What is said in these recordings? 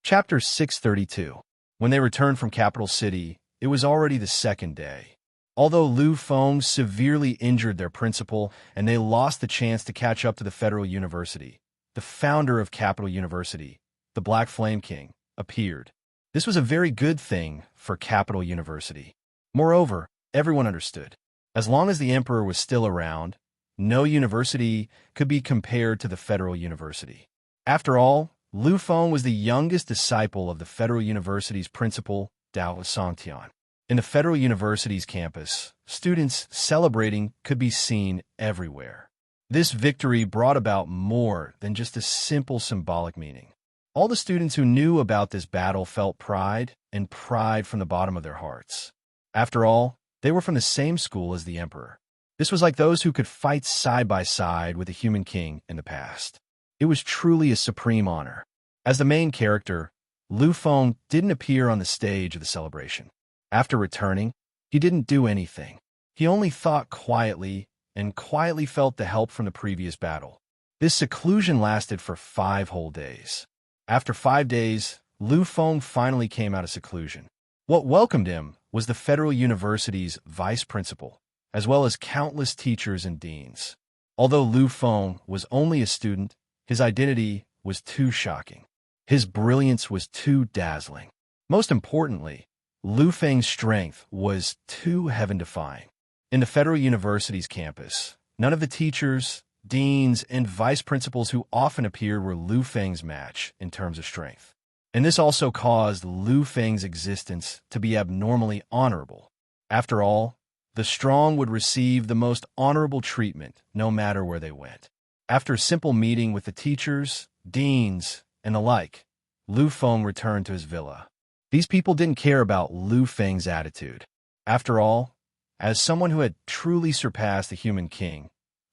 Chapter 632. When they returned from Capital City, it was already the second day. Although Lu Feng severely injured their principal and they lost the chance to catch up to the Federal University, the founder of Capital University, the Black Flame King, appeared. This was a very good thing for Capital University. Moreover, everyone understood. As long as the Emperor was still around, no university could be compared to the Federal University. After all, Lu Feng was the youngest disciple of the Federal University's principal, Dao Songtian. In the Federal University's campus, students celebrating could be seen everywhere. This victory brought about more than just a simple symbolic meaning. All the students who knew about this battle felt pride from the bottom of their hearts. After all, they were from the same school as the Emperor. This was like those who could fight side by side with the human king in the past. It was truly a supreme honor. As the main character, Lu Feng didn't appear on the stage of the celebration. After returning, he didn't do anything. He only thought quietly and quietly felt the help from the previous battle. This seclusion lasted for 5 whole days. After 5 days, Lu Feng finally came out of seclusion. What welcomed him was the Federal University's vice principal, as well as countless teachers and deans. Although Lu Feng was only a student, his identity was too shocking. His brilliance was too dazzling. Most importantly, Lu Feng's strength was too heaven-defying. In the Federal University's campus, none of the teachers, deans, and vice principals who often appeared were Lu Feng's match in terms of strength. And this also caused Lu Feng's existence to be abnormally honorable. After all, the strong would receive the most honorable treatment no matter where they went. After a simple meeting with the teachers, deans, and the like, Lu Feng returned to his villa. These people didn't care about Lu Feng's attitude. After all, as someone who had truly surpassed the human king,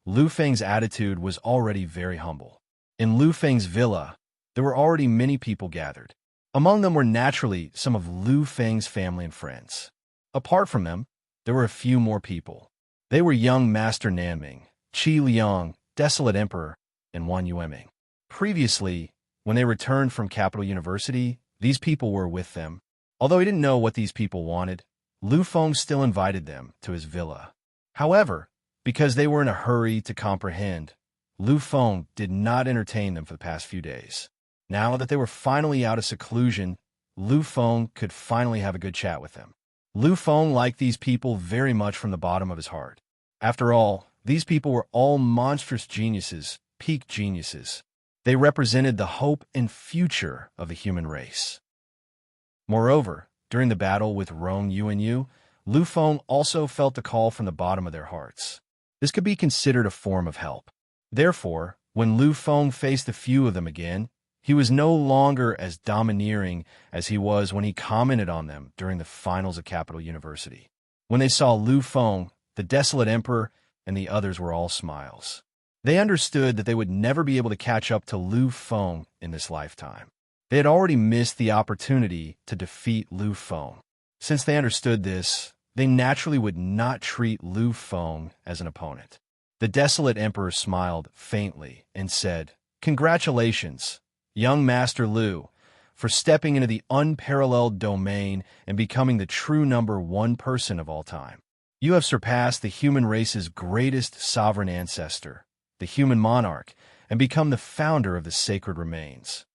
Lu Feng's attitude was already very humble. In Lu Feng's villa, there were already many people gathered. Among them were naturally some of Lu Feng's family and friends. Apart from them, there were a few more people. They were young Master Nanming, Qi Liang, Desolate Emperor, and Wan Yueming. Previously, when they returned from Capital University, these people were with them. Although he didn't know what these people wanted, Lu Feng still invited them to his villa. However, because they were in a hurry to comprehend, Lu Feng did not entertain them for the past few days. Now that they were finally out of seclusion, Lu Feng could finally have a good chat with them. Lu Feng liked these people very much from the bottom of his heart. After all, these people were all monstrous geniuses, peak geniuses. They represented the hope and future of the human race. Moreover, during the battle with Rong Yuanyu, Lu Feng also felt a call from the bottom of their hearts. This could be considered a form of help. Therefore, when Lu Feng faced a few of them again, he was no longer as domineering as he was when he commented on them during the finals of Capital University. When they saw Lu Feng, the Desolate Emperor, and the others were all smiles. They understood that they would never be able to catch up to Lu Feng in this lifetime. They had already missed the opportunity to defeat Lu Feng. Since they understood this, they naturally would not treat Lu Feng as an opponent. The Desolate Emperor smiled faintly and said, "Congratulations, young Master Lu, for stepping into the unparalleled domain and becoming the true number 1 person of all time. You have surpassed the human race's greatest sovereign ancestor, the human monarch, and become the founder of the sacred remains."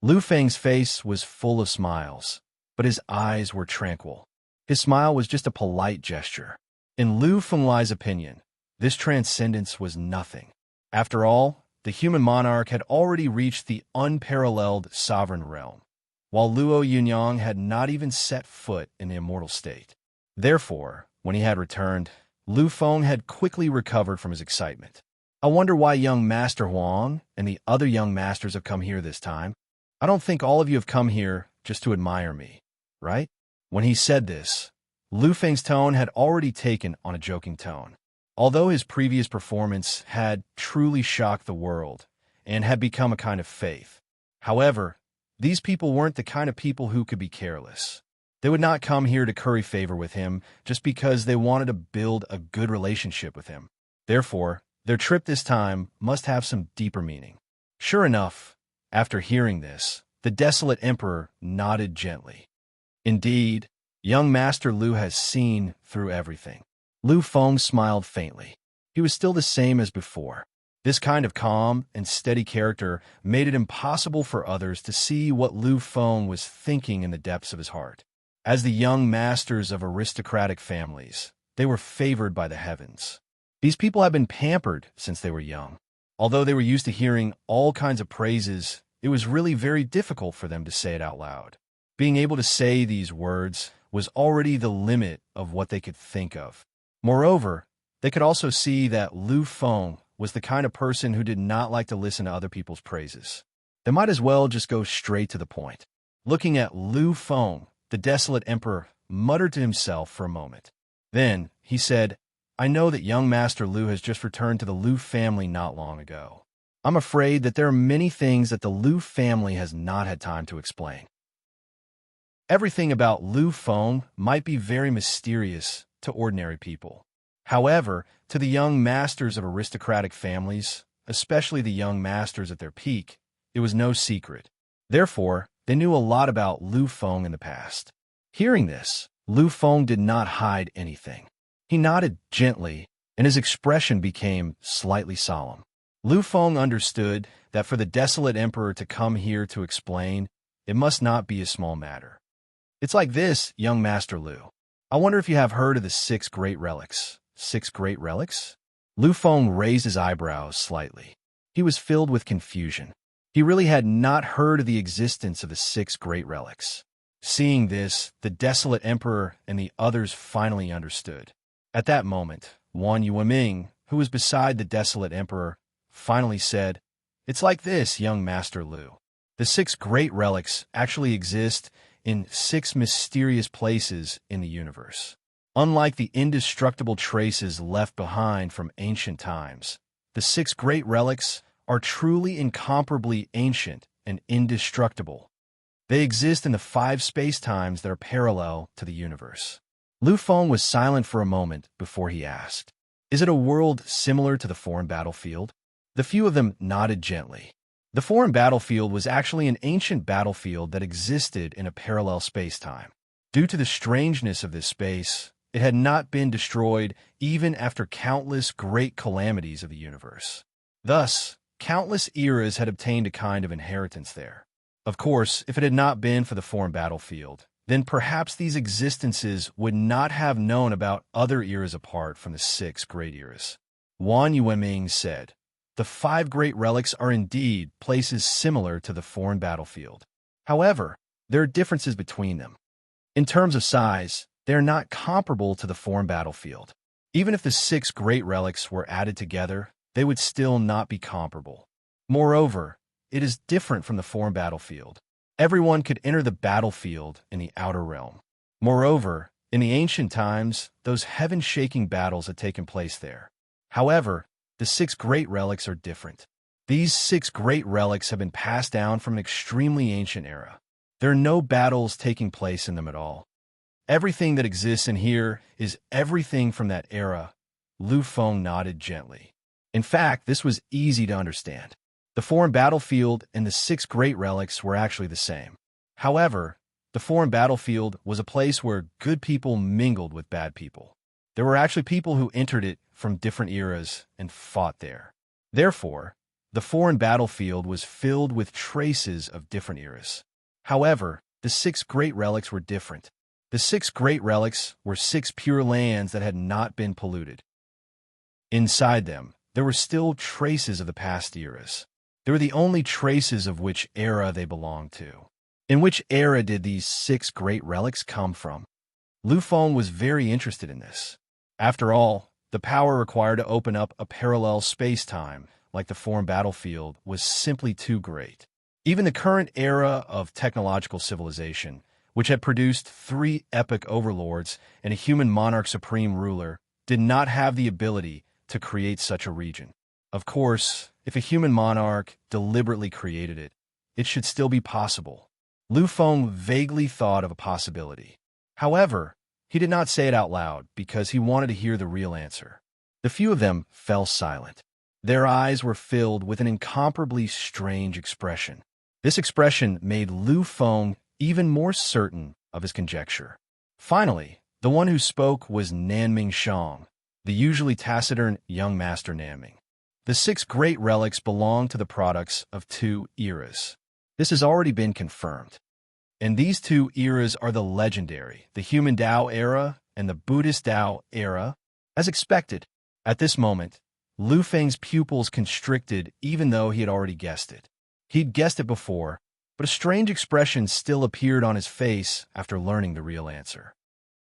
Lu Feng's face was full of smiles, but his eyes were tranquil. His smile was just a polite gesture. In Lu Fenglai's opinion, this transcendence was nothing. After all, the human monarch had already reached the unparalleled sovereign realm, while Luo Yunyang had not even set foot in the immortal state. Therefore, when he had returned, Lu Feng had quickly recovered from his excitement. "I wonder why young Master Huang and the other young masters have come here this time. I don't think all of you have come here just to admire me, right?" When he said this, Lu Feng's tone had already taken on a joking tone. Although his previous performance had truly shocked the world and had become a kind of faith. However, these people weren't the kind of people who could be careless. They would not come here to curry favor with him just because they wanted to build a good relationship with him. Therefore, their trip this time must have some deeper meaning. Sure enough, after hearing this, The desolate emperor nodded gently. Indeed, young Master Lu has seen through everything. Lu Feng smiled faintly. He was still the same as before. This kind of calm and steady character made it impossible for others to see what Lu Feng was thinking in the depths of his heart. As the young masters of aristocratic families, they were favored by the heavens. These people had been pampered since they were young. Although they were used to hearing all kinds of praises, it was really very difficult for them to say it out loud. Being able to say these words was already the limit of what they could think of. Moreover, they could also see that Lu Feng was the kind of person who did not like to listen to other people's praises. They might as well just go straight to the point. Looking at Lu Feng, the desolate emperor muttered to himself for a moment. Then he said, "I know that young Master Lu has just returned to the Lu family not long ago. I'm afraid that there are many things that the Lu family has not had time to explain." Everything about Lu Feng might be very mysterious to ordinary people. However, to the young masters of aristocratic families, especially the young masters at their peak, it was no secret. Therefore, they knew a lot about Lu Feng in the past. Hearing this, Lu Feng did not hide anything. He nodded gently, and his expression became slightly solemn. Lu Feng understood that for the desolate emperor to come here to explain, it must not be a small matter. "It's like this, young Master Lu. I wonder if you have heard of the 6 great relics." 6 great relics? Lu Feng raised his eyebrows slightly. He was filled with confusion. He really had not heard of the existence of the 6 great relics. Seeing this, the desolate emperor and the others finally understood. At that moment, Wan Yueming, who was beside the desolate emperor, finally said, "It's like this, young Master Lu. The 6 great relics actually exist in 6 mysterious places in the universe. Unlike the indestructible traces left behind from ancient times, the 6 great relics are truly incomparably ancient and indestructible. They exist in the 5 space-times that are parallel to the universe." Lu Feng was silent for a moment before he asked, "Is it a world similar to the foreign battlefield?" The few of them nodded gently. The foreign battlefield was actually an ancient battlefield that existed in a parallel space-time. Due to the strangeness of this space, it had not been destroyed even after countless great calamities of the universe. Thus, countless eras had obtained a kind of inheritance there. Of course, if it had not been for the foreign battlefield, then perhaps these existences would not have known about other eras apart from the 6 great eras. Wan Yueming said, "The 5 great relics are indeed places similar to the foreign battlefield. However, there are differences between them. In terms of size, they are not comparable to the foreign battlefield. Even if the 6 great relics were added together, they would still not be comparable. Moreover, it is different from the foreign battlefield. Everyone could enter the battlefield in the outer realm. Moreover, in the ancient times, those heaven-shaking battles had taken place there. However, the 6 great relics are different. These 6 great relics have been passed down from an extremely ancient era. There are no battles taking place in them at all. Everything that exists in here is everything from that era." Lu Feng nodded gently. In fact, this was easy to understand. The foreign battlefield and the 6 great relics were actually the same. However, the foreign battlefield was a place where good people mingled with bad people. There were actually people who entered it from different eras and fought there. Therefore, the foreign battlefield was filled with traces of different eras. However, the 6 great relics were different. The 6 great relics were 6 pure lands that had not been polluted. Inside them, there were still traces of the past eras. They were the only traces of which era they belonged to. In which era did these 6 great relics come from? Lu Feng was very interested in this. After all, the power required to open up a parallel space-time, like the foreign battlefield, was simply too great. Even the current era of technological civilization, which had produced 3 epic overlords and a human monarch supreme ruler, did not have the ability to create such a region. Of course, if a human monarch deliberately created it, it should still be possible. Lu Feng vaguely thought of a possibility. However, he did not say it out loud because he wanted to hear the real answer. The few of them fell silent. Their eyes were filled with an incomparably strange expression. This expression made Lu Feng even more certain of his conjecture. Finally, the one who spoke was Nanming Shang, the usually taciturn young master Nanming. The 6 great relics belong to the products of 2 eras. This has already been confirmed. And these 2 eras are the legendary, the human Tao era and the Buddhist Tao era. As expected, at this moment, Lu Feng's pupils constricted even though he had already guessed it. He'd guessed it before, but a strange expression still appeared on his face after learning the real answer.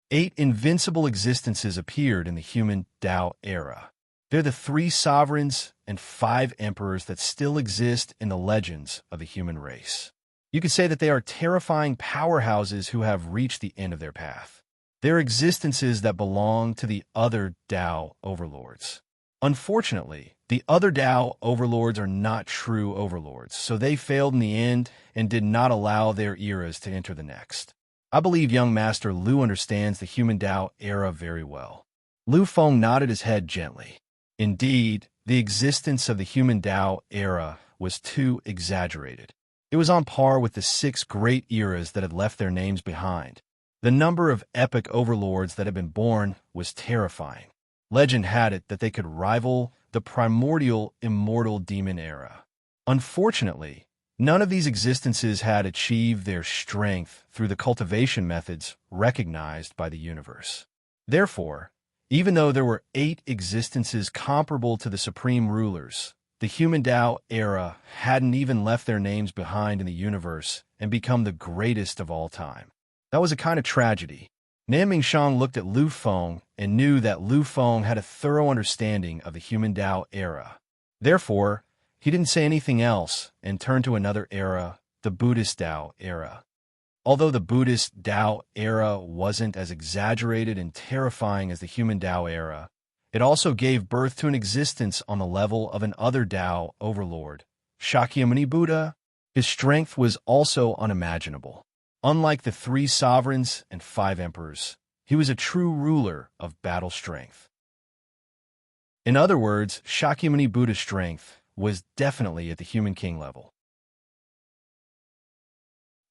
8 invincible existences appeared in the human Tao era. They're the 3 sovereigns and 5 emperors that still exist in the legends of the human race. You could say that they are terrifying powerhouses who have reached the end of their path. They're existences that belong to the other Tao overlords. Unfortunately, the other Tao overlords are not true overlords, so they failed in the end and did not allow their eras to enter the next. I believe young Master Lu understands the human Tao era very well. Lu Feng nodded his head gently. Indeed, the existence of the human Tao era was too exaggerated. It was on par with the 6 great eras that had left their names behind. The number of epic overlords that had been born was terrifying. Legend had it that they could rival the primordial immortal demon era. Unfortunately, none of these existences had achieved their strength through the cultivation methods recognized by the universe. Therefore, even though there were 8 existences comparable to the supreme rulers, the human Tao era hadn't even left their names behind in the universe and become the greatest of all time. That was a kind of tragedy. Nanming Shang looked at Lu Feng and knew that Lu Feng had a thorough understanding of the human Tao era. Therefore, he didn't say anything else and turned to another era, the Buddhist Tao era. Although the Buddhist Tao era wasn't as exaggerated and terrifying as the human Tao era, it also gave birth to an existence on the level of an other Tao overlord, Shakyamuni Buddha. His strength was also unimaginable. Unlike the 3 sovereigns and 5 emperors, he was a true ruler of battle strength. In other words, Shakyamuni Buddha's strength was definitely at the human king level.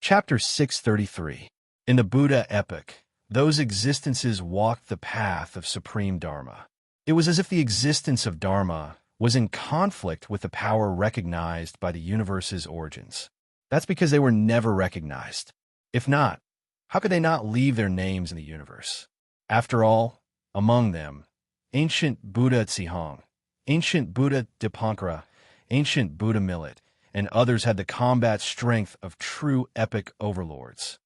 Chapter 633. In the Buddha epic, those existences walked the path of supreme Dharma. It was as if the existence of Dharma was in conflict with the power recognized by the universe's origins. That's because they were never recognized. If not, how could they not leave their names in the universe? After all, among them, ancient Buddha Tsihong, ancient Buddha Dipankara, ancient Buddha Millet, and others had the combat strength of true epic overlords.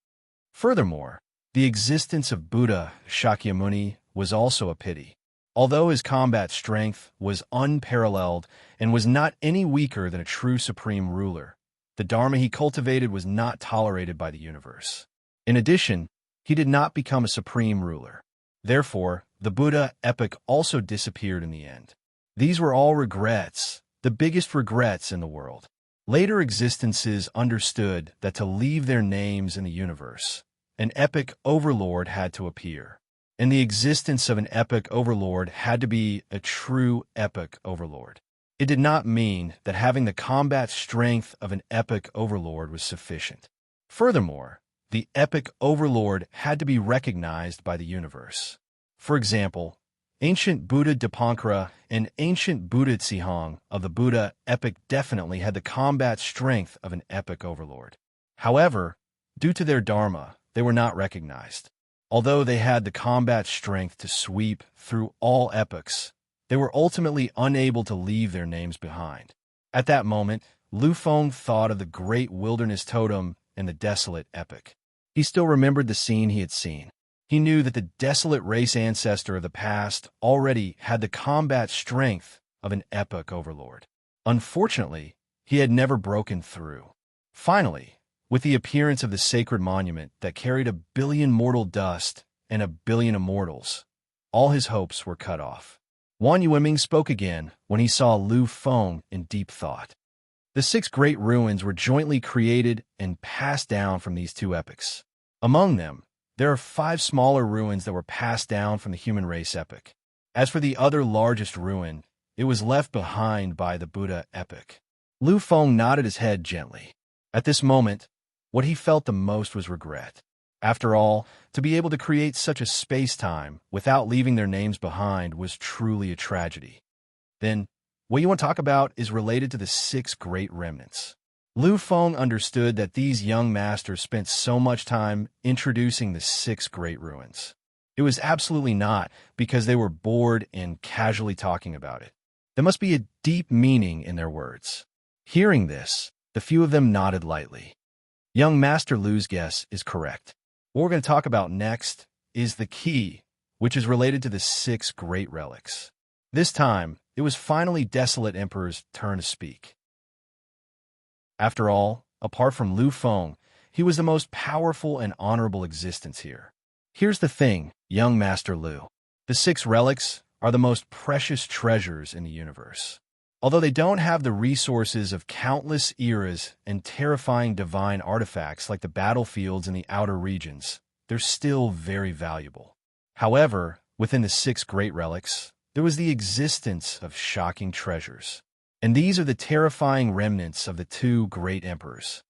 Furthermore, the existence of Buddha Shakyamuni was also a pity. Although his combat strength was unparalleled and was not any weaker than a true supreme ruler, the Dharma he cultivated was not tolerated by the universe. In addition, he did not become a supreme ruler. Therefore, the Buddha epic also disappeared in the end. These were all regrets, the biggest regrets in the world. Later existences understood that to leave their names in the universe, an epic overlord had to appear. And the existence of an epic overlord had to be a true epic overlord. It did not mean that having the combat strength of an epic overlord was sufficient. Furthermore, the epic overlord had to be recognized by the universe. For example, ancient Buddha Dipankara and ancient Buddha Tsihong of the Buddha epic definitely had the combat strength of an epic overlord. However, due to their dharma, they were not recognized. Although they had the combat strength to sweep through all epochs, they were ultimately unable to leave their names behind. At that moment, Lu Feng thought of the great wilderness totem and the desolate epic. He still remembered the scene he had seen. He knew that the desolate race ancestor of the past already had the combat strength of an epic overlord. Unfortunately, he had never broken through. Finally, with the appearance of the sacred monument that carried 1 billion mortal dust and 1 billion immortals, all his hopes were cut off. Wan Yueming spoke again when he saw Lu Feng in deep thought. The 6 great ruins were jointly created and passed down from these 2 epochs. Among them, there are 5 smaller ruins that were passed down from the human race epoch. As for the other largest ruin, it was left behind by the Buddha epoch. Lu Feng nodded his head gently. At this moment, what he felt the most was regret. After all, to be able to create such a space-time without leaving their names behind was truly a tragedy. Then, what you want to talk about is related to the 6 great remnants. Lu Feng understood that these young masters spent so much time introducing the 6 great ruins. It was absolutely not because they were bored and casually talking about it. There must be a deep meaning in their words. Hearing this, the few of them nodded lightly. Young Master Lu's guess is correct. What we're going to talk about next is the key, which is related to the 6 great relics. This time, it was finally Desolate Emperor's turn to speak. After all, apart from Lu Feng, he was the most powerful and honorable existence here. Here's the thing, young Master Lu. The 6 relics are the most precious treasures in the universe. Although they don't have the resources of countless eras and terrifying divine artifacts like the battlefields in the outer regions, they're still very valuable. However, within the 6 great relics, there was the existence of shocking treasures. And these are the terrifying remnants of the 2 great emperors.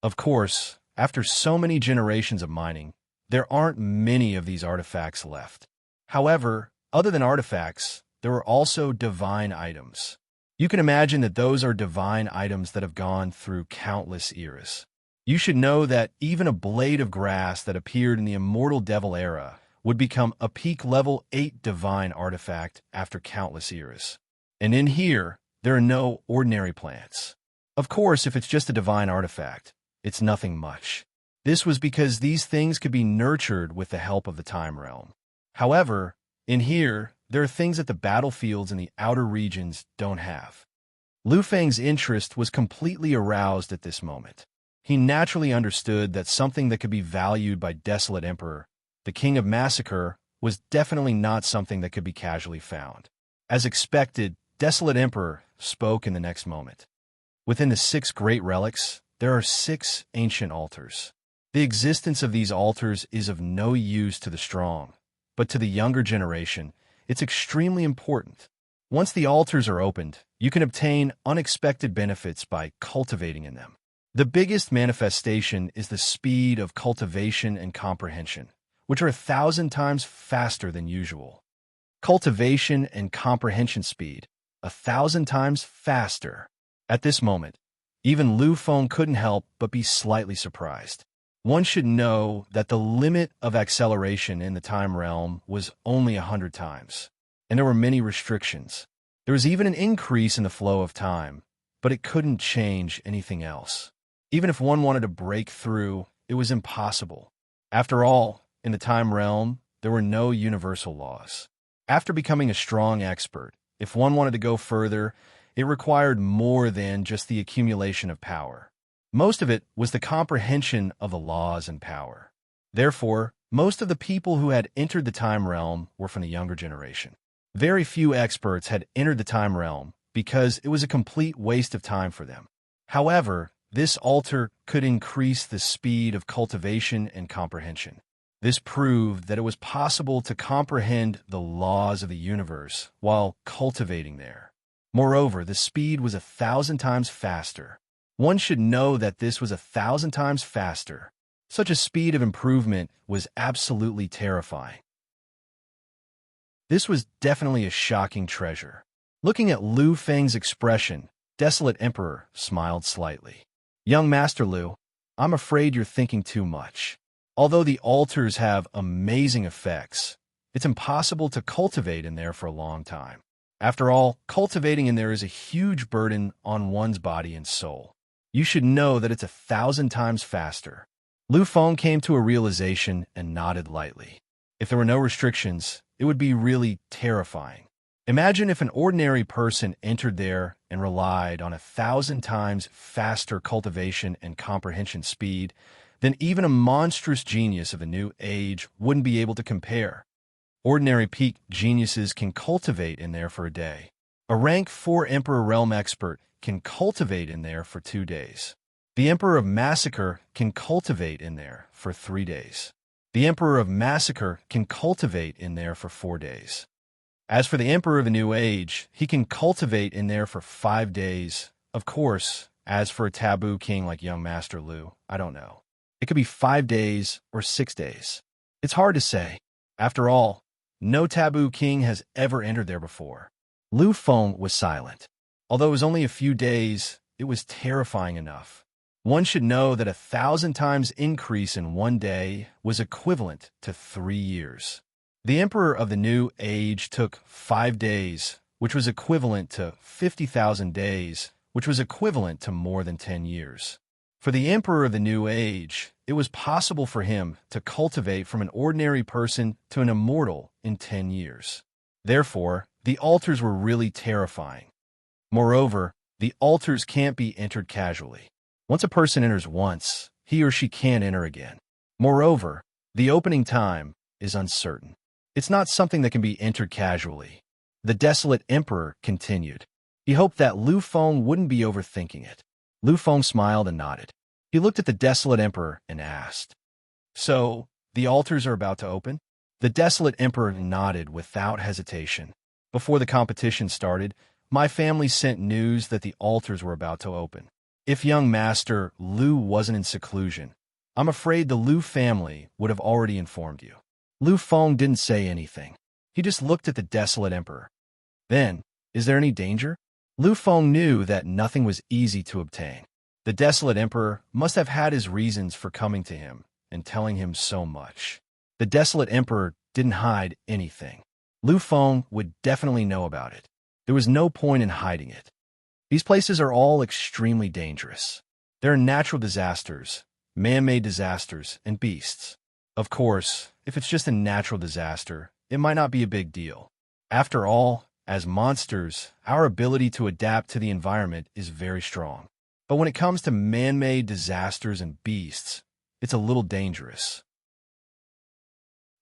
Of course, after so many generations of mining, there aren't many of these artifacts left. However, other than artifacts, there are also divine items. You can imagine that those are divine items that have gone through countless eras. You should know that even a blade of grass that appeared in the Immortal Devil era would become a peak level 8 divine artifact after countless eras. And in here, there are no ordinary plants. Of course, if it's just a divine artifact, it's nothing much. This was because these things could be nurtured with the help of the Time Realm. However, in here, there are things that the battlefields in the outer regions don't have. Lu Feng's interest was completely aroused at this moment. He naturally understood that something that could be valued by Desolate Emperor, the King of Massacre, was definitely not something that could be casually found. As expected, Desolate Emperor spoke in the next moment. Within the 6 great relics, there are 6 ancient altars. The existence of these altars is of no use to the strong, but to the younger generation, it's extremely important. Once the altars are opened, you can obtain unexpected benefits by cultivating in them. The biggest manifestation is the speed of cultivation and comprehension, which are 1,000 times faster than usual. Cultivation and comprehension speed, 1,000 times faster. At this moment, even Lu Feng couldn't help but be slightly surprised. One should know that the limit of acceleration in the Time Realm was only 100 times, and there were many restrictions. There was even an increase in the flow of time, but it couldn't change anything else. Even if one wanted to break through, it was impossible. After all, in the Time Realm, there were no universal laws. After becoming a strong expert, if one wanted to go further, it required more than just the accumulation of power. Most of it was the comprehension of the laws and power. Therefore, most of the people who had entered the Time Realm were from the younger generation. Very few experts had entered the Time Realm because it was a complete waste of time for them. However, this altar could increase the speed of cultivation and comprehension. This proved that it was possible to comprehend the laws of the universe while cultivating there. Moreover, the speed was 1,000 times faster. One should know that this was 1,000 times faster. Such a speed of improvement was absolutely terrifying. This was definitely a shocking treasure. Looking at Lu Feng's expression, Desolate Emperor smiled slightly. Young Master Lu, I'm afraid you're thinking too much. Although the altars have amazing effects, it's impossible to cultivate in there for a long time. After all, cultivating in there is a huge burden on one's body and soul. You should know that it's 1,000 times faster. Lu Feng came to a realization and nodded lightly. If there were no restrictions, it would be really terrifying. Imagine if an ordinary person entered there and relied on 1,000 times faster cultivation and comprehension speed, then even a monstrous genius of a new age wouldn't be able to compare. Ordinary peak geniuses can cultivate in there for a day. A rank 4 Emperor Realm expert can cultivate in there for 2 days. The Emperor of Massacre can cultivate in there for 3 days. The Emperor of Massacre can cultivate in there for 4 days. As for the Emperor of the New Age, he can cultivate in there for 5 days. Of course, As for a taboo king like young Master Lu, I don't know. It could be 5 days or 6 days. It's hard to say. After all, no taboo king has ever entered there before. Lu Feng was silent. Although it was only a few days, it was terrifying enough. One should know that 1,000 times increase in one day was equivalent to 3 years. The Emperor of the New Age took 5 days, which was equivalent to 50,000 days, which was equivalent to more than 10 years. For the Emperor of the New Age, it was possible for him to cultivate from an ordinary person to an immortal in 10 years. Therefore, the altars were really terrifying. Moreover, the altars can't be entered casually. Once a person enters once, he or she can't enter again. Moreover, the opening time is uncertain. It's not something that can be entered casually. The desolate emperor continued. He hoped that Lu Feng wouldn't be overthinking it. Lu Feng smiled and nodded. He looked at the desolate emperor and asked, "So, the altars are about to open?" The desolate emperor nodded without hesitation. "Before the competition started, my family sent news that the altars were about to open. If young Master Lu wasn't in seclusion, I'm afraid the Lu family would have already informed you." Lu Feng didn't say anything. He just looked at the desolate emperor. Then, "Is there any danger?" Lu Feng knew that nothing was easy to obtain. The desolate emperor must have had his reasons for coming to him and telling him so much. The desolate emperor didn't hide anything. Lu Feng would definitely know about it. There was no point in hiding it. These places are all extremely dangerous. There are natural disasters, man-made disasters, and beasts. Of course, if it's just a natural disaster, it might not be a big deal. After all, as monsters, our ability to adapt to the environment is very strong. But when it comes to man-made disasters and beasts, it's a little dangerous.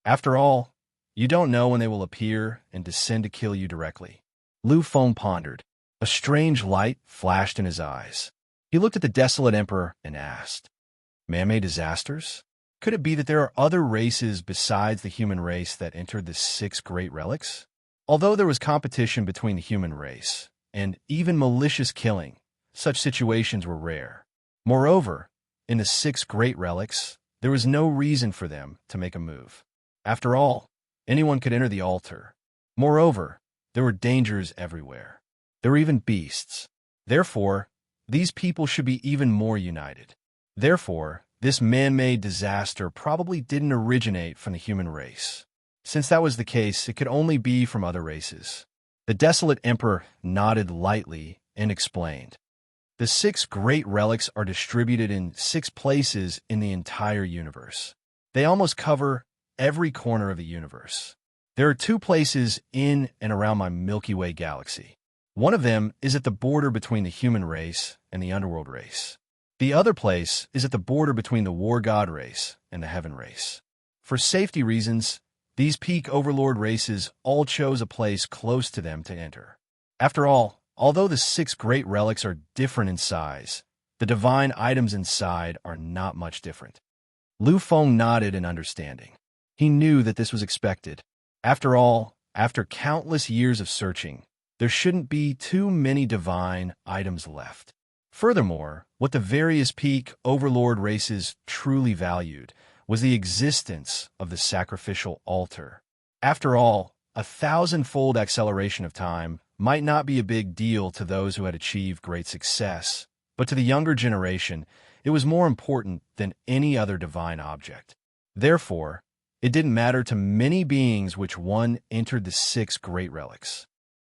After all, you don't know when they will appear and descend to kill you directly. Lu Feng pondered. A strange light flashed in his eyes. He looked at the desolate emperor and asked, "Man-made disasters? Could it be that there are other races besides the human race that entered the 6 great relics?" Although there was competition between the human race, and even malicious killing, such situations were rare. Moreover, in the 6 great relics, there was no reason for them to make a move. After all, anyone could enter the altar. Moreover, there were dangers everywhere. There were even beasts. Therefore, these people should be even more united. Therefore, this man-made disaster probably didn't originate from the human race. Since that was the case, it could only be from other races. The desolate emperor nodded lightly and explained. The 6 great relics are distributed in 6 places in the entire universe. They almost cover every corner of the universe. There are 2 places in and around my Milky Way galaxy. One of them is at the border between the human race and the underworld race. The other place is at the border between the war god race and the heaven race. For safety reasons, these peak overlord races all chose a place close to them to enter. After all, although the 6 great relics are different in size, the divine items inside are not much different. Lu Feng nodded in understanding. He knew that this was expected. After all, after countless years of searching, there shouldn't be too many divine items left. Furthermore, what the various peak overlord races truly valued was the existence of the sacrificial altar. After all, a 1,000-fold acceleration of time might not be a big deal to those who had achieved great success, but to the younger generation, it was more important than any other divine object. Therefore, it didn't matter to many beings which one entered the 6 great relics.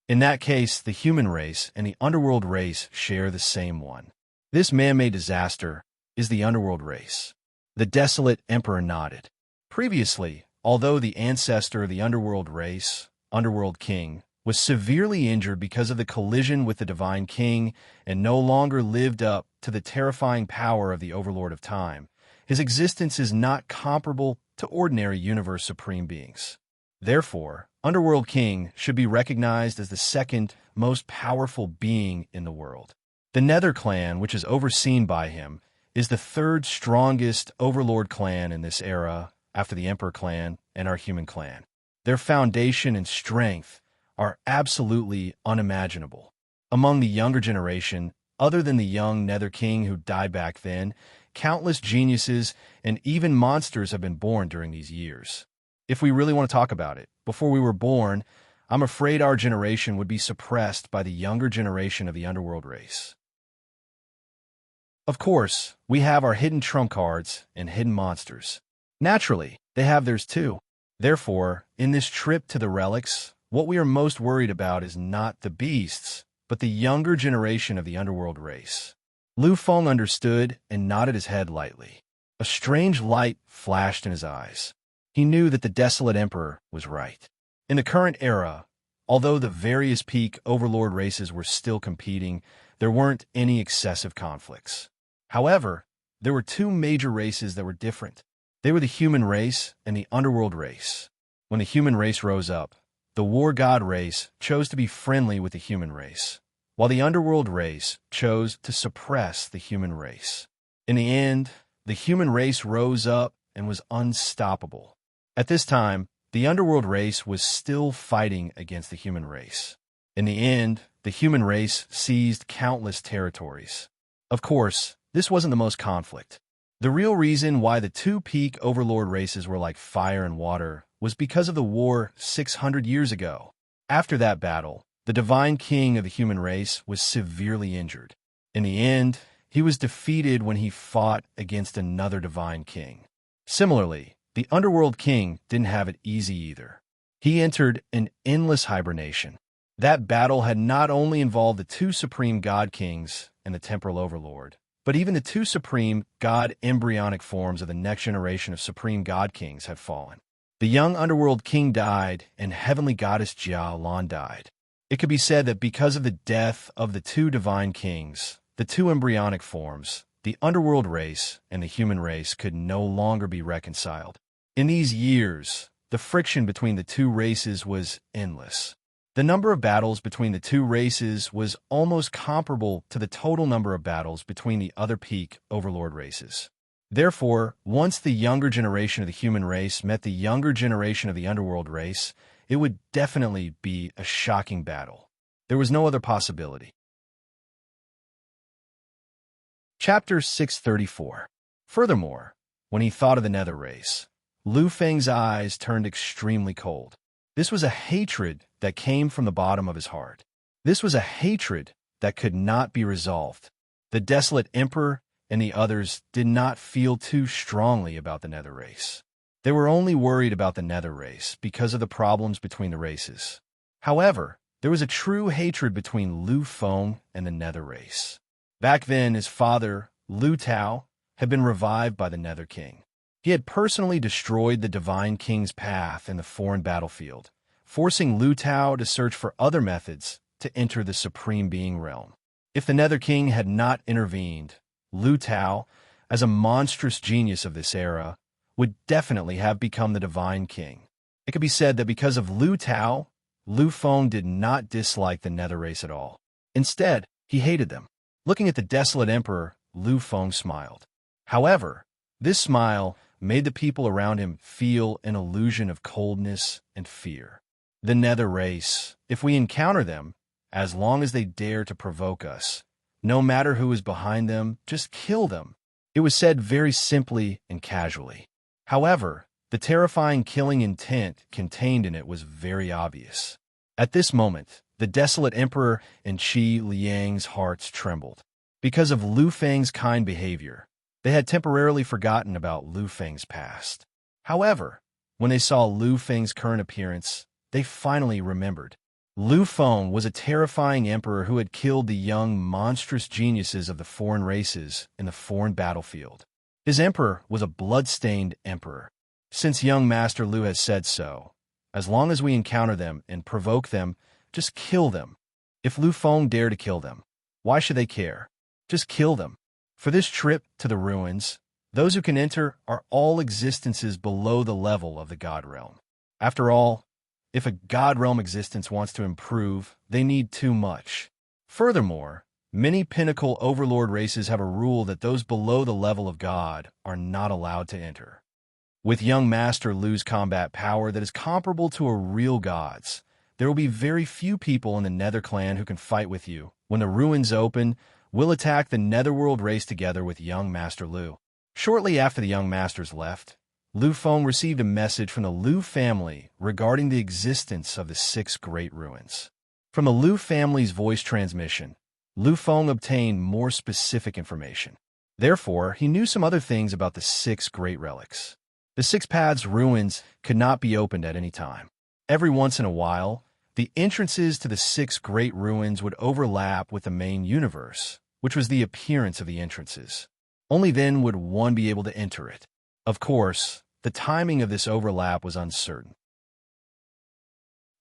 In that case, the human race and the underworld race share the same one. This man-made disaster is the underworld race. The desolate emperor nodded. Previously, although the ancestor of the underworld race, Underworld King, was severely injured because of the collision with the Divine King and no longer lived up to the terrifying power of the Overlord of Time, his existence is not comparable to ordinary universe supreme beings. Therefore, Underworld King should be recognized as the 2nd most powerful being in the world. The Nether clan, which is overseen by him, is the 3rd strongest Overlord clan in this era after the Emperor clan and our human clan. Their foundation and strength are absolutely unimaginable. Among the younger generation, Other than the young Nether King who died back then, countless geniuses and even monsters have been born during these years. If we really want to talk about it, before we were born, I'm afraid our generation would be suppressed by the younger generation of the underworld race. Of course, we have our hidden trump cards and hidden monsters. Naturally, they have theirs too. Therefore, in this trip to the relics, what we are most worried about is not the beasts, but the younger generation of the underworld race. Lu Feng understood and nodded his head lightly. A strange light flashed in his eyes. He knew that the desolate emperor was right. In the current era, although the various peak overlord races were still competing, there weren't any excessive conflicts. However, there were two major races that were different. They were the human race and the underworld race. When the human race rose up, the war god race chose to be friendly with the human race, while the underworld race chose to suppress the human race. In the end, the human race rose up and was unstoppable. At this time, the underworld race was still fighting against the human race. In the end, the human race seized countless territories. Of course, this wasn't the most conflict. The real reason why the two peak overlord races were like fire and water was because of the war 600 years ago. After that battle, the divine king of the human race was severely injured. In the end, he was defeated when he fought against another divine king. Similarly, the underworld king didn't have it easy either. He entered an endless hibernation. That battle had not only involved the two supreme god kings and the temporal overlord, but even the two supreme god embryonic forms of the next generation of supreme god kings had fallen. The young underworld king died, and heavenly goddess Jia Lan died. It could be said that because of the death of the two divine kings, the two embryonic forms, the underworld race and the human race could no longer be reconciled. In these years, the friction between the two races was endless. The number of battles between the two races was almost comparable to the total number of battles between the other peak overlord races. Therefore, once the younger generation of the human race met the younger generation of the underworld race, it would definitely be a shocking battle. There was no other possibility. Chapter 634. Furthermore, when he thought of the Nether race, Lu Feng's eyes turned extremely cold. This was a hatred that came from the bottom of his heart. This was a hatred that could not be resolved. The desolate emperor and the others did not feel too strongly about the Nether race. They were only worried about the Nether race because of the problems between the races. However, there was a true hatred between Lu Feng and the Nether race. Back then, his father, Lu Tao, had been revived by the Nether King. He had personally destroyed the Divine King's path in the foreign battlefield, forcing Lu Tao to search for other methods to enter the Supreme Being realm. If the Nether King had not intervened, Lu Tao, as a monstrous genius of this era, would definitely have become the Divine King. It could be said that because of Lu Tao, Lu Feng did not dislike the Nether race at all. Instead, he hated them. Looking at the desolate emperor, Lu Feng smiled. However, this smile made the people around him feel an illusion of coldness and fear. The Nether race, if we encounter them, as long as they dare to provoke us, no matter who is behind them, just kill them. It was said very simply and casually. However, the terrifying killing intent contained in it was very obvious. At this moment, the desolate emperor and Qi Liang's hearts trembled. Because of Lu Feng's kind behavior, they had temporarily forgotten about Lu Feng's past. However, when they saw Lu Feng's current appearance, they finally remembered. Lu Feng was a terrifying emperor who had killed the young, monstrous geniuses of the foreign races in the foreign battlefield. His emperor was a blood-stained emperor. Since young Master Lu has said so, as long as we encounter them and provoke them, just kill them. If Lu Feng dare to kill them, why should they care? Just kill them. For this trip to the ruins, those who can enter are all existences below the level of the God Realm. After all, if a God Realm existence wants to improve, they need too much. Furthermore, many pinnacle overlord races have a rule that those below the level of God are not allowed to enter. With young Master Lu's combat power that is comparable to a real god's, there will be very few people in the Nether clan who can fight with you. When the ruins open, will attack the Netherworld race together with young Master Lu. Shortly after the young masters left, Lu Feng received a message from the Lu family regarding the existence of the 6 Great Ruins. From the Lu family's voice transmission, Lu Feng obtained more specific information. Therefore, he knew some other things about the 6 Great Relics. The 6 Paths ruins could not be opened at any time. Every once in a while, the entrances to the 6 Great Ruins would overlap with the main universe, which was the appearance of the entrances. Only then would one be able to enter it. Of course, the timing of this overlap was uncertain.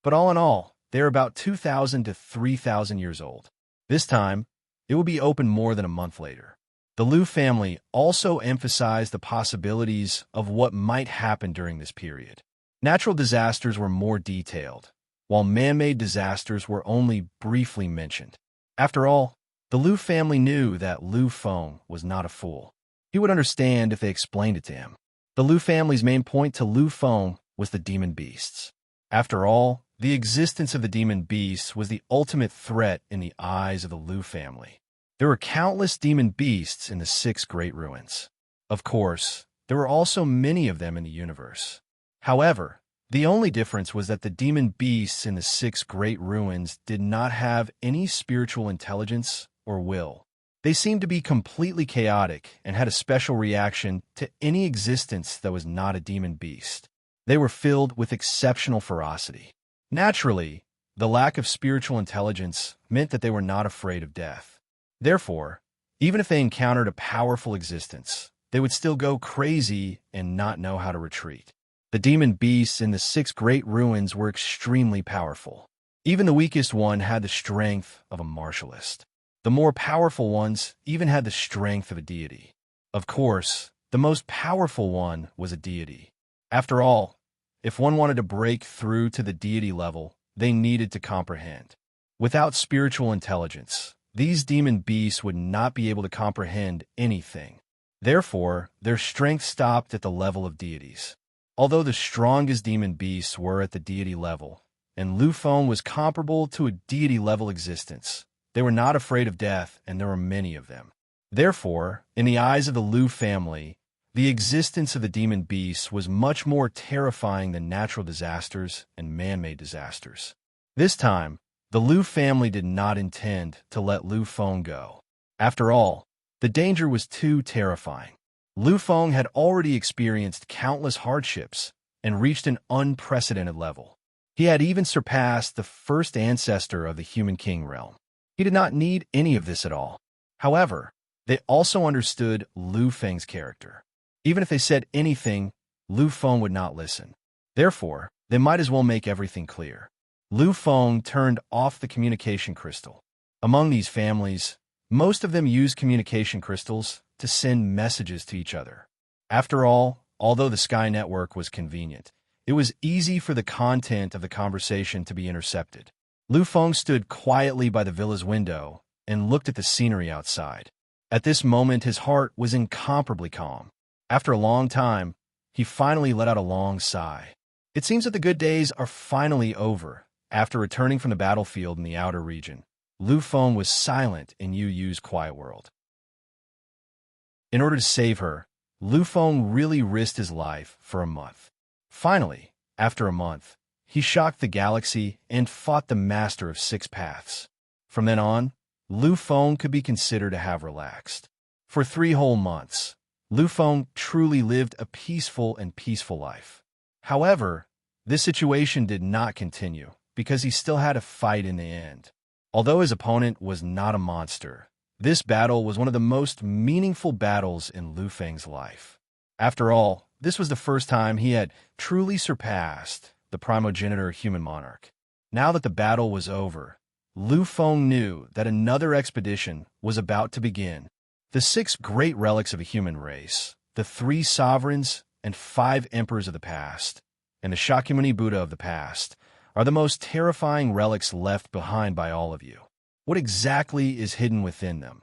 But all in all, they are about 2,000 to 3,000 years old. This time, it will be open more than a month later. The Lu family also emphasized the possibilities of what might happen during this period. Natural disasters were more detailed, while man-made disasters were only briefly mentioned. After all, the Lu family knew that Lu Feng was not a fool. He would understand if they explained it to him. The Lu family's main point to Lu Feng was the demon beasts. After all, the existence of the demon beasts was the ultimate threat in the eyes of the Lu family. There were countless demon beasts in the 6 Great Ruins. Of course, there were also many of them in the universe. However, the only difference was that the demon beasts in the 6 Great Ruins did not have any spiritual intelligence or will. They seemed to be completely chaotic and had a special reaction to any existence that was not a demon beast. They were filled with exceptional ferocity. Naturally, the lack of spiritual intelligence meant that they were not afraid of death. Therefore, even if they encountered a powerful existence, they would still go crazy and not know how to retreat. The demon beasts in the 6 Great Ruins were extremely powerful. Even the weakest one had the strength of a martialist. The more powerful ones even had the strength of a deity. Of course, the most powerful one was a deity. After all, if one wanted to break through to the deity level, they needed to comprehend. Without spiritual intelligence, these demon beasts would not be able to comprehend anything. Therefore, their strength stopped at the level of deities. Although the strongest demon beasts were at the deity level, and Lu Feng was comparable to a deity-level existence, they were not afraid of death, and there were many of them. Therefore, in the eyes of the Lu family, the existence of the demon beasts was much more terrifying than natural disasters and man-made disasters. This time, the Lu family did not intend to let Lu Feng go. After all, the danger was too terrifying. Lu Feng had already experienced countless hardships and reached an unprecedented level. He had even surpassed the first ancestor of the human king realm. He did not need any of this at all. However, they also understood Lu Feng's character. Even if they said anything, Lu Feng would not listen. Therefore, they might as well make everything clear. Lu Feng turned off the communication crystal. Among these families, most of them use communication crystals to send messages to each other. After all, although the Sky Network was convenient, it was easy for the content of the conversation to be intercepted. Lu Feng stood quietly by the villa's window and looked at the scenery outside. At this moment, his heart was incomparably calm. After a long time, he finally let out a long sigh. It seems that the good days are finally over. After returning from the battlefield in the outer region, Lu Feng was silent in Yu Yu's quiet world. In order to save her, Lu Feng really risked his life for a month. Finally, after a month, he shocked the galaxy and fought the master of 6 paths. From then on, Lu Feng could be considered to have relaxed. For 3 whole months, Lu Feng truly lived a peaceful life. However, this situation did not continue because he still had to fight in the end. Although his opponent was not a monster, this battle was one of the most meaningful battles in Lu Feng's life. After all, this was the first time he had truly surpassed the primogenitor human monarch. Now that the battle was over, Lu Feng knew that another expedition was about to begin. The 6 great relics of a human race, the 3 sovereigns and 5 emperors of the past, and the Shakyamuni Buddha of the past, are the most terrifying relics left behind by all of you. What exactly is hidden within them?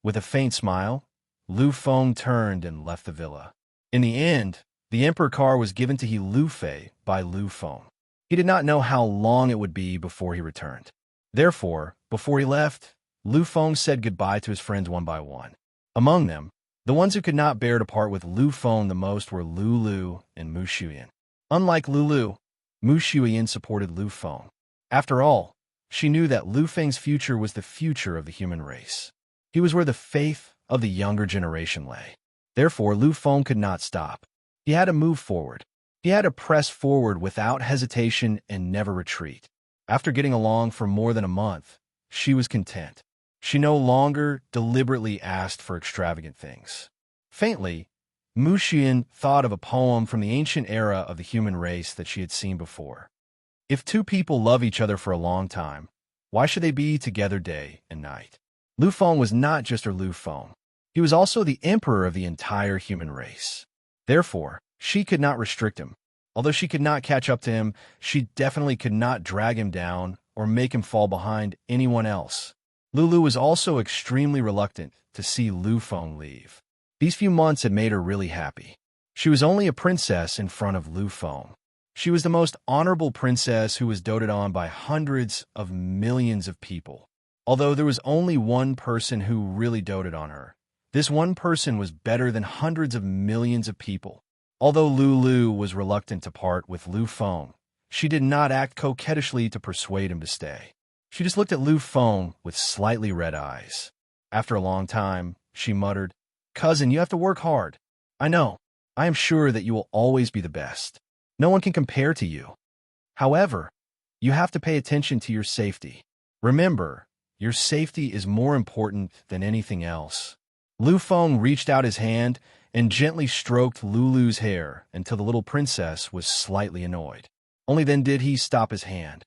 With a faint smile, Lu Feng turned and left the villa. In the end, the emperor car was given to He Lu Fei by Lu Feng. He did not know how long it would be before he returned. Therefore, before he left, Lu Feng said goodbye to his friends one by one. Among them, the ones who could not bear to part with Lu Feng the most were Lulu and Mu Shuyan. Unlike Lulu, Mu Shuyan supported Lu Feng. After all, she knew that Lu Feng's future was the future of the human race. He was where the faith of the younger generation lay. Therefore, Lu Feng could not stop. He had to move forward. He had to press forward without hesitation and never retreat. After getting along for more than a month, she was content. She no longer deliberately asked for extravagant things. Faintly, Mu Xian thought of a poem from the ancient era of the human race that she had seen before. If two people love each other for a long time, why should they be together day and night? Lu Feng was not just her Lu Feng. He was also the emperor of the entire human race. Therefore, she could not restrict him. Although she could not catch up to him, she definitely could not drag him down or make him fall behind anyone else. Lulu was also extremely reluctant to see Lu Feng leave. These few months had made her really happy. She was only a princess in front of Lu Feng. She was the most honorable princess who was doted on by hundreds of millions of people. Although there was only one person who really doted on her, this one person was better than hundreds of millions of people. Although Lulu was reluctant to part with Lu Feng, she did not act coquettishly to persuade him to stay. She just looked at Lu Feng with slightly red eyes. After a long time, she muttered, "Cousin, you have to work hard. I know. I am sure that you will always be the best. No one can compare to you. However, you have to pay attention to your safety. Remember, your safety is more important than anything else." Lu Feng reached out his hand and gently stroked Lulu's hair until the little princess was slightly annoyed. Only then did he stop his hand.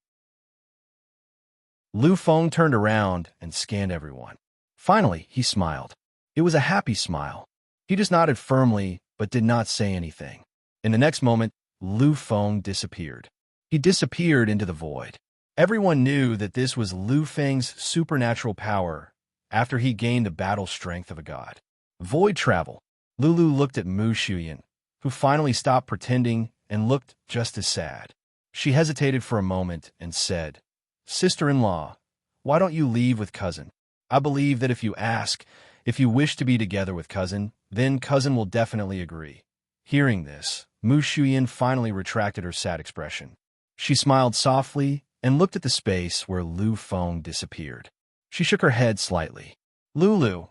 Lu Feng turned around and scanned everyone. Finally, he smiled. It was a happy smile. He just nodded firmly, but did not say anything. In the next moment, Lu Feng disappeared. He disappeared into the void. Everyone knew that this was Lu Feng's supernatural power after he gained the battle strength of a god. Void travel. Lulu looked at Mu Shuyan, who finally stopped pretending and looked just as sad. She hesitated for a moment and said, "Sister-in-law, why don't you leave with cousin? I believe that if you ask, if you wish to be together with cousin, then cousin will definitely agree." Hearing this, Mu Shuyan finally retracted her sad expression. She smiled softly and looked at the space where Lu Feng disappeared. She shook her head slightly. "Lulu,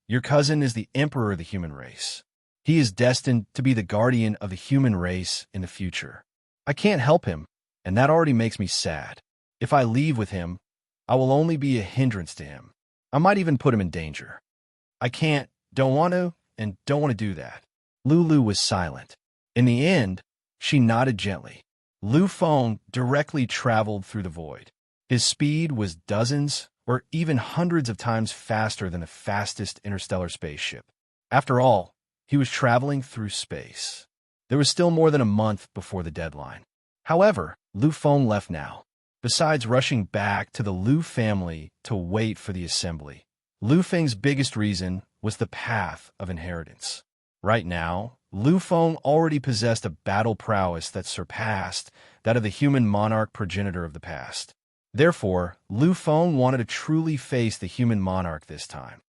your cousin is the emperor of the human race. He is destined to be the guardian of the human race in the future. I can't help him, and that already makes me sad. If I leave with him, I will only be a hindrance to him. I might even put him in danger. I can't, don't want to, and don't want to do that." Lulu was silent. In the end, she nodded gently. Lu Feng directly traveled through the void. His speed was dozens or even hundreds of times faster than the fastest interstellar spaceship. After all, he was traveling through space. There was still more than a month before the deadline. However, Lu Feng left now. Besides rushing back to the Lu family to wait for the assembly, Lu Feng's biggest reason was the path of inheritance. Right now, Lu Feng already possessed a battle prowess that surpassed that of the human monarch progenitor of the past. Therefore, Lu Feng wanted to truly face the human monarch this time.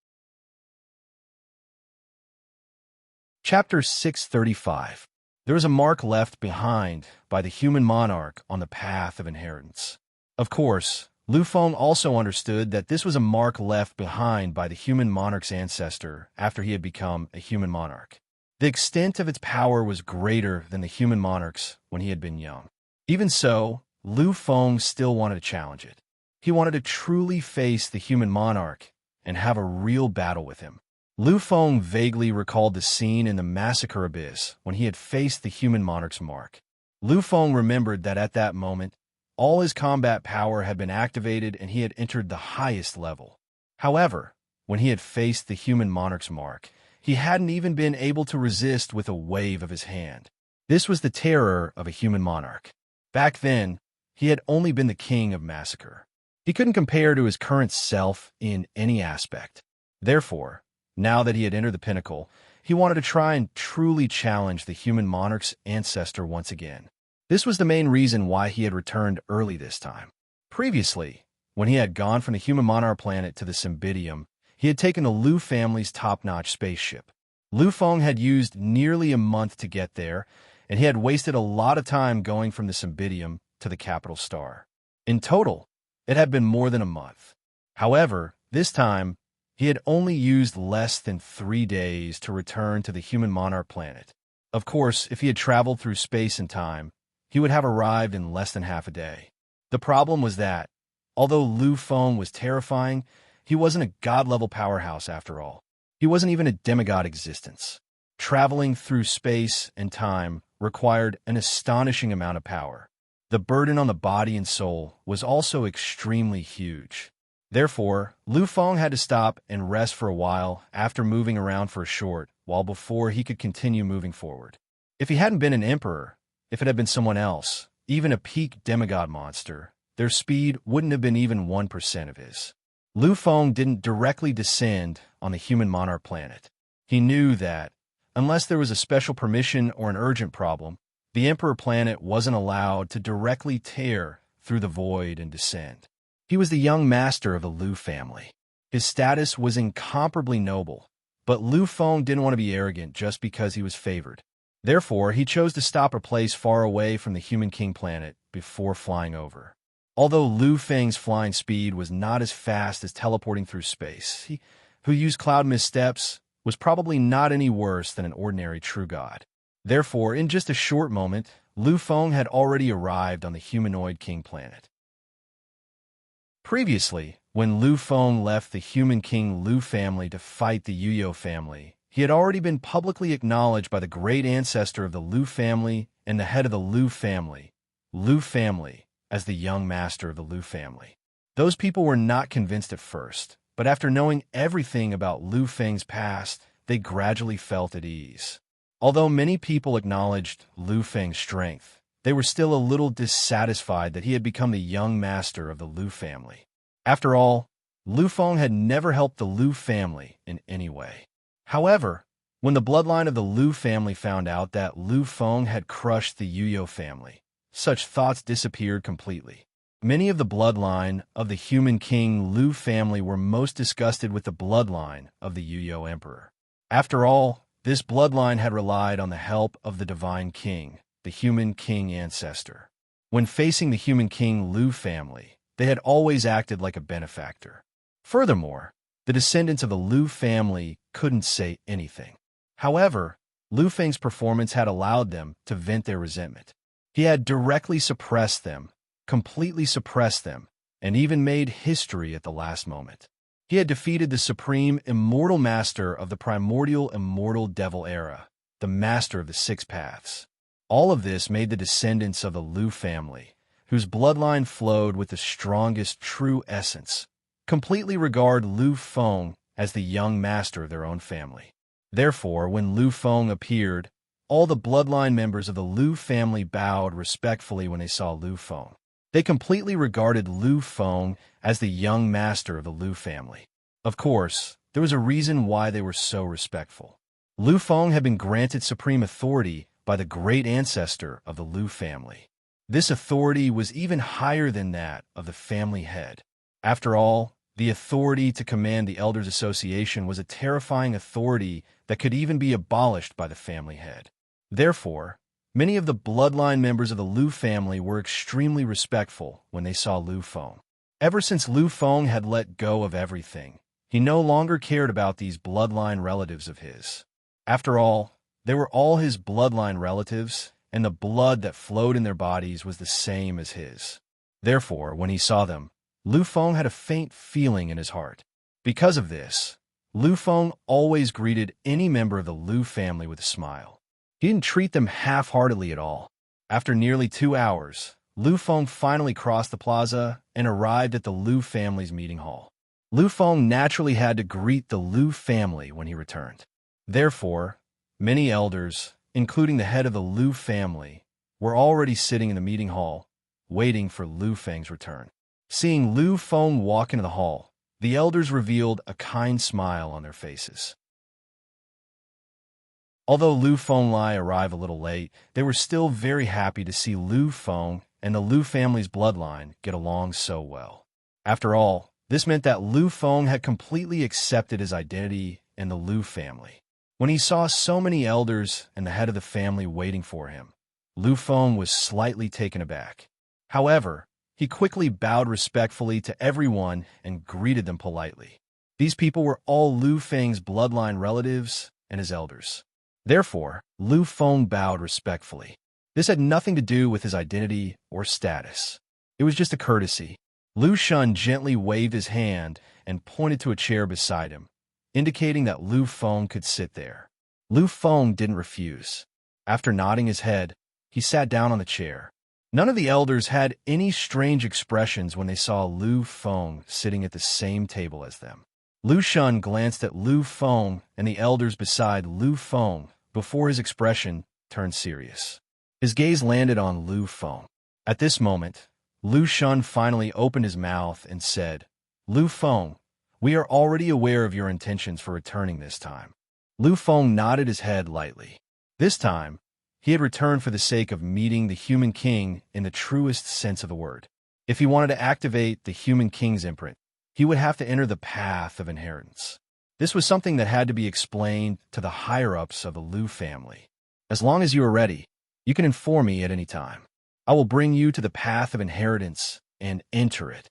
Chapter 635. There is a mark left behind by the human monarch on the path of inheritance. Of course, Lu Feng also understood that this was a mark left behind by the human monarch's ancestor after he had become a human monarch. The extent of its power was greater than the human monarch's when he had been young. Even so, Lu Feng still wanted to challenge it. He wanted to truly face the human monarch and have a real battle with him. Lu Feng vaguely recalled the scene in the massacre abyss when he had faced the human monarch's mark. Lu Feng remembered that at that moment, all his combat power had been activated and he had entered the highest level. However, when he had faced the human monarch's mark, he hadn't even been able to resist with a wave of his hand. This was the terror of a human monarch. Back then, he had only been the king of massacre. He couldn't compare to his current self in any aspect. Therefore, now that he had entered the pinnacle, he wanted to try and truly challenge the human monarch's ancestor once again. This was the main reason why he had returned early this time. Previously, When he had gone from the human monarch planet to the Cymbidium, he had taken the Lu family's top-notch spaceship. Lu Feng had used nearly a month to get there, and he had wasted a lot of time going from the Cymbidium to the capital star. In total, it had been more than a month. However, this time, he had only used less than 3 days to return to the human monarch planet. Of course, if he had traveled through space and time, he would have arrived in less than half a day. The problem was that, although Lu Feng was terrifying, he wasn't a god-level powerhouse after all. He wasn't even a demigod existence. Traveling through space and time required an astonishing amount of power. The burden on the body and soul was also extremely huge. Therefore, Lu Feng had to stop and rest for a while after moving around for a short while before he could continue moving forward. If he hadn't been an emperor, if it had been someone else, even a peak demigod monster, their speed wouldn't have been even 1% of his. Lu Feng didn't directly descend on the human monarch planet. He knew that, unless there was a special permission or an urgent problem, the Emperor planet wasn't allowed to directly tear through the void and descend. He was the young master of the Lu family. His status was incomparably noble, but Lu Feng didn't want to be arrogant just because he was favored. Therefore, he chose to stop a place far away from the human king planet before flying over. Although Lu Feng's flying speed was not as fast as teleporting through space, he, who used cloud missteps, was probably not any worse than an ordinary true god. Therefore, in just a short moment, Lu Feng had already arrived on the humanoid king planet. Previously, when Lu Feng left the human king Lu family to fight the Yuyo family, he had already been publicly acknowledged by the great ancestor of the Lu family and the head of the Lu family, as the young master of the Lu family. Those people were not convinced at first, but after knowing everything about Lu Feng's past, they gradually felt at ease. Although many people acknowledged Lu Feng's strength, they were still a little dissatisfied that he had become the young master of the Lu family. After all, Lu Feng had never helped the Lu family in any way. However, when the bloodline of the Lu family found out that Lu Feng had crushed the Yuyo family, such thoughts disappeared completely. Many of the bloodline of the human king Lu family were most disgusted with the bloodline of the Yuyo emperor. After all, this bloodline had relied on the help of the divine king, the human king ancestor. When facing the human king Lu family, they had always acted like a benefactor. Furthermore, the descendants of the Lu family couldn't say anything. However, Lu Feng's performance had allowed them to vent their resentment. He had directly suppressed them, completely suppressed them, and even made history at the last moment. He had defeated the supreme immortal master of the primordial immortal devil era, the master of the six paths. All of this made the descendants of the Lu family, whose bloodline flowed with the strongest true essence, completely regard Lu Feng as the young master of their own family. Therefore, when Lu Feng appeared, all the bloodline members of the Lu family bowed respectfully when they saw Lu Feng. They completely regarded Lu Feng as the young master of the Lu family. Of course, there was a reason why they were so respectful. Lu Feng had been granted supreme authority by the great ancestor of the Lu family. This authority was even higher than that of the family head. After all, the authority to command the Elders Association was a terrifying authority that could even be abolished by the family head. Therefore, many of the bloodline members of the Lu family were extremely respectful when they saw Lu Feng. Ever since Lu Feng had let go of everything, he no longer cared about these bloodline relatives of his. After all, they were all his bloodline relatives, and the blood that flowed in their bodies was the same as his. Therefore, when he saw them, Lu Feng had a faint feeling in his heart. Because of this, Lu Feng always greeted any member of the Lu family with a smile. He didn't treat them half-heartedly at all. After nearly 2 hours, Lu Feng finally crossed the plaza and arrived at the Lu family's meeting hall. Lu Feng naturally had to greet the Lu family when he returned. Therefore, many elders, including the head of the Lu family, were already sitting in the meeting hall, waiting for Lu Feng's return. Seeing Lu Feng walk into the hall, the elders revealed a kind smile on their faces. Although Lu Feng arrived a little late, they were still very happy to see Lu Feng and the Lu family's bloodline get along so well. After all, this meant that Lu Feng had completely accepted his identity in the Lu family. When he saw so many elders and the head of the family waiting for him, Lu Feng was slightly taken aback. However, he quickly bowed respectfully to everyone and greeted them politely. These people were all Lu Feng's bloodline relatives and his elders. Therefore, Lu Feng bowed respectfully. This had nothing to do with his identity or status. It was just a courtesy. Lu Shun gently waved his hand and pointed to a chair beside him, indicating that Lu Feng could sit there. Lu Feng didn't refuse. After nodding his head, he sat down on the chair. None of the elders had any strange expressions when they saw Lu Feng sitting at the same table as them. Lu Shun glanced at Lu Feng and the elders beside Lu Feng before his expression turned serious. His gaze landed on Lu Feng. At this moment, Lu Shun finally opened his mouth and said, "Lu Feng, we are already aware of your intentions for returning this time." Lu Feng nodded his head lightly. This time, he had returned for the sake of meeting the Human King in the truest sense of the word. If he wanted to activate the Human King's imprint, he would have to enter the path of inheritance. This was something that had to be explained to the higher-ups of the Lu family. As long as you are ready, you can inform me at any time. I will bring you to the path of inheritance and enter it.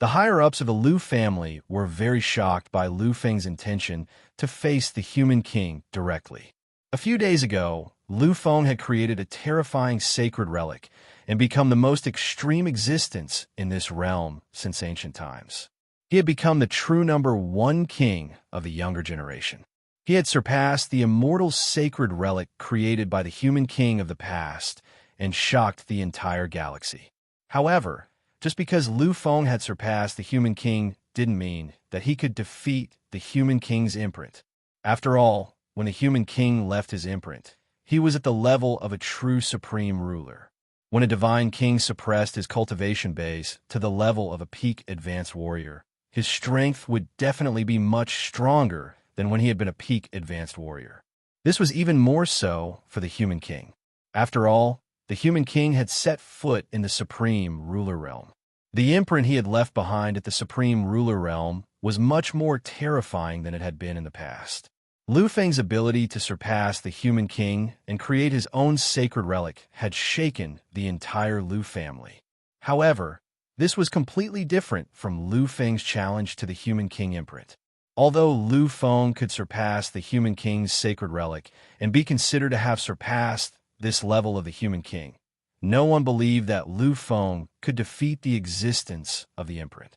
The higher-ups of the Lu family were very shocked by Lu Feng's intention to face the Human King directly. A few days ago, Lu Feng had created a terrifying sacred relic and become the most extreme existence in this realm since ancient times. He had become the true number one king of the younger generation. He had surpassed the immortal sacred relic created by the Human King of the past and shocked the entire galaxy. However, just because Lu Feng had surpassed the Human King didn't mean that he could defeat the Human King's imprint. After all, when the Human King left his imprint, he was at the level of a true supreme ruler. When a divine king suppressed his cultivation base to the level of a peak advanced warrior, his strength would definitely be much stronger than when he had been a peak advanced warrior. This was even more so for the Human King. After all, the Human King had set foot in the Supreme Ruler Realm. The imprint he had left behind at the Supreme Ruler Realm was much more terrifying than it had been in the past. Lu Feng's ability to surpass the Human King and create his own sacred relic had shaken the entire Lu family. However, this was completely different from Lu Feng's challenge to the Human King imprint. Although Lu Feng could surpass the Human King's sacred relic and be considered to have surpassed this level of the Human King, no one believed that Lu Feng could defeat the existence of the imprint.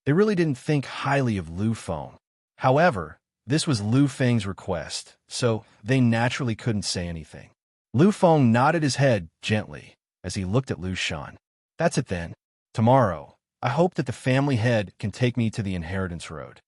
They really didn't think highly of Lu Feng. However, this was Lu Feng's request, so they naturally couldn't say anything. Lu Feng nodded his head gently as he looked at Lu Shan. "That's it then. Tomorrow, I hope that the family head can take me to the inheritance road."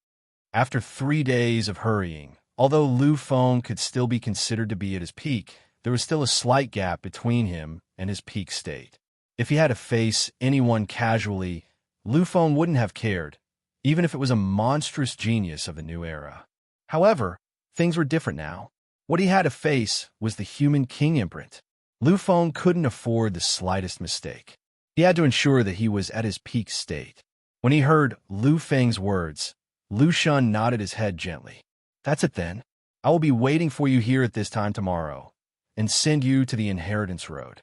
After 3 days of hurrying, although Lu Feng could still be considered to be at his peak, there was still a slight gap between him and his peak state. If he had to face anyone casually, Lu Feng wouldn't have cared, even if it was a monstrous genius of the new era. However, things were different now. What he had to face was the Human King imprint. Lu Feng couldn't afford the slightest mistake. He had to ensure that he was at his peak state. When he heard Lu Feng's words, Lu Shun nodded his head gently. "That's it then. I will be waiting for you here at this time tomorrow and send you to the inheritance road."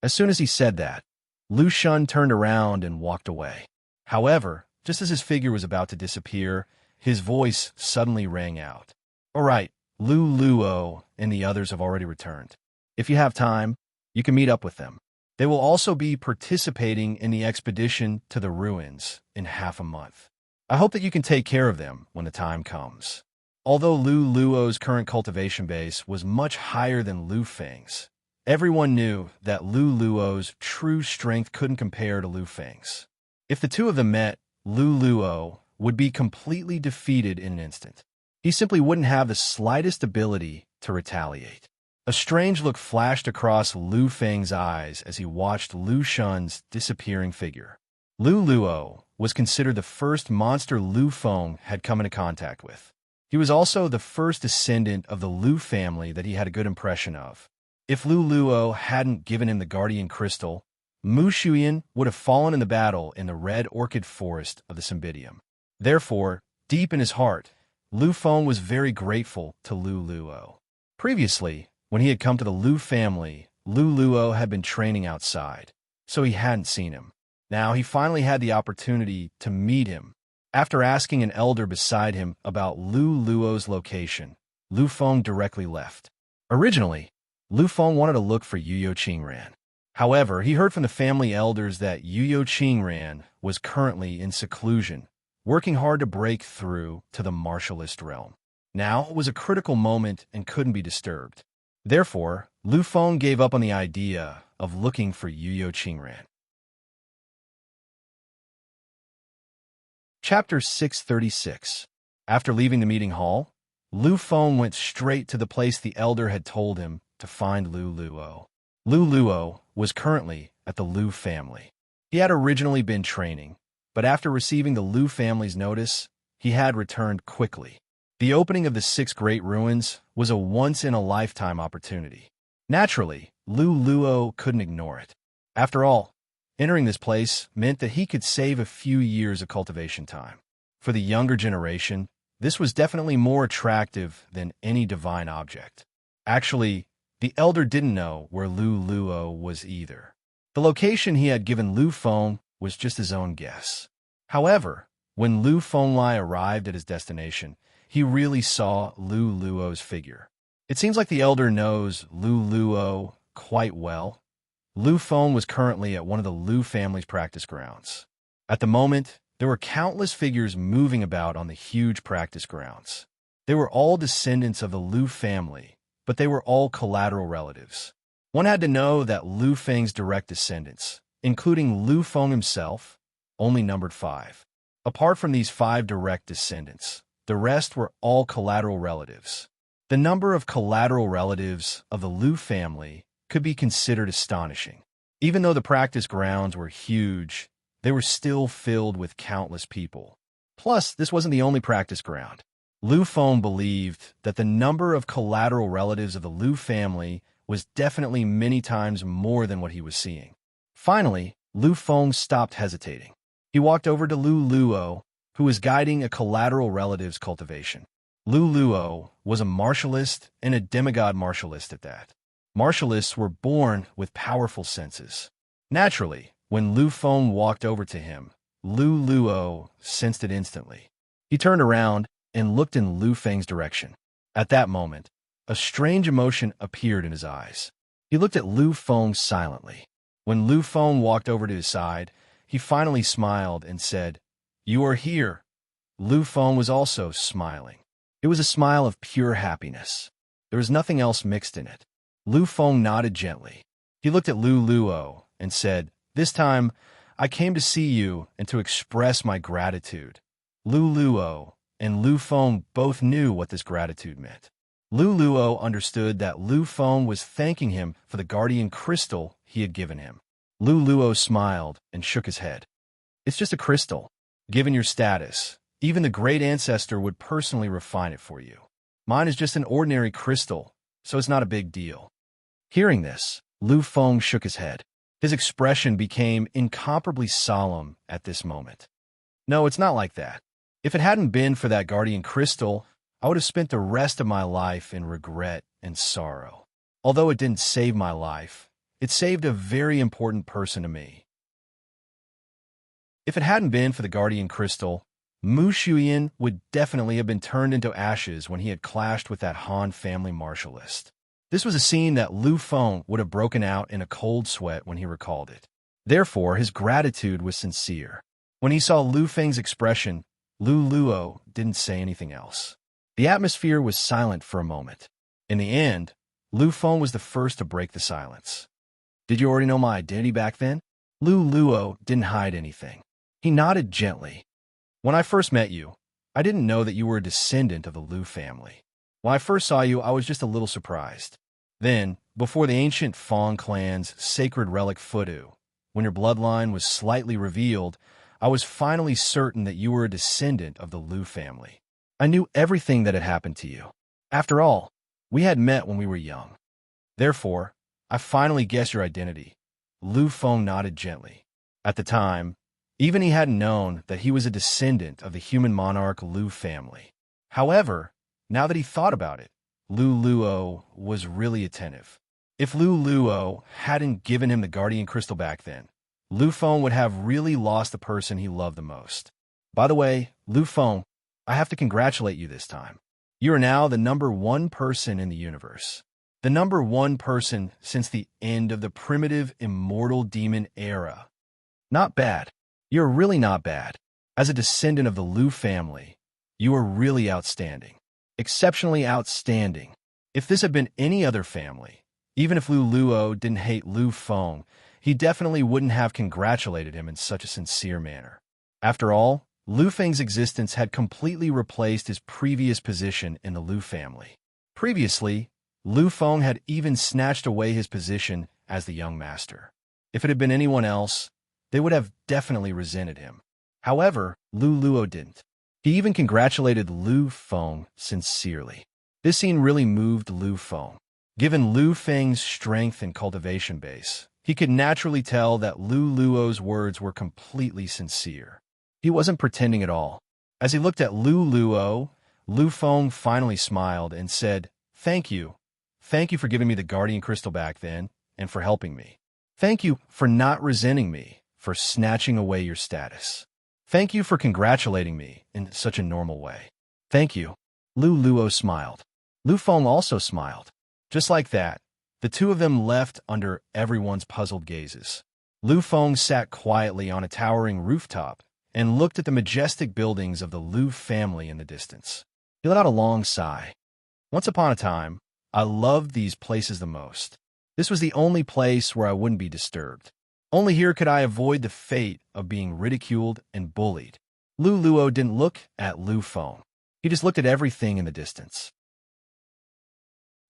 As soon as he said that, Lu Shun turned around and walked away. However, just as his figure was about to disappear, his voice suddenly rang out. "All right, Lu Luo and the others have already returned. If you have time, you can meet up with them. They will also be participating in the expedition to the ruins in half a month. I hope that you can take care of them when the time comes." Although Lu Luo's current cultivation base was much higher than Lu Feng's, everyone knew that Lu Luo's true strength couldn't compare to Lu Feng's. If the two of them met, Lu Luo would be completely defeated in an instant. He simply wouldn't have the slightest ability to retaliate. A strange look flashed across Lu Feng's eyes as he watched Lu Shun's disappearing figure. Lu Luo was considered the first monster Lu Feng had come into contact with. He was also the first descendant of the Lu family that he had a good impression of. If Lu Luo hadn't given him the Guardian Crystal, Mu Shuyan would have fallen in the battle in the red orchid forest of the Cymbidium. Therefore, deep in his heart, Lu Feng was very grateful to Lu Luo. Previously, when he had come to the Lu family, Lu Luo had been training outside, so he hadn't seen him. Now he finally had the opportunity to meet him. After asking an elder beside him about Lu Luo's location, Lu Feng directly left. Originally, Lu Feng wanted to look for Yuyo Qingran. However, he heard from the family elders that Yuyo Qingran was currently in seclusion, working hard to break through to the martialist realm. Now was a critical moment and couldn't be disturbed. Therefore, Lu Feng gave up on the idea of looking for Yuyo Qingran. Chapter 636. After leaving the meeting hall, Lu Feng went straight to the place the elder had told him to find Lu Luo. Lu Luo was currently at the Lu family. He had originally been training, but after receiving the Lu family's notice, he had returned quickly. The opening of the 6 Great Ruins was a once-in-a-lifetime opportunity. Naturally, Lu Luo couldn't ignore it. After all, entering this place meant that he could save a few years of cultivation time. For the younger generation, this was definitely more attractive than any divine object. Actually, the elder didn't know where Lu Luo was either. The location he had given Lu Feng was just his own guess. However, when Lu Fenglai arrived at his destination, he really saw Lu Luo's figure. It seems like the elder knows Lu Luo quite well. Lu Feng was currently at one of the Lu family's practice grounds. At the moment, there were countless figures moving about on the huge practice grounds. They were all descendants of the Lu family, but they were all collateral relatives. One had to know that Lu Feng's direct descendants, including Lu Feng himself, only numbered 5. Apart from these 5 direct descendants, the rest were all collateral relatives. The number of collateral relatives of the Lu family could be considered astonishing. Even though the practice grounds were huge, they were still filled with countless people. Plus, this wasn't the only practice ground. Lu Feng believed that the number of collateral relatives of the Lu family was definitely many times more than what he was seeing. Finally, Lu Feng stopped hesitating. He walked over to Lu Luo, who was guiding a collateral relative's cultivation. Lu Luo was a martialist and a demigod martialist at that. Martialists were born with powerful senses. Naturally, when Lu Feng walked over to him, Lu Luo sensed it instantly. He turned around and looked in Lu Feng's direction. At that moment, a strange emotion appeared in his eyes. He looked at Lu Feng silently. When Lu Feng walked over to his side, he finally smiled and said, "You are here." Lu Feng was also smiling. It was a smile of pure happiness. There was nothing else mixed in it. Lu Feng nodded gently. He looked at Lu Luo and said, "This time, I came to see you and to express my gratitude." Lu Luo and Lu Feng both knew what this gratitude meant. Lu Luo understood that Lu Feng was thanking him for the guardian crystal he had given him. Lu Luo smiled and shook his head. "It's just a crystal. Given your status, even the great ancestor would personally refine it for you. Mine is just an ordinary crystal, so it's not a big deal." Hearing this, Lu Feng shook his head. His expression became incomparably solemn at this moment. "No, it's not like that. If it hadn't been for that guardian crystal, I would have spent the rest of my life in regret and sorrow. Although it didn't save my life, it saved a very important person to me. If it hadn't been for the guardian crystal, Mu Shuyan would definitely have been turned into ashes when he had clashed with that Han family martialist." This was a scene that Lu Feng would have broken out in a cold sweat when he recalled it. Therefore, his gratitude was sincere. When he saw Lu Feng's expression, Lu Luo didn't say anything else. The atmosphere was silent for a moment. In the end, Lu Feng was the first to break the silence. "Did you already know my identity back then?" Lu Luo didn't hide anything. He nodded gently. "When I first met you, I didn't know that you were a descendant of the Lu family. When I first saw you, I was just a little surprised. Then, before the ancient Fang clan's sacred relic Fudu, when your bloodline was slightly revealed, I was finally certain that you were a descendant of the Lu family. I knew everything that had happened to you. After all, we had met when we were young. Therefore, I finally guessed your identity. Lu Feng nodded gently. At the time, even he hadn't known that he was a descendant of the human monarch Lu family. However, now that he thought about it, Lu Luo was really attentive. If Lu Luo hadn't given him the guardian crystal back then, Lu Feng would have really lost the person he loved the most. By the way, Lu Feng, I have to congratulate you this time. You are now the #1 person in the universe. The #1 person since the end of the primitive immortal demon era. Not bad. You're really not bad. As a descendant of the Lu family, you are really outstanding. Exceptionally outstanding. If this had been any other family, even if Lu Luo didn't hate Lu Feng, he definitely wouldn't have congratulated him in such a sincere manner. After all, Lu Feng's existence had completely replaced his previous position in the Lu family. Previously, Lu Feng had even snatched away his position as the young master. If it had been anyone else, they would have definitely resented him. However, Lu Luo didn't. He even congratulated Lu Feng sincerely. This scene really moved Lu Feng. Given Lu Feng's strength and cultivation base, he could naturally tell that Lu Luo's words were completely sincere. He wasn't pretending at all. As he looked at Lu Luo, Lu Feng finally smiled and said, "Thank you. Thank you for giving me the guardian crystal back then, and for helping me. Thank you for not resenting me, for snatching away your status. Thank you for congratulating me in such a normal way. Thank you." Lu Luo smiled. Lu Feng also smiled. Just like that, the two of them left under everyone's puzzled gazes. Lu Feng sat quietly on a towering rooftop and looked at the majestic buildings of the Lu family in the distance. He let out a long sigh. Once upon a time, I loved these places the most. This was the only place where I wouldn't be disturbed. Only here could I avoid the fate of being ridiculed and bullied. Lu Luo didn't look at Lu Feng. He just looked at everything in the distance.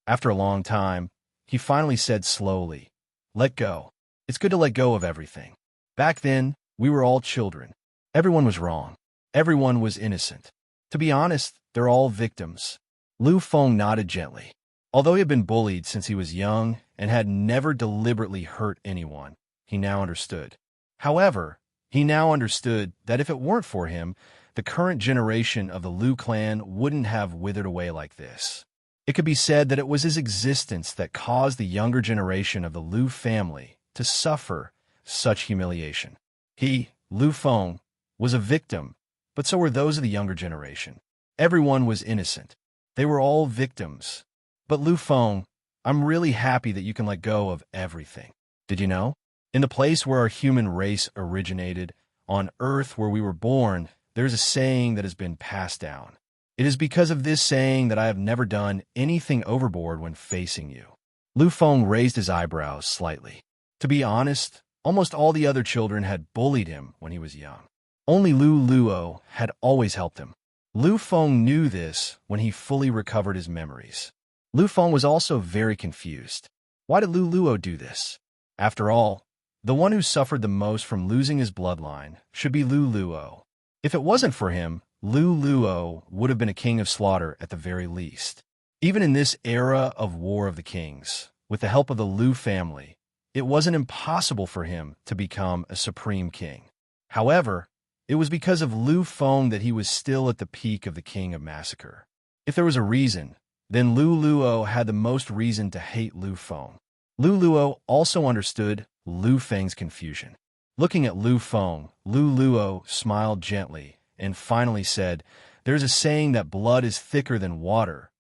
After a long time, he finally said slowly, "Let go. It's good to let go of everything. Back then, we were all children. Everyone was wrong. Everyone was innocent. To be honest, they're all victims." Lu Feng nodded gently. Although he had been bullied since he was young and had never deliberately hurt anyone, he now understood. However, he now understood that if it weren't for him, the current generation of the Lu clan wouldn't have withered away like this. It could be said that it was his existence that caused the younger generation of the Lu family to suffer such humiliation. He, Lu Feng, was a victim, but so were those of the younger generation. Everyone was innocent. They were all victims. But Lu Feng, I'm really happy that you can let go of everything. Did you know? In the place where our human race originated, on Earth where we were born, there's a saying that has been passed down. It is because of this saying that I have never done anything overboard when facing you. Lu Feng raised his eyebrows slightly. To be honest, almost all the other children had bullied him when he was young. Only Lu Luo had always helped him. Lu Feng knew this when he fully recovered his memories. Lu Feng was also very confused. Why did Lu Luo do this? After all, the one who suffered the most from losing his bloodline should be Lu Luo. If it wasn't for him, Lu Luo would have been a king of slaughter at the very least. Even in this era of War of the Kings, with the help of the Lu family, it wasn't impossible for him to become a supreme king. However, it was because of Lu Feng that he was still at the peak of the King of Massacre. If there was a reason, then Lu Luo had the most reason to hate Lu Feng. Lu Luo also understood Lu Feng's confusion. Looking at Lu Feng, Lu Luo smiled gently and finally said, "There's a saying that blood is thicker than water.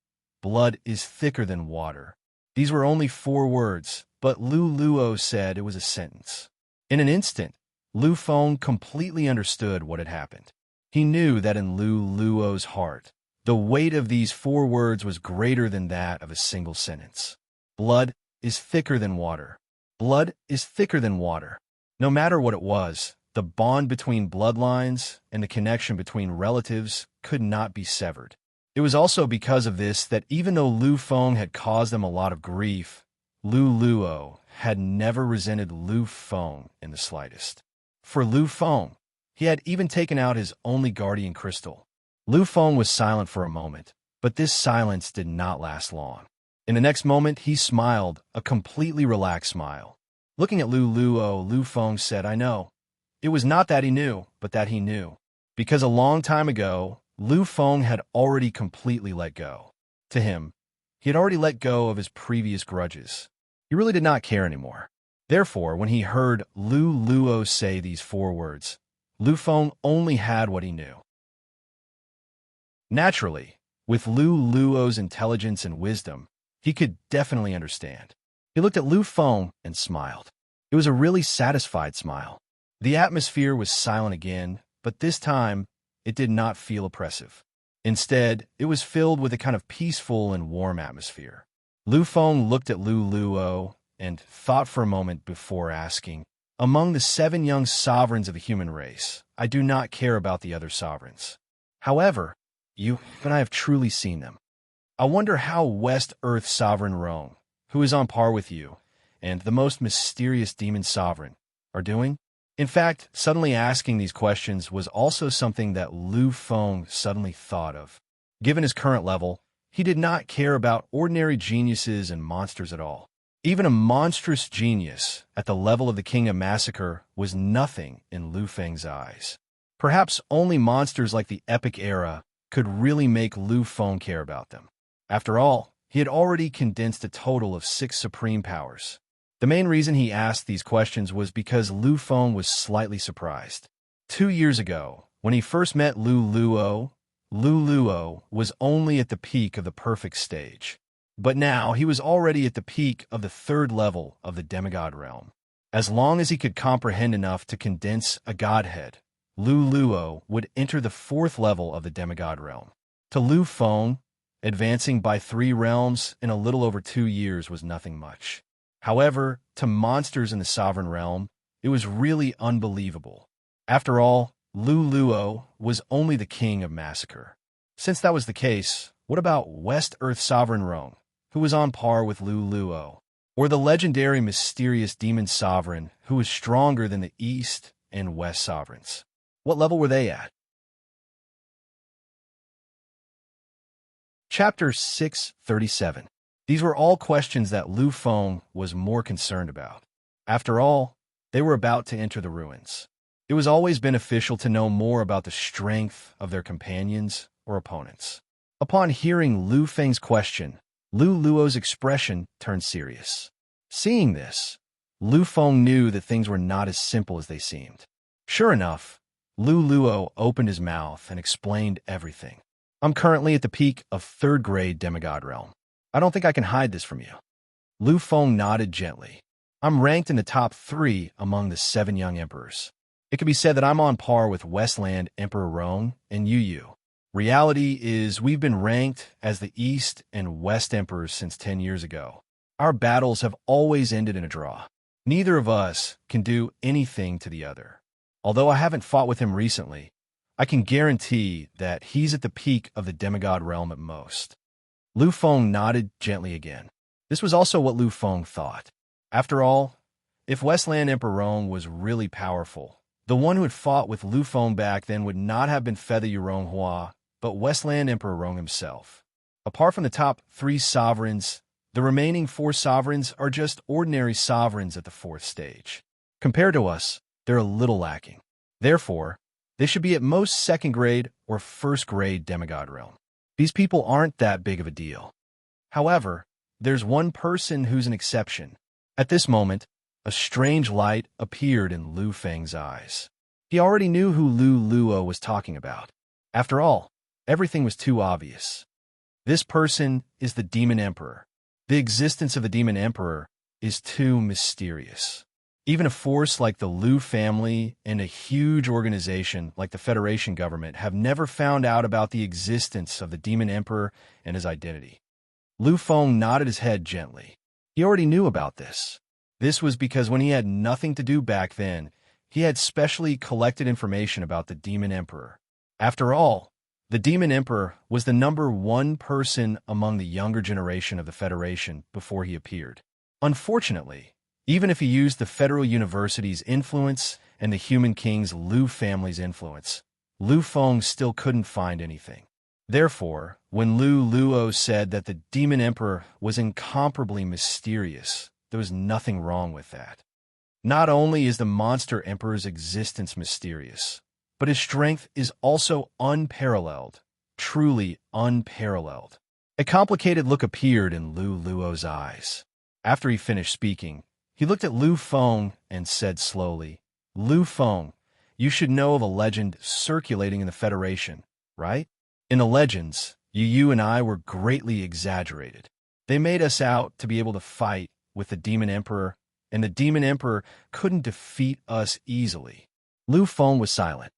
Blood is thicker than water." These were only 4 words, but Lu Luo said it was a sentence. In an instant, Lu Feng completely understood what had happened. He knew that in Lu Luo's heart, the weight of these 4 words was greater than that of a single sentence. Blood is thicker than water. Blood is thicker than water. No matter what it was, the bond between bloodlines and the connection between relatives could not be severed. It was also because of this that even though Lu Feng had caused them a lot of grief, Lu Luo had never resented Lu Feng in the slightest. For Lu Feng, he had even taken out his only guardian crystal. Lu Feng was silent for a moment, but this silence did not last long. In the next moment, he smiled, a completely relaxed smile. Looking at Lu Luo, Lu Feng said, I know. It was not that he knew, but that he knew. Because a long time ago, Lu Feng had already completely let go. To him, he had already let go of his previous grudges. He really did not care anymore. Therefore, when he heard Lu Luo say these 4 words, Lu Feng only had what he knew. Naturally, with Lu Luo's intelligence and wisdom, he could definitely understand. He looked at Lu Feng and smiled. It was a really satisfied smile. The atmosphere was silent again, but this time, it did not feel oppressive. Instead, it was filled with a kind of peaceful and warm atmosphere. Lu Feng looked at Lu Luo and thought for a moment before asking, among the 7 young sovereigns of the human race, I do not care about the other sovereigns. However, you and I have truly seen them. I wonder how West Earth Sovereign Rome, who is on par with you, and the most mysterious demon sovereign, are doing? In fact, suddenly asking these questions was also something that Lu Feng suddenly thought of. Given his current level, he did not care about ordinary geniuses and monsters at all. Even a monstrous genius at the level of the King of Massacre was nothing in Lu Feng's eyes. Perhaps only monsters like the Epic Era could really make Lu Feng care about them. After all, he had already condensed a total of 6 supreme powers. The main reason he asked these questions was because Lu Feng was slightly surprised. 2 years ago, when he first met Lu Luo was only at the peak of the perfect stage. But now he was already at the peak of the 3rd level of the demigod realm. As long as he could comprehend enough to condense a godhead, Lu Luo would enter the 4th level of the demigod realm. To Lu Feng, advancing by 3 realms in a little over 2 years was nothing much. However, to monsters in the sovereign realm, it was really unbelievable. After all, Lu Luo was only the King of Massacre. Since that was the case, what about West Earth Sovereign Rome, who was on par with Lu Luo? Or the legendary mysterious demon sovereign who was stronger than the East and West sovereigns? What level were they at? Chapter 637. These were all questions that Lu Feng was more concerned about. After all, they were about to enter the ruins. It was always beneficial to know more about the strength of their companions or opponents. Upon hearing Lu Feng's question, Lu Luo's expression turned serious. Seeing this, Lu Feng knew that things were not as simple as they seemed. Sure enough, Lu Luo opened his mouth and explained everything. I'm currently at the peak of 3rd grade demigod realm. I don't think I can hide this from you. Lu Feng nodded gently. I'm ranked in the top 3 among the 7 young emperors. It can be said that I'm on par with Westland Emperor Rong and Yu. Reality is we've been ranked as the East and West emperors since 10 years ago. Our battles have always ended in a draw. Neither of us can do anything to the other. Although I haven't fought with him recently, I can guarantee that he's at the peak of the demigod realm at most. Lu Feng nodded gently again. This was also what Lu Feng thought. After all, if Westland Emperor Rong was really powerful, the one who had fought with Lu Feng back then would not have been Feather Yurong Hua, but Westland Emperor Rong himself. Apart from the top 3 sovereigns, the remaining 4 sovereigns are just ordinary sovereigns at the 4th stage. Compared to us, they're a little lacking. Therefore, they should be at most 2nd grade or 1st grade demigod realm. These people aren't that big of a deal. However, there's one person who's an exception. At this moment, a strange light appeared in Lu Feng's eyes. He already knew who Lu Luo was talking about. After all, everything was too obvious. This person is the Demon Emperor. The existence of the Demon Emperor is too mysterious. Even a force like the Lu family and a huge organization like the Federation government have never found out about the existence of the Demon Emperor and his identity. Lu Feng nodded his head gently. He already knew about this. This was because when he had nothing to do back then, he had specially collected information about the Demon Emperor. After all, the Demon Emperor was the number 1 person among the younger generation of the Federation before he appeared. Unfortunately, even if he used the Federal University's influence and the Human King's Lu family's influence, Lu Feng still couldn't find anything. Therefore, when Lu Luo said that the Demon Emperor was incomparably mysterious, there was nothing wrong with that. Not only is the monster emperor's existence mysterious, but his strength is also unparalleled, truly unparalleled. A complicated look appeared in Lu Luo's eyes. After he finished speaking, he looked at Lu Feng and said slowly, Lu Feng, you should know of a legend circulating in the Federation, right? In the legends, you and I were greatly exaggerated. They made us out to be able to fight with the Demon Emperor, and the Demon Emperor couldn't defeat us easily. Lu Feng was silent.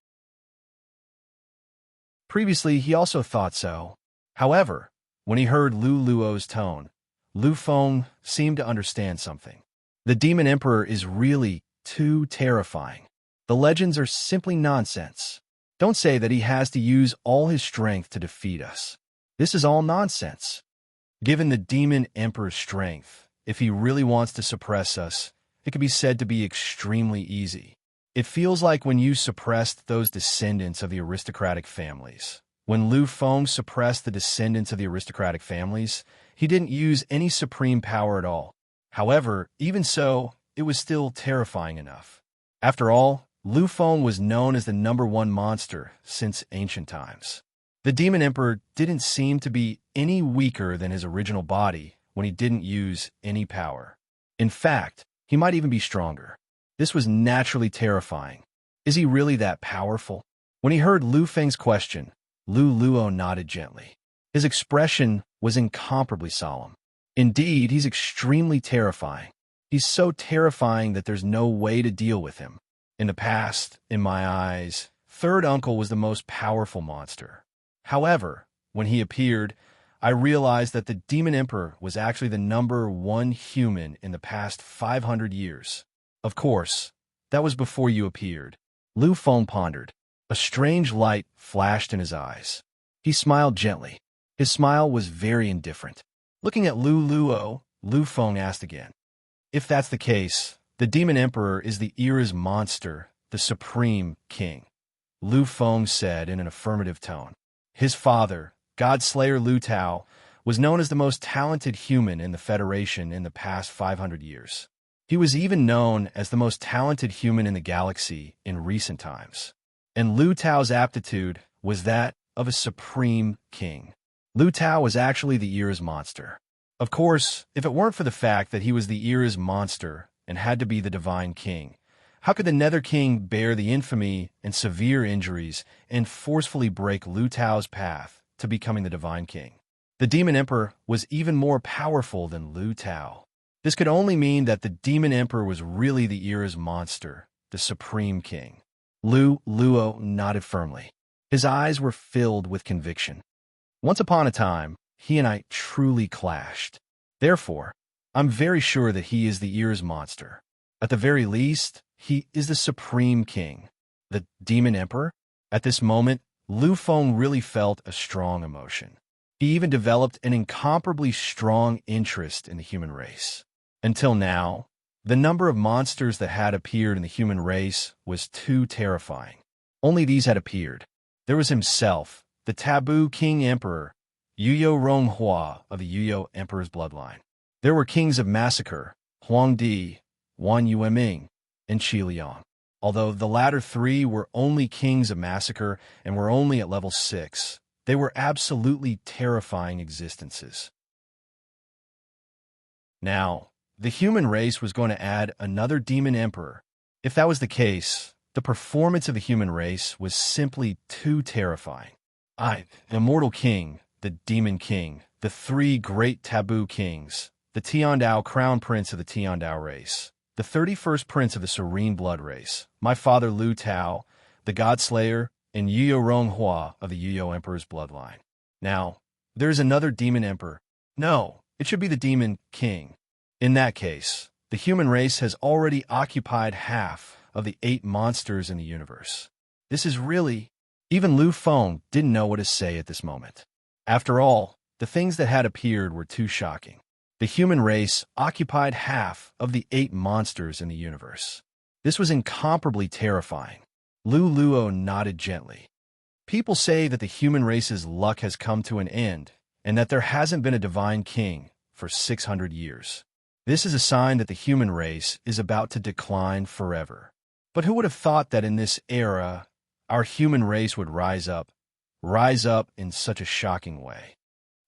Previously, he also thought so. However, when he heard Lu Luo's tone, Lu Feng seemed to understand something. The Demon Emperor is really too terrifying. The legends are simply nonsense. Don't say that he has to use all his strength to defeat us. This is all nonsense. Given the Demon Emperor's strength, if he really wants to suppress us, it can be said to be extremely easy. It feels like when you suppressed those descendants of the aristocratic families. When Lu Feng suppressed the descendants of the aristocratic families, he didn't use any supreme power at all. However, even so, it was still terrifying enough. After all, Lu Feng was known as the #1 monster since ancient times. The Demon Emperor didn't seem to be any weaker than his original body when he didn't use any power. In fact, he might even be stronger. This was naturally terrifying. Is he really that powerful? When he heard Lu Feng's question, Lu Luo nodded gently. His expression was incomparably solemn. Indeed, he's extremely terrifying. He's so terrifying that there's no way to deal with him. In the past, in my eyes, Third Uncle was the most powerful monster. However, when he appeared, I realized that the Demon Emperor was actually the #1 human in the past 500 years. Of course, that was before you appeared. Lu Feng pondered. A strange light flashed in his eyes. He smiled gently. His smile was very indifferent. Looking at Lu Luo, Lu Feng asked again. If that's the case, the Demon Emperor is the era's monster, the supreme king. Lu Feng said in an affirmative tone. His father, God-Slayer Lu Tao, was known as the most talented human in the Federation in the past 500 years. He was even known as the most talented human in the galaxy in recent times. And Lu Tao's aptitude was that of a supreme king. Lu Tao was actually the era's monster. Of course, if it weren't for the fact that he was the era's monster and had to be the divine king, how could the Nether King bear the infamy and severe injuries and forcefully break Lu Tao's path to becoming the divine king? The Demon Emperor was even more powerful than Lu Tao. This could only mean that the Demon Emperor was really the era's monster, the supreme king. Lu Luo nodded firmly. His eyes were filled with conviction. Once upon a time, he and I truly clashed. Therefore, I'm very sure that he is the era's monster. At the very least, he is the supreme king. The Demon Emperor? At this moment, Lu Feng really felt a strong emotion. He even developed an incomparably strong interest in the human race. Until now, the number of monsters that had appeared in the human race was too terrifying. Only these had appeared. There was himself, the taboo King Emperor, Yuyo Ronghua of the Yuyo Emperor's bloodline. There were kings of massacre, Huang Di, Wan Yueming, and Qi Liang. Although the latter three were only kings of massacre and were only at level 6, they were absolutely terrifying existences. Now, the human race was going to add another Demon Emperor. If that was the case, the performance of the human race was simply too terrifying. The Immortal King, the Demon King, the 3 great taboo kings, the Tiandao Crown Prince of the Tiandao race, the 31st Prince of the Serene Blood race, my father Lu Tao, the God-Slayer, and Yuyo Ronghua of the Yuyo Emperor's bloodline. Now, there's another Demon Emperor. No, it should be the Demon King. In that case, the human race has already occupied half of the 8 monsters in the universe. This is really... Even Lu Feng didn't know what to say at this moment. After all, the things that had appeared were too shocking. The human race occupied half of the 8 monsters in the universe. This was incomparably terrifying. Lu Luo nodded gently. People say that the human race's luck has come to an end, and that there hasn't been a divine king for 600 years. This is a sign that the human race is about to decline forever. But who would have thought that in this era, our human race would rise up in such a shocking way?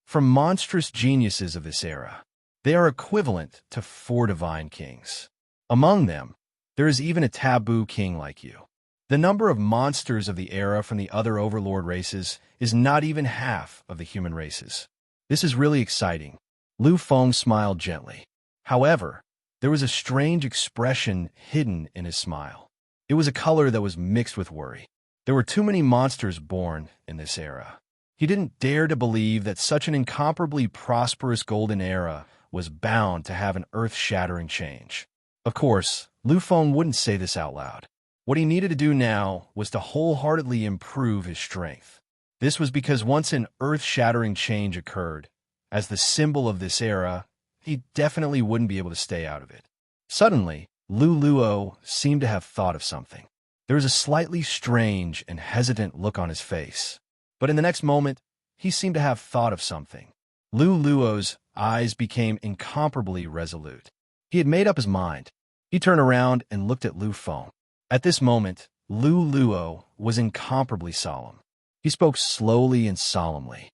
From monstrous geniuses of this era, they are equivalent to 4 divine kings. Among them, there is even a taboo king like you. The number of monsters of the era from the other Overlord races is not even half of the human races. This is really exciting. Lu Feng smiled gently. However, there was a strange expression hidden in his smile. It was a color that was mixed with worry. There were too many monsters born in this era. He didn't dare to believe that such an incomparably prosperous golden era was bound to have an earth-shattering change. Of course, Lu Feng wouldn't say this out loud. What he needed to do now was to wholeheartedly improve his strength. This was because once an earth-shattering change occurred, as the symbol of this era, he definitely wouldn't be able to stay out of it. Suddenly, Lu Luo seemed to have thought of something. There was a slightly strange and hesitant look on his face. But in the next moment, he seemed to have thought of something. Lu Luo's eyes became incomparably resolute. He had made up his mind. He turned around and looked at Lu Feng. At this moment, Lu Luo was incomparably solemn. He spoke slowly and solemnly.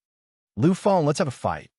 Lu Feng, let's have a fight.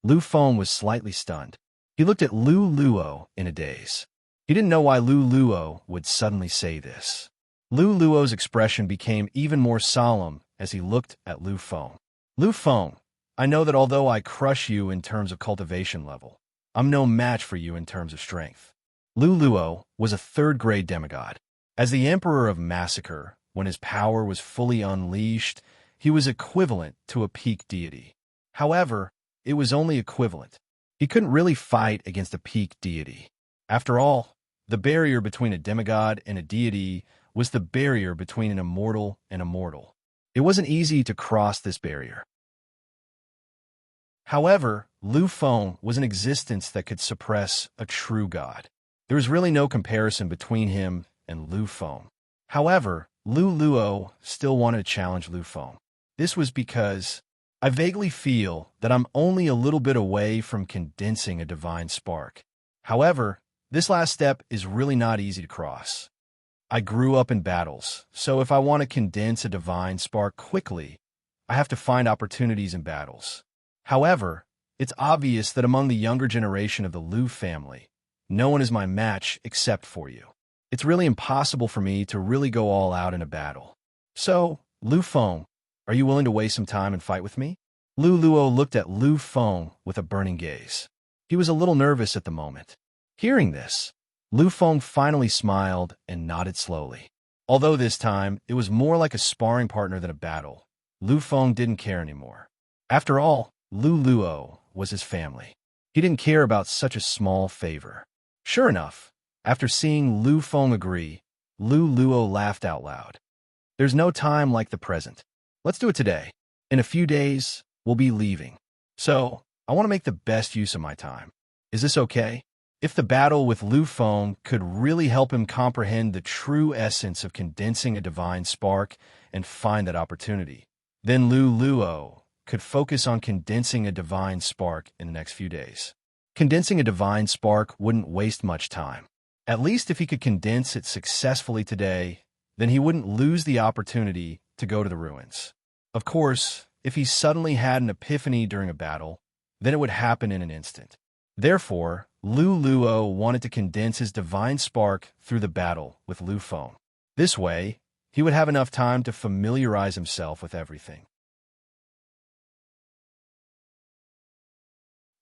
Lu Feng was slightly stunned. He looked at Lu Luo in a daze. He didn't know why Lu Luo would suddenly say this. Lu Luo's expression became even more solemn as he looked at Lu Feng. Lu Feng, I know that although I crush you in terms of cultivation level, I'm no match for you in terms of strength. Lu Luo was a third-grade demigod. As the Emperor of Massacre, when his power was fully unleashed, he was equivalent to a peak deity. However, it was only equivalent. He couldn't really fight against a peak deity. After all, the barrier between a demigod and a deity was the barrier between an immortal and a mortal. It wasn't easy to cross this barrier. However, Lu Feng was an existence that could suppress a true god. There was really no comparison between him and Lu Feng. However, Lu Luo still wanted to challenge Lu Feng. This was because I vaguely feel that I'm only a little bit away from condensing a divine spark. However, this last step is really not easy to cross. I grew up in battles, so if I want to condense a divine spark quickly, I have to find opportunities in battles. However, it's obvious that among the younger generation of the Lu family, no one is my match except for you. It's really impossible for me to really go all out in a battle. So, Lu Feng, are you willing to waste some time and fight with me? Lu Luo looked at Lu Feng with a burning gaze. He was a little nervous at the moment. Hearing this, Lu Feng finally smiled and nodded slowly. Although this time, it was more like a sparring partner than a battle, Lu Feng didn't care anymore. After all, Lu Luo was his family. He didn't care about such a small favor. Sure enough, after seeing Lu Feng agree, Lu Luo laughed out loud. There's no time like the present. Let's do it today. In a few days, we'll be leaving. So, I want to make the best use of my time. Is this okay? If the battle with Lu Feng could really help him comprehend the true essence of condensing a divine spark and find that opportunity, then Lu Luo could focus on condensing a divine spark in the next few days. Condensing a divine spark wouldn't waste much time. At least if he could condense it successfully today, then he wouldn't lose the opportunity to go to the ruins. Of course, if he suddenly had an epiphany during a battle, then it would happen in an instant. Therefore, Lu Luo wanted to condense his divine spark through the battle with Lu Feng. This way, he would have enough time to familiarize himself with everything.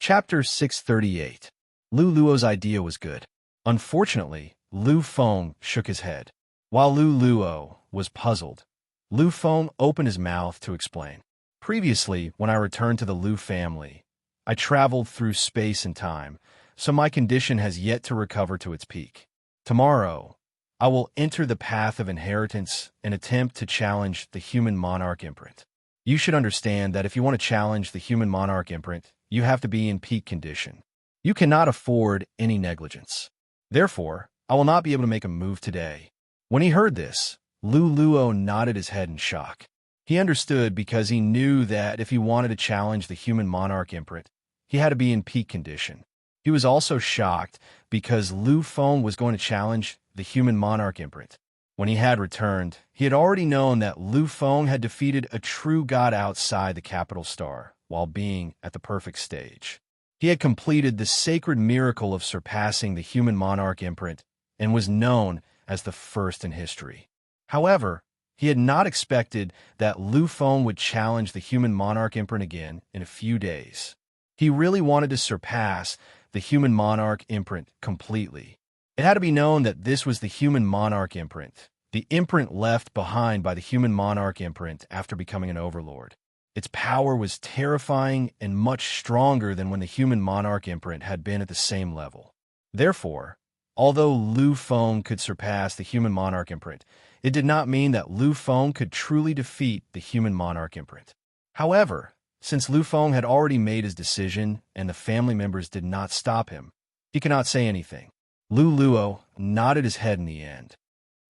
Chapter 638. Lu Luo's idea was good. Unfortunately, Lu Feng shook his head. While Lu Luo was puzzled, Lu Feng opened his mouth to explain. Previously, when I returned to the Lu family, I traveled through space and time, so my condition has yet to recover to its peak. Tomorrow, I will enter the path of inheritance and attempt to challenge the human monarch imprint. You should understand that if you want to challenge the human monarch imprint, you have to be in peak condition. You cannot afford any negligence. Therefore, I will not be able to make a move today. When he heard this, Lu Luo nodded his head in shock. He understood because he knew that if he wanted to challenge the human monarch imprint, he had to be in peak condition. He was also shocked because Lu Feng was going to challenge the human monarch imprint. When he had returned, he had already known that Lu Feng had defeated a true god outside the capital star while being at the perfect stage. He had completed the sacred miracle of surpassing the human monarch imprint and was known as the first in history. However, he had not expected that Lu Feng would challenge the human monarch imprint again in a few days. He really wanted to surpass the human monarch imprint completely. It had to be known that this was the human monarch imprint, the imprint left behind by the human monarch imprint after becoming an overlord. Its power was terrifying and much stronger than when the human monarch imprint had been at the same level. Therefore, although Lu Feng could surpass the human monarch imprint, it did not mean that Lu Feng could truly defeat the human monarch imprint. However, since Lu Feng had already made his decision and the family members did not stop him, he could not say anything. Lu Luo nodded his head in the end.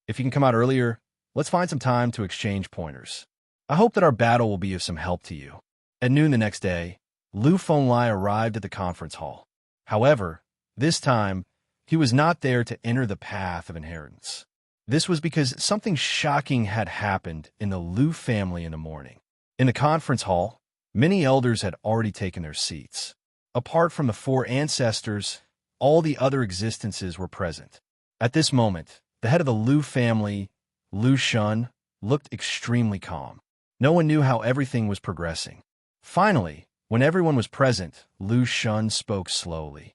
If you can come out earlier, let's find some time to exchange pointers. I hope that our battle will be of some help to you. At noon the next day, Lu Fenglai arrived at the conference hall. However, this time, he was not there to enter the path of inheritance. This was because something shocking had happened in the Lu family in the morning. In the conference hall, many elders had already taken their seats. Apart from the 4 ancestors, all the other existences were present. At this moment, the head of the Lu family, Lu Shun, looked extremely calm. No one knew how everything was progressing. Finally, when everyone was present, Lu Shun spoke slowly.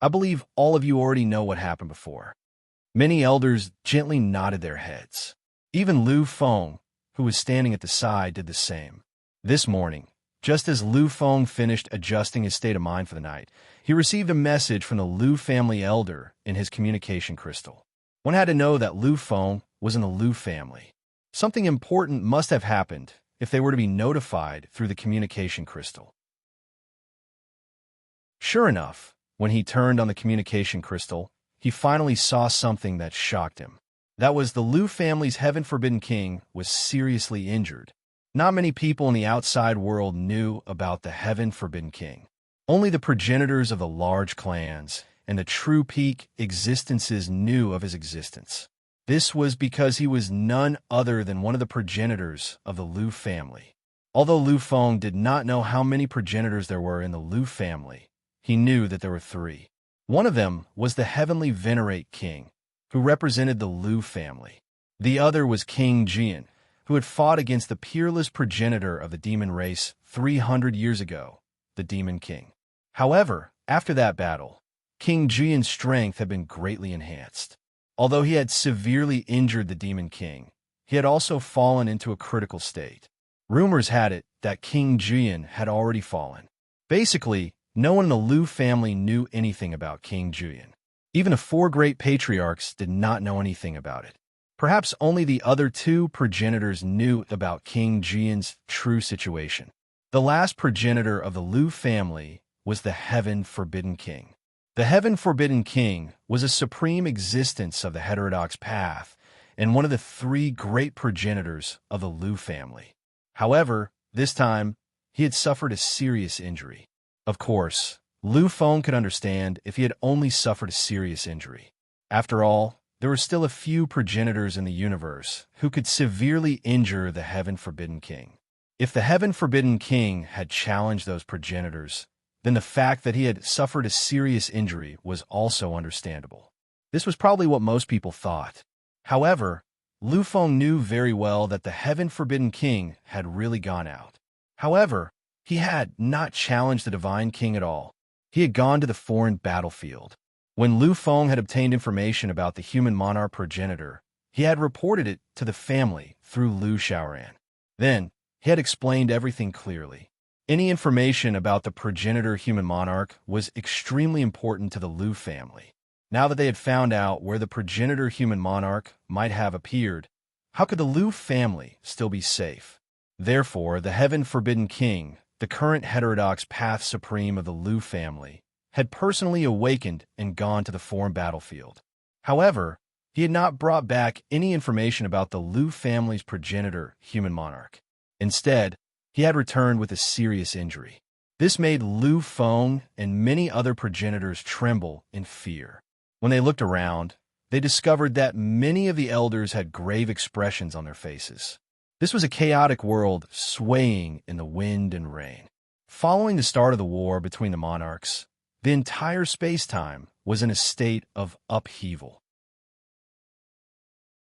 I believe all of you already know what happened before. Many elders gently nodded their heads. Even Lu Feng, who was standing at the side, did the same. This morning, just as Lu Feng finished adjusting his state of mind for the night, he received a message from the Lu family elder in his communication crystal. One had to know that Lu Feng was in the Lu family. Something important must have happened if they were to be notified through the communication crystal. Sure enough, when he turned on the communication crystal, he finally saw something that shocked him. That was the Lu family's heaven-forbidden king was seriously injured. Not many people in the outside world knew about the heaven-forbidden king. Only the progenitors of the large clans and the true peak existences knew of his existence. This was because he was none other than one of the progenitors of the Lu family. Although Lu Feng did not know how many progenitors there were in the Lu family, he knew that there were 3. One of them was the heavenly venerate king, who represented the Lu family. The other was King Jian, who had fought against the peerless progenitor of the demon race 300 years ago, the Demon King. However, after that battle, King Jian's strength had been greatly enhanced. Although he had severely injured the Demon King, he had also fallen into a critical state. Rumors had it that King Jian had already fallen. Basically, no one in the Lu family knew anything about King Jian. Even the 4 great patriarchs did not know anything about it. Perhaps only the other 2 progenitors knew about King Jian's true situation. The last progenitor of the Lu family was the Heaven-Forbidden King. The Heaven-Forbidden King was a supreme existence of the heterodox path and one of the 3 great progenitors of the Lu family. However, this time, he had suffered a serious injury. Of course, Lu Feng could understand if he had only suffered a serious injury. After all, there were still a few progenitors in the universe who could severely injure the Heaven-Forbidden King. If the Heaven-Forbidden King had challenged those progenitors, then the fact that he had suffered a serious injury was also understandable. This was probably what most people thought. However, Lu Feng knew very well that the Heaven-Forbidden King had really gone out. However, he had not challenged the Divine King at all. He had gone to the foreign battlefield. When Lu Feng had obtained information about the human monarch progenitor, he had reported it to the family through Lu Xiaoran. Then, he had explained everything clearly. Any information about the progenitor human monarch was extremely important to the Lu family. Now that they had found out where the progenitor human monarch might have appeared, how could the Lu family still be safe? Therefore, the Heaven-Forbidden King, the current heterodox path supreme of the Lu family, had personally awakened and gone to the foreign battlefield. However, he had not brought back any information about the Lu family's progenitor human monarch. Instead, he had returned with a serious injury. This made Lu Feng and many other progenitors tremble in fear. When they looked around, they discovered that many of the elders had grave expressions on their faces. This was a chaotic world swaying in the wind and rain. Following the start of the war between the monarchs, the entire space-time was in a state of upheaval.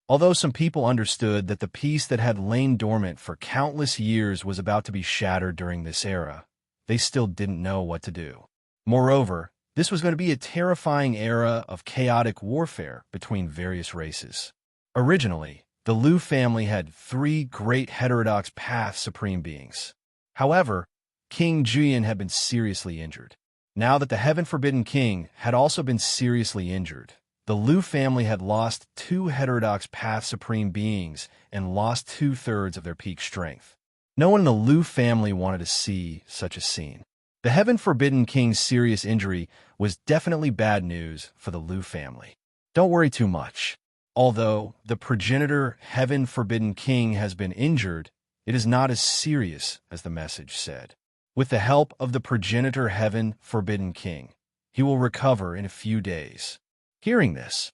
Although some people understood that the peace that had lain dormant for countless years was about to be shattered during this era, they still didn't know what to do. Moreover, this was going to be a terrifying era of chaotic warfare between various races. Originally, the Lu family had 3 great heterodox path supreme beings. However, King Juyin had been seriously injured. Now that the heaven-forbidden king had also been seriously injured, the Lu family had lost 2 heterodox path supreme beings and lost 2/3 of their peak strength. No one in the Lu family wanted to see such a scene. The heaven-forbidden king's serious injury was definitely bad news for the Lu family. Don't worry too much. Although the progenitor heaven-forbidden king has been injured, it is not as serious as the message said. With the help of the progenitor heaven-forbidden king, he will recover in a few days. Hearing this,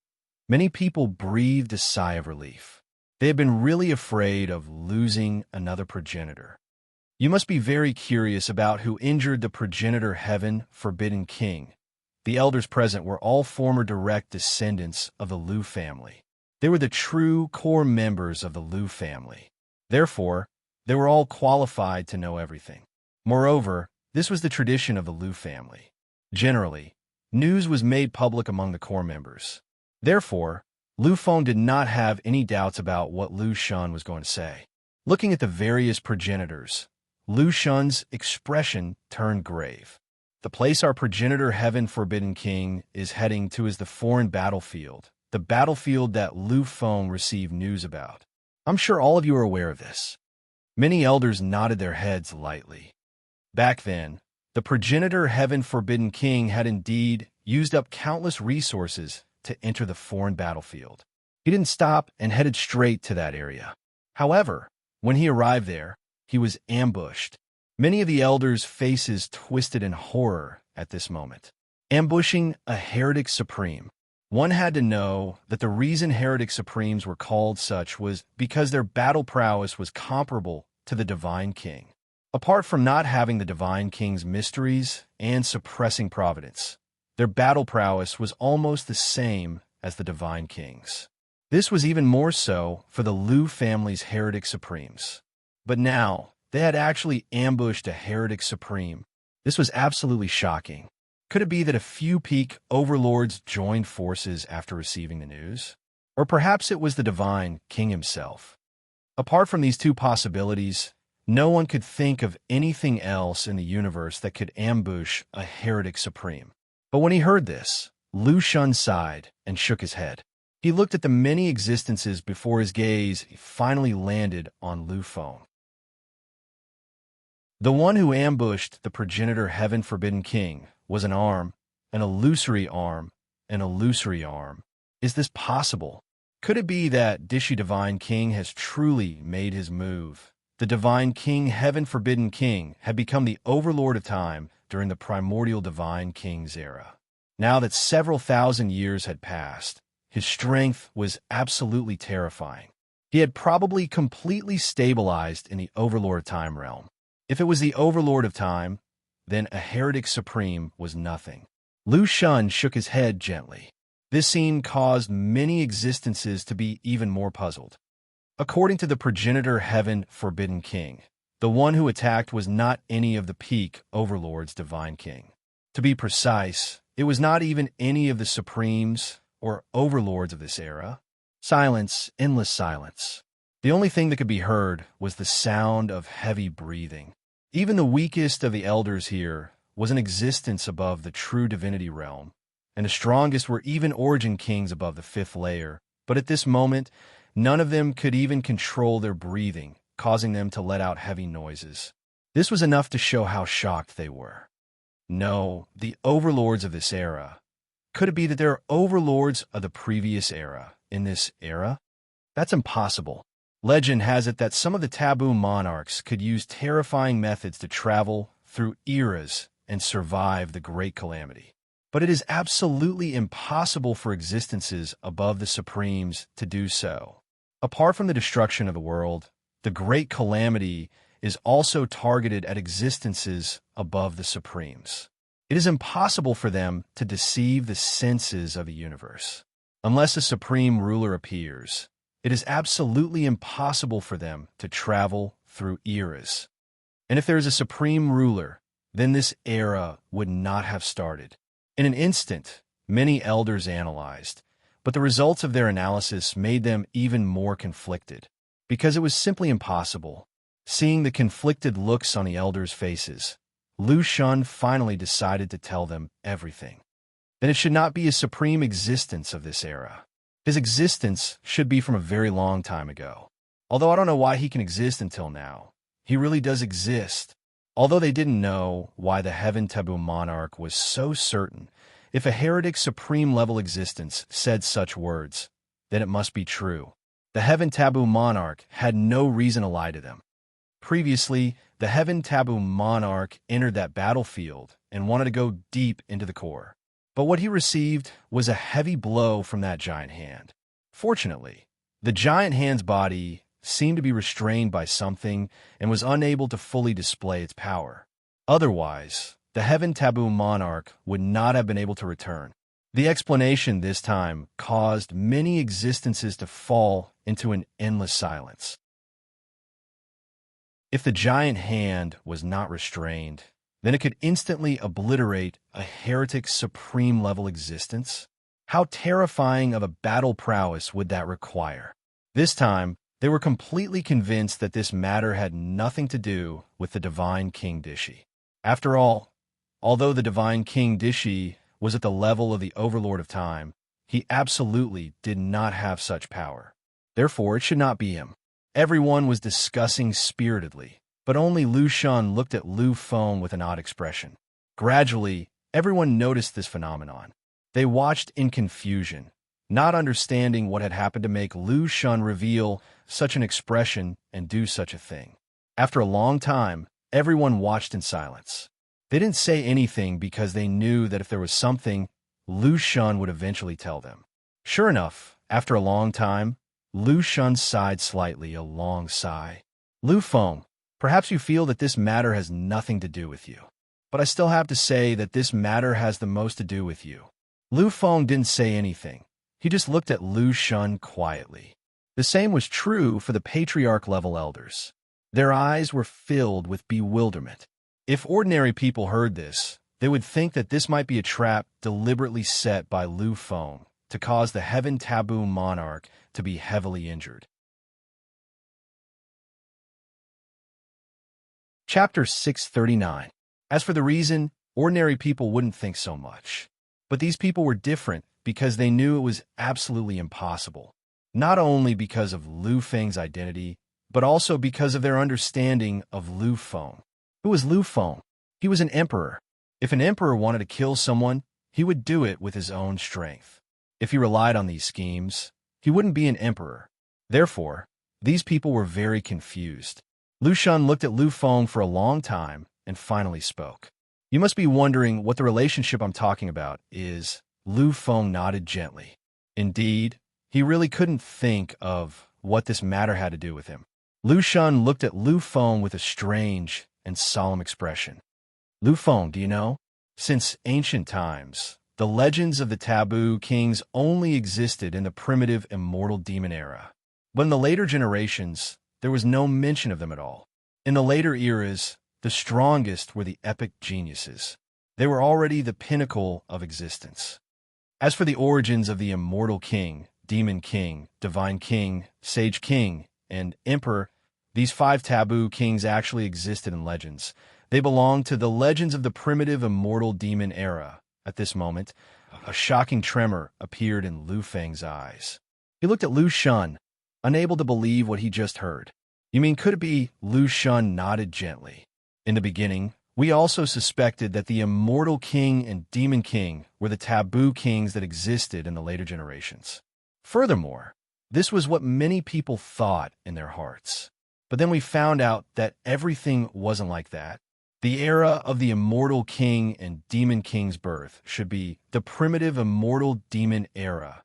many people breathed a sigh of relief. They had been really afraid of losing another progenitor. You must be very curious about who injured the progenitor heaven-forbidden king. The elders present were all former direct descendants of the Lu family. They were the true core members of the Lu family. Therefore, they were all qualified to know everything. Moreover, this was the tradition of the Lu family. Generally, news was made public among the core members. Therefore, Lu Feng did not have any doubts about what Lu Shun was going to say. Looking at the various progenitors, Lu Shun's expression turned grave. The place our progenitor heaven-forbidden king is heading to is the foreign battlefield, the battlefield that Lu Feng received news about. I'm sure all of you are aware of this. Many elders nodded their heads lightly. Back then, the progenitor heaven-forbidden king had indeed used up countless resources to enter the foreign battlefield. He didn't stop and headed straight to that area. However, when he arrived there, he was ambushed. Many of the elders' faces twisted in horror at this moment. Ambushing a heretic supreme. One had to know that the reason heretic supremes were called such was because their battle prowess was comparable to the divine king. Apart from not having the divine king's mysteries and suppressing providence, their battle prowess was almost the same as the divine king's. This was even more so for the Lu family's heretic supremes. But now, they had actually ambushed a heretic supreme. This was absolutely shocking. Could it be that a few peak overlords joined forces after receiving the news? Or perhaps it was the divine king himself. Apart from these 2 possibilities, no one could think of anything else in the universe that could ambush a heretic supreme. But when he heard this, Lu Shun sighed and shook his head. He looked at the many existences before his gaze finally landed on Lu Feng. The one who ambushed the progenitor heaven-forbidden king was an arm, an illusory arm, an illusory arm. Is this possible? Could it be that Dishi Divine King has truly made his move? The Divine King, Heaven-Forbidden King, had become the Overlord of Time during the primordial Divine King's era. Now that several thousand years had passed, his strength was absolutely terrifying. He had probably completely stabilized in the Overlord of Time realm. If it was the Overlord of Time, then a heretic supreme was nothing. Lu Shun shook his head gently. This scene caused many existences to be even more puzzled. According to the progenitor Heaven-Forbidden King, the one who attacked was not any of the peak Overlord's Divine King. To be precise, it was not even any of the Supremes or Overlords of this era. Silence, endless silence. The only thing that could be heard was the sound of heavy breathing. Even the weakest of the elders here was an existence above the true divinity realm, and the strongest were even origin kings above the 5th layer. But at this moment, none of them could even control their breathing, causing them to let out heavy noises. This was enough to show how shocked they were. No, the overlords of this era. Could it be that there are overlords of the previous era in this era? That's impossible. Legend has it that some of the taboo monarchs could use terrifying methods to travel through eras and survive the great calamity. But it is absolutely impossible for existences above the Supremes to do so. Apart from the destruction of the world, the great calamity is also targeted at existences above the Supremes. It is impossible for them to deceive the senses of the universe. Unless a supreme ruler appears, it is absolutely impossible for them to travel through eras. And if there is a supreme ruler, then this era would not have started. In an instant, many elders analyzed, but the results of their analysis made them even more conflicted, because it was simply impossible. Seeing the conflicted looks on the elders' faces, Lu Xun finally decided to tell them everything. Then it should not be a supreme existence of this era. His existence should be from a very long time ago. Although I don't know why he can exist until now, he really does exist. Although they didn't know why the Heaven Taboo Monarch was so certain, if a heretic supreme-level existence said such words, then it must be true. The Heaven Taboo Monarch had no reason to lie to them. Previously, the Heaven Taboo Monarch entered that battlefield and wanted to go deep into the core. But what he received was a heavy blow from that giant hand. Fortunately, the giant hand's body seemed to be restrained by something and was unable to fully display its power. Otherwise, the Heaven Taboo Monarch would not have been able to return. The explanation this time caused many existences to fall into an endless silence. If the giant hand was not restrained, then it could instantly obliterate a heretic's supreme-level existence. How terrifying of a battle prowess would that require? This time, they were completely convinced that this matter had nothing to do with the Divine King Dishi. After all, although the Divine King Dishi was at the level of the Overlord of Time, he absolutely did not have such power. Therefore, it should not be him. Everyone was discussing spiritedly, but only Lu Xun looked at Lu Feng with an odd expression. Gradually, everyone noticed this phenomenon. They watched in confusion, not understanding what had happened to make Lu Xun reveal such an expression and do such a thing. After a long time, everyone watched in silence. They didn't say anything because they knew that if there was something, Lu Xun would eventually tell them. Sure enough, after a long time, Lu Xun sighed slightly, a long sigh. Lu Feng, perhaps you feel that this matter has nothing to do with you. But I still have to say that this matter has the most to do with you. Lu Feng didn't say anything. He just looked at Lu Xun quietly. The same was true for the Patriarch-level elders. Their eyes were filled with bewilderment. If ordinary people heard this, they would think that this might be a trap deliberately set by Lu Feng to cause the Heaven Taboo Monarch to be heavily injured. Chapter 639. As for the reason, ordinary people wouldn't think so much. But these people were different because they knew it was absolutely impossible. Not only because of Lu Feng's identity, but also because of their understanding of Lu Feng. Who was Lu Feng? He was an emperor. If an emperor wanted to kill someone, he would do it with his own strength. If he relied on these schemes, he wouldn't be an emperor. Therefore, these people were very confused. Lu Xun looked at Lu Feng for a long time and finally spoke. You must be wondering what the relationship I'm talking about is. Lu Feng nodded gently. Indeed, he really couldn't think of what this matter had to do with him. Lu Xun looked at Lu Feng with a strange and solemn expression. Lu Feng, do you know? Since ancient times, the legends of the taboo kings only existed in the primitive immortal demon era. But in the later generations, there was no mention of them at all. In the later eras, the strongest were the epic geniuses. They were already the pinnacle of existence. As for the origins of the immortal king, demon king, divine king, sage king, and emperor, these 5 taboo kings actually existed in legends. They belonged to the legends of the primitive immortal demon era. At this moment, a shocking tremor appeared in Lu Feng's eyes. He looked at Lu Xun, unable to believe what he just heard. You mean, could it be? Lu Xun nodded gently. In the beginning, we also suspected that the immortal king and demon king were the taboo kings that existed in the later generations. Furthermore, this was what many people thought in their hearts. But then we found out that everything wasn't like that. The era of the immortal king and demon king's birth should be the primitive immortal demon era.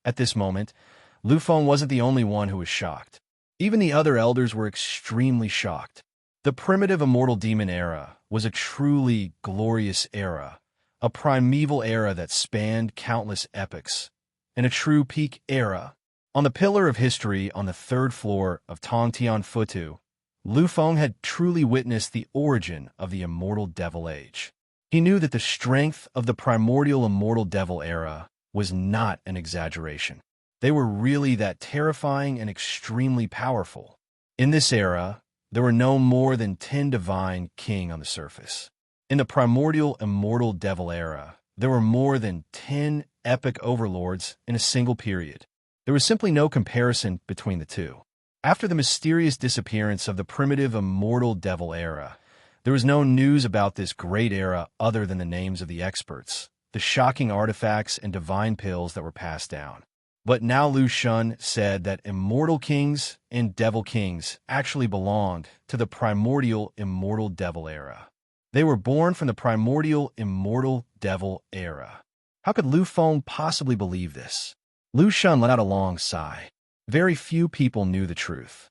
At this moment, Lu Feng wasn't the only one who was shocked. Even the other elders were extremely shocked. The primitive immortal demon era was a truly glorious era, a primeval era that spanned countless epochs, and a true peak era. On the pillar of history on the third floor of Tongtian Futu, Lu Feng had truly witnessed the origin of the immortal devil age. He knew that the strength of the primordial immortal devil era was not an exaggeration. They were really that terrifying and extremely powerful. In this era, there were no more than 10 divine king on the surface. In the primordial immortal devil era, there were more than 10 epic overlords in a single period. There was simply no comparison between the two. After the mysterious disappearance of the primitive immortal devil era, there was no news about this great era other than the names of the experts, the shocking artifacts and divine pills that were passed down. But now Lu Shun said that immortal kings and devil kings actually belonged to the primordial immortal devil era. They were born from the primordial immortal devil era. How could Lu Feng possibly believe this? Lu Shun let out a long sigh. Very few people knew the truth.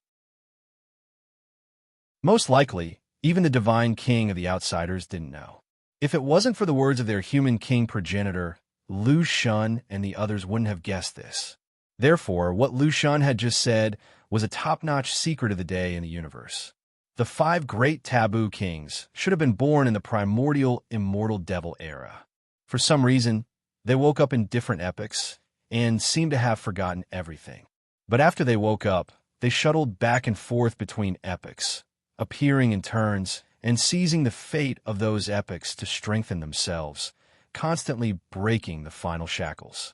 Most likely, even the divine king of the outsiders didn't know. If it wasn't for the words of their human king progenitor, Lu Shun and the others wouldn't have guessed this. Therefore, what Lu Shun had just said was a top-notch secret of the day in the universe. The 5 great taboo kings should have been born in the primordial immortal devil era. For some reason, they woke up in different epochs and seemed to have forgotten everything. But after they woke up, they shuttled back and forth between epochs, appearing in turns and seizing the fate of those epochs to strengthen themselves, constantly breaking the final shackles.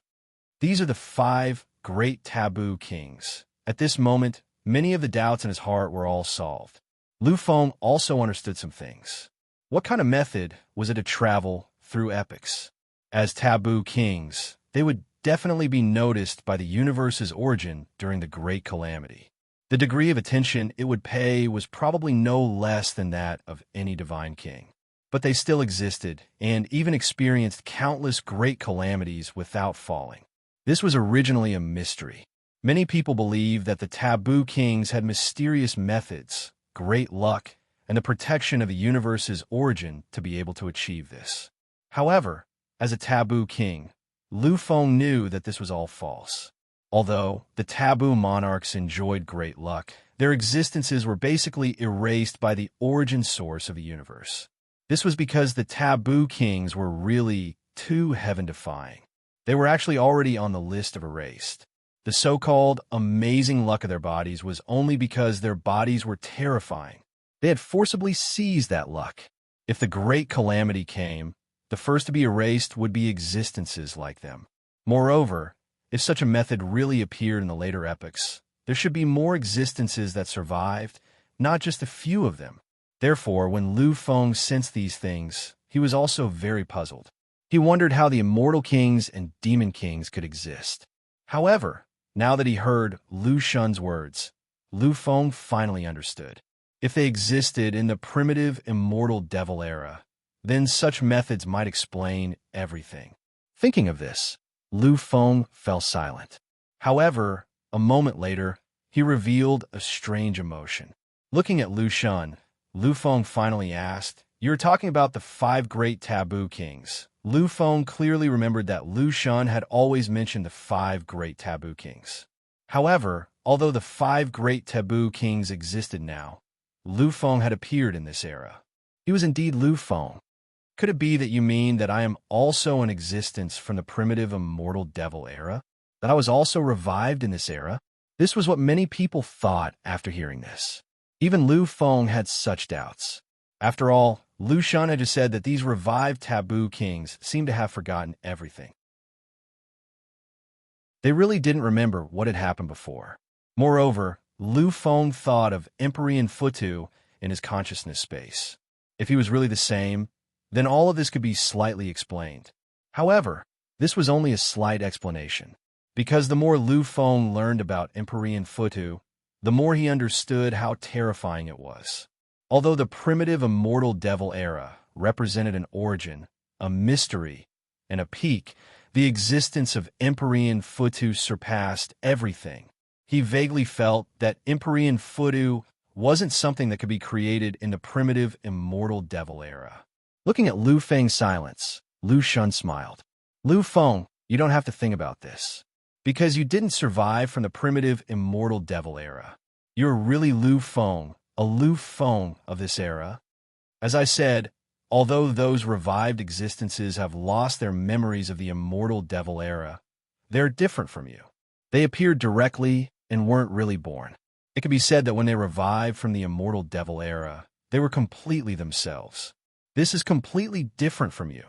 These are the 5 great taboo kings. At this moment, many of the doubts in his heart were all solved. Lu Feng also understood some things. What kind of method was it to travel through epochs? As taboo kings, they would definitely be noticed by the universe's origin during the Great Calamity. The degree of attention it would pay was probably no less than that of any divine king. But they still existed, and even experienced countless great calamities without falling. This was originally a mystery. Many people believe that the taboo kings had mysterious methods, great luck, and the protection of the universe's origin to be able to achieve this. However, as a taboo king, Lu Feng knew that this was all false. Although the taboo monarchs enjoyed great luck, their existences were basically erased by the origin source of the universe. This was because the taboo kings were really too heaven-defying. They were actually already on the list of erased. The so-called amazing luck of their bodies was only because their bodies were terrifying. They had forcibly seized that luck. If the great calamity came, the first to be erased would be existences like them. Moreover, if such a method really appeared in the later epochs, there should be more existences that survived, not just a few of them. Therefore, when Lu Feng sensed these things, he was also very puzzled. He wondered how the immortal kings and demon kings could exist. However, now that he heard Lu Shun's words, Lu Feng finally understood. If they existed in the primitive immortal devil era, then such methods might explain everything. Thinking of this, Lu Feng fell silent. However, a moment later, he revealed a strange emotion. Looking at Lu Shun, Lu Feng finally asked, "You're talking about the 5 great taboo kings." Lu Feng clearly remembered that Lu Shun had always mentioned the 5 great taboo kings. However, although the 5 great taboo kings existed now, Lu Feng had appeared in this era. He was indeed Lu Feng. Could it be that you mean that I am also in existence from the primitive immortal devil era? That I was also revived in this era? This was what many people thought after hearing this. Even Lu Feng had such doubts. After all, Lu Shun had just said that these revived taboo kings seemed to have forgotten everything. They really didn't remember what had happened before. Moreover, Lu Feng thought of Emperor Futu in his consciousness space. If he was really the same, then all of this could be slightly explained. However, this was only a slight explanation, because the more Lu Feng learned about Emperor Futu, the more he understood how terrifying it was. Although the primitive immortal devil era represented an origin, a mystery, and a peak, the existence of Empyrean Futu surpassed everything. He vaguely felt that Empyrean Futu wasn't something that could be created in the primitive immortal devil era. Looking at Lu Feng's silence, Lu Shun smiled. Lu Feng, you don't have to think about this. Because you didn't survive from the primitive immortal devil era. You're really Lu Feng, a Lu Feng of this era. As I said, although those revived existences have lost their memories of the immortal devil era, they're different from you. They appeared directly and weren't really born. It could be said that when they revived from the immortal devil era, they were completely themselves. This is completely different from you,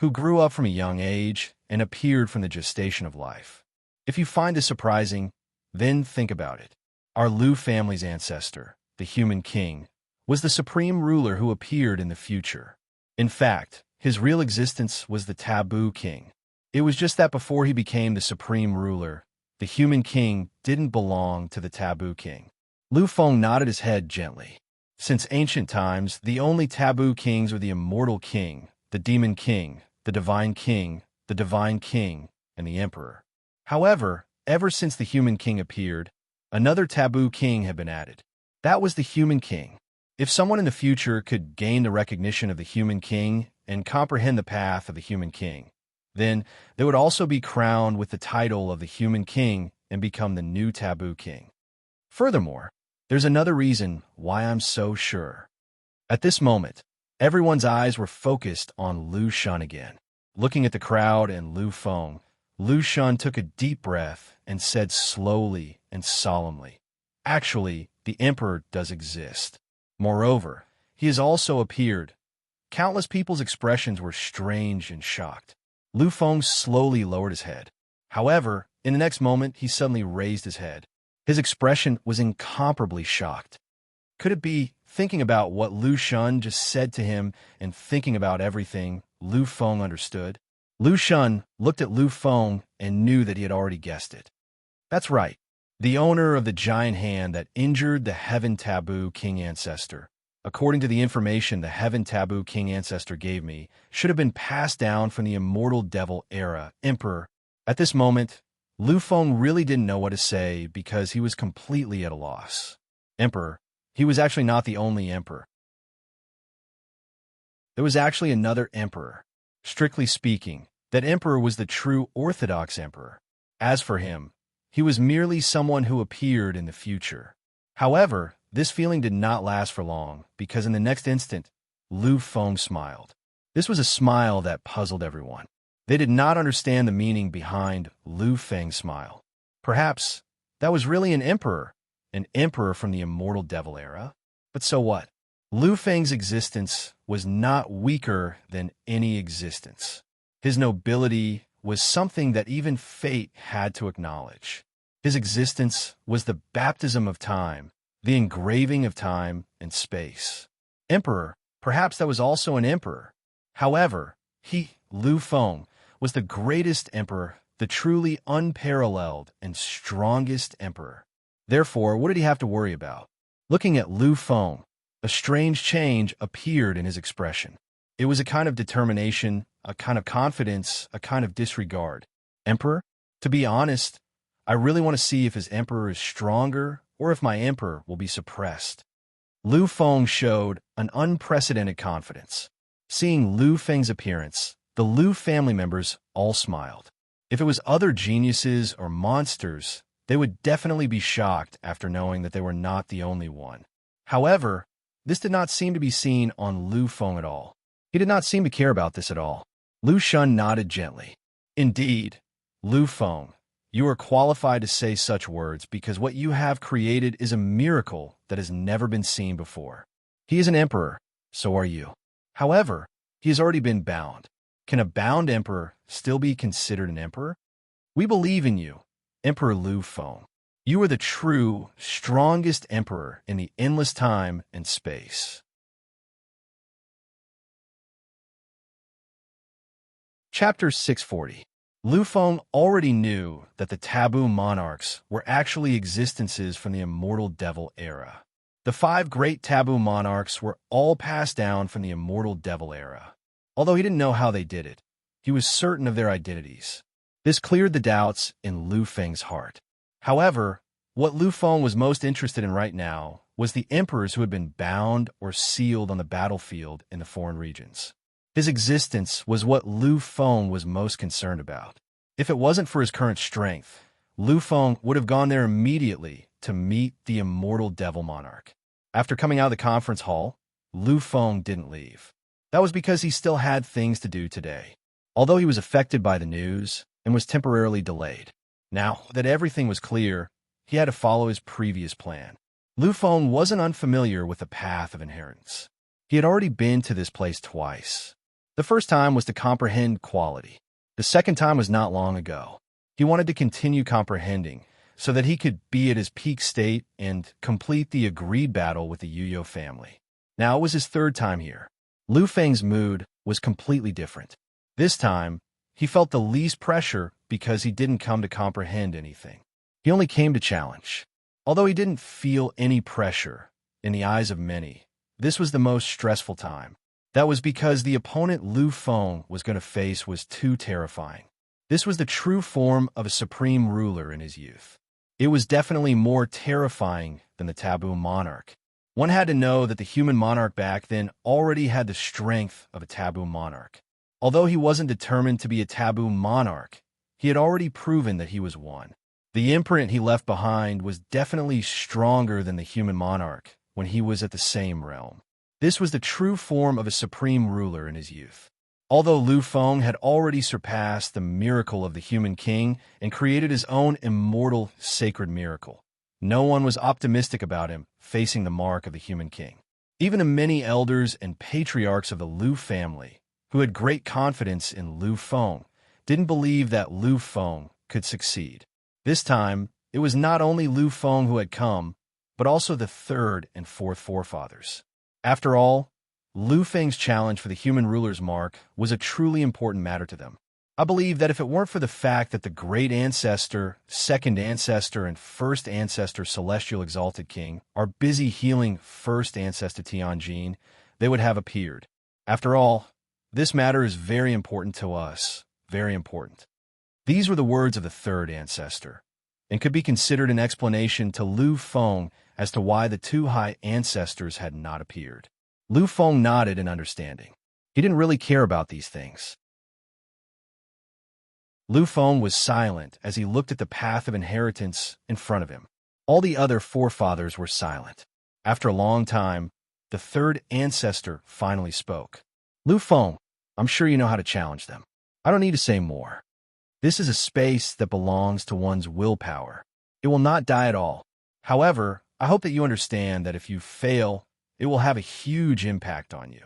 who grew up from a young age and appeared from the gestation of life. If you find this surprising, then think about it. Our Lu family's ancestor, the human king, was the supreme ruler who appeared in the future. In fact, his real existence was the taboo king. It was just that before he became the supreme ruler, the human king didn't belong to the taboo king. Lu Feng nodded his head gently. Since ancient times, the only taboo kings were the immortal king, the demon king, the divine king, and the emperor. However, ever since the human king appeared, another taboo king had been added. That was the human king. If someone in the future could gain the recognition of the human king and comprehend the path of the human king, then they would also be crowned with the title of the human king and become the new taboo king. Furthermore, there's another reason why I'm so sure. At this moment, everyone's eyes were focused on Lu Shun again. Looking at the crowd and Lu Feng, Lu Shun took a deep breath and said slowly and solemnly, "Actually, the emperor does exist. Moreover, he has also appeared." Countless people's expressions were strange and shocked. Lu Feng slowly lowered his head. However, in the next moment, he suddenly raised his head. His expression was incomparably shocked. Could it be, thinking about what Lu Shun just said to him and thinking about everything, Lu Feng understood? Lu Shun looked at Lu Feng and knew that he had already guessed it. That's right. The owner of the giant hand that injured the Heaven Taboo King Ancestor, according to the information the Heaven Taboo King Ancestor gave me, should have been passed down from the immortal devil era, Emperor. At this moment, Lu Feng really didn't know what to say because he was completely at a loss. Emperor. He was actually not the only emperor. There was actually another emperor. Strictly speaking, that emperor was the true orthodox emperor. As for him, he was merely someone who appeared in the future. However, this feeling did not last for long, because in the next instant, Lu Feng smiled. This was a smile that puzzled everyone. They did not understand the meaning behind Lu Feng's smile. Perhaps that was really an emperor from the immortal devil era. But so what? Lu Feng's existence was not weaker than any existence. His nobility was something that even fate had to acknowledge. His existence was the baptism of time, the engraving of time and space. Emperor, perhaps that was also an emperor. However, he, Lu Feng, was the greatest emperor, the truly unparalleled and strongest emperor. Therefore, what did he have to worry about? Looking at Lu Feng, a strange change appeared in his expression. It was a kind of determination, a kind of confidence, a kind of disregard. Emperor? To be honest, I really want to see if his emperor is stronger or if my emperor will be suppressed. Lu Feng showed an unprecedented confidence. Seeing Lu Feng's appearance, the Lu family members all smiled. If it was other geniuses or monsters, they would definitely be shocked after knowing that they were not the only one. However, this did not seem to be seen on Lu Feng at all. He did not seem to care about this at all. Lu Shun nodded gently. Indeed, Lu Feng, you are qualified to say such words because what you have created is a miracle that has never been seen before. He is an emperor, so are you. However, he has already been bound. Can a bound emperor still be considered an emperor? We believe in you, Emperor Lu Feng. You are the true, strongest emperor in the endless time and space. Chapter 640. Lu Feng already knew that the taboo monarchs were actually existences from the immortal devil era. The 5 great taboo monarchs were all passed down from the immortal devil era. Although he didn't know how they did it, he was certain of their identities. This cleared the doubts in Lu Feng's heart. However, what Lu Feng was most interested in right now was the emperors who had been bound or sealed on the battlefield in the foreign regions. His existence was what Lu Feng was most concerned about. If it wasn't for his current strength, Lu Feng would have gone there immediately to meet the immortal devil monarch. After coming out of the conference hall, Lu Feng didn't leave. That was because he still had things to do today. Although he was affected by the news and was temporarily delayed. Now that everything was clear, he had to follow his previous plan. Lu Feng wasn't unfamiliar with the path of inheritance. He had already been to this place twice. The first time was to comprehend quality. The second time was not long ago. He wanted to continue comprehending so that he could be at his peak state and complete the agreed battle with the Yu family. Now it was his third time here. Lu Feng's mood was completely different. This time, he felt the least pressure because he didn't come to comprehend anything. He only came to challenge. Although he didn't feel any pressure, in the eyes of many, this was the most stressful time. That was because the opponent Lu Feng was going to face was too terrifying. This was the true form of a supreme ruler in his youth. It was definitely more terrifying than the taboo monarch. One had to know that the human monarch back then already had the strength of a taboo monarch. Although he wasn't determined to be a taboo monarch, he had already proven that he was one. The imprint he left behind was definitely stronger than the human monarch when he was at the same realm. This was the true form of a supreme ruler in his youth. Although Lu Feng had already surpassed the miracle of the human king and created his own immortal sacred miracle, no one was optimistic about him facing the mark of the human king. Even the many elders and patriarchs of the Lu family, who had great confidence in Lu Feng, didn't believe that Lu Feng could succeed. This time, it was not only Lu Feng who had come, but also the third and fourth forefathers. After all, Lu Feng's challenge for the human ruler's mark was a truly important matter to them. I believe that if it weren't for the fact that the great ancestor, second ancestor, and first ancestor celestial exalted king are busy healing first ancestor Tianjin, they would have appeared. After all, this matter is very important to us, very important. These were the words of the third ancestor, and could be considered an explanation to Lu Feng as to why the 2 high ancestors had not appeared. Lu Feng nodded in understanding. He didn't really care about these things. Lu Feng was silent as he looked at the path of inheritance in front of him. All the other forefathers were silent. After a long time, the third ancestor finally spoke. Lu Feng, I'm sure you know how to challenge them. I don't need to say more. This is a space that belongs to one's willpower. It will not die at all. However, I hope that you understand that if you fail, it will have a huge impact on you.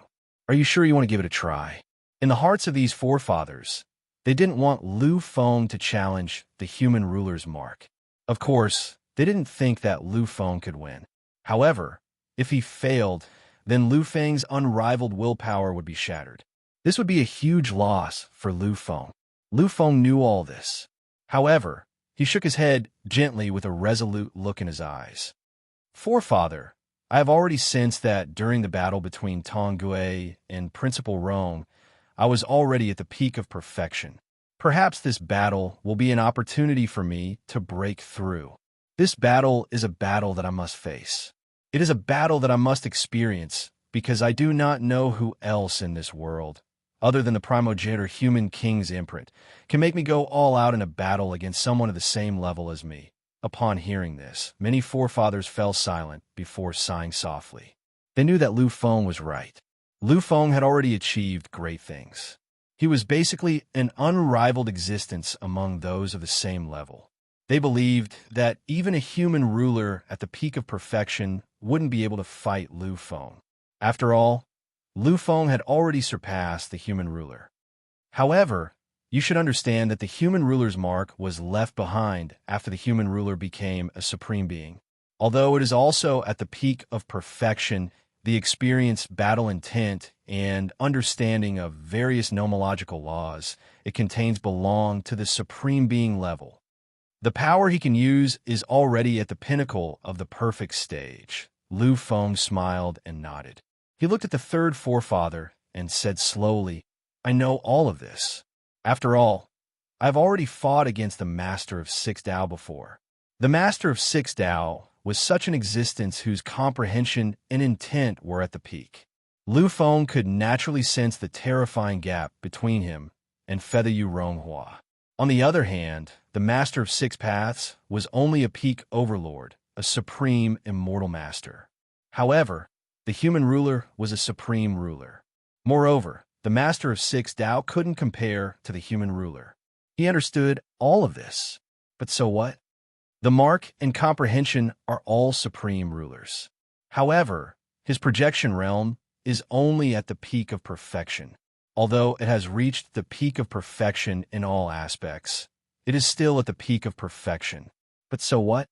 Are you sure you want to give it a try? In the hearts of these forefathers, they didn't want Lu Feng to challenge the human ruler's mark. Of course, they didn't think that Lu Feng could win. However, if he failed, then Lu Feng's unrivaled willpower would be shattered. This would be a huge loss for Lu Feng. Lu Feng knew all this. However, he shook his head gently with a resolute look in his eyes. Forefather, I have already sensed that during the battle between Tonggui and Principal Rome, I was already at the peak of perfection. Perhaps this battle will be an opportunity for me to break through. This battle is a battle that I must face. It is a battle that I must experience because I do not know who else in this world, other than the primogenitor human king's imprint, can make me go all out in a battle against someone of the same level as me. Upon hearing this, many forefathers fell silent before sighing softly. They knew that Lu Feng was right. Lu Feng had already achieved great things. He was basically an unrivaled existence among those of the same level. They believed that even a human ruler at the peak of perfection wouldn't be able to fight Lu Feng. After all, Lu Feng had already surpassed the human ruler. However, you should understand that the human ruler's mark was left behind after the human ruler became a supreme being. Although it is also at the peak of perfection, the experience, battle intent, and understanding of various nomological laws it contains belong to the supreme being level. The power he can use is already at the pinnacle of the perfect stage. Lu Feng smiled and nodded. He looked at the third forefather and said slowly, I know all of this. After all, I've already fought against the Master of Six Dao before. The Master of Six Dao was such an existence whose comprehension and intent were at the peak. Lu Feng could naturally sense the terrifying gap between him and Featheryu Ronghua. On the other hand, the Master of Six Paths was only a peak overlord, a supreme immortal master. However, the human ruler was a supreme ruler. Moreover, the Master of Six Dao couldn't compare to the human ruler. He understood all of this. But so what? The mark and comprehension are all supreme rulers. However, his projection realm is only at the peak of perfection. Although it has reached the peak of perfection in all aspects, it is still at the peak of perfection. But so what?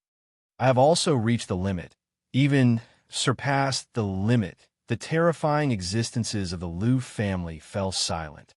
I have also reached the limit, even surpassed the limit. The terrifying existences of the Lu family fell silent.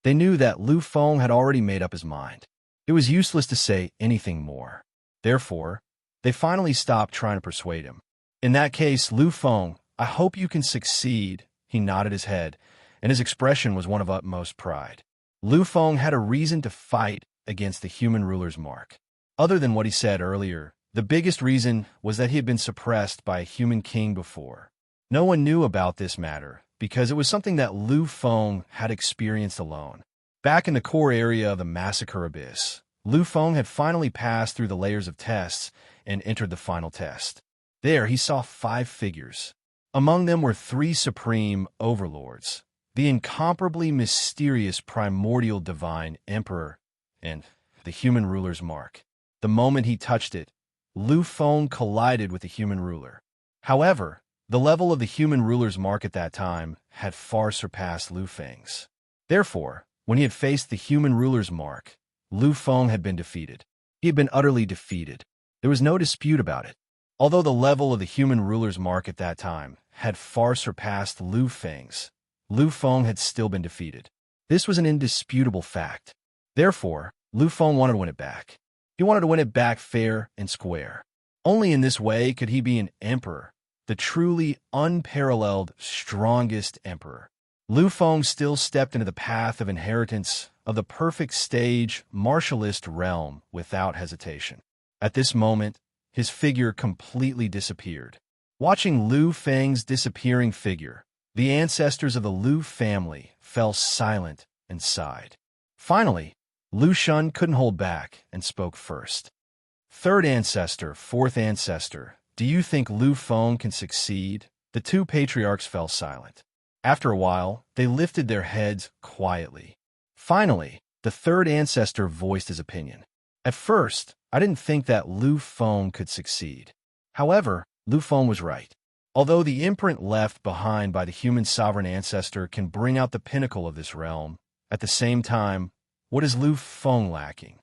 They knew that Lu Feng had already made up his mind. It was useless to say anything more. Therefore, they finally stopped trying to persuade him. In that case, Lu Feng, I hope you can succeed. He nodded his head, and his expression was one of utmost pride. Lu Feng had a reason to fight against the human ruler's mark. Other than what he said earlier, the biggest reason was that he had been suppressed by a human king before. No one knew about this matter, because it was something that Lu Feng had experienced alone. Back in the core area of the Massacre Abyss, Lu Feng had finally passed through the layers of tests and entered the final test. There he saw 5 figures. Among them were 3 supreme overlords, the incomparably mysterious primordial divine emperor, and the human ruler's mark. The moment he touched it, Lu Feng collided with the human ruler. However, the level of the human ruler's mark at that time had far surpassed Lu Feng's. Therefore, when he had faced the human ruler's mark, Lu Feng had been defeated. He had been utterly defeated. There was no dispute about it. Although the level of the human ruler's mark at that time had far surpassed Lu Feng's, Lu Feng had still been defeated. This was an indisputable fact. Therefore, Lu Feng wanted to win it back. He wanted to win it back fair and square. Only in this way could he be an emperor, the truly unparalleled, strongest emperor. Lu Feng still stepped into the path of inheritance of the perfect stage martialist realm without hesitation. At this moment, his figure completely disappeared. Watching Lu Feng's disappearing figure, the ancestors of the Lu family fell silent and sighed. Finally, Lu Shun couldn't hold back and spoke first. Third ancestor, fourth ancestor, do you think Lu Feng can succeed? The 2 patriarchs fell silent. After a while, they lifted their heads quietly. Finally, the third ancestor voiced his opinion. At first, I didn't think that Lu Feng could succeed. However, Lu Feng was right. Although the imprint left behind by the human sovereign ancestor can bring out the pinnacle of this realm, at the same time, what is Lu Feng lacking?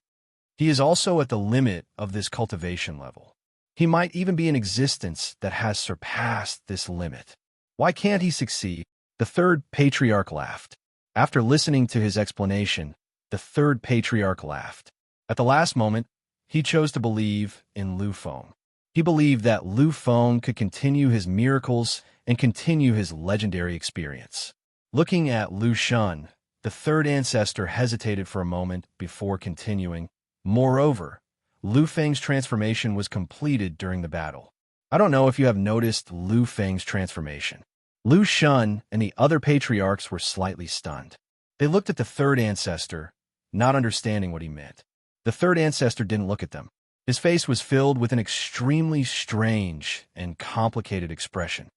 He is also at the limit of this cultivation level. He might even be an existence that has surpassed this limit. Why can't he succeed? The third patriarch laughed. After listening to his explanation, the third patriarch laughed. At the last moment, he chose to believe in Lu Feng. He believed that Lu Feng could continue his miracles and continue his legendary experience. Looking at Lu Shun, the third ancestor hesitated for a moment before continuing. Moreover, Lu Feng's transformation was completed during the battle. I don't know if you have noticed Lu Feng's transformation. Lu Shun and the other patriarchs were slightly stunned. They looked at the third ancestor, not understanding what he meant. The third ancestor didn't look at them. His face was filled with an extremely strange and complicated expression.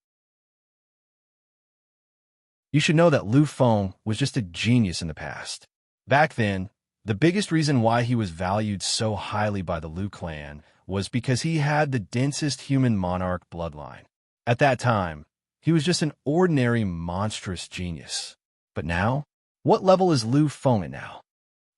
You should know that Lu Feng was just a genius in the past. Back then, the biggest reason why he was valued so highly by the Lu clan was because he had the densest human monarch bloodline. At that time, he was just an ordinary monstrous genius. But now, what level is Lu Feng at now?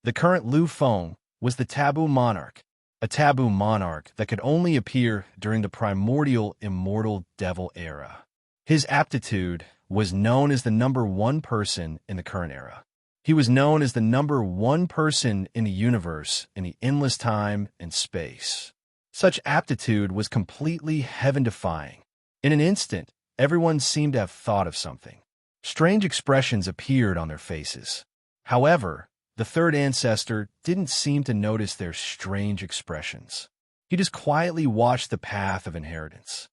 The current Lu Feng was the taboo monarch, a taboo monarch that could only appear during the primordial immortal devil era. His aptitude was known as the #1 person in the current era. He was known as the #1 person in the universe in the endless time and space. Such aptitude was completely heaven-defying. In an instant, everyone seemed to have thought of something. Strange expressions appeared on their faces. However, the third ancestor didn't seem to notice their strange expressions. He just quietly watched the path of inheritance.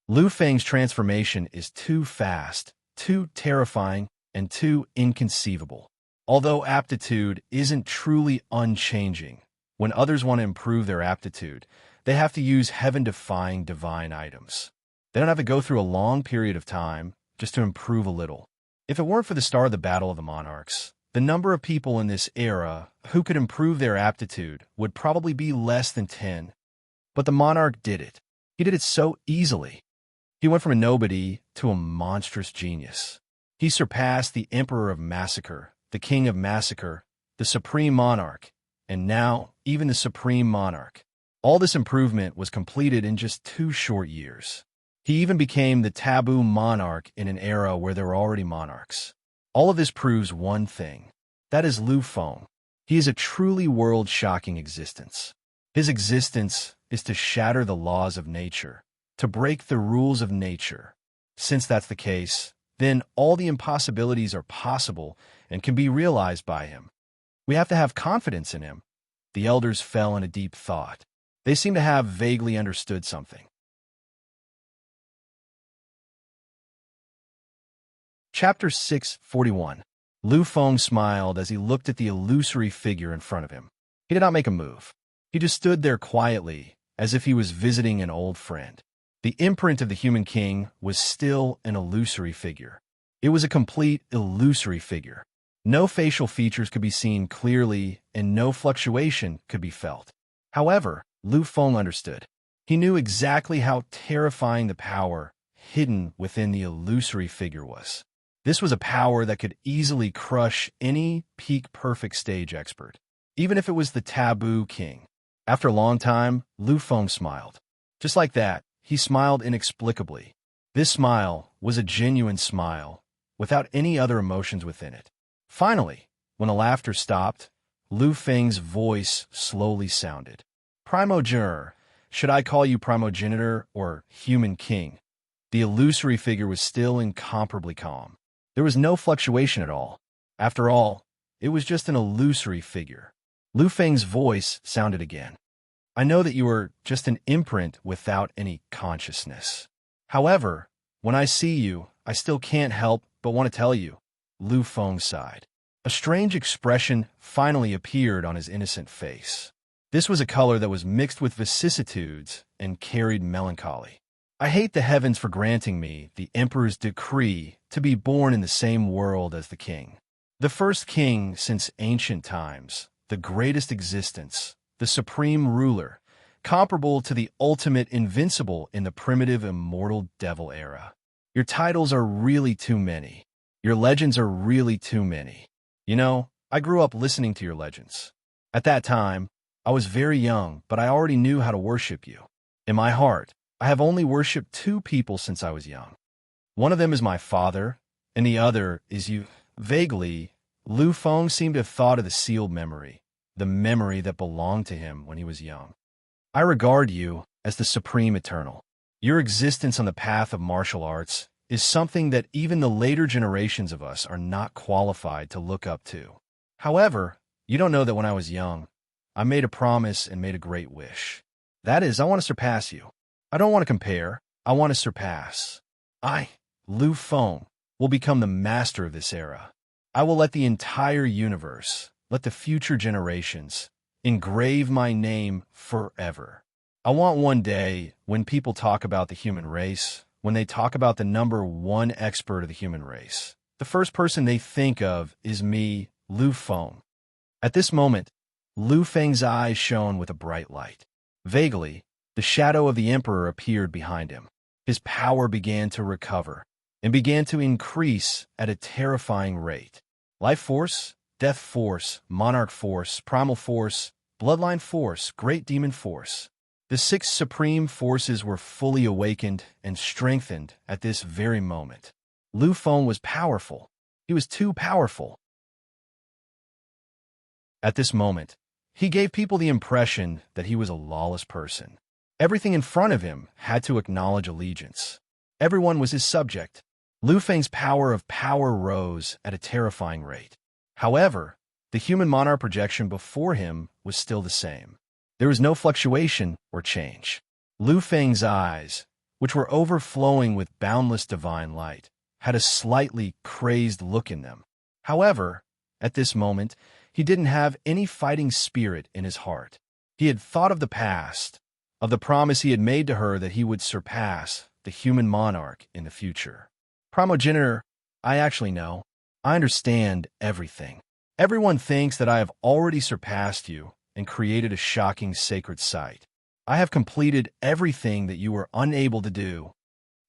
Lu Feng's transformation is too fast, too terrifying, and too inconceivable. Although aptitude isn't truly unchanging, when others want to improve their aptitude, they have to use heaven-defying divine items. They don't have to go through a long period of time just to improve a little. If it weren't for the start of the Battle of the Monarchs, the number of people in this era who could improve their aptitude would probably be less than 10. But the monarch did it. He did it so easily. He went from a nobody to a monstrous genius. He surpassed the Emperor of Massacre, the King of Massacre, the Supreme Monarch, and now even the Supreme Monarch. All this improvement was completed in just 2 short years. He even became the taboo monarch in an era where there were already monarchs. All of this proves one thing. That is Lu Feng. He is a truly world-shocking existence. His existence is to shatter the laws of nature, to break the rules of nature. Since that's the case, then all the impossibilities are possible and can be realized by him. We have to have confidence in him. The elders fell in a deep thought. They seem to have vaguely understood something. Chapter 641. Lu Feng smiled as he looked at the illusory figure in front of him. He did not make a move. He just stood there quietly, as if he was visiting an old friend. The imprint of the human king was still an illusory figure. It was a complete illusory figure. No facial features could be seen clearly, and no fluctuation could be felt. However, Lu Feng understood. He knew exactly how terrifying the power hidden within the illusory figure was. This was a power that could easily crush any peak-perfect stage expert, even if it was the taboo king. After a long time, Lu Feng smiled. Just like that, he smiled inexplicably. This smile was a genuine smile, without any other emotions within it. Finally, when the laughter stopped, Lu Feng's voice slowly sounded. Primogenitor, should I call you primogenitor or human king? The illusory figure was still incomparably calm. There was no fluctuation at all. After all, it was just an illusory figure. Lu Feng's voice sounded again. I know that you are just an imprint without any consciousness. However, when I see you, I still can't help but want to tell you. Lu Feng sighed. A strange expression finally appeared on his innocent face. This was a color that was mixed with vicissitudes and carried melancholy. I hate the heavens for granting me the emperor's decree to be born in the same world as the king. The first king since ancient times, the greatest existence, the supreme ruler, comparable to the ultimate invincible in the primitive immortal devil era. Your titles are really too many. Your legends are really too many. You know, I grew up listening to your legends. At that time, I was very young, but I already knew how to worship you. In my heart, I have only worshipped 2 people since I was young. One of them is my father, and the other is you. Vaguely, Lu Feng seemed to have thought of the sealed memory, the memory that belonged to him when he was young. I regard you as the supreme eternal. Your existence on the path of martial arts is something that even the later generations of us are not qualified to look up to. However, you don't know that when I was young, I made a promise and made a great wish. That is, I want to surpass you. I don't want to compare, I want to surpass. I, Lu Feng, will become the master of this era. I will let the entire universe, let the future generations, engrave my name forever. I want one day, when people talk about the human race, when they talk about the number 1 expert of the human race, the first person they think of is me, Lu Feng. At this moment, Lu Feng's eyes shone with a bright light. Vaguely, the shadow of the emperor appeared behind him. His power began to recover and began to increase at a terrifying rate. Life force, death force, monarch force, primal force, bloodline force, great demon force. The 6 supreme forces were fully awakened and strengthened at this very moment. Lu Feng was powerful. He was too powerful. At this moment, he gave people the impression that he was a lawless person. Everything in front of him had to acknowledge allegiance. Everyone was his subject. Lu Feng's power of power rose at a terrifying rate. However, the human monarch projection before him was still the same. There was no fluctuation or change. Lu Feng's eyes, which were overflowing with boundless divine light, had a slightly crazed look in them. However, at this moment, he didn't have any fighting spirit in his heart. He had thought of the past, of the promise he had made to her that he would surpass the human monarch in the future. Primogenitor, I actually know. I understand everything. Everyone thinks that I have already surpassed you and created a shocking sacred site. I have completed everything that you were unable to do.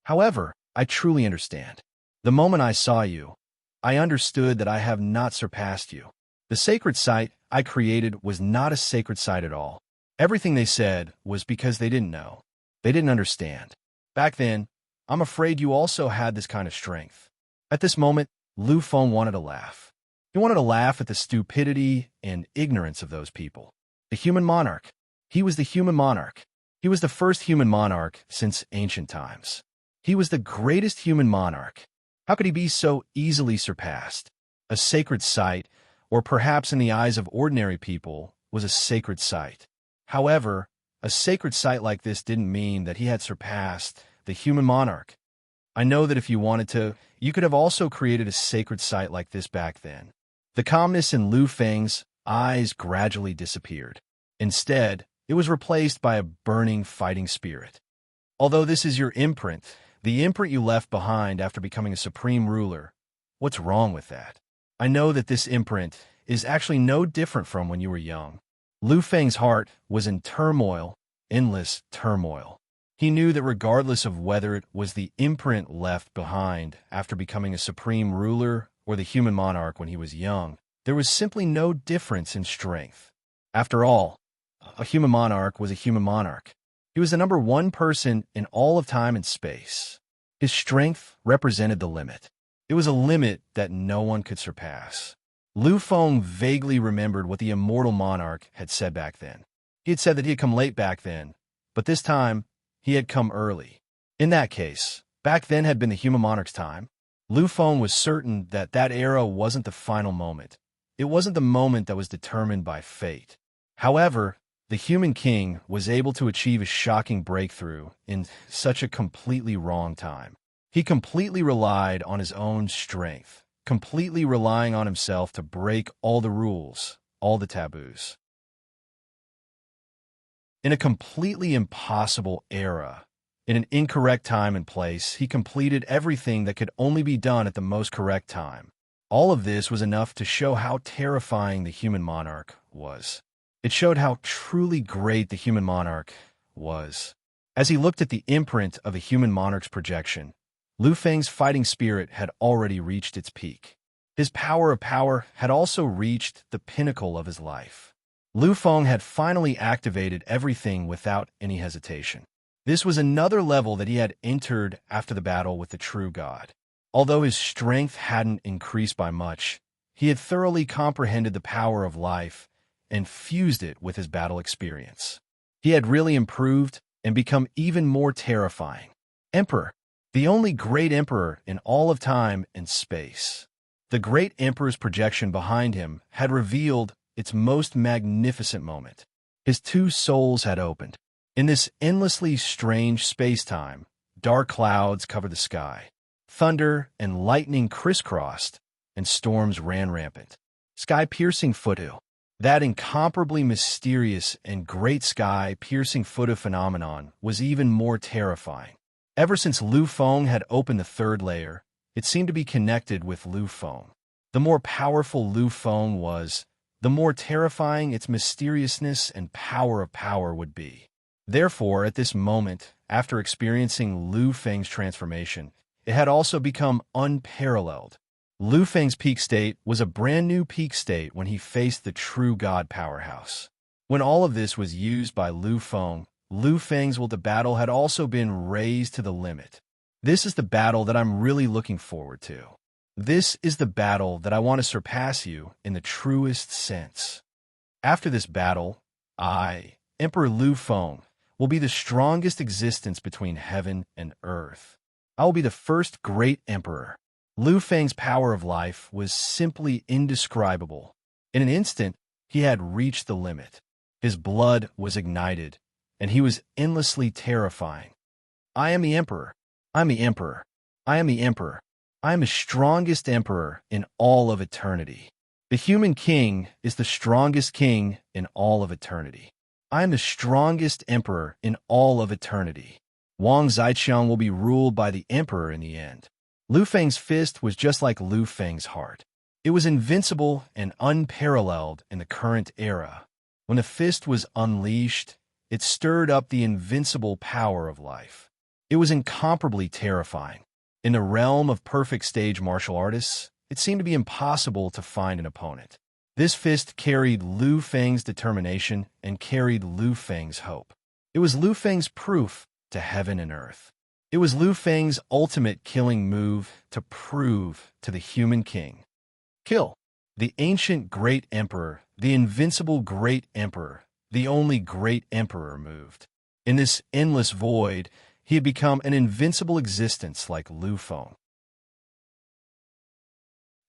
However, I truly understand. The moment I saw you, I understood that I have not surpassed you. The sacred site I created was not a sacred site at all. Everything they said was because they didn't know. They didn't understand. Back then, I'm afraid you also had this kind of strength. At this moment, Lu Feng wanted to laugh. He wanted to laugh at the stupidity and ignorance of those people. The human monarch. He was the human monarch. He was the first human monarch since ancient times. He was the greatest human monarch. How could he be so easily surpassed? A sacred site, or perhaps in the eyes of ordinary people, was a sacred site. However, a sacred site like this didn't mean that he had surpassed the human monarch. I know that if you wanted to, you could have also created a sacred site like this back then. The calmness in Lu Feng's eyes gradually disappeared. Instead, it was replaced by a burning fighting spirit. Although this is your imprint, the imprint you left behind after becoming a supreme ruler, what's wrong with that? I know that this imprint is actually no different from when you were young. Lu Feng's heart was in turmoil, endless turmoil. He knew that regardless of whether it was the imprint left behind after becoming a supreme ruler or the human monarch when he was young, there was simply no difference in strength. After all, a human monarch was a human monarch. He was the number one person in all of time and space. His strength represented the limit. It was a limit that no one could surpass. Lu Feng vaguely remembered what the immortal monarch had said back then. He had said that he had come late back then, but this time, he had come early. In that case, back then had been the human monarch's time. Lu Feng was certain that that era wasn't the final moment. It wasn't the moment that was determined by fate. However, the human king was able to achieve a shocking breakthrough in such a completely wrong time. He completely relied on his own strength, completely relying on himself to break all the rules, all the taboos. In a completely impossible era, in an incorrect time and place, he completed everything that could only be done at the most correct time. All of this was enough to show how terrifying the human monarch was. It showed how truly great the human monarch was. As he looked at the imprint of a human monarch's projection, Lu Feng's fighting spirit had already reached its peak. His power of power had also reached the pinnacle of his life. Lu Feng had finally activated everything without any hesitation. This was another level that he had entered after the battle with the true God. Although his strength hadn't increased by much, he had thoroughly comprehended the power of life and fused it with his battle experience. He had really improved and become even more terrifying. Emperor, the only great emperor in all of time and space. The great emperor's projection behind him had revealed its most magnificent moment. His two souls had opened. In this endlessly strange space-time, dark clouds covered the sky. Thunder and lightning crisscrossed, and storms ran rampant. Sky-piercing foothill. That incomparably mysterious and great sky-piercing foothill phenomenon was even more terrifying. Ever since Lu Feng had opened the third layer, it seemed to be connected with Lu Feng. The more powerful Lu Feng was, the more terrifying its mysteriousness and power of power would be. Therefore, at this moment, after experiencing Lu Feng's transformation, it had also become unparalleled. Lu Feng's peak state was a brand new peak state when he faced the true God powerhouse. When all of this was used by Lu Feng's will to battle had also been raised to the limit. This is the battle that I'm really looking forward to. This is the battle that I want to surpass you in the truest sense. After this battle, I, Emperor Lu Feng, will be the strongest existence between heaven and earth. I will be the first great emperor. Lu Feng's power of life was simply indescribable. In an instant, he had reached the limit. His blood was ignited, and he was endlessly terrifying. I am the emperor. I am the emperor. I am the emperor. I am the strongest emperor in all of eternity. The human king is the strongest king in all of eternity. I am the strongest emperor in all of eternity. Wang Zaiqiang will be ruled by the emperor in the end. Lu Feng's fist was just like Lu Feng's heart. It was invincible and unparalleled in the current era. When the fist was unleashed, it stirred up the invincible power of life. It was incomparably terrifying. In the realm of perfect stage martial artists, it seemed to be impossible to find an opponent. This fist carried Lu Feng's determination and carried Lu Feng's hope. It was Lu Feng's proof to heaven and earth. It was Lu Feng's ultimate killing move to prove to the human king. Kill. The ancient great emperor, the invincible great emperor, the only great emperor moved. In this endless void, he had become an invincible existence like Lu Feng.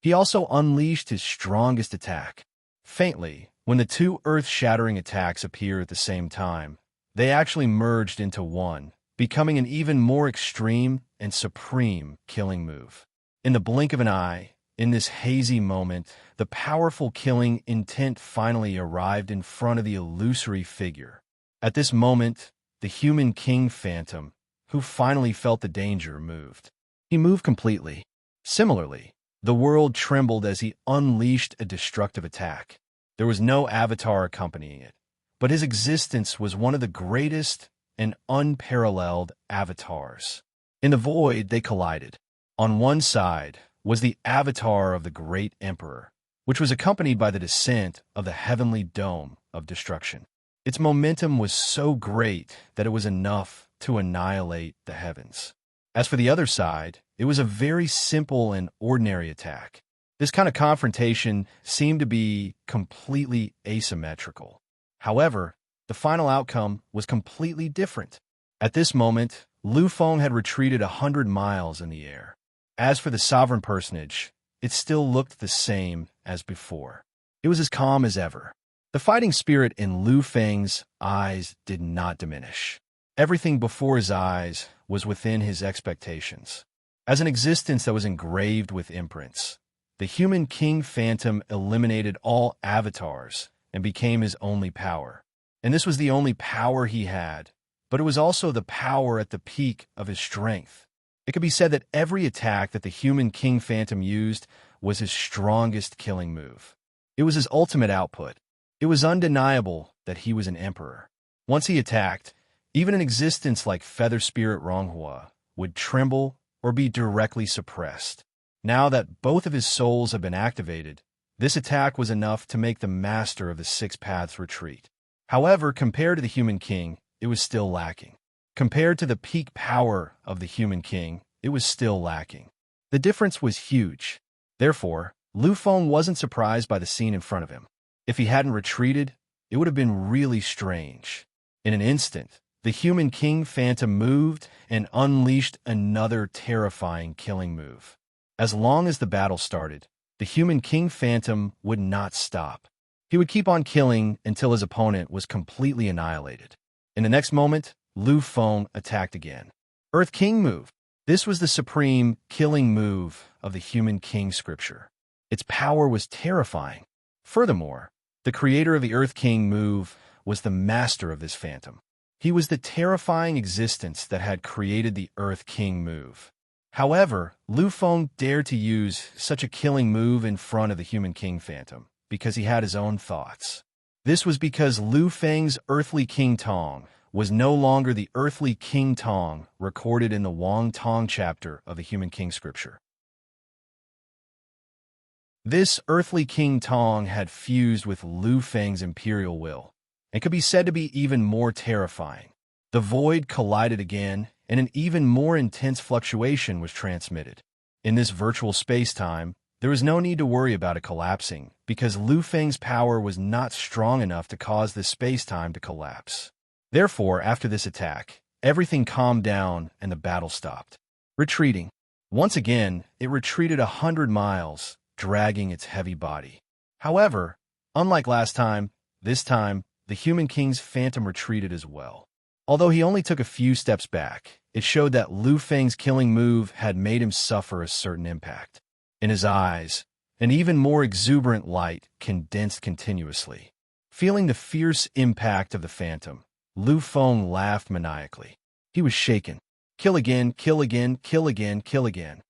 He also unleashed his strongest attack. Faintly, when the two earth-shattering attacks appeared at the same time, they actually merged into one, becoming an even more extreme and supreme killing move. In the blink of an eye, in this hazy moment, the powerful killing intent finally arrived in front of the illusory figure. At this moment, the human king phantom, who finally felt the danger, moved. He moved completely. Similarly, the world trembled as he unleashed a destructive attack. There was no avatar accompanying it, but his existence was one of the greatest and unparalleled avatars. In the void, they collided. On one side was the avatar of the great emperor, which was accompanied by the descent of the heavenly dome of destruction. Its momentum was so great that it was enough to annihilate the heavens. As for the other side, it was a very simple and ordinary attack. This kind of confrontation seemed to be completely asymmetrical. However, the final outcome was completely different. At this moment, Lu Feng had retreated 100 miles in the air. As for the sovereign personage, it still looked the same as before. It was as calm as ever. The fighting spirit in Lu Feng's eyes did not diminish. Everything before his eyes was within his expectations. As an existence that was engraved with imprints, the human king phantom eliminated all avatars and became his only power. And this was the only power he had, but it was also the power at the peak of his strength. It could be said that every attack that the human king phantom used was his strongest killing move. It was his ultimate output. It was undeniable that he was an emperor. Once he attacked, even an existence like Feather Spirit Ronghua would tremble or be directly suppressed. Now that both of his souls have been activated, this attack was enough to make the master of the Six Paths retreat. However, compared to the human king, it was still lacking. Compared to the peak power of the human king, it was still lacking. The difference was huge. Therefore, Lu Feng wasn't surprised by the scene in front of him. If he hadn't retreated, it would have been really strange. In an instant, the human king phantom moved and unleashed another terrifying killing move. As long as the battle started, the human king phantom would not stop. He would keep on killing until his opponent was completely annihilated. In the next moment, Lu Feng attacked again. Earth King move. This was the supreme killing move of the human king scripture. Its power was terrifying. Furthermore, the creator of the Earth King move was the master of this phantom. He was the terrifying existence that had created the Earth King move. However, Lu Feng dared to use such a killing move in front of the human king phantom because he had his own thoughts. This was because Lu Feng's earthly King Tong was no longer the earthly King Tong recorded in the Wang Tong chapter of the Human King scripture. This earthly King Tong had fused with Lu Feng's imperial will, and could be said to be even more terrifying. The void collided again, and an even more intense fluctuation was transmitted. In this virtual space-time, there was no need to worry about it collapsing, because Lu Feng's power was not strong enough to cause this space-time to collapse. Therefore, after this attack, everything calmed down and the battle stopped. Retreating. Once again, it retreated 100 miles, dragging its heavy body. However, unlike last time, this time, the Human King's phantom retreated as well. Although he only took a few steps back, it showed that Lu Feng's killing move had made him suffer a certain impact. In his eyes, an even more exuberant light condensed continuously. Feeling the fierce impact of the phantom, Lu Feng laughed maniacally. He was shaken. Kill again, kill again, kill again, kill again.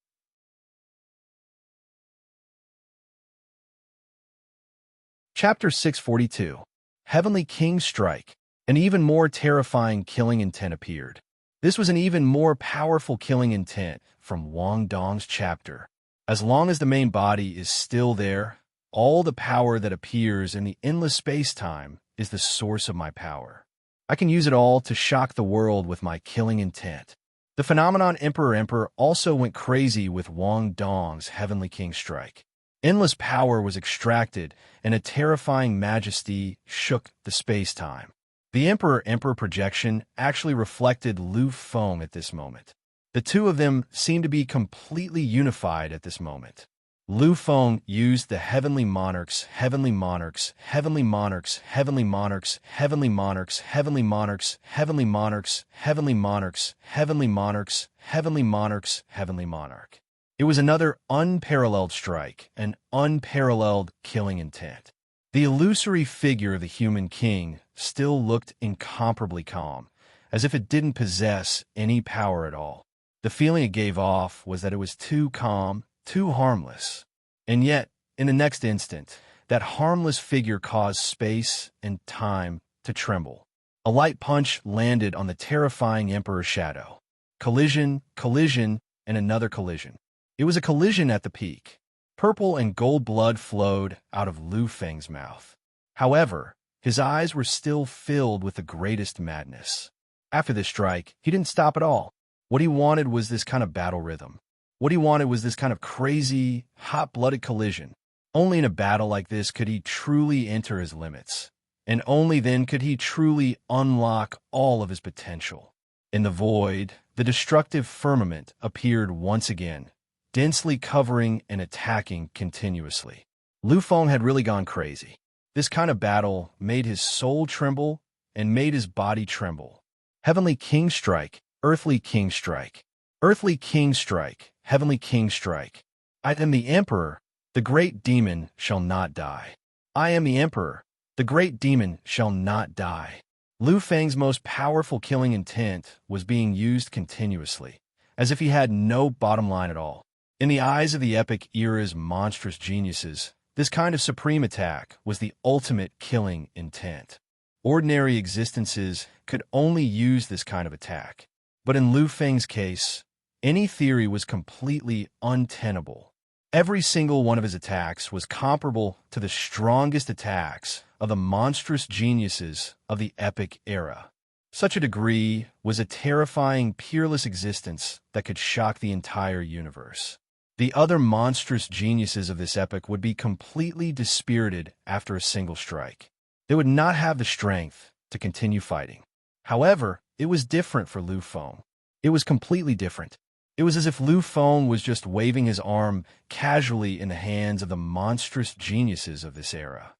Chapter 642. Heavenly King's Strike. An even more terrifying killing intent appeared. This was an even more powerful killing intent from Wang Dong's chapter. As long as the main body is still there, all the power that appears in the endless space-time is the source of my power. I can use it all to shock the world with my killing intent. The phenomenon Emperor also went crazy with Wang Dong's Heavenly King Strike. Endless power was extracted, and a terrifying majesty shook the space-time. The Emperor projection actually reflected Lu Feng at this moment. The two of them seemed to be completely unified at this moment. Lu Feng used the Heavenly Monarchs, Heavenly Monarchs, Heavenly Monarchs, Heavenly Monarchs, Heavenly Monarchs, Heavenly Monarchs, Heavenly Monarchs, Heavenly Monarchs, Heavenly Monarchs, Heavenly Monarchs, Heavenly Monarch. It was another unparalleled strike, an unparalleled killing intent. The illusory figure of the Human King still looked incomparably calm, as if it didn't possess any power at all. The feeling it gave off was that it was too calm, too harmless. And yet, in the next instant, that harmless figure caused space and time to tremble. A light punch landed on the terrifying Emperor's shadow. Collision, collision, and another collision. It was a collision at the peak. Purple and gold blood flowed out of Lu Feng's mouth. However, his eyes were still filled with the greatest madness. After this strike, he didn't stop at all. What he wanted was this kind of battle rhythm. What he wanted was this kind of crazy, hot-blooded collision. Only in a battle like this could he truly enter his limits. And only then could he truly unlock all of his potential. In the void, the destructive firmament appeared once again, densely covering and attacking continuously. Lu Feng had really gone crazy. This kind of battle made his soul tremble and made his body tremble. Heavenly King Strike, Earthly King Strike. Earthly King Strike, Heavenly King Strike. I am the Emperor, the great demon shall not die. I am the Emperor, the great demon shall not die. Lu Feng's most powerful killing intent was being used continuously, as if he had no bottom line at all. In the eyes of the epic era's monstrous geniuses, this kind of supreme attack was the ultimate killing intent. Ordinary existences could only use this kind of attack. But in Lu Feng's case, any theory was completely untenable. Every single one of his attacks was comparable to the strongest attacks of the monstrous geniuses of the epic era. Such a degree was a terrifying, peerless existence that could shock the entire universe. The other monstrous geniuses of this epic would be completely dispirited after a single strike. They would not have the strength to continue fighting. However, it was different for Lu Feng. It was completely different. It was as if Lu Feng was just waving his arm casually in the hands of the monstrous geniuses of this era.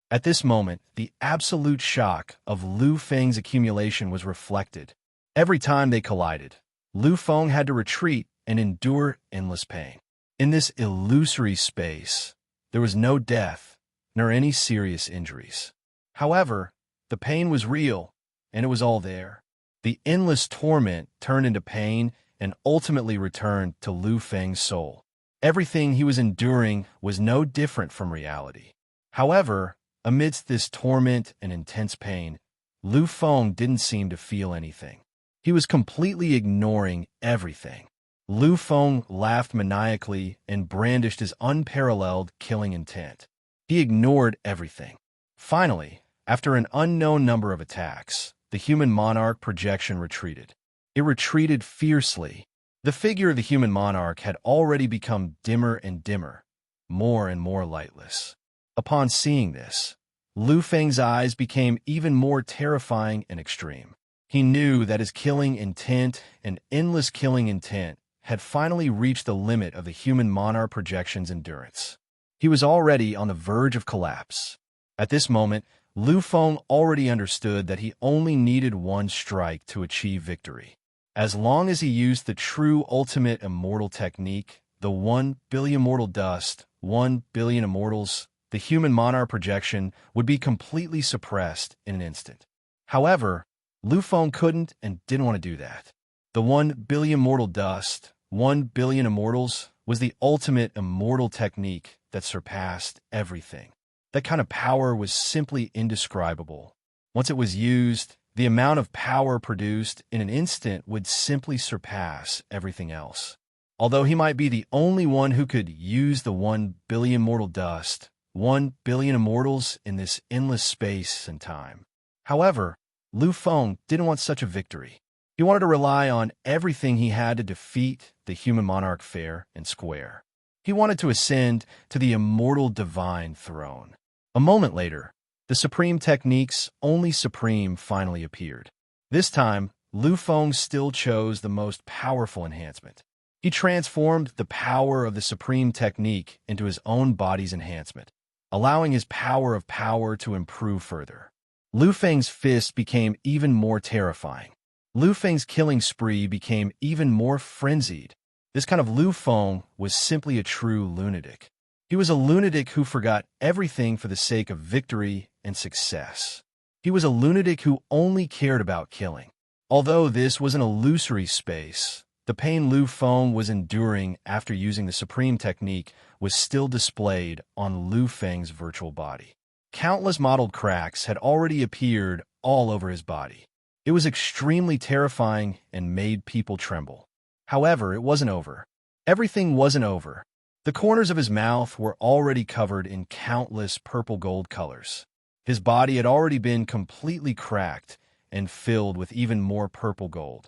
At this moment, the absolute shock of Lu Feng's accumulation was reflected. Every time they collided, Lu Feng had to retreat and endure endless pain. In this illusory space, there was no death, nor any serious injuries. However, the pain was real, and it was all there. The endless torment turned into pain and ultimately returned to Lu Feng's soul. Everything he was enduring was no different from reality. However, amidst this torment and intense pain, Lu Feng didn't seem to feel anything. He was completely ignoring everything. Lu Feng laughed maniacally and brandished his unparalleled killing intent. He ignored everything. Finally, after an unknown number of attacks, the human monarch projection retreated. It retreated fiercely. The figure of the human monarch had already become dimmer and dimmer, more and more lightless. Upon seeing this, Lu Feng's eyes became even more terrifying and extreme. He knew that his killing intent and endless killing intent had finally reached the limit of the human monarch projection's endurance. He was already on the verge of collapse. At this moment, Lu Feng already understood that he only needed one strike to achieve victory. As long as he used the true ultimate immortal technique, the 1 billion mortal dust, 1 billion immortals, the human monarch projection would be completely suppressed in an instant. However, Lu Feng couldn't and didn't want to do that. The 1 billion mortal dust, 1 billion immortals, was the ultimate immortal technique that surpassed everything. That kind of power was simply indescribable. Once it was used, the amount of power produced in an instant would simply surpass everything else. Although he might be the only one who could use the 1 billion mortal dust, 1 billion immortals in this endless space and time. However, Lu Feng didn't want such a victory. He wanted to rely on everything he had to defeat the human monarch fair and square. He wanted to ascend to the immortal divine throne. A moment later, the Supreme Technique's only Supreme finally appeared. This time, Lu Feng still chose the most powerful enhancement. He transformed the power of the Supreme Technique into his own body's enhancement, allowing his power of power to improve further. Lu Feng's fist became even more terrifying. Lu Feng's killing spree became even more frenzied. This kind of Lu Feng was simply a true lunatic. He was a lunatic who forgot everything for the sake of victory and success. He was a lunatic who only cared about killing. Although this was an illusory space, the pain Lu Feng was enduring after using the Supreme Technique was still displayed on Lu Feng's virtual body. Countless mottled cracks had already appeared all over his body. It was extremely terrifying and made people tremble. However, it wasn't over. Everything wasn't over. The corners of his mouth were already covered in countless purple gold colors. His body had already been completely cracked and filled with even more purple gold.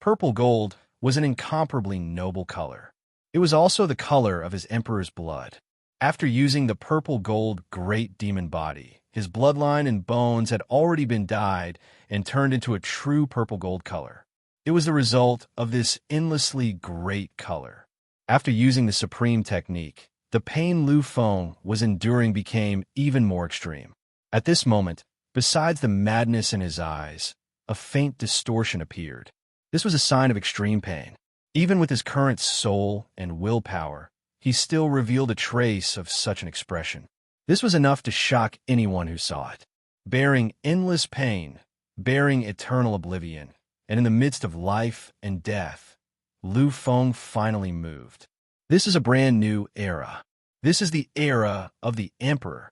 Purple gold was an incomparably noble color. It was also the color of his emperor's blood. After using the purple gold great demon body, his bloodline and bones had already been dyed and turned into a true purple gold color. It was the result of this endlessly great color. After using the Supreme Technique, the pain Lu Feng was enduring became even more extreme. At this moment, besides the madness in his eyes, a faint distortion appeared. This was a sign of extreme pain. Even with his current soul and willpower, he still revealed a trace of such an expression. This was enough to shock anyone who saw it. Bearing endless pain, bearing eternal oblivion, and in the midst of life and death, Lu Feng finally moved. This is a brand new era. This is the era of the Emperor,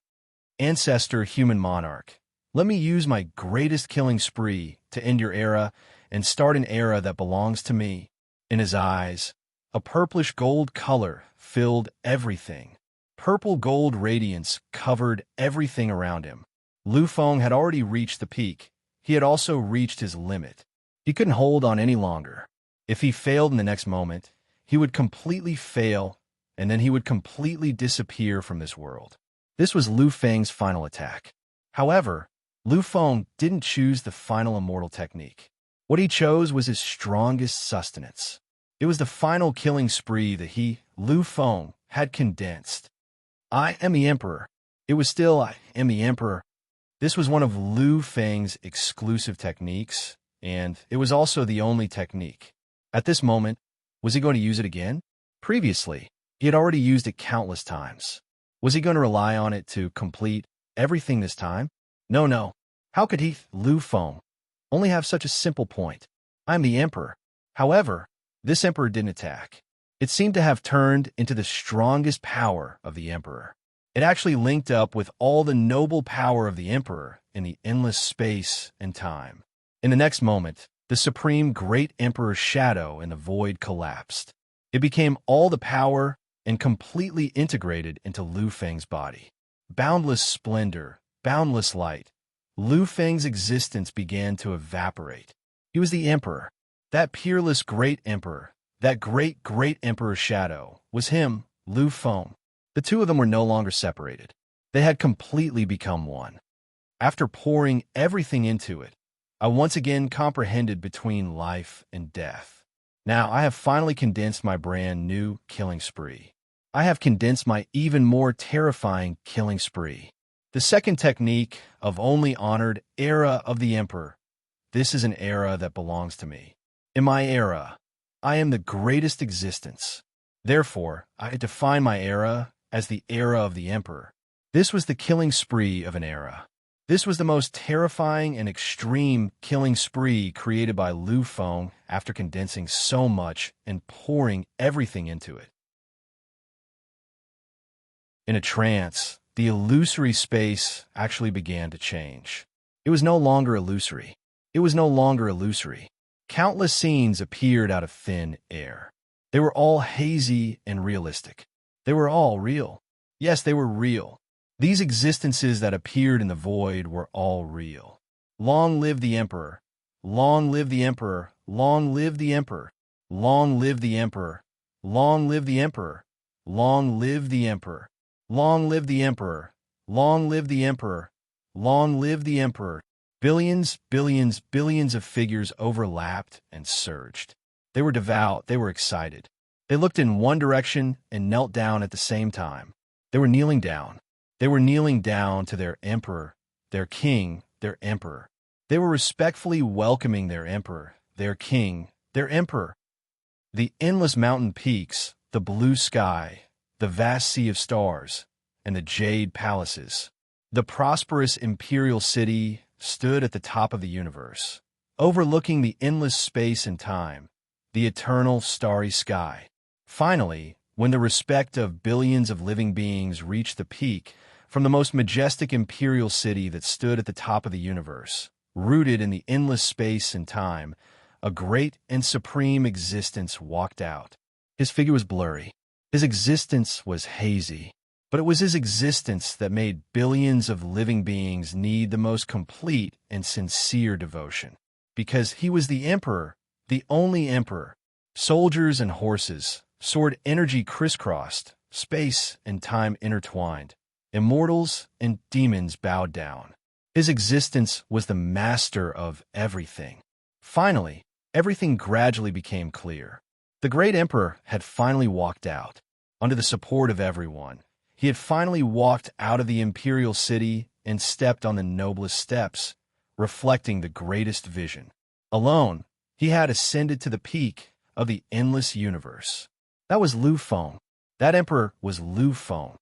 ancestor human monarch. Let me use my greatest killing spree to end your era and start an era that belongs to me. In his eyes, a purplish gold color filled everything. Purple gold radiance covered everything around him. Lu Feng had already reached the peak. He had also reached his limit. He couldn't hold on any longer. If he failed in the next moment, he would completely fail, and then he would completely disappear from this world. This was Lu Feng's final attack. However, Lu Feng didn't choose the final immortal technique. What he chose was his strongest sustenance. It was the final killing spree that he, Lu Feng, had condensed. I am the Emperor. It was still I am the Emperor. This was one of Lu Feng's exclusive techniques, and it was also the only technique. At this moment, was he going to use it again? Previously, he had already used it countless times. Was he going to rely on it to complete everything this time? No. How could he, Lu Feng, only have such a simple point? I'm the Emperor. However, this Emperor didn't attack. It seemed to have turned into the strongest power of the Emperor. It actually linked up with all the noble power of the Emperor in the endless space and time. In the next moment, the supreme great Emperor's shadow in the void collapsed. It became all the power and completely integrated into Lu Feng's body. Boundless splendor, boundless light. Lu Feng's existence began to evaporate. He was the Emperor. That peerless great Emperor, that great Emperor's shadow, was him, Lu Feng. The two of them were no longer separated. They had completely become one. After pouring everything into it, I once again comprehended between life and death. Now I have finally condensed my brand new killing spree. I have condensed my even more terrifying killing spree. The second technique of only honored era of the Emperor. This is an era that belongs to me. In my era, I am the greatest existence. Therefore, I define my era as the era of the Emperor. This was the killing spree of an era. This was the most terrifying and extreme killing spree created by Lu Feng after condensing so much and pouring everything into it. In a trance, the illusory space actually began to change. It was no longer illusory. It was no longer illusory. Countless scenes appeared out of thin air. They were all hazy and realistic. They were all real. Yes, they were real. These existences that appeared in the void were all real. Long live the Emperor! Long live the Emperor! Long live the Emperor! Long live the Emperor! Long live the Emperor! Long live the Emperor! Long live the Emperor! Long live the Emperor! Long live the Emperor! Billions, billions, billions of figures overlapped and surged. They were devout, they were excited. They looked in one direction and knelt down at the same time. They were kneeling down. They were kneeling down to their emperor, their king, their emperor. They were respectfully welcoming their emperor, their king, their emperor. The endless mountain peaks, the blue sky, the vast sea of stars, and the jade palaces. The prosperous imperial city stood at the top of the universe, overlooking the endless space and time, the eternal starry sky. Finally, when the respect of billions of living beings reached the peak, from the most majestic imperial city that stood at the top of the universe, rooted in the endless space and time, a great and supreme existence walked out. His figure was blurry. His existence was hazy. But it was his existence that made billions of living beings need the most complete and sincere devotion. Because he was the Emperor, the only Emperor. Soldiers and horses, sword energy crisscrossed, space and time intertwined. Immortals and demons bowed down. His existence was the master of everything. Finally, everything gradually became clear. The great Emperor had finally walked out. Under the support of everyone, he had finally walked out of the imperial city and stepped on the noblest steps, reflecting the greatest vision. Alone, he had ascended to the peak of the endless universe. That was Lu Feng. That emperor was Lu Feng.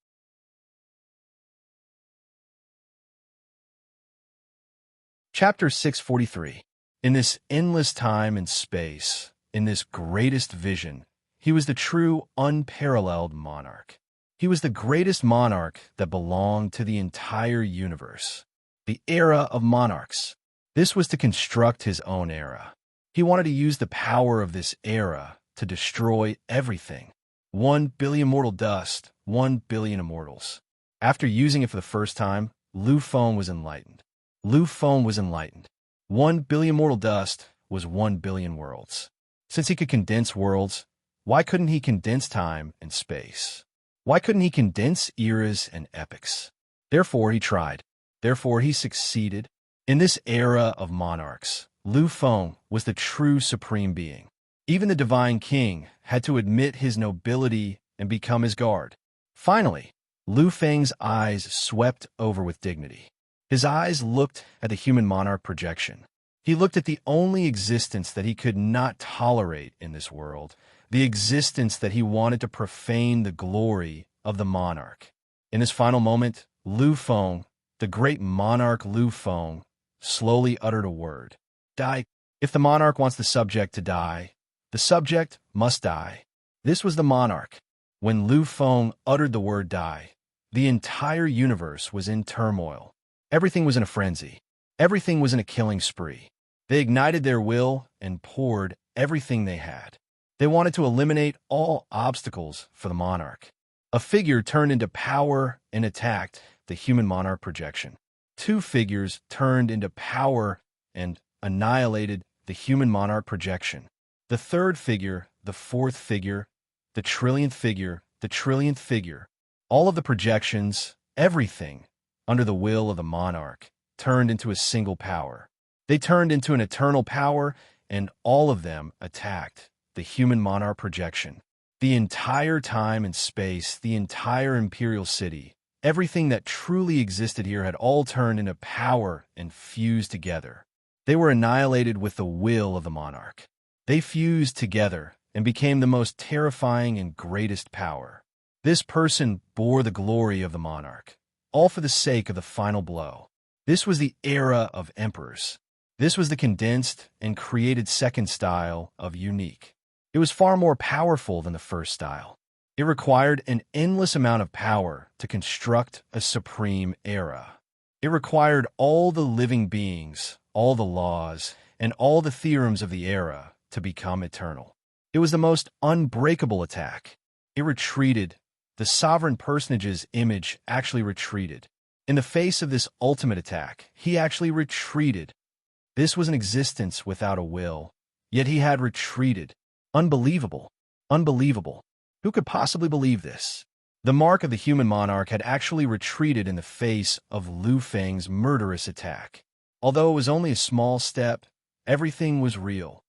Chapter 643. In this endless time and space, in this greatest vision, he was the true, unparalleled monarch. He was the greatest monarch that belonged to the entire universe. The era of monarchs. This was to construct his own era. He wanted to use the power of this era to destroy everything. 1 billion mortal dust, 1 billion immortals. After using it for the first time, Lu Feng was enlightened. Lu Feng was enlightened. 1 billion mortal dust was 1 billion worlds. Since he could condense worlds, why couldn't he condense time and space? Why couldn't he condense eras and epochs? Therefore he tried. Therefore he succeeded. In this era of monarchs, Lu Feng was the true supreme being. Even the divine king had to admit his nobility and become his guard. Finally, Lu Feng's eyes swept over with dignity. His eyes looked at the human monarch projection. He looked at the only existence that he could not tolerate in this world, the existence that he wanted to profane the glory of the monarch. In his final moment, Lu Feng, the great monarch Lu Feng, slowly uttered a word. Die. If the monarch wants the subject to die, the subject must die. This was the monarch. When Lu Feng uttered the word die, the entire universe was in turmoil. Everything was in a frenzy. Everything was in a killing spree. They ignited their will and poured everything they had. They wanted to eliminate all obstacles for the monarch. A figure turned into power and attacked the human monarch projection. Two figures turned into power and annihilated the human monarch projection. The third figure, the fourth figure, the trillionth figure, All of the projections, everything, under the will of the monarch, turned into a single power. They turned into an eternal power, and all of them attacked the human monarch projection. The entire time and space, the entire imperial city, everything that truly existed here had all turned into power and fused together. They were annihilated with the will of the monarch. They fused together and became the most terrifying and greatest power. This person bore the glory of the monarch, all for the sake of the final blow. This was the era of emperors. This was the condensed and created second style of unique. It was far more powerful than the first style. It required an endless amount of power to construct a supreme era. It required all the living beings, all the laws, and all the theorems of the era to become eternal. It was the most unbreakable attack. It retreated. The sovereign personage's image actually retreated. In the face of this ultimate attack, he actually retreated. This was an existence without a will, yet he had retreated. Unbelievable. Unbelievable. Who could possibly believe this? The mark of the human monarch had actually retreated in the face of Lu Feng's murderous attack. Although it was only a small step, everything was real.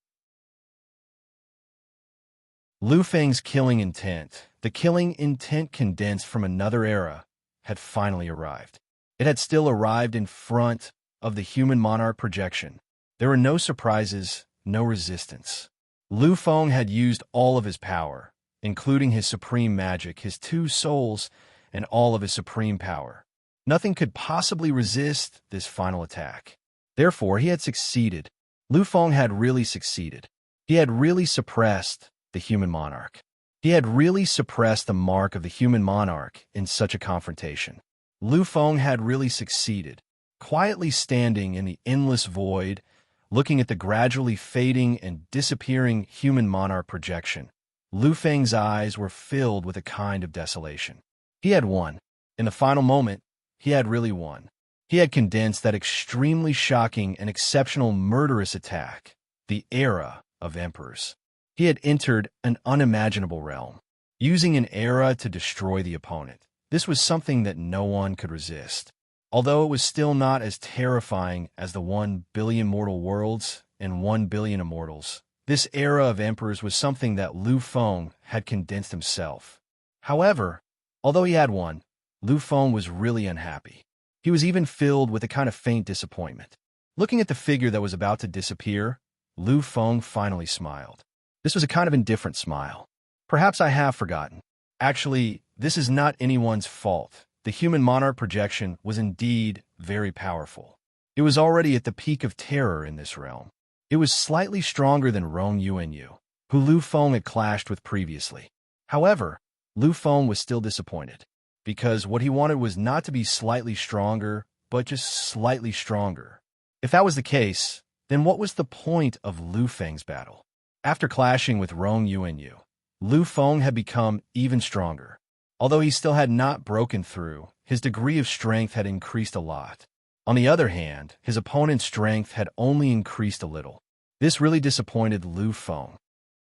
Lu Feng's killing intent, the killing intent condensed from another era, had finally arrived. It had still arrived in front of the human monarch projection. There were no surprises, no resistance. Lu Feng had used all of his power, including his supreme magic, his two souls, and all of his supreme power. Nothing could possibly resist this final attack. Therefore, he had succeeded. Lu Feng had really succeeded. He had really suppressed the human monarch. He had really suppressed the mark of the human monarch in such a confrontation. Lu Feng had really succeeded. Quietly standing in the endless void, looking at the gradually fading and disappearing human monarch projection, Lu Feng's eyes were filled with a kind of desolation. He had won. In the final moment, he had really won. He had condensed that extremely shocking and exceptional murderous attack, the era of emperors. He had entered an unimaginable realm, using an era to destroy the opponent. This was something that no one could resist. Although it was still not as terrifying as the 1 billion mortal worlds and 1 billion immortals, this era of emperors was something that Lu Feng had condensed himself. However, although he had won, Lu Feng was really unhappy. He was even filled with a kind of faint disappointment. Looking at the figure that was about to disappear, Lu Feng finally smiled. This was a kind of indifferent smile. Perhaps I have forgotten. Actually, this is not anyone's fault. The human monarch projection was indeed very powerful. It was already at the peak of terror in this realm. It was slightly stronger than Rong Yuanyu, who Lu Feng had clashed with previously. However, Lu Feng was still disappointed, because what he wanted was not to be slightly stronger, but just slightly stronger. If that was the case, then what was the point of Lu Feng's battle? After clashing with Rong Yuanyu, Lu Feng had become even stronger. Although he still had not broken through, his degree of strength had increased a lot. On the other hand, his opponent's strength had only increased a little. This really disappointed Lu Feng.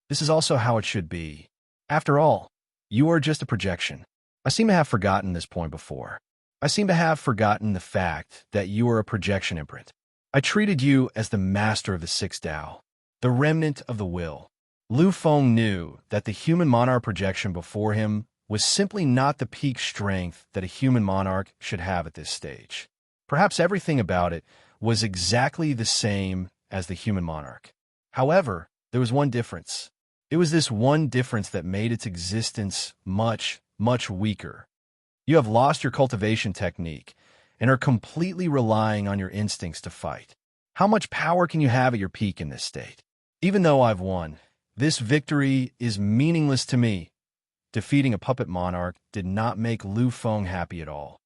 This is also how it should be. After all, you are just a projection. I seem to have forgotten this point before. I seem to have forgotten the fact that you are a projection imprint. I treated you as the master of the sixth Tao, the remnant of the will. Lu Feng knew that the human monarch projection before him was simply not the peak strength that a human monarch should have at this stage. Perhaps everything about it was exactly the same as the human monarch. However, there was one difference. It was this one difference that made its existence much, much weaker. You have lost your cultivation technique and are completely relying on your instincts to fight. How much power can you have at your peak in this state? Even though I've won, this victory is meaningless to me. Defeating a puppet monarch did not make Lu Feng happy at all.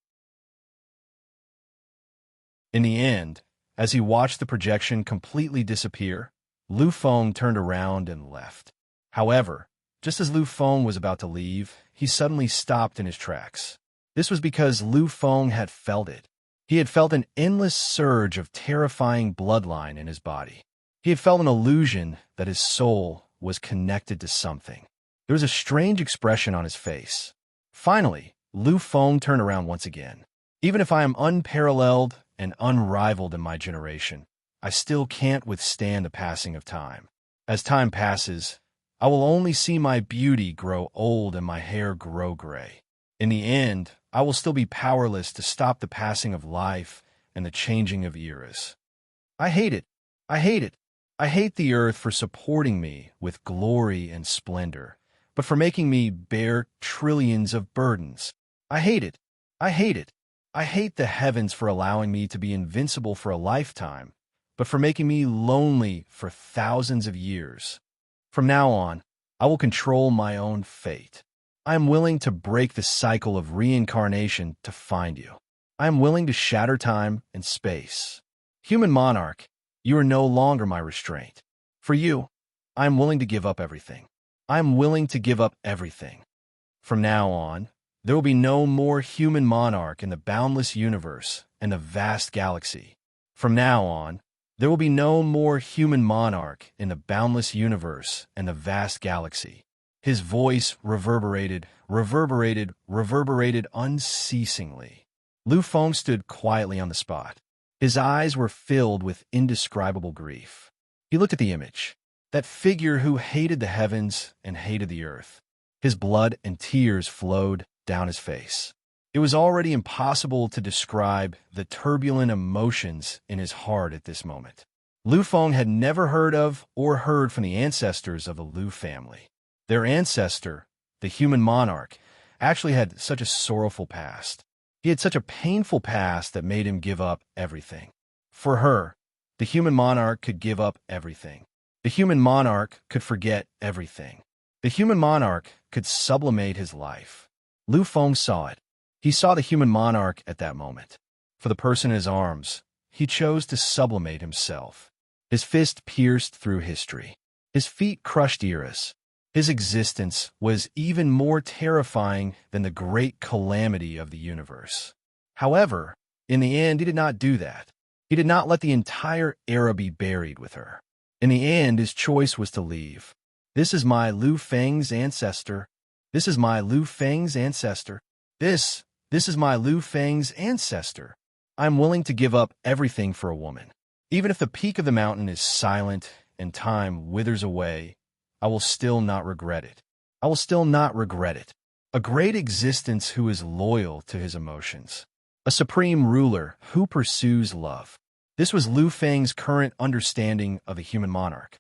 In the end, as he watched the projection completely disappear, Lu Feng turned around and left. However, just as Lu Feng was about to leave, he suddenly stopped in his tracks. This was because Lu Feng had felt it. He had felt an endless surge of terrifying bloodline in his body. He had felt an illusion that his soul was connected to something. There was a strange expression on his face. Finally, Lu Feng turned around once again. Even if I am unparalleled and unrivaled in my generation, I still can't withstand the passing of time. As time passes, I will only see my beauty grow old and my hair grow gray. In the end, I will still be powerless to stop the passing of life and the changing of eras. I hate it. I hate it. I hate the earth for supporting me with glory and splendor, but for making me bear trillions of burdens. I hate it. I hate it. I hate the heavens for allowing me to be invincible for a lifetime, but for making me lonely for thousands of years. From now on, I will control my own fate. I am willing to break the cycle of reincarnation to find you. I am willing to shatter time and space. Human monarch, you are no longer my restraint. For you, I am willing to give up everything. I am willing to give up everything. From now on, there will be no more human monarch in the boundless universe and the vast galaxy. From now on, there will be no more human monarch in the boundless universe and the vast galaxy. His voice reverberated unceasingly. Lu Feng stood quietly on the spot. His eyes were filled with indescribable grief. He looked at the image, that figure who hated the heavens and hated the earth. His blood and tears flowed down his face. It was already impossible to describe the turbulent emotions in his heart at this moment. Lu Feng had never heard of or heard from the ancestors of the Lu family. Their ancestor, the human monarch, actually had such a sorrowful past. He had such a painful past that made him give up everything. For her, the human monarch could give up everything. The human monarch could forget everything. The human monarch could sublimate his life. Lu Feng saw it. He saw the human monarch at that moment. For the person in his arms, he chose to sublimate himself. His fist pierced through history. His feet crushed eras. His existence was even more terrifying than the great calamity of the universe. However, in the end, he did not do that. He did not let the entire era be buried with her. In the end, his choice was to leave. This is my Lu Feng's ancestor. This is my Lu Feng's ancestor. This is my Lu Feng's ancestor. I am willing to give up everything for a woman. Even if the peak of the mountain is silent and time withers away, I will still not regret it. I will still not regret it. A great existence who is loyal to his emotions. A supreme ruler who pursues love. This was Lu Feng's current understanding of a human monarch.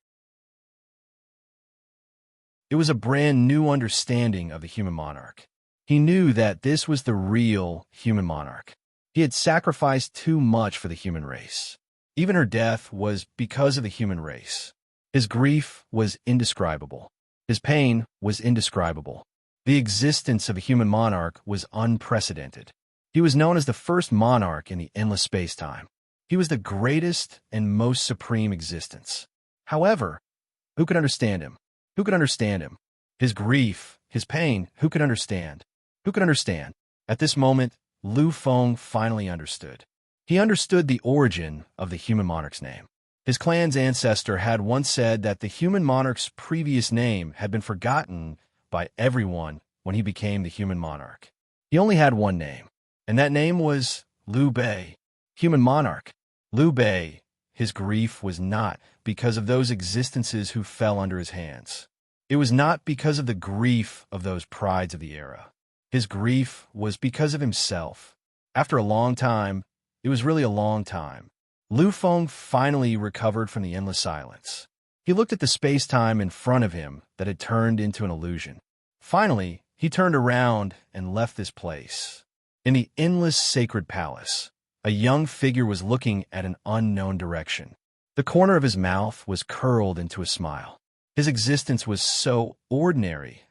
It was a brand new understanding of the human monarch. He knew that this was the real human monarch. He had sacrificed too much for the human race. Even her death was because of the human race. His grief was indescribable. His pain was indescribable. The existence of a human monarch was unprecedented. He was known as the first monarch in the endless space-time. He was the greatest and most supreme existence. However, who could understand him? Who could understand him? His grief, his pain, who could understand? Who could understand? At this moment, Lu Feng finally understood. He understood the origin of the human monarch's name. His clan's ancestor had once said that the human monarch's previous name had been forgotten by everyone when he became the human monarch. He only had one name, and that name was Liu Bei, human monarch. Liu Bei, his grief was not because of those existences who fell under his hands. It was not because of the grief of those prides of the era. His grief was because of himself. After a long time, it was really a long time, Lu Feng finally recovered from the endless silence. He looked at the space-time in front of him that had turned into an illusion. Finally, he turned around and left this place. In the endless sacred palace, a young figure was looking at an unknown direction. The corner of his mouth was curled into a smile. His existence was so ordinary,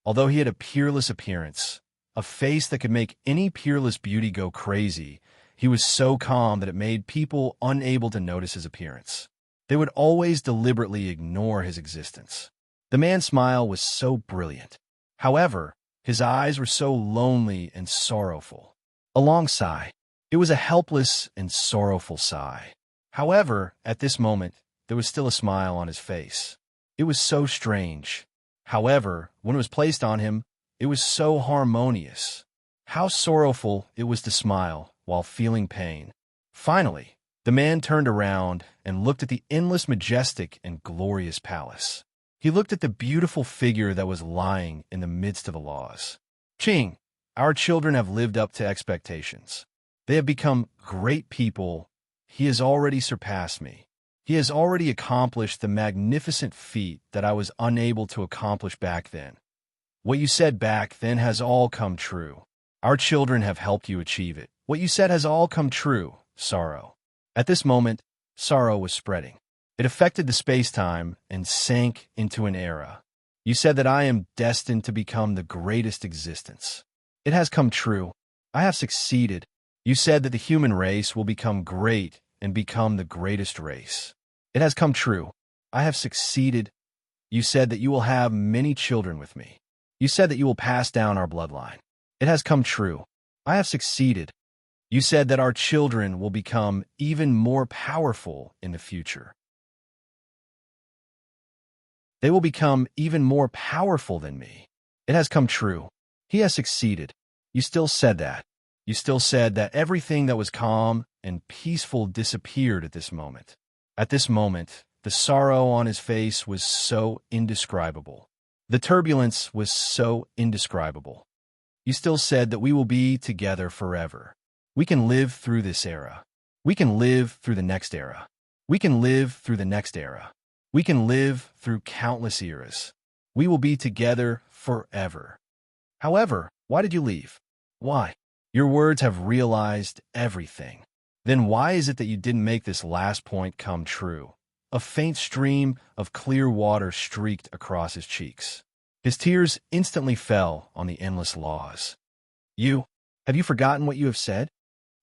although he had a peerless appearance, a face that could make any peerless beauty go crazy. He was so calm that it made people unable to notice his appearance. They would always deliberately ignore his existence. The man's smile was so brilliant. However, his eyes were so lonely and sorrowful. A long sigh. It was a helpless and sorrowful sigh. However, at this moment, there was still a smile on his face. It was so strange. However, when it was placed on him, It was so harmonious. How sorrowful it was to smile while feeling pain. Finally, the man turned around and looked at the endless, majestic, and glorious palace. He looked at the beautiful figure that was lying in the midst of the laws. Ching, our children have lived up to expectations. They have become great people. He has already surpassed me. He has already accomplished the magnificent feat that I was unable to accomplish back then. What you said back then has all come true. Our children have helped you achieve it. What you said has all come true, sorrow. At this moment, sorrow was spreading. It affected the space-time and sank into an era. You said that I am destined to become the greatest existence. It has come true. I have succeeded. You said that the human race will become great and become the greatest race. It has come true. I have succeeded. You said that you will have many children with me. You said that you will pass down our bloodline. It has come true. I have succeeded. You said that our children will become even more powerful in the future. They will become even more powerful than me. It has come true. He has succeeded. You still said that. You still said that everything that was calm and peaceful disappeared at this moment. At this moment, the sorrow on his face was so indescribable. The turbulence was so indescribable. You still said that we will be together forever. We can live through this era. We can live through the next era. We can live through the next era. We can live through countless eras. We will be together forever. However, why did you leave? Why? Your words have realized everything. Then why is it that you didn't make this last point come true? A faint stream of clear water streaked across his cheeks. His tears instantly fell on the endless laws. Have you forgotten what you have said?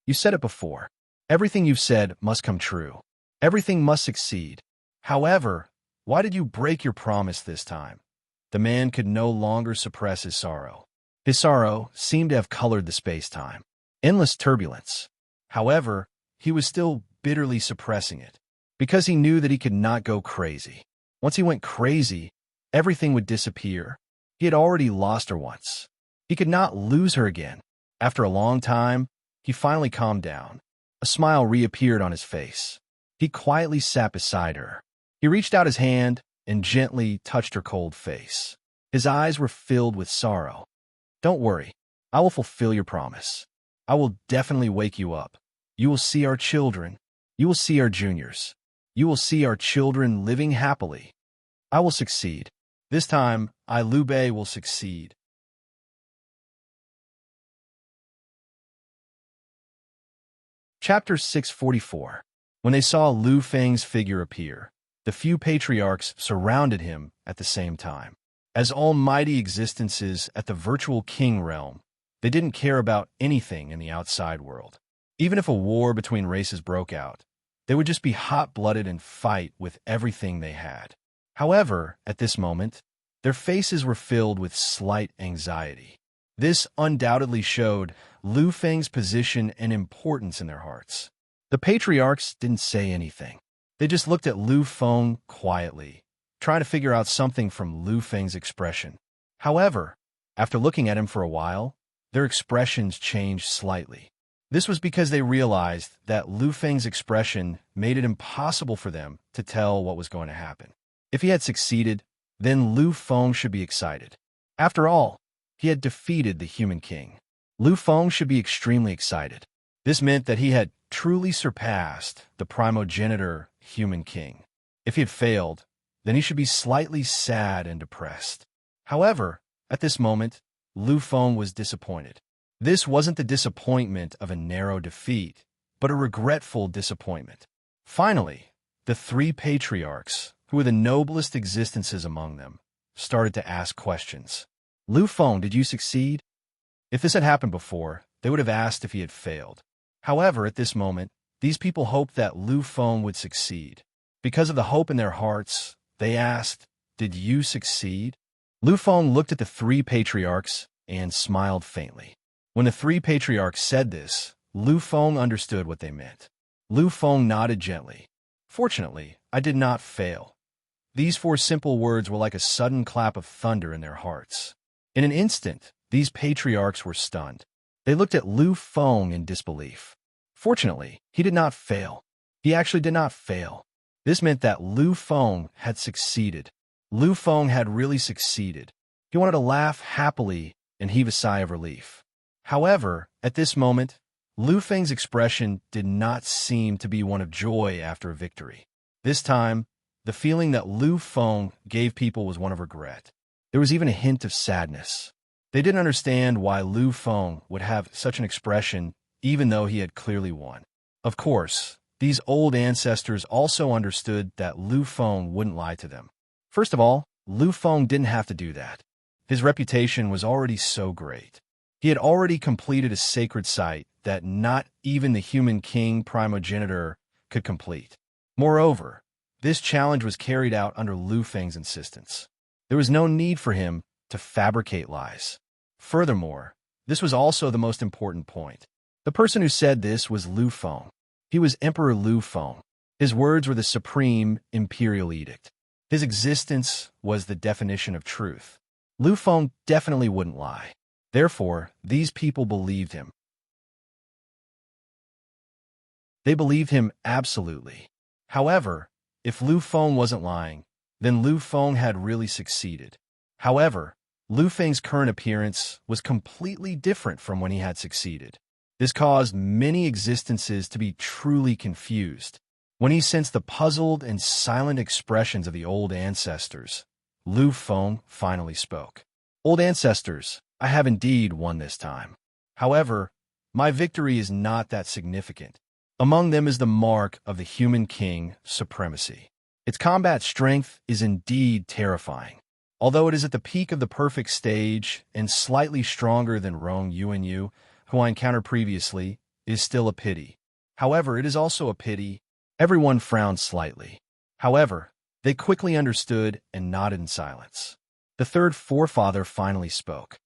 You said it before. Everything you've said must come true. Everything must succeed. However, why did you break your promise this time? The man could no longer suppress his sorrow. His sorrow seemed to have colored the space-time. Endless turbulence. However, he was still bitterly suppressing it, because he knew that he could not go crazy. Once he went crazy, everything would disappear. He had already lost her once. He could not lose her again. After a long time, he finally calmed down. A smile reappeared on his face. He quietly sat beside her. He reached out his hand and gently touched her cold face. His eyes were filled with sorrow. Don't worry, I will fulfill your promise. I will definitely wake you up. You will see our children. You will see our juniors. You will see our children living happily. I will succeed. This time, Liu Bei will succeed. Chapter 644. When they saw Lu Feng's figure appear, the few patriarchs surrounded him at the same time. As almighty existences at the virtual king realm, they didn't care about anything in the outside world. Even if a war between races broke out, they would just be hot-blooded and fight with everything they had. However, at this moment, their faces were filled with slight anxiety. This undoubtedly showed Lu Feng's position and importance in their hearts. The patriarchs didn't say anything. They just looked at Lu Feng quietly, trying to figure out something from Lu Feng's expression. However, after looking at him for a while, their expressions changed slightly. This was because they realized that Lu Feng's expression made it impossible for them to tell what was going to happen. If he had succeeded, then Lu Feng should be excited. After all, he had defeated the human king. Lu Feng should be extremely excited. This meant that he had truly surpassed the primogenitor human king. If he had failed, then he should be slightly sad and depressed. However, at this moment, Lu Feng was disappointed. This wasn't the disappointment of a narrow defeat, but a regretful disappointment. Finally, the three patriarchs, who were the noblest existences among them, started to ask questions. Lu Feng, did you succeed? If this had happened before, they would have asked if he had failed. However, at this moment, these people hoped that Lu Feng would succeed. Because of the hope in their hearts, they asked, did you succeed? Lu Feng looked at the three patriarchs and smiled faintly. When the three patriarchs said this, Lu Feng understood what they meant. Lu Feng nodded gently. Fortunately, I did not fail. These four simple words were like a sudden clap of thunder in their hearts. In an instant, these patriarchs were stunned. They looked at Lu Feng in disbelief. Fortunately, he did not fail. He actually did not fail. This meant that Lu Feng had succeeded. Lu Feng had really succeeded. He wanted to laugh happily and heave a sigh of relief. However, at this moment, Lu Feng's expression did not seem to be one of joy after a victory. This time, the feeling that Lu Feng gave people was one of regret. There was even a hint of sadness. They didn't understand why Lu Feng would have such an expression even though he had clearly won. Of course, these old ancestors also understood that Lu Feng wouldn't lie to them. First of all, Lu Feng didn't have to do that. His reputation was already so great. He had already completed a sacred site that not even the human king primogenitor could complete. Moreover, this challenge was carried out under Lu Feng's insistence. There was no need for him to fabricate lies. Furthermore, this was also the most important point. The person who said this was Lu Feng. He was Emperor Lu Feng. His words were the supreme imperial edict. His existence was the definition of truth. Lu Feng definitely wouldn't lie. Therefore, these people believed him. They believed him absolutely. However, if Lu Feng wasn't lying, then Lu Feng had really succeeded. However, Lu Feng's current appearance was completely different from when he had succeeded. This caused many existences to be truly confused. When he sensed the puzzled and silent expressions of the old ancestors, Lu Feng finally spoke. Old ancestors, I have indeed won this time. However, my victory is not that significant. Among them is the mark of the human king supremacy. Its combat strength is indeed terrifying. Although it is at the peak of the perfect stage and slightly stronger than Rong Yuanyu, who I encountered previously, is still a pity. However, it is also a pity. Everyone frowned slightly. However, they quickly understood and nodded in silence. The third forefather finally spoke.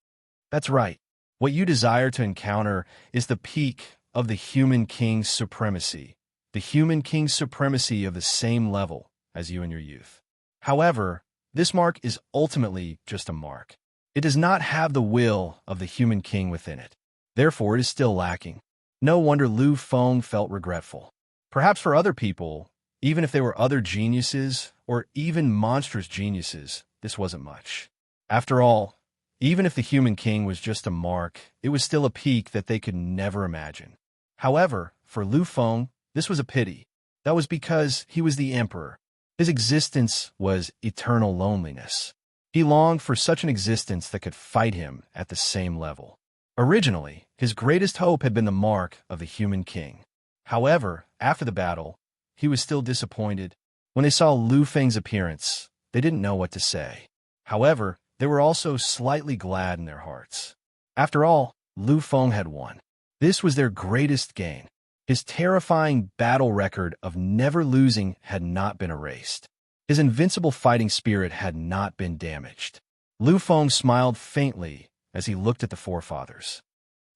That's right. What you desire to encounter is the peak of the human king's supremacy, the human king's supremacy of the same level as you in your youth. However, this mark is ultimately just a mark. It does not have the will of the human king within it. Therefore, it is still lacking. No wonder Lu Feng felt regretful. Perhaps for other people, even if they were other geniuses or even monstrous geniuses, this wasn't much. After all, even if the human king was just a mark, it was still a peak that they could never imagine. However, for Lu Feng, this was a pity. That was because he was the emperor. His existence was eternal loneliness. He longed for such an existence that could fight him at the same level. Originally, his greatest hope had been the mark of the human king. However, after the battle, he was still disappointed. When they saw Lu Feng's appearance, they didn't know what to say. However, they were also slightly glad in their hearts. After all, Lu Feng had won. This was their greatest gain. His terrifying battle record of never losing had not been erased. His invincible fighting spirit had not been damaged. Lu Feng smiled faintly as he looked at the forefathers.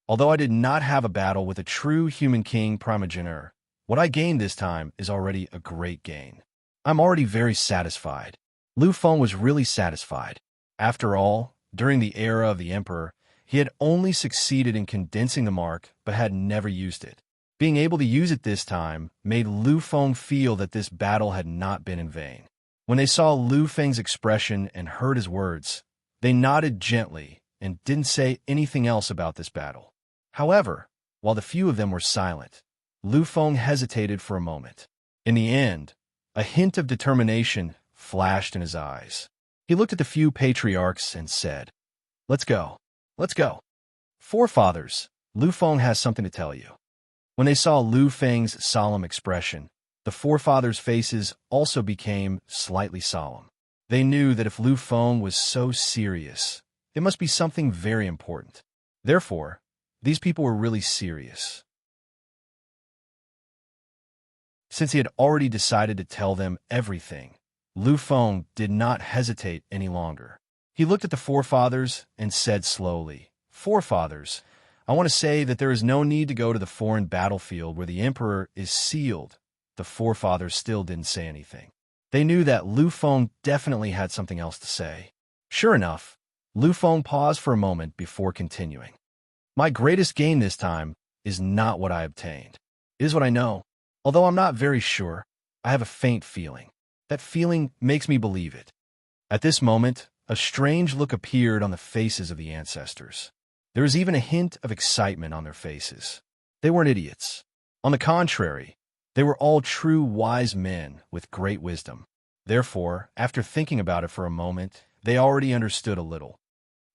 Although I did not have a battle with a true human king primogenitor, what I gained this time is already a great gain. I'm already very satisfied. Lu Feng was really satisfied. After all, during the era of the emperor, he had only succeeded in condensing the mark but had never used it. Being able to use it this time made Lu Feng feel that this battle had not been in vain. When they saw Lu Feng's expression and heard his words, they nodded gently and didn't say anything else about this battle. However, while the few of them were silent, Lu Feng hesitated for a moment. In the end, a hint of determination flashed in his eyes. He looked at the few patriarchs and said, "Let's go. Let's go." Forefathers, Lu Feng has something to tell you. When they saw Lu Feng's solemn expression, the forefathers' faces also became slightly solemn. They knew that if Lu Feng was so serious, it must be something very important. Therefore, these people were really serious. Since he had already decided to tell them everything, Lu Feng did not hesitate any longer. He looked at the forefathers and said slowly, "Forefathers, I want to say that there is no need to go to the foreign battlefield where the emperor is sealed." The forefathers still didn't say anything. They knew that Lu Feng definitely had something else to say. Sure enough, Lu Feng paused for a moment before continuing. My greatest gain this time is not what I obtained. It is what I know. Although I'm not very sure, I have a faint feeling. That feeling makes me believe it. At this moment, a strange look appeared on the faces of the ancestors. There was even a hint of excitement on their faces. They weren't idiots. On the contrary, they were all true wise men with great wisdom. Therefore, after thinking about it for a moment, they already understood a little.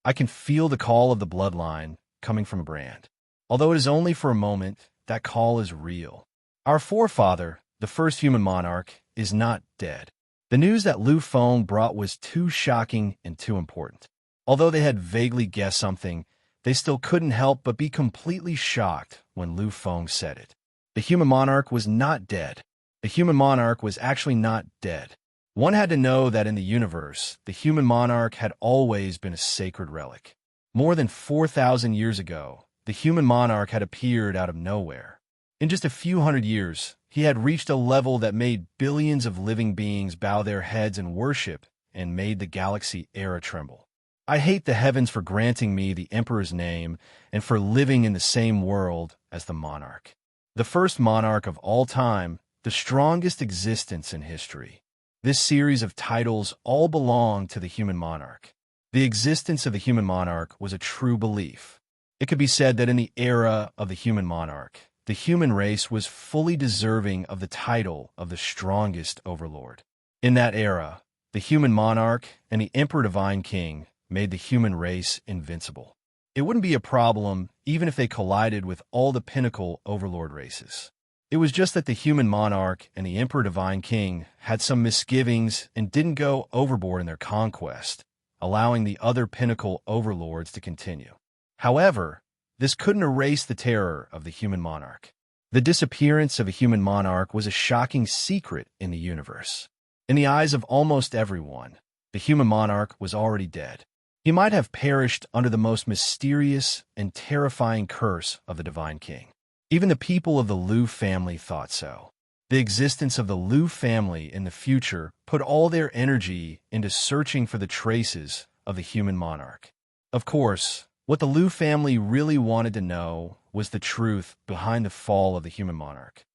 I can feel the call of the bloodline coming from a brand. Although it is only for a moment, that call is real. Our forefather, the first human monarch, is not dead. The news that Lu Feng brought was too shocking and too important. Although they had vaguely guessed something, they still couldn't help but be completely shocked when Lu Feng said it. The human monarch was not dead. The human monarch was actually not dead. One had to know that in the universe, the human monarch had always been a sacred relic. More than 4,000 years ago, the human monarch had appeared out of nowhere. In just a few hundred years, he had reached a level that made billions of living beings bow their heads in worship and made the galaxy era tremble. I hate the heavens for granting me the emperor's name and for living in the same world as the monarch. The first monarch of all time, the strongest existence in history. This series of titles all belong to the human monarch. The existence of the human monarch was a true belief. It could be said that in the era of the human monarch, the human race was fully deserving of the title of the strongest overlord. In that era, the human monarch and the emperor divine king made the human race invincible. It wouldn't be a problem even if they collided with all the pinnacle overlord races. It was just that the human monarch and the emperor divine king had some misgivings and didn't go overboard in their conquest, allowing the other pinnacle overlords to continue. However, this couldn't erase the terror of the human monarch. The disappearance of a human monarch was a shocking secret in the universe. In the eyes of almost everyone, the human monarch was already dead. He might have perished under the most mysterious and terrifying curse of the divine king. Even the people of the Lu family thought so. The existence of the Lu family in the future put all their energy into searching for the traces of the human monarch. Of course, what the Lu family really wanted to know was the truth behind the fall of the human monarch.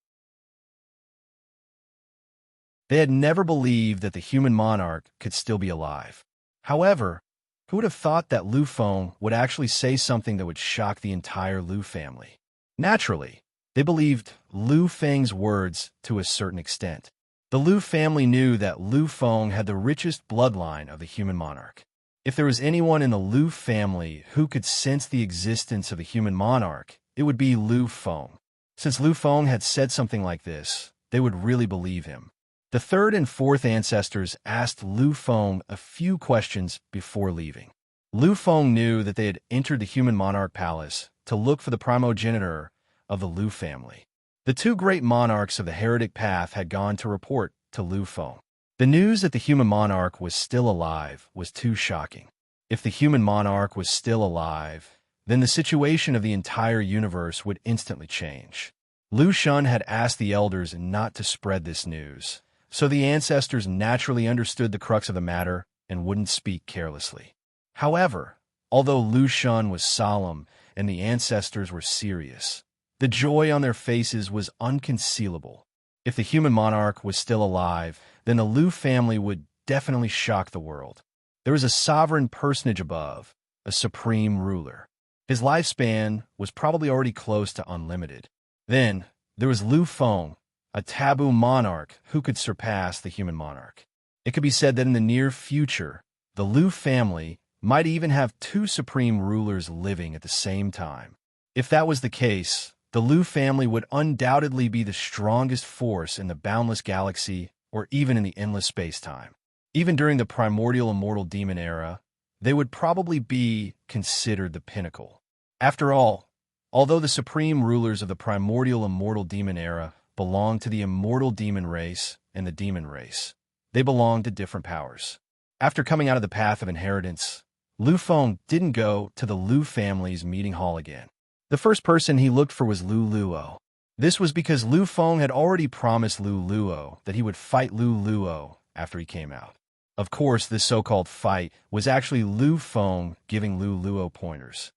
They had never believed that the human monarch could still be alive. However, who would have thought that Lu Feng would actually say something that would shock the entire Lu family? Naturally, they believed Lu Feng's words to a certain extent. The Lu family knew that Lu Feng had the richest bloodline of the human monarch. If there was anyone in the Lu family who could sense the existence of the human monarch, it would be Lu Feng. Since Lu Feng had said something like this, they would really believe him. The third and fourth ancestors asked Lu Feng a few questions before leaving. Lu Feng knew that they had entered the human monarch palace to look for the primogenitor of the Lu family. The two great monarchs of the heretic path had gone to report to Lu Feng. The news that the human monarch was still alive was too shocking. If the human monarch was still alive, then the situation of the entire universe would instantly change. Lu Shun had asked the elders not to spread this news, so the ancestors naturally understood the crux of the matter and wouldn't speak carelessly. However, although Lu Shun was solemn and the ancestors were serious, the joy on their faces was unconcealable. If the human monarch was still alive, then the Lu family would definitely shock the world. There was a sovereign personage above, a supreme ruler. His lifespan was probably already close to unlimited. Then, there was Lu Feng, a taboo monarch who could surpass the human monarch. It could be said that in the near future, the Lu family might even have two supreme rulers living at the same time. If that was the case, the Lu family would undoubtedly be the strongest force in the boundless galaxy or even in the endless space-time. Even during the primordial immortal demon era, they would probably be considered the pinnacle. After all, although the supreme rulers of the primordial immortal demon era belonged to the immortal demon race and the demon race, they belonged to different powers. After coming out of the path of inheritance, Lu Feng didn't go to the Lu family's meeting hall again. The first person he looked for was Lu Luo. This was because Lu Feng had already promised Lu Luo that he would fight Lu Luo after he came out. Of course, this so-called fight was actually Lu Feng giving Lu Luo pointers.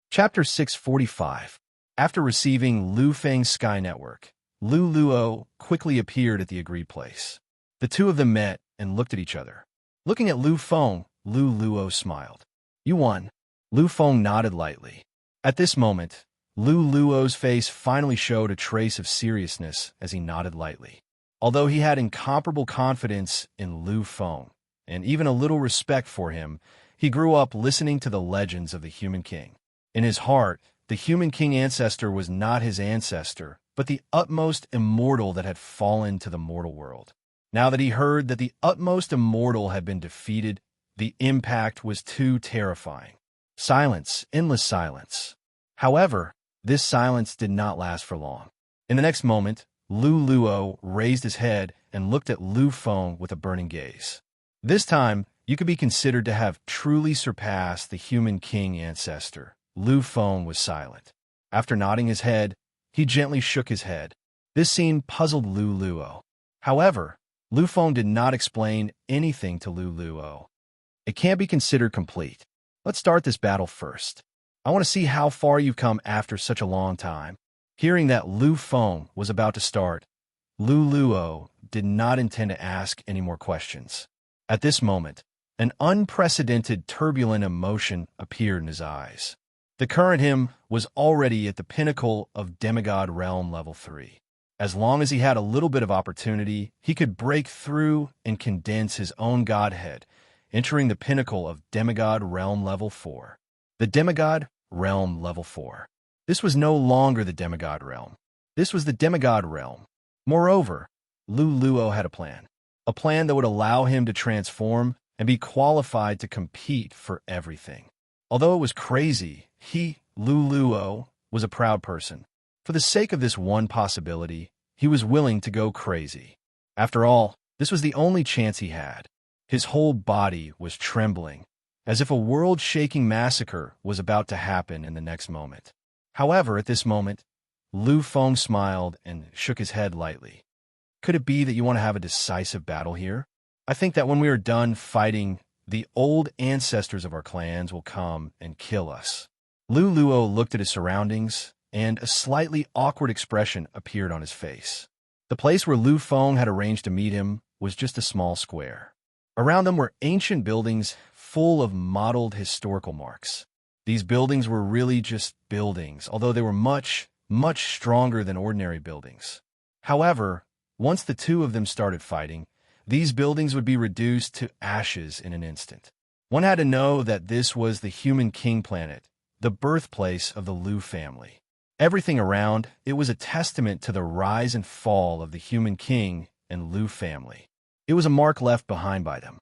Chapter 645. After receiving Lu Feng's Sky Network, Lu Luo quickly appeared at the agreed place. The two of them met and looked at each other. Looking at Lu Feng, Lu Luo smiled. "You won." Lu Feng nodded lightly. At this moment, Lu Luo's face finally showed a trace of seriousness as he nodded lightly. Although he had incomparable confidence in Lu Feng, and even a little respect for him, he grew up listening to the legends of the Human King. In his heart, the Human King ancestor was not his ancestor, but the utmost immortal that had fallen to the mortal world. Now that he heard that the utmost immortal had been defeated, the impact was too terrifying. Silence, endless silence. However, this silence did not last for long. In the next moment, Lu Luo raised his head and looked at Lu Feng with a burning gaze. This time, you could be considered to have truly surpassed the Human King ancestor. Lu Feng was silent. After nodding his head, he gently shook his head. This scene puzzled Lu Luo. However, Lu Feng did not explain anything to Lu Luo. It can't be considered complete. Let's start this battle first. I want to see how far you've come after such a long time. Hearing that Lu Feng was about to start, Lu Luo did not intend to ask any more questions. At this moment, an unprecedented turbulent emotion appeared in his eyes. The current him was already at the pinnacle of demigod realm level 3. As long as he had a little bit of opportunity, he could break through and condense his own godhead, entering the pinnacle of demigod realm level 4. The demigod realm level 4. This was no longer the demigod realm. This was the demigod realm. Moreover, Lu Luo had a plan that would allow him to transform and be qualified to compete for everything. Although it was crazy, Lu Luo, was a proud person. For the sake of this one possibility, he was willing to go crazy. After all, this was the only chance he had. His whole body was trembling, as if a world-shaking massacre was about to happen in the next moment. However, at this moment, Lu Feng smiled and shook his head lightly. Could it be that you want to have a decisive battle here? I think that when we are done fighting, the old ancestors of our clans will come and kill us. Lu Luo looked at his surroundings, and a slightly awkward expression appeared on his face. The place where Lu Feng had arranged to meet him was just a small square. Around them were ancient buildings full of modeled historical marks. These buildings were really just buildings, although they were much, much stronger than ordinary buildings. However, once the two of them started fighting, these buildings would be reduced to ashes in an instant. One had to know that this was the Human King planet, the birthplace of the Lu family. Everything around, it was a testament to the rise and fall of the Human King and Lu family. It was a mark left behind by them.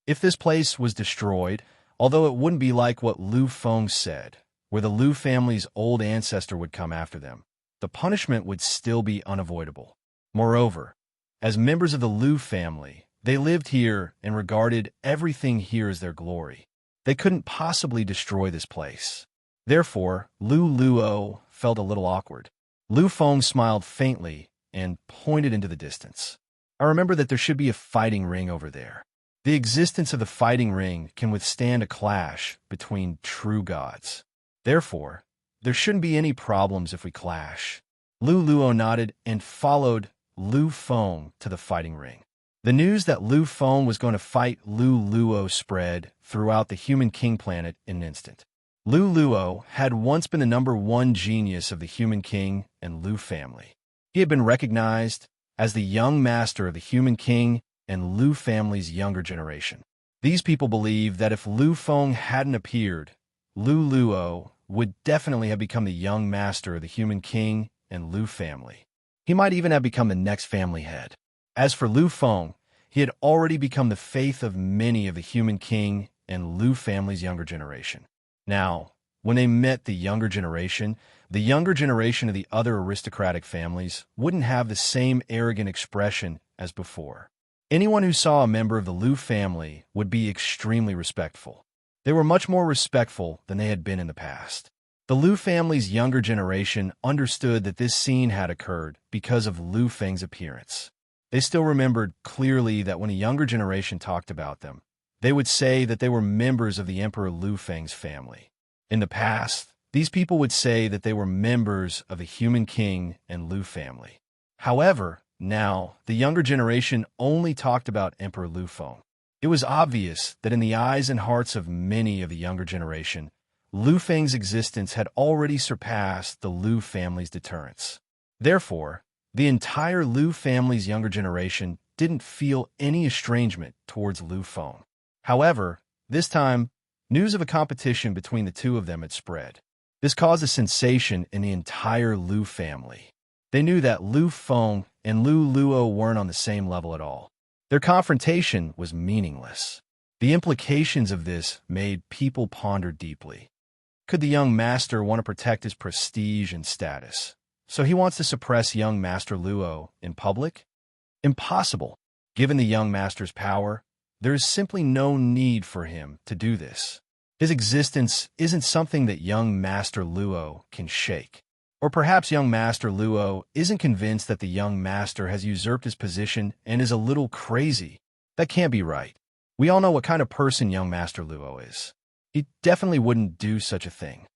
If this place was destroyed, although it wouldn't be like what Lu Feng said, where the Lu family's old ancestor would come after them, the punishment would still be unavoidable. Moreover, as members of the Lu family, they lived here and regarded everything here as their glory. They couldn't possibly destroy this place. Therefore, Lu Luo felt a little awkward. Lu Feng smiled faintly and pointed into the distance. I remember that there should be a fighting ring over there. The existence of the fighting ring can withstand a clash between true gods. Therefore, there shouldn't be any problems if we clash. Lu Luo nodded and followed Lu Feng to the fighting ring. The news that Lu Feng was going to fight Lu Luo spread throughout the Human King planet in an instant. Lu Luo had once been the #1 genius of the Human King and Lu family. He had been recognized as the young master of the Human King and Lu family's younger generation. These people believed that if Lu Feng hadn't appeared, Lu Luo would definitely have become the young master of the Human King and Lu family. He might even have become the next family head. As for Lu Feng, he had already become the faith of many of the Human King and Lu family's younger generation. Now, when they met the younger generation of the other aristocratic families wouldn't have the same arrogant expression as before. Anyone who saw a member of the Lu family would be extremely respectful. They were much more respectful than they had been in the past. The Lu family's younger generation understood that this scene had occurred because of Lu Feng's appearance. They still remembered clearly that when a younger generation talked about them, they would say that they were members of the Emperor Lu Feng's family. In the past, these people would say that they were members of a human king and Lu family. However, now, the younger generation only talked about Emperor Lu Feng. It was obvious that in the eyes and hearts of many of the younger generation, Lu Feng's existence had already surpassed the Lu family's deterrence. Therefore, the entire Lu family's younger generation didn't feel any estrangement towards Lu Feng. However, this time, news of a competition between the two of them had spread. This caused a sensation in the entire Lu family. They knew that Lu Feng and Lu Luo weren't on the same level at all. Their confrontation was meaningless. The implications of this made people ponder deeply. Could the young master want to protect his prestige and status, so he wants to suppress young Master Luo in public? Impossible. Given the young master's power, there is simply no need for him to do this. His existence isn't something that young Master Luo can shake. Or perhaps young Master Luo isn't convinced that the young master has usurped his position and is a little crazy. That can't be right. We all know what kind of person young Master Luo is. He definitely wouldn't do such a thing.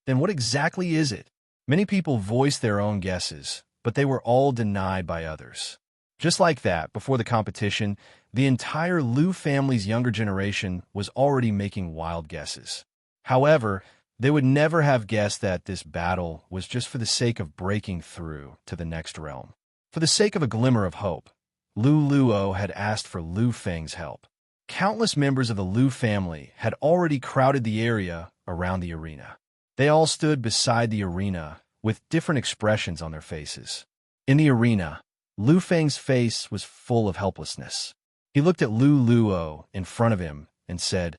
Then what exactly is it? Many people voiced their own guesses, but they were all denied by others. Just like that, before the competition, the entire Lu family's younger generation was already making wild guesses. However, they would never have guessed that this battle was just for the sake of breaking through to the next realm. For the sake of a glimmer of hope, Lu Luo had asked for Lu Feng's help. Countless members of the Lu family had already crowded the area around the arena. They all stood beside the arena with different expressions on their faces. In the arena, Lu Feng's face was full of helplessness. He looked at Lu Luo in front of him and said,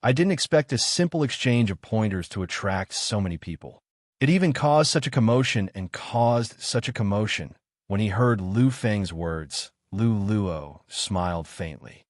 "I didn't expect a simple exchange of pointers to attract so many people. It even caused such a commotion when he heard Lu Feng's words." Lu Luo smiled faintly.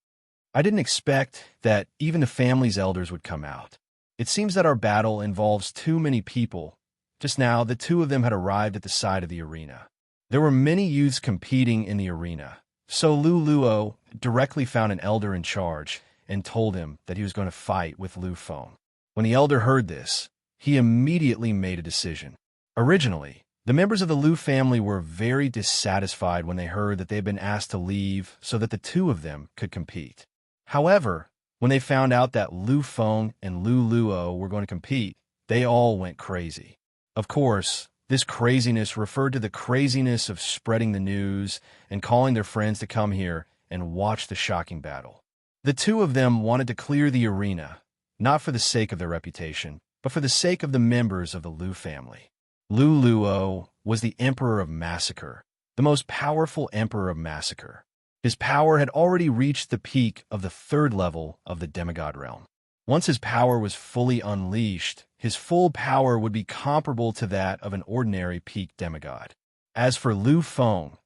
"I didn't expect that even the family's elders would come out. It seems that our battle involves too many people." Just now, the two of them had arrived at the side of the arena. There were many youths competing in the arena, so Lu Luo directly found an elder in charge and told him that he was going to fight with Lu Feng. When the elder heard this, he immediately made a decision. Originally, the members of the Lu family were very dissatisfied when they heard that they had been asked to leave so that the two of them could compete. However, when they found out that Lu Feng and Lu Luo were going to compete, they all went crazy. Of course, this craziness referred to the craziness of spreading the news and calling their friends to come here and watch the shocking battle. The two of them wanted to clear the arena, not for the sake of their reputation, but for the sake of the members of the Lu family. Lu Luo was the Emperor of Massacre, the most powerful Emperor of Massacre. His power had already reached the peak of the third level of the demigod realm. Once his power was fully unleashed, his full power would be comparable to that of an ordinary peak demigod. As for Lu Feng,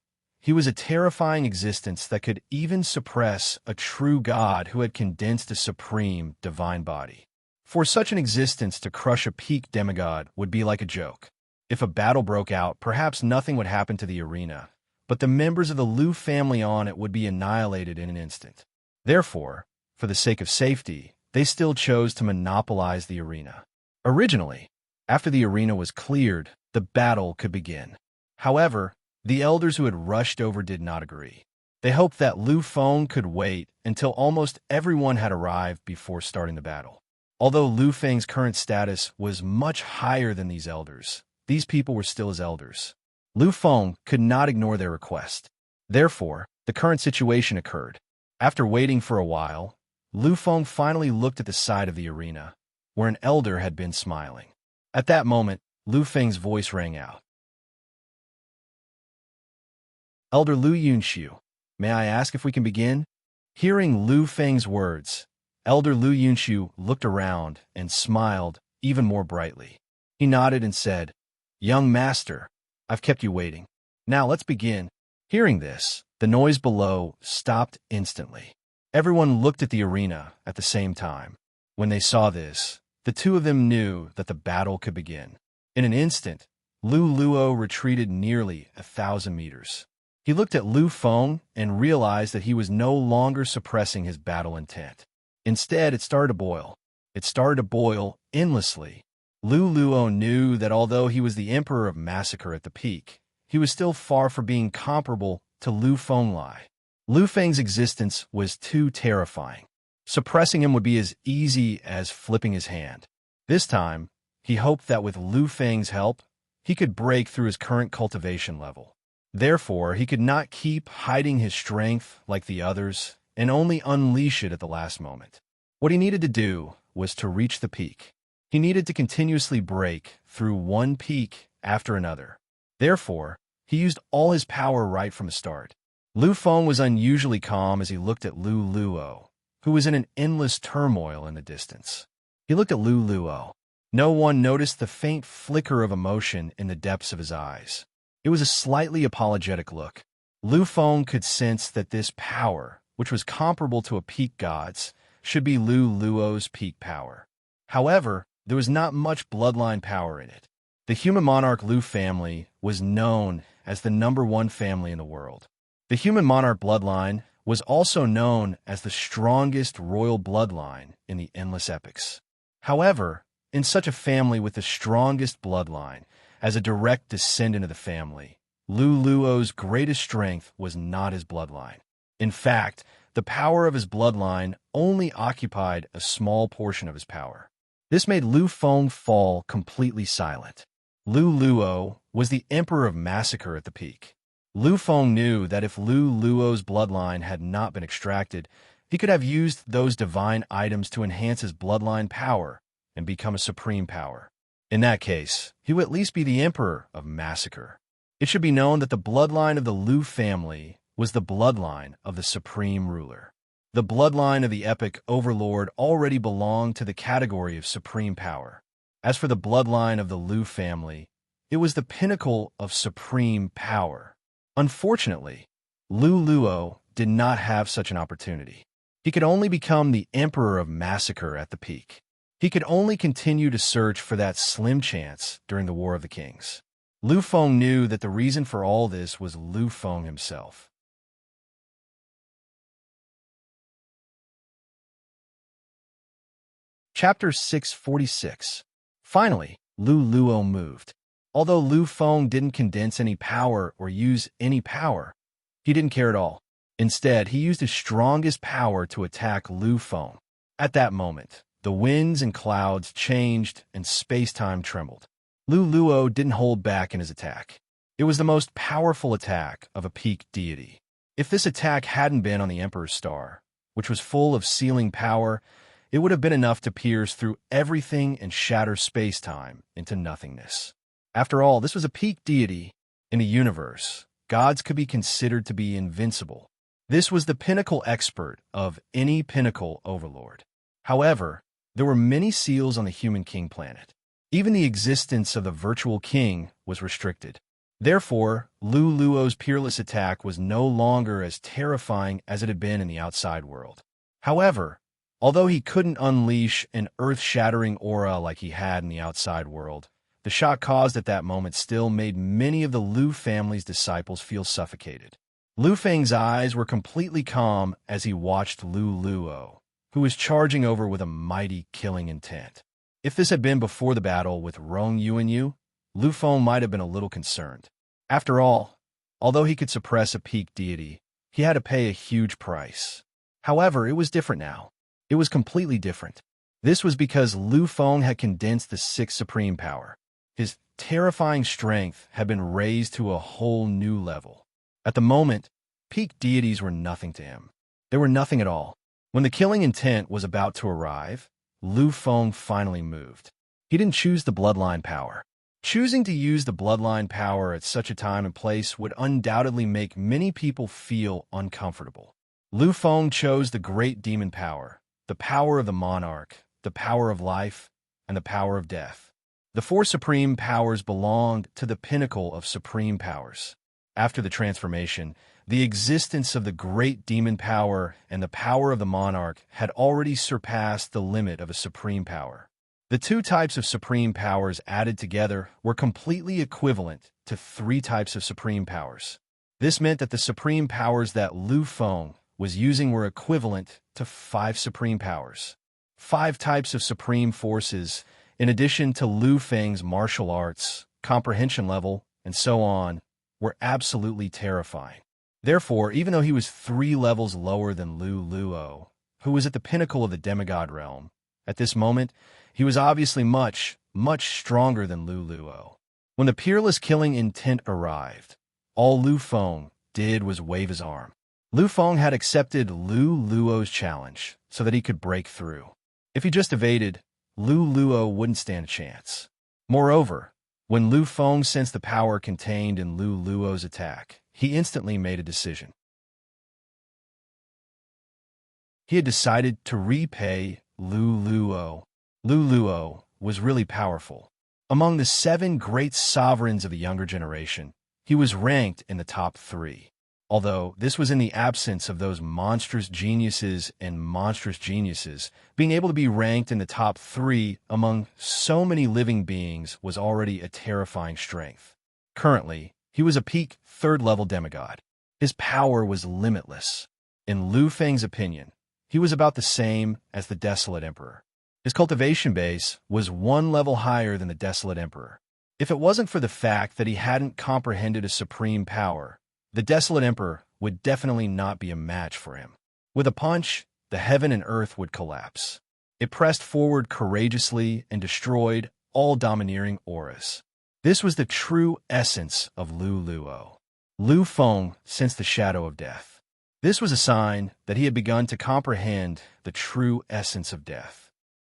he was a terrifying existence that could even suppress a true god who had condensed a supreme divine body. For such an existence to crush a peak demigod would be like a joke. If a battle broke out, perhaps nothing would happen to the arena, but the members of the Lu family on it would be annihilated in an instant. Therefore, for the sake of safety, they still chose to monopolize the arena. Originally, after the arena was cleared, the battle could begin. However, the elders who had rushed over did not agree. They hoped that Lu Feng could wait until almost everyone had arrived before starting the battle. Although Lu Feng's current status was much higher than these elders, these people were still his elders. Lu Feng could not ignore their request. Therefore, the current situation occurred. After waiting for a while, Lu Feng finally looked at the side of the arena, where an elder had been smiling. At that moment, Lu Feng's voice rang out. "Elder Lu Yunxiu, may I ask if we can begin?" Hearing Lu Feng's words, Elder Lu Yunxiu looked around and smiled even more brightly. He nodded and said, "Young master, I've kept you waiting. Now let's begin." Hearing this, the noise below stopped instantly. Everyone looked at the arena at the same time. When they saw this, the two of them knew that the battle could begin. In an instant, Lu Luo retreated nearly 1,000 meters. He looked at Lu Feng and realized that he was no longer suppressing his battle intent. Instead, it started to boil. It started to boil endlessly. Lu Luo knew that although he was the emperor of massacre at the peak, he was still far from being comparable to Lu Fenglai. Lu Feng's existence was too terrifying. Suppressing him would be as easy as flipping his hand. This time, he hoped that with Lu Feng's help, he could break through his current cultivation level. Therefore, he could not keep hiding his strength like the others and only unleash it at the last moment. What he needed to do was to reach the peak. He needed to continuously break through one peak after another. Therefore, he used all his power right from the start. Lu Feng was unusually calm as he looked at Lu Luo, who was in an endless turmoil in the distance. He looked at Lu Luo. No one noticed the faint flicker of emotion in the depths of his eyes. It was a slightly apologetic look. Lu Feng could sense that this power, which was comparable to a peak god's, should be Lu Luo's peak power. However, there was not much bloodline power in it. The human monarch Lu family was known as the #1 family in the world. The human monarch bloodline was also known as the strongest royal bloodline in the endless epics. However, in such a family with the strongest bloodline, as a direct descendant of the family, Lu Luo's greatest strength was not his bloodline. In fact, the power of his bloodline only occupied a small portion of his power. This made Lu Feng fall completely silent. Lu Luo was the emperor of massacre at the peak. Lu Feng knew that if Lu Luo's bloodline had not been extracted, he could have used those divine items to enhance his bloodline power and become a supreme power. In that case, he would at least be the emperor of massacre. It should be known that the bloodline of the Lu family was the bloodline of the supreme ruler. The bloodline of the epic Overlord already belonged to the category of supreme power. As for the bloodline of the Lu family, it was the pinnacle of supreme power. Unfortunately, Lu Luo did not have such an opportunity. He could only become the emperor of massacre at the peak. He could only continue to search for that slim chance during the War of the Kings. Lu Feng knew that the reason for all this was Lu Feng himself. Chapter 646. Finally, Lu Luo moved. Although Lu Feng didn't condense any power or use any power, he didn't care at all. Instead, he used his strongest power to attack Lu Feng. At that moment, the winds and clouds changed and space-time trembled. Lu Luo didn't hold back in his attack. It was the most powerful attack of a peak deity. If this attack hadn't been on the Emperor's star, which was full of sealing power, it would have been enough to pierce through everything and shatter space-time into nothingness. After all, this was a peak deity. In the universe, gods could be considered to be invincible. This was the pinnacle expert of any pinnacle overlord. However, there were many seals on the human king planet. Even the existence of the virtual king was restricted. Therefore, Lu Luo's peerless attack was no longer as terrifying as it had been in the outside world. However, although he couldn't unleash an earth-shattering aura like he had in the outside world, the shock caused at that moment still made many of the Lu family's disciples feel suffocated. Lu Feng's eyes were completely calm as he watched Lu Luo, who was charging over with a mighty killing intent. If this had been before the battle with Rong Yuanyu, Lu Feng might have been a little concerned. After all, although he could suppress a peak deity, he had to pay a huge price. However, it was different now. It was completely different. This was because Lu Feng had condensed the sixth supreme power. His terrifying strength had been raised to a whole new level. At the moment, peak deities were nothing to him. They were nothing at all. When the killing intent was about to arrive, Lu Feng finally moved. He didn't choose the bloodline power. Choosing to use the bloodline power at such a time and place would undoubtedly make many people feel uncomfortable. Lu Feng chose the great demon power, the power of the monarch, the power of life, and the power of death. The four supreme powers belonged to the pinnacle of supreme powers. After the transformation, the existence of the great demon power and the power of the monarch had already surpassed the limit of a supreme power. The two types of supreme powers added together were completely equivalent to three types of supreme powers. This meant that the supreme powers that Lu Feng was using were equivalent to 5 supreme powers. 5 types of supreme forces, in addition to Lu Feng's martial arts, comprehension level, and so on, were absolutely terrifying. Therefore, even though he was 3 levels lower than Lu Luo, who was at the pinnacle of the demigod realm, at this moment, he was obviously much, much stronger than Lu Luo. When the peerless killing intent arrived, all Lu Feng did was wave his arm. Lu Feng had accepted Lu Luo's challenge so that he could break through. If he just evaded, Lu Luo wouldn't stand a chance. Moreover, when Lu Feng sensed the power contained in Lu Luo's attack, he instantly made a decision. He had decided to repay Lu Luo. Lu Luo was really powerful. Among the 7 great sovereigns of the younger generation, he was ranked in the top 3. Although this was in the absence of those monstrous geniuses and monstrous geniuses, being able to be ranked in the top 3 among so many living beings was already a terrifying strength. Currently, he was a peak 3rd-level demigod. His power was limitless. In Lu Feng's opinion, he was about the same as the Desolate Emperor. His cultivation base was 1 level higher than the Desolate Emperor. If it wasn't for the fact that he hadn't comprehended a supreme power, the Desolate Emperor would definitely not be a match for him. With a punch, the heaven and earth would collapse. It pressed forward courageously and destroyed all domineering auras. This was the true essence of Lu Luo. Lu Feng sensed the shadow of death. This was a sign that he had begun to comprehend the true essence of death.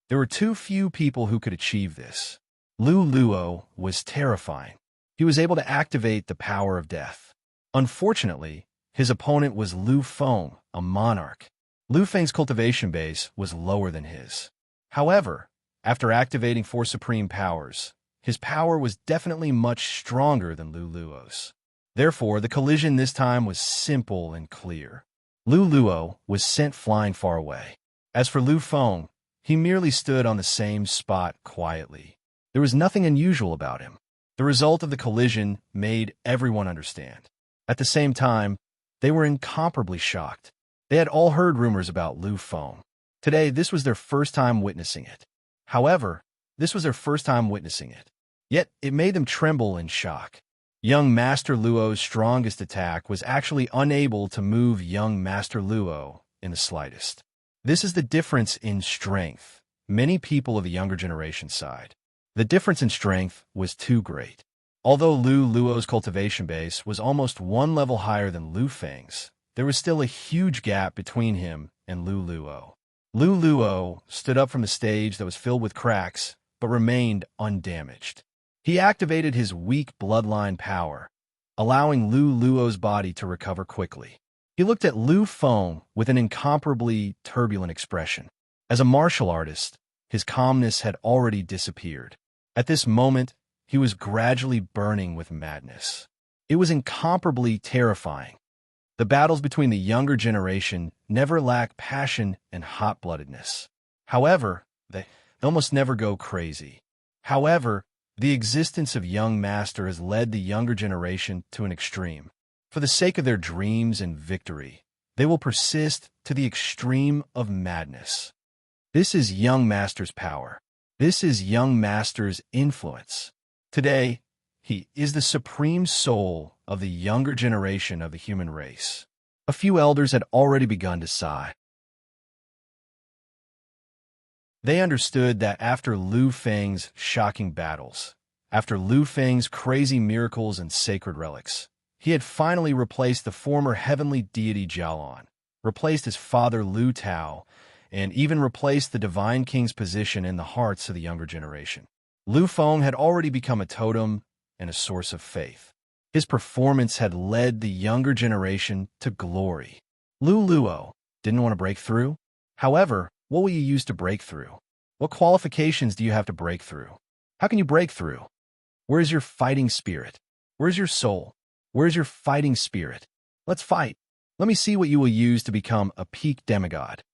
There were too few people who could achieve this. Lu Luo was terrifying. He was able to activate the power of death. Unfortunately, his opponent was Lu Feng, a monarch. Lu Feng's cultivation base was lower than his. However, after activating 4 supreme powers, his power was definitely much stronger than Lu Luo's. Therefore, the collision this time was simple and clear. Lu Luo was sent flying far away. As for Lu Feng, he merely stood on the same spot quietly. There was nothing unusual about him. The result of the collision made everyone understand. At the same time, they were incomparably shocked. They had all heard rumors about Lu Feng. Today, this was their first time witnessing it. However, this was their first time witnessing it. Yet, it made them tremble in shock. Young Master Luo's strongest attack was actually unable to move young Master Luo in the slightest. This is the difference in strength many people of the younger generation side. The difference in strength was too great. Although Lu Luo's cultivation base was almost 1 level higher than Lu Feng's, there was still a huge gap between him and Lu Luo. Lu Luo stood up from the stage that was filled with cracks, but remained undamaged. He activated his weak bloodline power, allowing Lu Luo's body to recover quickly. He looked at Lu Feng with an incomparably turbulent expression. As a martial artist, his calmness had already disappeared. At this moment, he was gradually burning with madness. It was incomparably terrifying. The battles between the younger generation never lack passion and hot-bloodedness. However, they almost never go crazy. However, the existence of young master has led the younger generation to an extreme. For the sake of their dreams and victory, they will persist to the extreme of madness. This is young master's power. This is young master's influence. Today, he is the supreme soul of the younger generation of the human race. A few elders had already begun to sigh. They understood that after Lu Feng's shocking battles, after Lu Feng's crazy miracles and sacred relics, he had finally replaced the former heavenly deity Jialan, replaced his father Lu Tao, and even replaced the divine king's position in the hearts of the younger generation. Lu Feng had already become a totem and a source of faith. His performance had led the younger generation to glory. Lu Luo didn't want to break through. However, what will you use to break through? What qualifications do you have to break through? How can you break through? Where is your fighting spirit? Where is your soul? Where is your fighting spirit? Let's fight. Let me see what you will use to become a peak demigod.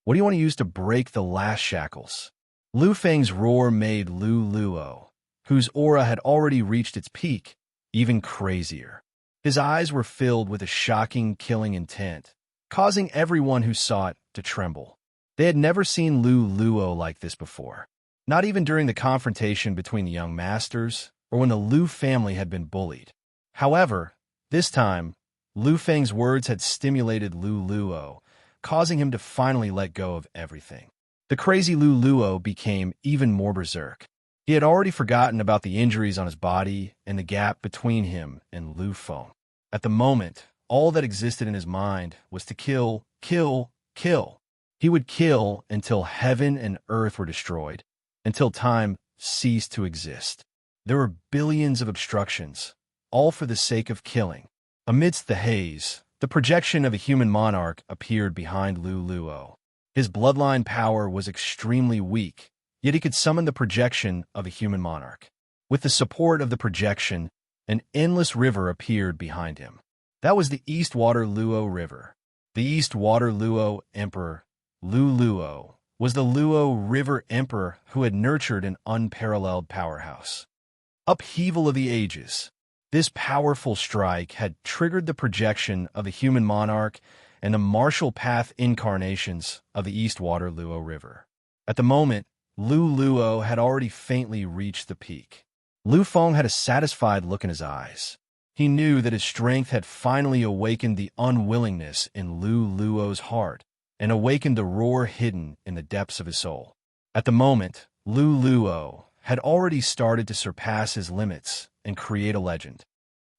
What do you want to use to break the last shackles? Lu Feng's roar made Lu Luo, whose aura had already reached its peak, even crazier. His eyes were filled with a shocking, killing intent, causing everyone who saw it to tremble. They had never seen Lu Luo like this before, not even during the confrontation between the young masters or when the Lu family had been bullied. However, this time, Lu Feng's words had stimulated Lu Luo, causing him to finally let go of everything. The crazy Lu Luo became even more berserk. He had already forgotten about the injuries on his body and the gap between him and Lu Feng. At the moment, all that existed in his mind was to kill, kill, kill. He would kill until heaven and earth were destroyed, until time ceased to exist. There were billions of obstructions, all for the sake of killing. Amidst the haze, the projection of a human monarch appeared behind Lu Luo. His bloodline power was extremely weak, yet he could summon the projection of a human monarch. With the support of the projection, an endless river appeared behind him. That was the East Water Luo River. The East Water Luo Emperor, Lu Luo, was the Luo River Emperor who had nurtured an unparalleled powerhouse. Upheaval of the ages. This powerful strike had triggered the projection of a human monarch and the martial path incarnations of the East Water Luo River. At the moment, Lu Luo had already faintly reached the peak. Lu Feng had a satisfied look in his eyes. He knew that his strength had finally awakened the unwillingness in Lu Luo's heart and awakened the roar hidden in the depths of his soul. At the moment, Lu Luo had already started to surpass his limits and create a legend.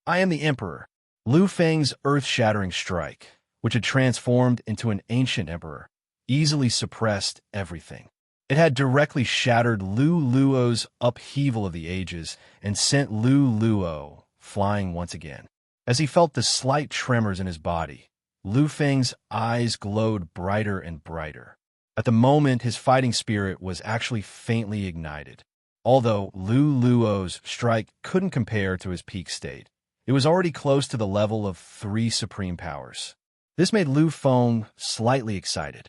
I am the Emperor. Lu Feng's earth-shattering strike, which had transformed into an ancient emperor, easily suppressed everything. It had directly shattered Lu Luo's upheaval of the ages and sent Lu Luo flying once again. As he felt the slight tremors in his body, Lu Feng's eyes glowed brighter and brighter. At the moment, his fighting spirit was actually faintly ignited. Although Lu Luo's strike couldn't compare to his peak state, it was already close to the level of 3 supreme powers. This made Lu Feng slightly excited.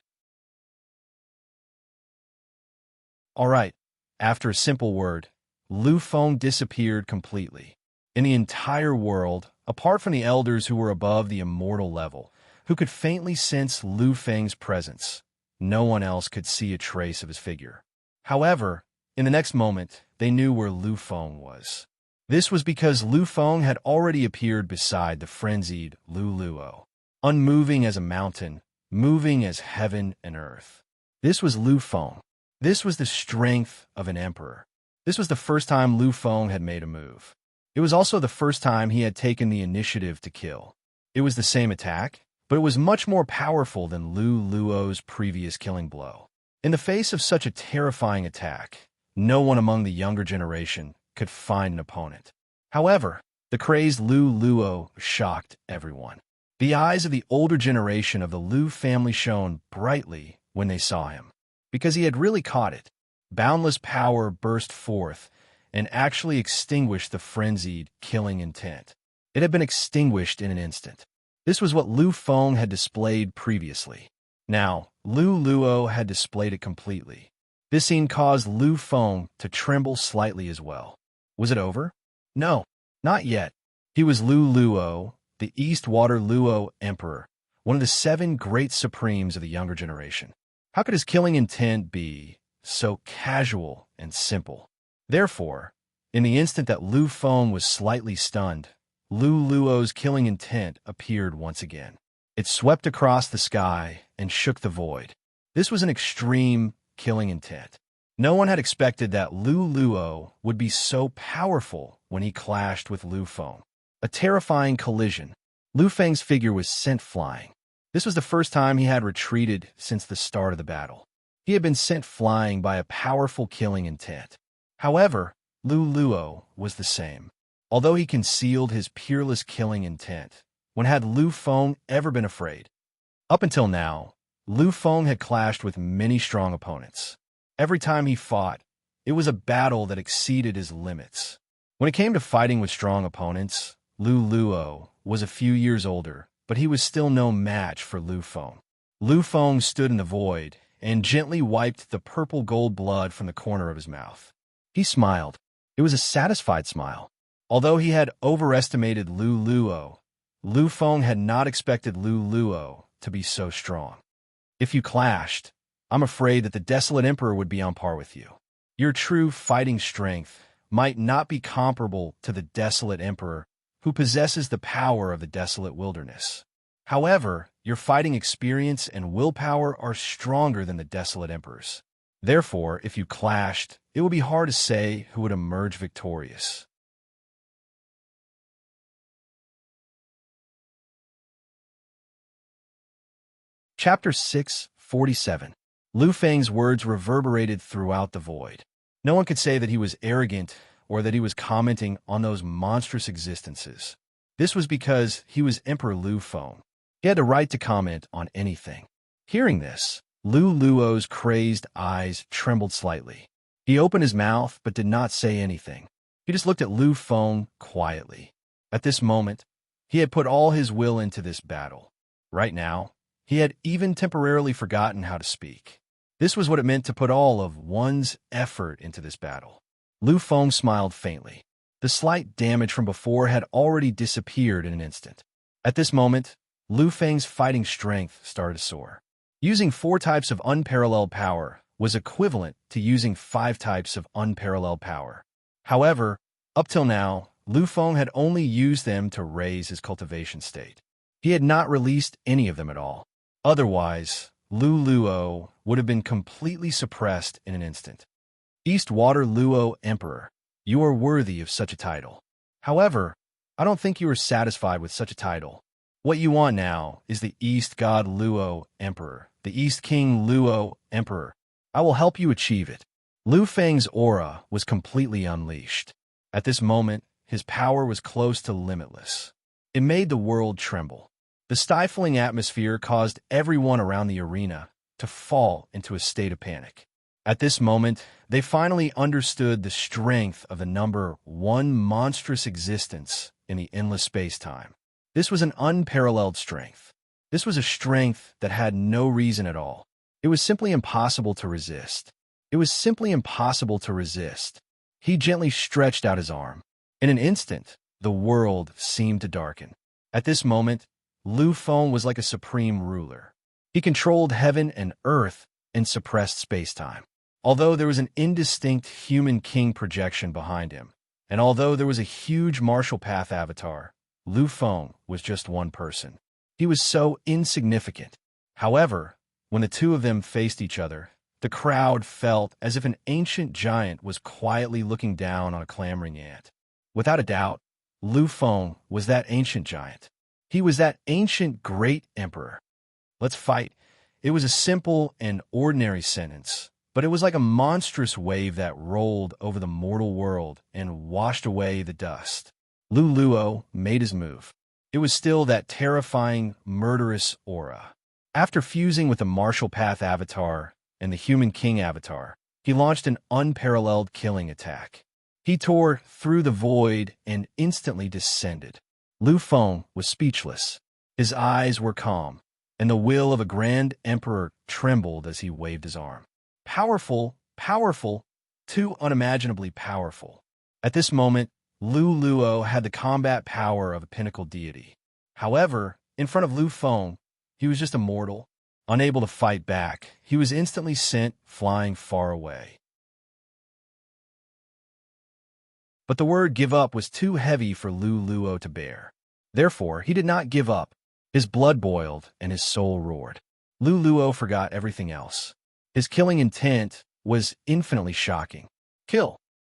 All right, after a simple word, Lu Feng disappeared completely. In the entire world, apart from the elders who were above the immortal level, who could faintly sense Lu Feng's presence, no one else could see a trace of his figure. However, in the next moment, they knew where Lu Feng was. This was because Lu Feng had already appeared beside the frenzied Lu Luo, unmoving as a mountain, moving as heaven and earth. This was Lu Feng. This was the strength of an emperor. This was the first time Lu Feng had made a move. It was also the first time he had taken the initiative to kill. It was the same attack, but it was much more powerful than Lu Luo's previous killing blow. In the face of such a terrifying attack, no one among the younger generation could find an opponent. However, the crazed Lu Luo shocked everyone. The eyes of the older generation of the Lu family shone brightly when they saw him, because he had really caught it. Boundless power burst forth and actually extinguished the frenzied, killing intent. It had been extinguished in an instant. This was what Lu Feng had displayed previously. Now, Lu Luo had displayed it completely. This scene caused Lu Feng to tremble slightly as well. Was it over? No, not yet. He was Lu Luo, the East Water Luo Emperor, one of the 7 great supremes of the younger generation. How could his killing intent be so casual and simple? Therefore, in the instant that Lu Feng was slightly stunned, Lu Luo's killing intent appeared once again. It swept across the sky and shook the void. This was an extreme killing intent. No one had expected that Lu Luo would be so powerful when he clashed with Lu Feng. A terrifying collision. Lu Feng's figure was sent flying. This was the first time he had retreated since the start of the battle. He had been sent flying by a powerful killing intent. However, Lu Luo was the same. Although he concealed his peerless killing intent, when had Lu Feng ever been afraid? Up until now, Lu Feng had clashed with many strong opponents. Every time he fought, it was a battle that exceeded his limits. When it came to fighting with strong opponents, Lu Luo was a few years older, but he was still no match for Lu Feng. Lu Feng stood in the void, and gently wiped the purple gold blood from the corner of his mouth. He smiled. It was a satisfied smile. Although he had overestimated Lu Luo, Lu Feng had not expected Lu Luo to be so strong. If you clashed, I'm afraid that the Desolate Emperor would be on par with you. Your true fighting strength might not be comparable to the Desolate Emperor, who possesses the power of the Desolate Wilderness. However, your fighting experience and willpower are stronger than the Desolate Emperor's. Therefore, if you clashed, it would be hard to say who would emerge victorious. Chapter 647. Lu Feng's words reverberated throughout the void. No one could say that he was arrogant or that he was commenting on those monstrous existences. This was because he was Emperor Lu Feng. He had the right to comment on anything. Hearing this, Lu Luo's crazed eyes trembled slightly. He opened his mouth but did not say anything. He just looked at Lu Feng quietly. At this moment, he had put all his will into this battle. Right now, he had even temporarily forgotten how to speak. This was what it meant to put all of one's effort into this battle. Lu Feng smiled faintly. The slight damage from before had already disappeared in an instant. At this moment, Lu Feng's fighting strength started to soar. Using 4 types of unparalleled power was equivalent to using 5 types of unparalleled power. However, up till now, Lu Feng had only used them to raise his cultivation state. He had not released any of them at all. Otherwise, Lu Luo would have been completely suppressed in an instant. Eastwater Luo Emperor, you are worthy of such a title. However, I don't think you are satisfied with such a title. What you want now is the East God Luo Emperor, the East King Luo Emperor. I will help you achieve it. Lu Feng's aura was completely unleashed. At this moment, his power was close to limitless. It made the world tremble. The stifling atmosphere caused everyone around the arena to fall into a state of panic. At this moment, they finally understood the strength of the number 1 monstrous existence in the endless space-time. This was an unparalleled strength. This was a strength that had no reason at all. It was simply impossible to resist. It was simply impossible to resist. He gently stretched out his arm. In an instant, the world seemed to darken. At this moment, Lu Feng was like a supreme ruler. He controlled heaven and earth and suppressed space-time. Although there was an indistinct human king projection behind him, and although there was a huge martial path avatar, Lu Feng was just one person. He was so insignificant. However, when the two of them faced each other, the crowd felt as if an ancient giant was quietly looking down on a clamoring ant. Without a doubt, Lu Feng was that ancient giant. He was that ancient great emperor. Let's fight. It was a simple and ordinary sentence, but it was like a monstrous wave that rolled over the mortal world and washed away the dust. Lu Luo made his move. It was still that terrifying, murderous aura. After fusing with the Martial Path Avatar and the Human King Avatar, he launched an unparalleled killing attack. He tore through the void and instantly descended. Lu Feng was speechless. His eyes were calm, and the will of a grand emperor trembled as he waved his arm. Powerful, powerful, too unimaginably powerful. At this moment, Lu Luo had the combat power of a pinnacle deity. However, in front of Lu Feng, he was just a mortal. Unable to fight back, he was instantly sent flying far away. But the word give up was too heavy for Lu Luo to bear. Therefore, he did not give up. His blood boiled and his soul roared. Lu Luo forgot everything else. His killing intent was infinitely shocking.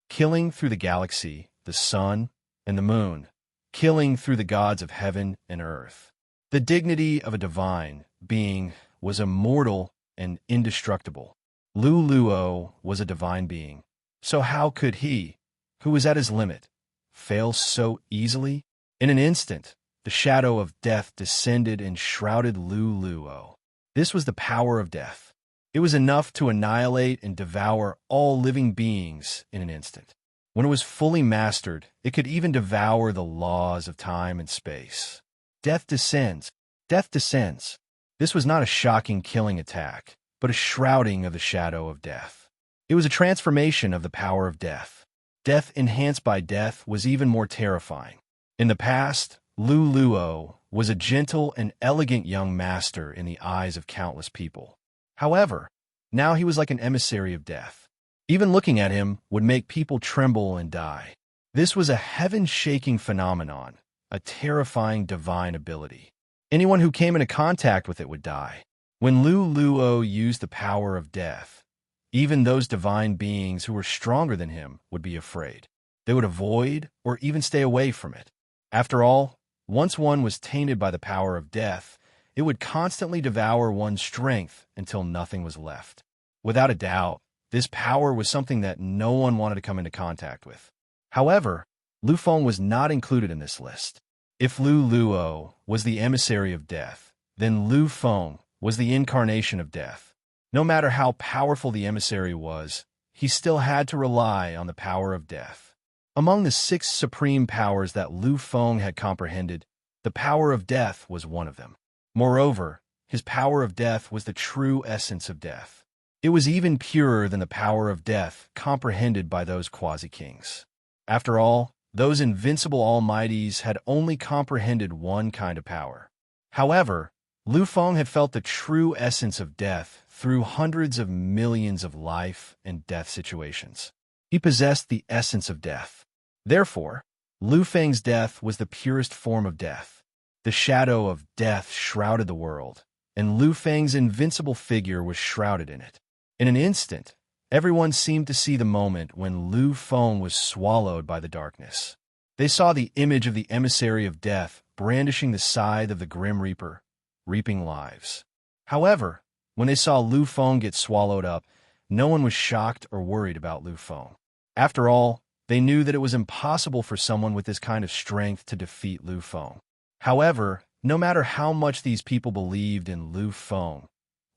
Killing through the galaxy, the sun, and the moon. Killing through the gods of heaven and earth. The dignity of a divine being was immortal and indestructible. Lu Luo was a divine being. So how could he, who was at his limit, fail so easily? In an instant, the shadow of death descended and shrouded Lu Luo. This was the power of death. It was enough to annihilate and devour all living beings in an instant. When it was fully mastered, it could even devour the laws of time and space. Death descends. Death descends. This was not a shocking killing attack. but a shrouding of the shadow of death. It was a transformation of the power of death. Death enhanced by death was even more terrifying. In the past, Lu Luo was a gentle and elegant young master in the eyes of countless people. However, now he was like an emissary of death. Even looking at him would make people tremble and die. This was a heaven-shaking phenomenon, a terrifying divine ability. Anyone who came into contact with it would die. When Lu Luo used the power of death, even those divine beings who were stronger than him would be afraid. They would avoid or even stay away from it. After all, once one was tainted by the power of death, it would constantly devour one's strength until nothing was left. Without a doubt, this power was something that no one wanted to come into contact with. However, Lu Feng was not included in this list. If Lu Luo was the emissary of death, then Lu Feng was the incarnation of death. No matter how powerful the emissary was, he still had to rely on the power of death. Among the 6 supreme powers that Lu Feng had comprehended, the power of death was one of them. Moreover, his power of death was the true essence of death. It was even purer than the power of death comprehended by those quasi-kings. After all, those invincible almighties had only comprehended one kind of power. However, Lu Feng had felt the true essence of death through hundreds of millions of life and death situations. He possessed the essence of death. Therefore, Lu Feng's death was the purest form of death. The shadow of death shrouded the world, and Lu Feng's invincible figure was shrouded in it. In an instant, everyone seemed to see the moment when Lu Feng was swallowed by the darkness. They saw the image of the emissary of death brandishing the scythe of the Grim Reaper, reaping lives. However, when they saw Lu Feng get swallowed up, no one was shocked or worried about Lu Feng. After all, they knew that it was impossible for someone with this kind of strength to defeat Lu Feng. However, no matter how much these people believed in Lu Feng,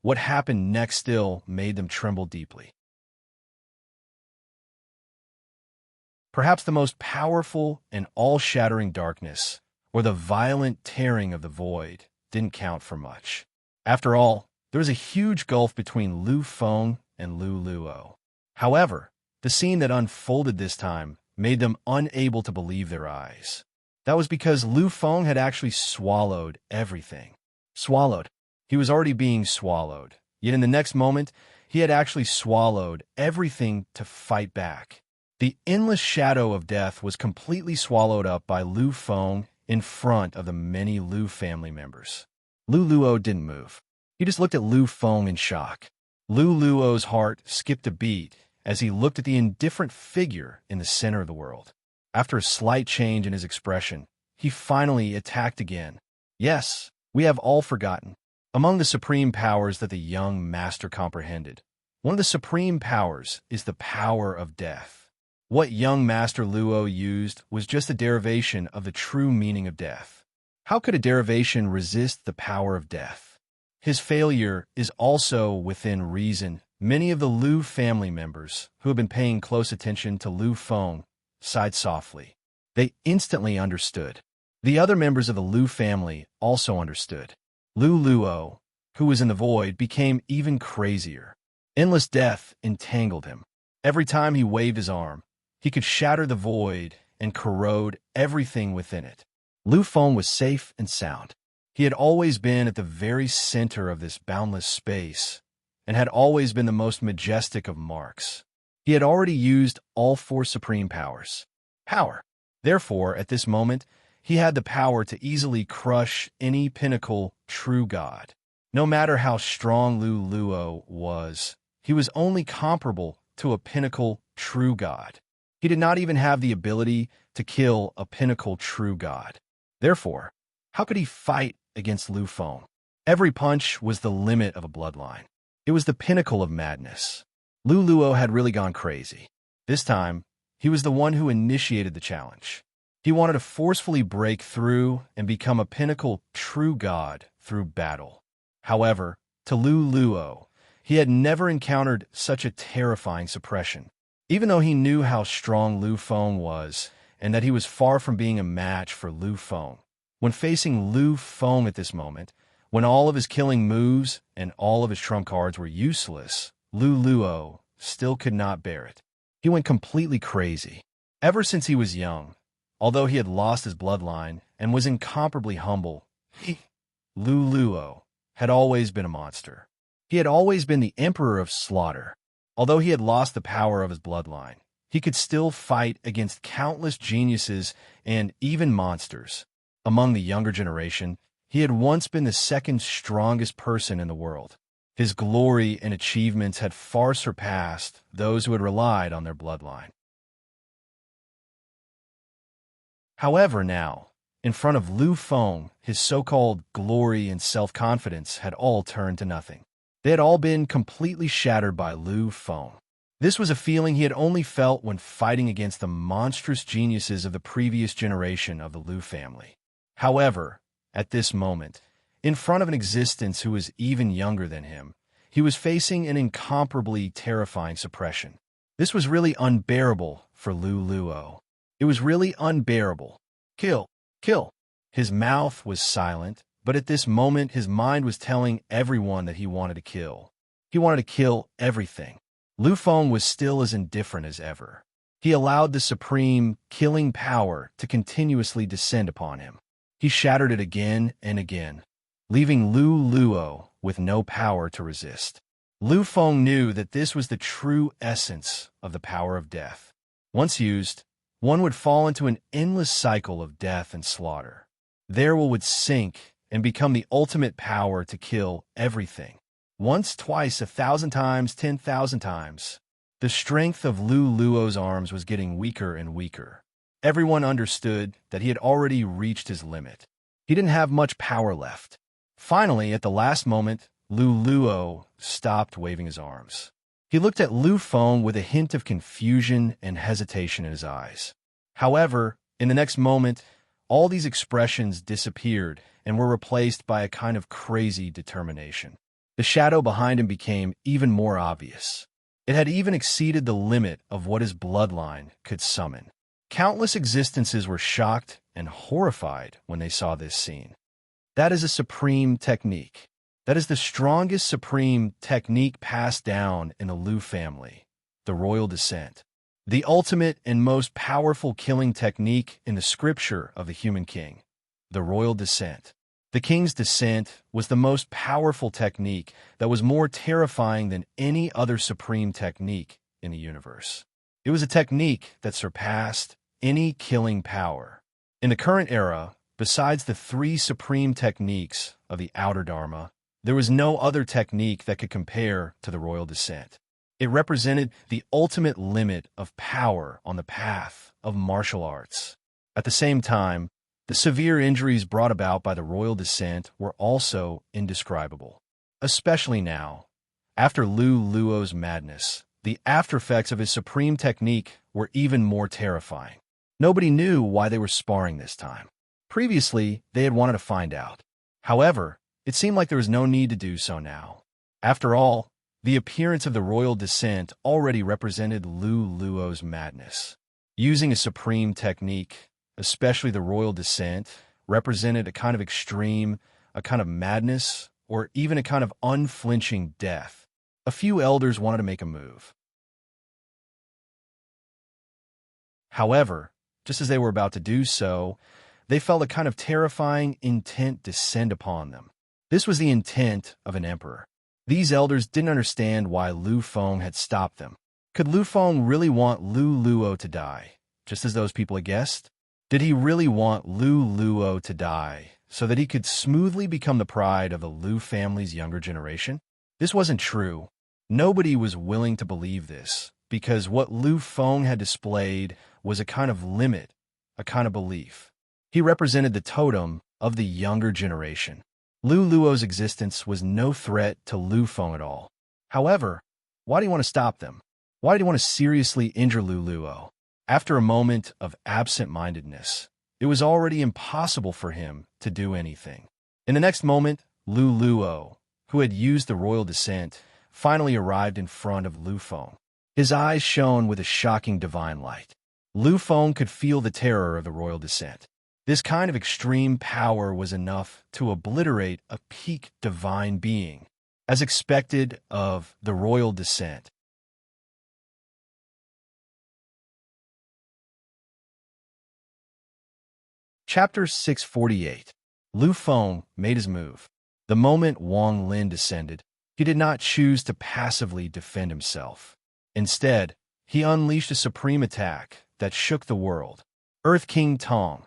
what happened next still made them tremble deeply. Perhaps the most powerful and all-shattering darkness, or the violent tearing of the void, didn't count for much. After all, there was a huge gulf between Lu Feng and Lu Luo. However, the scene that unfolded this time made them unable to believe their eyes. That was because Lu Feng had actually swallowed everything. Swallowed. He was already being swallowed. Yet in the next moment, he had actually swallowed everything to fight back. The endless shadow of death was completely swallowed up by Lu Feng in front of the many Lu family members. Lu Luo didn't move. He just looked at Lu Feng in shock. Lu Luo's heart skipped a beat as he looked at the indifferent figure in the center of the world. After a slight change in his expression, he finally attacked again. Yes, we have all forgotten. Among the supreme powers that the young master comprehended, one of the supreme powers is the power of death. What young master Luo used was just a derivation of the true meaning of death. How could a derivation resist the power of death? His failure is also within reason. Many of the Lu family members who have been paying close attention to Lu Feng sighed softly. They instantly understood. The other members of the Lu family also understood. Lu Luo, who was in the void, became even crazier. Endless death entangled him. Every time he waved his arm, he could shatter the void and corrode everything within it. Lu Feng was safe and sound. He had always been at the very center of this boundless space and had always been the most majestic of marks. He had already used all 4 supreme powers. Therefore, at this moment, he had the power to easily crush any pinnacle true god. No matter how strong Lu Luo was, he was only comparable to a pinnacle true god. He did not even have the ability to kill a pinnacle true god. Therefore, how could he fight against Lu Feng? Every punch was the limit of a bloodline. It was the pinnacle of madness. Lu Luo had really gone crazy. This time, he was the one who initiated the challenge. He wanted to forcefully break through and become a pinnacle true god through battle. However, to Lu Luo, he had never encountered such a terrifying suppression. Even though he knew how strong Lu Feng was and that he was far from being a match for Lu Feng, when facing Lu Feng at this moment, When all of his killing moves and all of his trump cards were useless, Lu Luo still could not bear it. He went completely crazy. Ever since he was young, although he had lost his bloodline and was incomparably humble, Lu Luo had always been a monster. He had always been the emperor of slaughter. Although he had lost the power of his bloodline, he could still fight against countless geniuses and even monsters. Among the younger generation, he had once been the second strongest person in the world. His glory and achievements had far surpassed those who had relied on their bloodline. However, now, in front of Lu Feng, his so-called glory and self-confidence had all turned to nothing. They had all been completely shattered by Lu Feng. This was a feeling he had only felt when fighting against the monstrous geniuses of the previous generation of the Lu family. However, at this moment, in front of an existence who was even younger than him, he was facing an incomparably terrifying suppression. This was really unbearable for Lu Luo. It was really unbearable. Kill! Kill! His mouth was silent, but at this moment his mind was telling everyone that he wanted to kill. He wanted to kill everything. Lu Feng was still as indifferent as ever. He allowed the supreme, killing power to continuously descend upon him. He shattered it again and again, leaving Lu Luo with no power to resist. Lu Feng knew that this was the true essence of the power of death. Once used, one would fall into an endless cycle of death and slaughter. There would sink and become the ultimate power to kill everything. Once, twice, 1,000 times, 10,000 times. The strength of Lu Luo's arms was getting weaker and weaker. Everyone understood that he had already reached his limit. He didn't have much power left. Finally, at the last moment, Lu Luo stopped waving his arms. He looked at Lu Feng with a hint of confusion and hesitation in his eyes. However, in the next moment, all these expressions disappeared and were replaced by a kind of crazy determination. The shadow behind him became even more obvious. It had even exceeded the limit of what his bloodline could summon. Countless existences were shocked and horrified when they saw this scene. That is a supreme technique. That is the strongest supreme technique passed down in the Lu family, the royal descent. The ultimate and most powerful killing technique in the scripture of the human king, the royal descent. The king's descent was the most powerful technique that was more terrifying than any other supreme technique in the universe. It was a technique that surpassed any killing power. In the current era, besides the three supreme techniques of the outer Dharma, there was no other technique that could compare to the royal descent. It represented the ultimate limit of power on the path of martial arts. At the same time, the severe injuries brought about by the royal descent were also indescribable. Especially now, after Lu Luo's madness, the aftereffects of his supreme technique were even more terrifying. Nobody knew why they were sparring this time. Previously, they had wanted to find out. However, it seemed like there was no need to do so now. After all, the appearance of the royal descent already represented Lu Luo's madness. Using a supreme technique, especially the royal descent, represented a kind of extreme, a kind of madness, or even a kind of unflinching death. A few elders wanted to make a move. However, just as they were about to do so, they felt a kind of terrifying intent descend upon them. This was the intent of an emperor. These elders didn't understand why Lu Feng had stopped them. Could Lu Feng really want Lu Luo to die, just as those people had guessed? Did he really want Lu Luo to die so that he could smoothly become the pride of the Lu family's younger generation? This wasn't true. Nobody was willing to believe this, because what Lu Feng had displayed was a kind of limit, a kind of belief. He represented the totem of the younger generation. Lu Luo's existence was no threat to Lu Feng at all. However, why do you want to stop them? Why do you want to seriously injure Lu Luo? After a moment of absent-mindedness, it was already impossible for him to do anything. In the next moment, Lu Luo, who had used the royal descent, finally arrived in front of Lu Feng. His eyes shone with a shocking divine light. Lu Feng could feel the terror of the royal descent. This kind of extreme power was enough to obliterate a peak divine being, as expected of the royal descent. Chapter 648. Lu Feng made his move. The moment Wang Lin descended, he did not choose to passively defend himself. Instead, he unleashed a supreme attack that shook the world. Earth King Tong.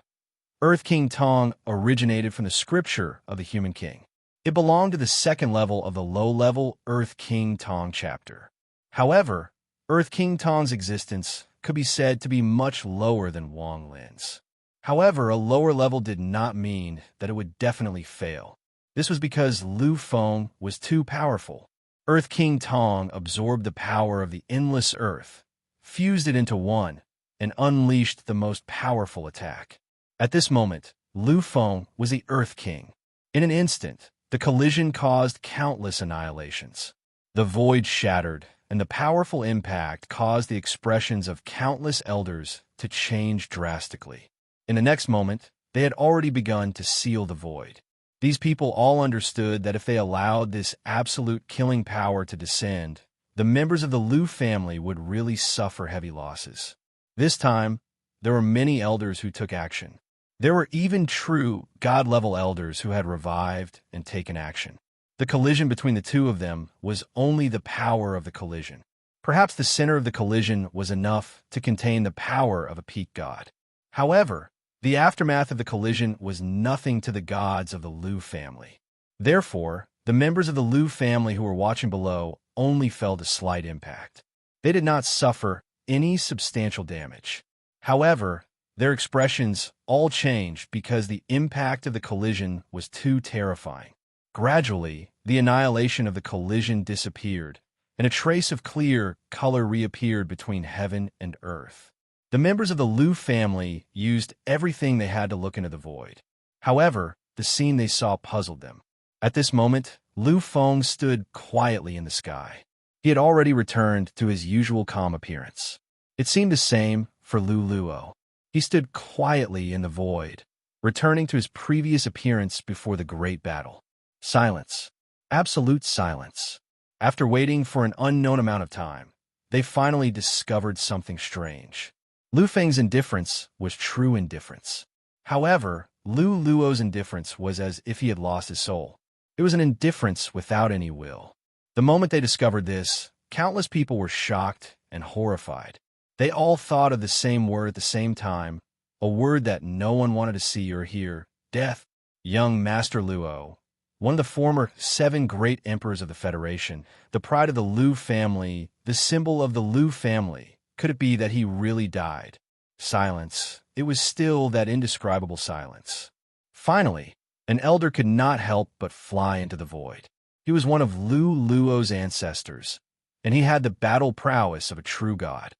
Earth King Tong originated from the scripture of the Human King. It belonged to the second level of the low-level Earth King Tong chapter. However, Earth King Tong's existence could be said to be much lower than Wang Lin's. However, a lower level did not mean that it would definitely fail. This was because Lu Feng was too powerful. Earth King Tong absorbed the power of the endless earth, fused it into one, and unleashed the most powerful attack. At this moment, Lu Feng was the Earth King. In an instant, the collision caused countless annihilations. The void shattered, and the powerful impact caused the expressions of countless elders to change drastically. In the next moment, they had already begun to seal the void. These people all understood that if they allowed this absolute killing power to descend, the members of the Lu family would really suffer heavy losses. This time, there were many elders who took action. There were even true God-level elders who had revived and taken action. The collision between the two of them was only the power of the collision. Perhaps the center of the collision was enough to contain the power of a peak god. However, the aftermath of the collision was nothing to the gods of the Lu family. Therefore, the members of the Lu family who were watching below only felt a slight impact. They did not suffer any substantial damage. However, their expressions all changed because the impact of the collision was too terrifying. Gradually, the annihilation of the collision disappeared, and a trace of clear color reappeared between heaven and earth. The members of the Lu family used everything they had to look into the void. However, the scene they saw puzzled them. At this moment, Lu Feng stood quietly in the sky. He had already returned to his usual calm appearance. It seemed the same for Lu Luo. He stood quietly in the void, returning to his previous appearance before the great battle. Silence. Absolute silence. After waiting for an unknown amount of time, they finally discovered something strange. Lu Feng's indifference was true indifference. However, Lu Luo's indifference was as if he had lost his soul. It was an indifference without any will. The moment they discovered this, countless people were shocked and horrified. They all thought of the same word at the same time, a word that no one wanted to see or hear: death. Young Master Luo, one of the former 7 great emperors of the Federation, the pride of the Lu family, the symbol of the Lu family. Could it be that he really died? Silence. It was still that indescribable silence. Finally, an elder could not help but fly into the void. He was one of Lu Luo's ancestors, and he had the battle prowess of a true god.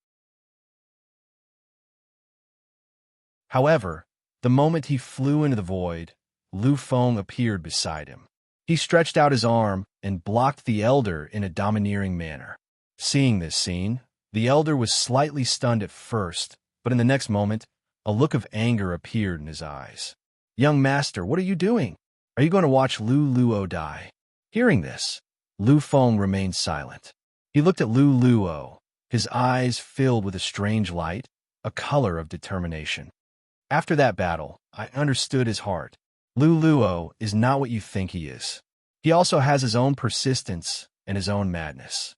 However, the moment he flew into the void, Lu Feng appeared beside him. He stretched out his arm and blocked the elder in a domineering manner. Seeing this scene, the elder was slightly stunned at first, but in the next moment, a look of anger appeared in his eyes. "Young master, what are you doing? Are you going to watch Lu Luo die?" Hearing this, Lu Feng remained silent. He looked at Lu Luo, his eyes filled with a strange light, a color of determination. After that battle, I understood his heart. Lu Luo is not what you think he is. He also has his own persistence and his own madness.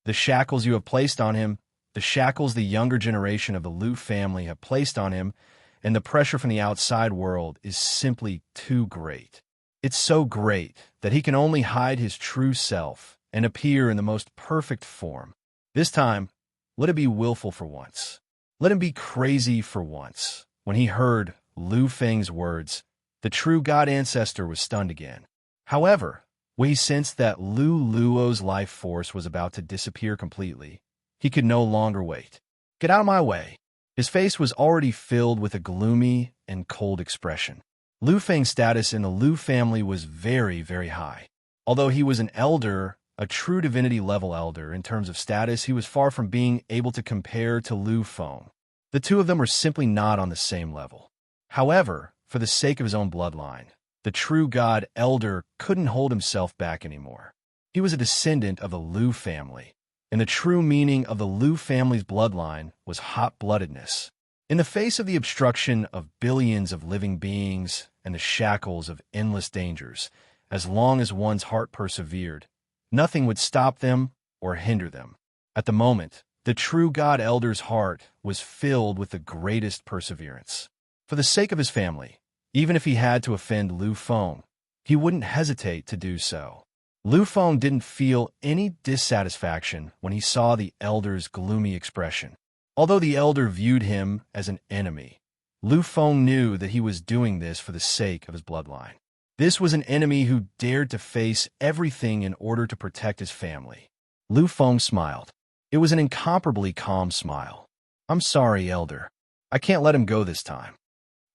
The shackles you have placed on him, the shackles the younger generation of the Lu family have placed on him, and the pressure from the outside world is simply too great. It's so great that he can only hide his true self and appear in the most perfect form. This time, let it be willful for once. Let him be crazy for once. When he heard Lu Feng's words, the true god ancestor was stunned again. However, when he sensed that Lu Luo's life force was about to disappear completely, he could no longer wait. "Get out of my way." His face was already filled with a gloomy and cold expression. Lu Feng's status in the Lu family was very, very high. Although he was an elder, a true divinity-level elder, in terms of status, he was far from being able to compare to Lu Feng. The two of them were simply not on the same level. However, for the sake of his own bloodline. The true god elder couldn't hold himself back anymore. He was a descendant of the Lu family, and the true meaning of the Lu family's bloodline was hot-bloodedness. In the face of the obstruction of billions of living beings and the shackles of endless dangers, as long as one's heart persevered, nothing would stop them or hinder them. At the moment, the true god elder's heart was filled with the greatest perseverance. For the sake of his family, even if he had to offend Lu Feng, he wouldn't hesitate to do so. Lu Feng didn't feel any dissatisfaction when he saw the elder's gloomy expression. Although the elder viewed him as an enemy, Lu Feng knew that he was doing this for the sake of his bloodline. This was an enemy who dared to face everything in order to protect his family. Lu Feng smiled. It was an incomparably calm smile. "I'm sorry, elder. I can't let him go this time.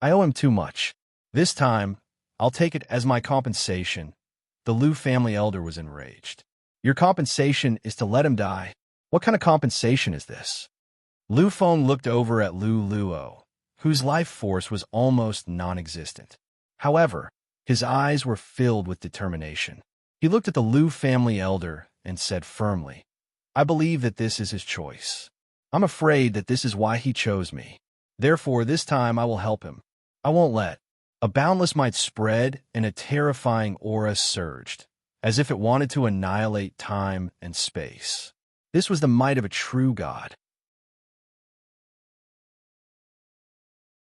I owe him too much. This time, I'll take it as my compensation." The Lu family elder was enraged. "Your compensation is to let him die? What kind of compensation is this?" Lu Feng looked over at Lu Luo, whose life force was almost non-existent. However, his eyes were filled with determination. He looked at the Lu family elder and said firmly, "I believe that this is his choice. I'm afraid that this is why he chose me. Therefore, this time I will help him. I won't let." A boundless might spread and a terrifying aura surged, as if it wanted to annihilate time and space. This was the might of a true god.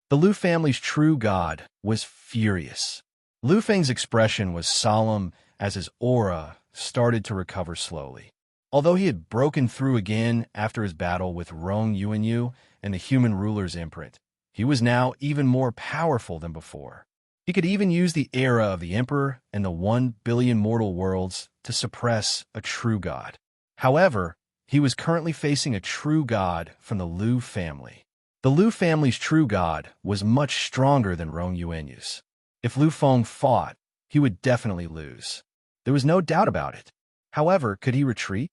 The Lu family's true god was furious. Lu Feng's expression was solemn as his aura started to recover slowly. Although he had broken through again after his battle with Rong Yuanyu and the human ruler's imprint, he was now even more powerful than before. He could even use the era of the Emperor and the 1 billion mortal worlds to suppress a true god. However, he was currently facing a true god from the Lu family. The Lu family's true god was much stronger than Rong Yuanyu's. If Lu Feng fought, he would definitely lose. There was no doubt about it. However, could he retreat?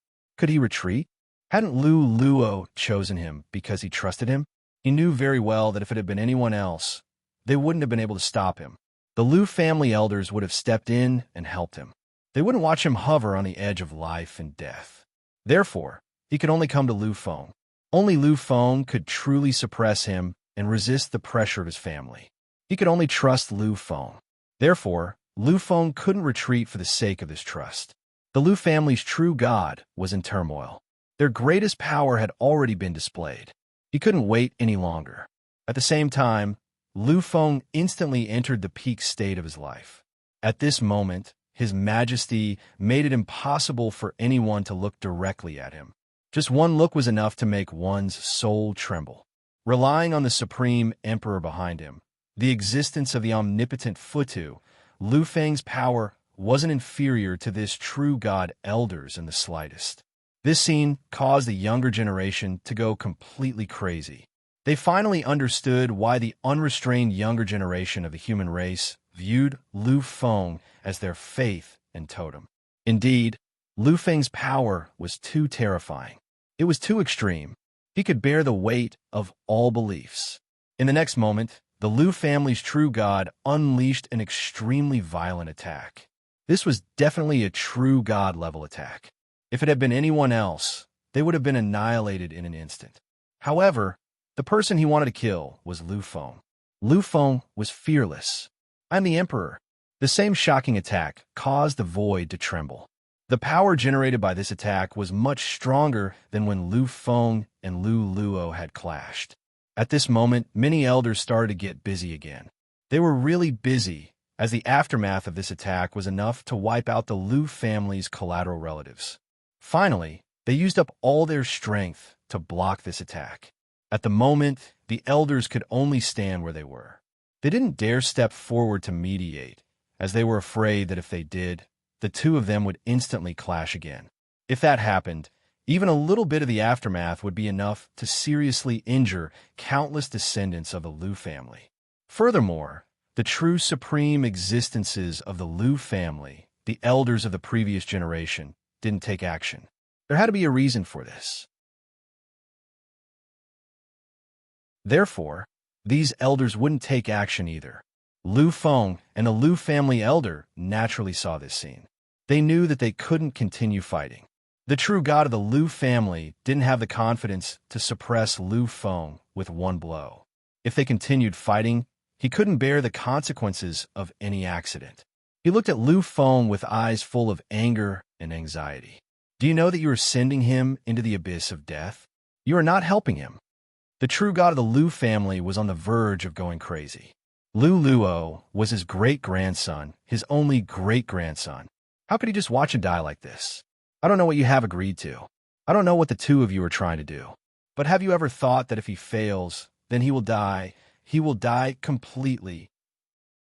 Hadn't Lu Luo chosen him because he trusted him? He knew very well that if it had been anyone else, they wouldn't have been able to stop him. The Lu family elders would have stepped in and helped him. They wouldn't watch him hover on the edge of life and death. Therefore, he could only come to Lu Feng. Only Lu Feng could truly suppress him and resist the pressure of his family. He could only trust Lu Feng. Therefore, Lu Feng couldn't retreat for the sake of this trust. The Lu family's true god was in turmoil. Their greatest power had already been displayed. He couldn't wait any longer. At the same time, Lu Feng instantly entered the peak state of his life. At this moment, his majesty made it impossible for anyone to look directly at him. Just one look was enough to make one's soul tremble. Relying on the supreme emperor behind him, the existence of the omnipotent Futu, Lu Feng's power wasn't inferior to this true god elder's in the slightest. This scene caused the younger generation to go completely crazy. They finally understood why the unrestrained younger generation of the human race viewed Lu Feng as their faith and totem. Indeed, Lu Feng's power was too terrifying. It was too extreme. He could bear the weight of all beliefs. In the next moment, the Lu family's true god unleashed an extremely violent attack. This was definitely a true god-level attack. If it had been anyone else, they would have been annihilated in an instant. However, the person he wanted to kill was Lu Feng. Lu Feng was fearless. "I'm the emperor." The same shocking attack caused the void to tremble. The power generated by this attack was much stronger than when Lu Feng and Lu Luo had clashed. At this moment, many elders started to get busy again. They were really busy, as the aftermath of this attack was enough to wipe out the Lu family's collateral relatives. Finally, they used up all their strength to block this attack. At the moment, the elders could only stand where they were. They didn't dare step forward to mediate, as they were afraid that if they did, the two of them would instantly clash again. If that happened, even a little bit of the aftermath would be enough to seriously injure countless descendants of the Lu family. Furthermore, the true supreme existences of the Lu family, the elders of the previous generation, didn't take action. There had to be a reason for this. Therefore, these elders wouldn't take action either. Lu Feng and the Lu family elder naturally saw this scene. They knew that they couldn't continue fighting. The true god of the Lu family didn't have the confidence to suppress Lu Feng with one blow. If they continued fighting, he couldn't bear the consequences of any accident. He looked at Lu Feng with eyes full of anger and anxiety. Do you know that you are sending him into the abyss of death? You are not helping him. The true god of the Lu family was on the verge of going crazy. Lu Luo was his great-grandson, his only great-grandson. How could he just watch him die like this? I don't know what you have agreed to. I don't know what the two of you are trying to do. But have you ever thought that if he fails, then he will die? He will die completely.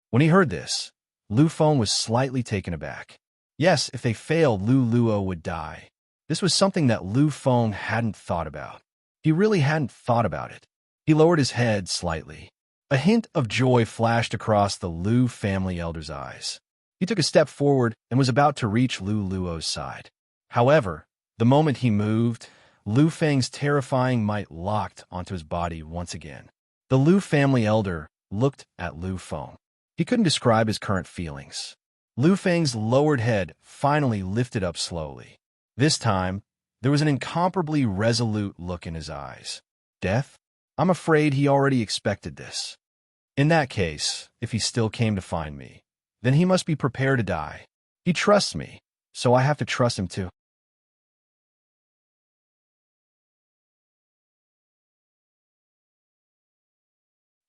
When he heard this, Lu Feng was slightly taken aback. Yes, if they failed, Lu Luo would die. This was something that Lu Feng hadn't thought about. He really hadn't thought about it. He lowered his head slightly. A hint of joy flashed across the Lu family elder's eyes. He took a step forward and was about to reach Lu Luo's side. However, the moment he moved, Lu Feng's terrifying might locked onto his body once again. The Lu family elder looked at Lu Feng. He couldn't describe his current feelings. Lu Feng's lowered head finally lifted up slowly. This time, there was an incomparably resolute look in his eyes. Death? I'm afraid he already expected this. In that case, if he still came to find me, then he must be prepared to die. He trusts me, so I have to trust him too.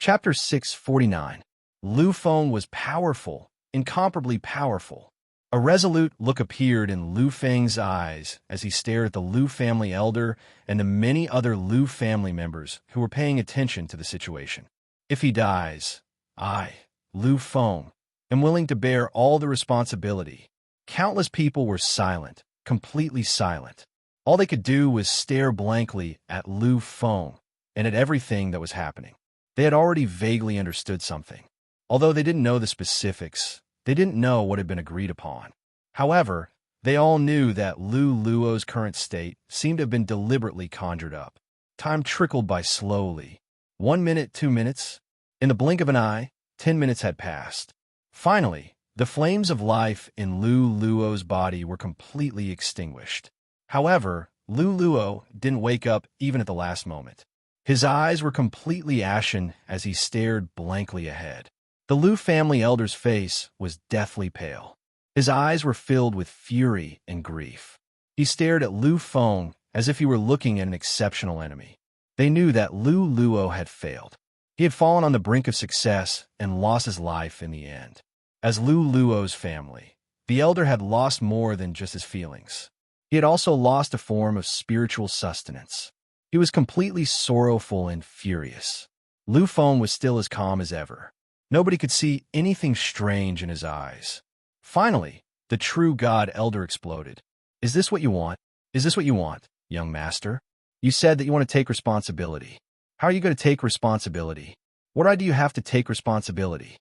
Chapter 649. Lu Feng was powerful, incomparably powerful. A resolute look appeared in Lu Feng's eyes as he stared at the Lu family elder and the many other Lu family members who were paying attention to the situation. If he dies, I, Lu Feng, am willing to bear all the responsibility. Countless people were silent, completely silent. All they could do was stare blankly at Lu Feng and at everything that was happening. They had already vaguely understood something. Although they didn't know the specifics, they didn't know what had been agreed upon. However, they all knew that Lu Luo's current state seemed to have been deliberately conjured up. Time trickled by slowly. 1 minute, 2 minutes. In the blink of an eye, 10 minutes had passed. Finally, the flames of life in Lu Luo's body were completely extinguished. However, Lu Luo didn't wake up even at the last moment. His eyes were completely ashen as he stared blankly ahead. The Lu family elder's face was deathly pale. His eyes were filled with fury and grief. He stared at Lu Feng as if he were looking at an exceptional enemy. They knew that Lu Luo had failed. He had fallen on the brink of success and lost his life in the end. As Lu Luo's family, the elder had lost more than just his feelings. He had also lost a form of spiritual sustenance. He was completely sorrowful and furious. Lu Feng was still as calm as ever. Nobody could see anything strange in his eyes. Finally, the true god elder exploded. Is this what you want? Is this what you want, young master? You said that you want to take responsibility. How are you going to take responsibility? What right do you have to take responsibility?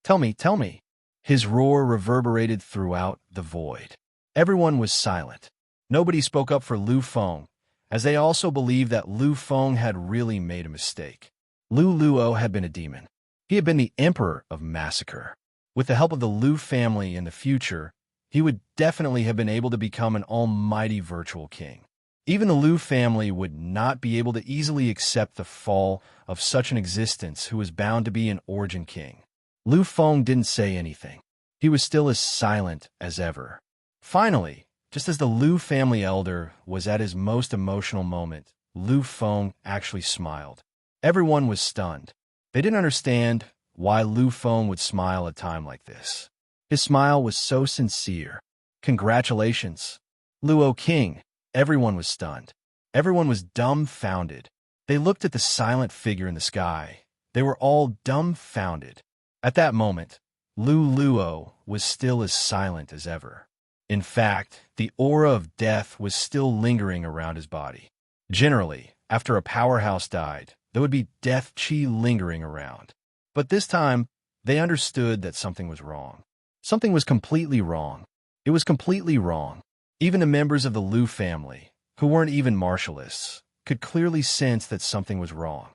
Tell me, tell me. His roar reverberated throughout the void. Everyone was silent. Nobody spoke up for Lu Feng, as they also believed that Lu Feng had really made a mistake. Lu Luo had been a demon. He had been the emperor of massacre. With the help of the Lu family in the future, he would definitely have been able to become an almighty virtual king. Even the Lu family would not be able to easily accept the fall of such an existence who was bound to be an origin king. Lu Feng didn't say anything. He was still as silent as ever. Finally, just as the Lu family elder was at his most emotional moment, Lu Feng actually smiled. Everyone was stunned. They didn't understand why Lu Feng would smile at a time like this. His smile was so sincere. Congratulations, Luo King. Everyone was stunned. Everyone was dumbfounded. They looked at the silent figure in the sky. They were all dumbfounded. At that moment, Lu Luo was still as silent as ever. In fact, the aura of death was still lingering around his body. Generally, after a powerhouse died, there would be death chi lingering around. But this time, they understood that something was wrong. Something was completely wrong. It was completely wrong. Even the members of the Lu family, who weren't even martialists, could clearly sense that something was wrong.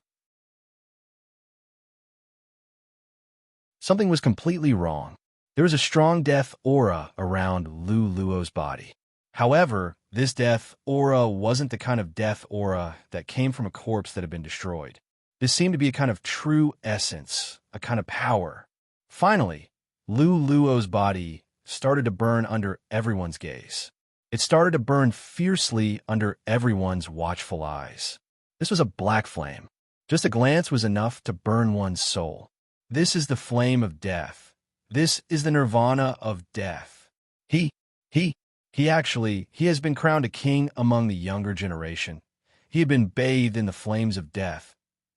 Something was completely wrong. There was a strong death aura around Lu Luo's body. However, this death aura wasn't the kind of death aura that came from a corpse that had been destroyed. This seemed to be a kind of true essence, a kind of power. Finally, Lu Luo's body started to burn under everyone's gaze. It started to burn fiercely under everyone's watchful eyes. This was a black flame. Just a glance was enough to burn one's soul. This is the flame of death. This is the nirvana of death. He has been crowned a king among the younger generation. He had been bathed in the flames of death,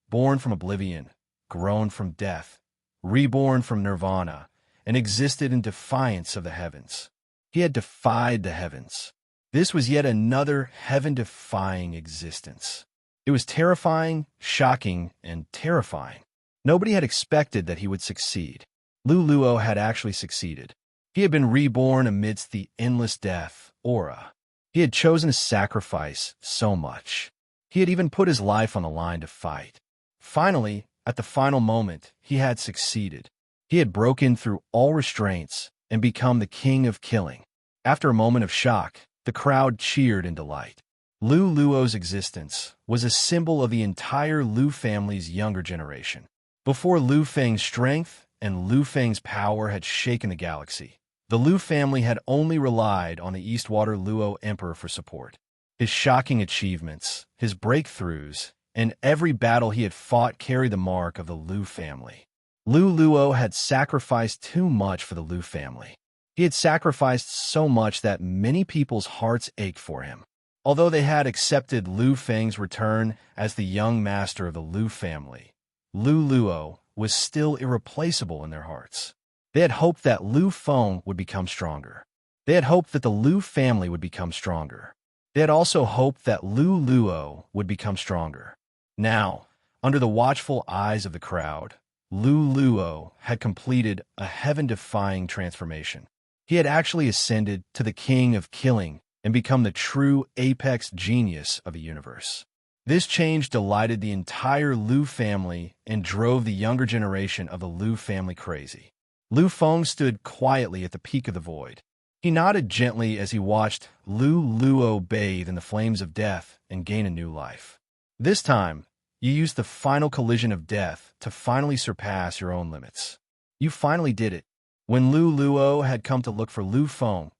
born from oblivion, grown from death, reborn from nirvana, and existed in defiance of the heavens. He had defied the heavens. This was yet another heaven-defying existence. It was terrifying, shocking, and terrifying. Nobody had expected that he would succeed. Lu Luo had actually succeeded. He had been reborn amidst the endless death aura. He had chosen to sacrifice so much. He had even put his life on the line to fight. Finally, at the final moment, he had succeeded. He had broken through all restraints and become the king of killing. After a moment of shock, the crowd cheered in delight. Lu Luo's existence was a symbol of the entire Lu family's younger generation. Before Lu Feng's strength and Lu Feng's power had shaken the galaxy, the Lu family had only relied on the Eastwater Luo Emperor for support. His shocking achievements, his breakthroughs, and every battle he had fought carried the mark of the Lu family. Lu Luo had sacrificed too much for the Lu family. He had sacrificed so much that many people's hearts ached for him. Although they had accepted Lu Feng's return as the young master of the Lu family, Lu Luo was still irreplaceable in their hearts. They had hoped that Lu Feng would become stronger. They had hoped that the Lu family would become stronger. They had also hoped that Lu Luo would become stronger. Now, under the watchful eyes of the crowd, Lu Luo had completed a heaven-defying transformation. He had actually ascended to the king of killing and become the true apex genius of the universe. This change delighted the entire Lu family and drove the younger generation of the Lu family crazy. Lu Feng stood quietly at the peak of the void. He nodded gently as he watched Lu Luo bathe in the flames of death and gain a new life. This time, you used the final collision of death to finally surpass your own limits. You finally did it. When Lu Luo had come to look for Lu Feng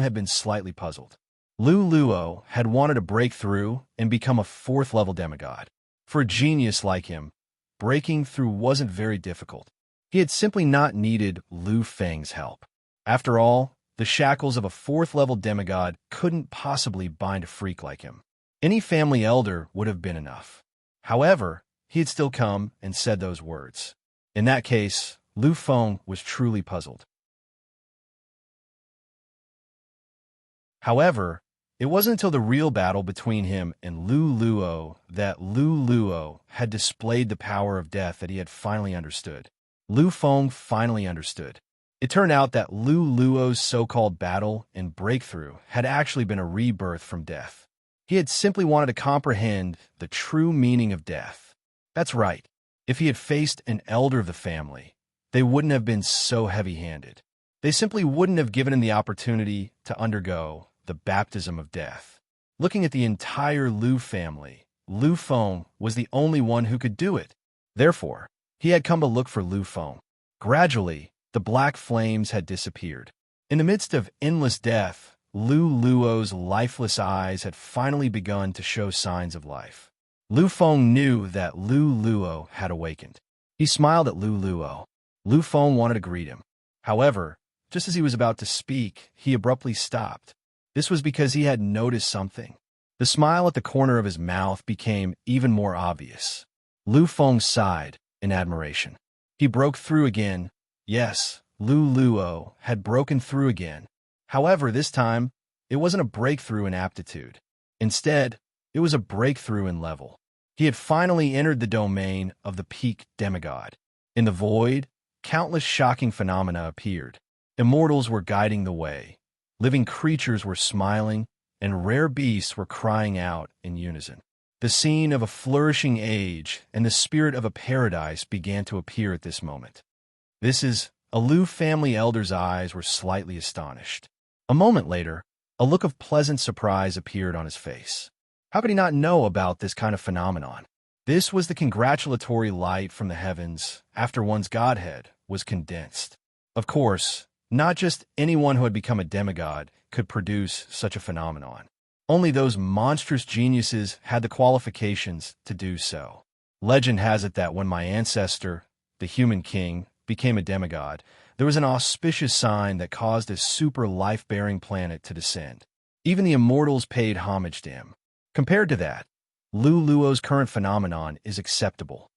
had been slightly puzzled. Lu Luo had wanted to break through and become a fourth-level demigod. For a genius like him, breaking through wasn't very difficult. He had simply not needed Lu Feng's help. After all, the shackles of a fourth-level demigod couldn't possibly bind a freak like him. Any family elder would have been enough. However, he had still come and said those words. In that case, Lu Feng was truly puzzled. However, it wasn't until the real battle between him and Lu Luo that Lu Luo had displayed the power of death that he had finally understood. Lu Feng finally understood. It turned out that Lu Luo's so-called battle and breakthrough had actually been a rebirth from death. He had simply wanted to comprehend the true meaning of death. That's right. If he had faced an elder of the family, they wouldn't have been so heavy-handed. They simply wouldn't have given him the opportunity to undergo the baptism of death. Looking at the entire Lu family, Lu Feng was the only one who could do it. Therefore, he had come to look for Lu Feng. Gradually, the black flames had disappeared. In the midst of endless death, Lu Luo's lifeless eyes had finally begun to show signs of life. Lu Feng knew that Lu Luo had awakened. He smiled at Lu Luo. Lu Feng wanted to greet him. However, just as he was about to speak, he abruptly stopped. This was because he had noticed something. The smile at the corner of his mouth became even more obvious. Lu Feng sighed in admiration. He broke through again. Yes, Lu Luo had broken through again. However, this time, it wasn't a breakthrough in aptitude. Instead, it was a breakthrough in level. He had finally entered the domain of the peak demigod. In the void, countless shocking phenomena appeared. Immortals were guiding the way. Living creatures were smiling, and rare beasts were crying out in unison. The scene of a flourishing age and the spirit of a paradise began to appear at this moment. A Lu family elder's eyes were slightly astonished. A moment later, a look of pleasant surprise appeared on his face. How could he not know about this kind of phenomenon? This was the congratulatory light from the heavens after one's godhead was condensed. Of course, not just anyone who had become a demigod could produce such a phenomenon. Only those monstrous geniuses had the qualifications to do so. Legend has it that when my ancestor, the human king, became a demigod, there was an auspicious sign that caused a super life-bearing planet to descend. Even the immortals paid homage to him. Compared to that, Lu Luo's current phenomenon is acceptable.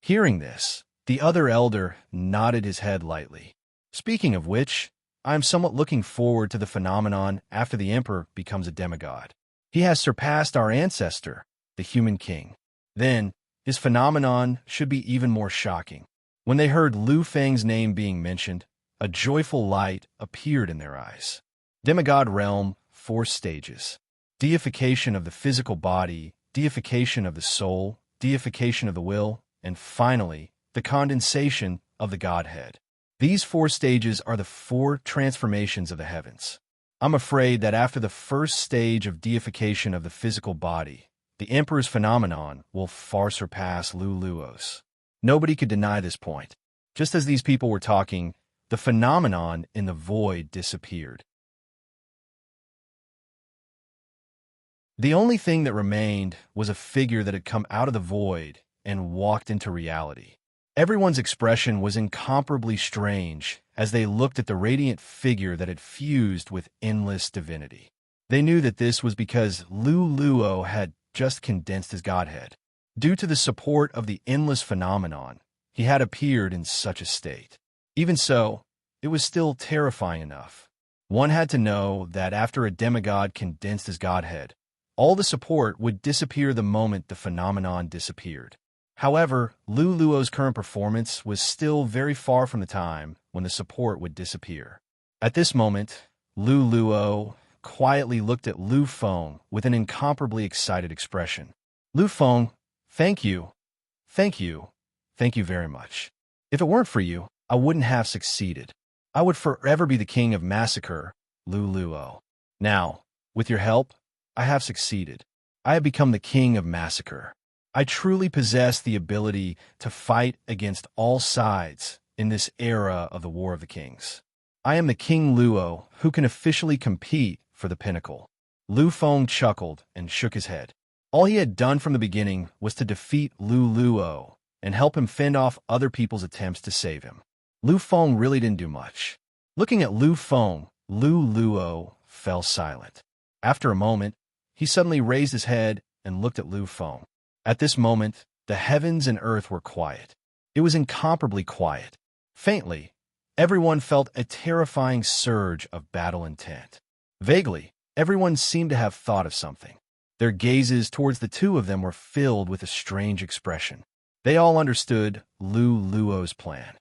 Hearing this, the other elder nodded his head lightly. Speaking of which, I am somewhat looking forward to the phenomenon after the emperor becomes a demigod. He has surpassed our ancestor, the human king. Then, his phenomenon should be even more shocking. When they heard Lu Feng's name being mentioned, a joyful light appeared in their eyes. Demigod realm, 4 stages. Deification of the physical body, deification of the soul, deification of the will, and finally, the condensation of the Godhead. These 4 stages are the 4 transformations of the heavens. I'm afraid that after the first stage of deification of the physical body, the Emperor's phenomenon will far surpass Lu Luo's. Nobody could deny this point. Just as these people were talking, the phenomenon in the void disappeared. The only thing that remained was a figure that had come out of the void and walked into reality. Everyone's expression was incomparably strange as they looked at the radiant figure that had fused with endless divinity. They knew that this was because Lu Luo had just condensed his godhead. Due to the support of the endless phenomenon, he had appeared in such a state. Even so, it was still terrifying enough. One had to know that after a demigod condensed his godhead, all the support would disappear the moment the phenomenon disappeared. However, Lu Luo's current performance was still very far from the time when the support would disappear. At this moment, Lu Luo quietly looked at Lu Feng with an incomparably excited expression. Lu Feng, thank you. Thank you. Thank you very much. If it weren't for you, I wouldn't have succeeded. I would forever be the king of massacre, Lu Luo. Now, with your help, I have succeeded. I have become the king of massacre. I truly possess the ability to fight against all sides in this era of the War of the Kings. I am the King Luo who can officially compete for the pinnacle. Lu Feng chuckled and shook his head. All he had done from the beginning was to defeat Lu Luo and help him fend off other people's attempts to save him. Lu Feng really didn't do much. Looking at Lu Feng, Lu Luo fell silent. After a moment, he suddenly raised his head and looked at Lu Feng. At this moment, the heavens and earth were quiet. It was incomparably quiet. Faintly, everyone felt a terrifying surge of battle intent. Vaguely, everyone seemed to have thought of something. Their gazes towards the two of them were filled with a strange expression. They all understood Lu Luo's plan.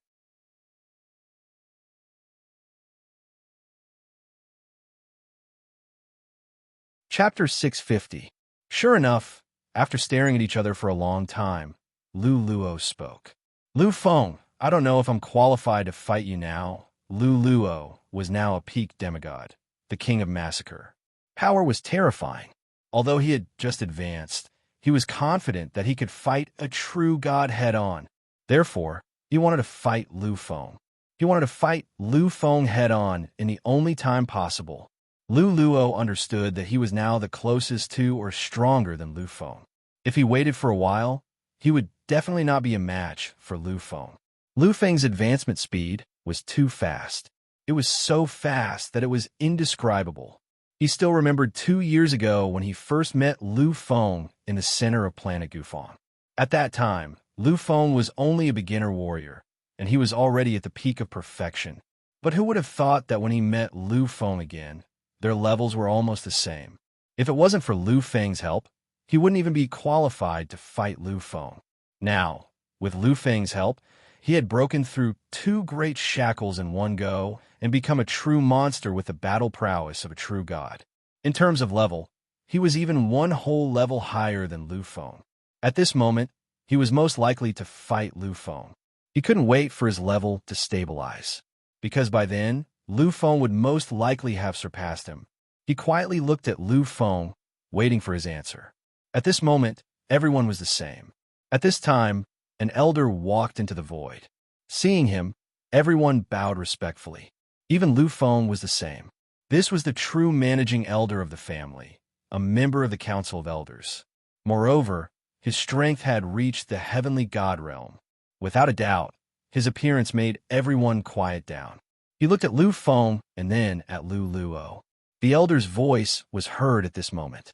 Chapter 650. Sure enough, after staring at each other for a long time, Lu Luo spoke. Lu Feng, I don't know if I'm qualified to fight you now. Lu Luo was now a peak demigod, the king of massacre. Power was terrifying. Although he had just advanced, he was confident that he could fight a true god head-on. Therefore, he wanted to fight Lu Feng. He wanted to fight Lu Feng head-on in the only time possible. Lu Luo understood that he was now the closest to or stronger than Lu Feng. If he waited for a while, he would definitely not be a match for Lu Feng. Lu Feng's advancement speed was too fast. It was so fast that it was indescribable. He still remembered 2 years ago when he first met Lu Feng in the center of Planet Gufang. At that time, Lu Feng was only a beginner warrior, and he was already at the peak of perfection. But who would have thought that when he met Lu Feng again, their levels were almost the same? If it wasn't for Lu Feng's help, he wouldn't even be qualified to fight Lu Feng. Now, with Lu Feng's help, he had broken through 2 great shackles in one go and become a true monster with the battle prowess of a true god. In terms of level, he was even 1 whole level higher than Lu Feng. At this moment, he was most likely to fight Lu Feng. He couldn't wait for his level to stabilize, because by then, Lu Feng would most likely have surpassed him. He quietly looked at Lu Feng, waiting for his answer. At this moment, everyone was the same. At this time, an elder walked into the void. Seeing him, everyone bowed respectfully. Even Lu Feng was the same. This was the true managing elder of the family, a member of the Council of Elders. Moreover, his strength had reached the heavenly god realm. Without a doubt, his appearance made everyone quiet down. He looked at Lu Feng and then at Lu Luo. The elder's voice was heard at this moment.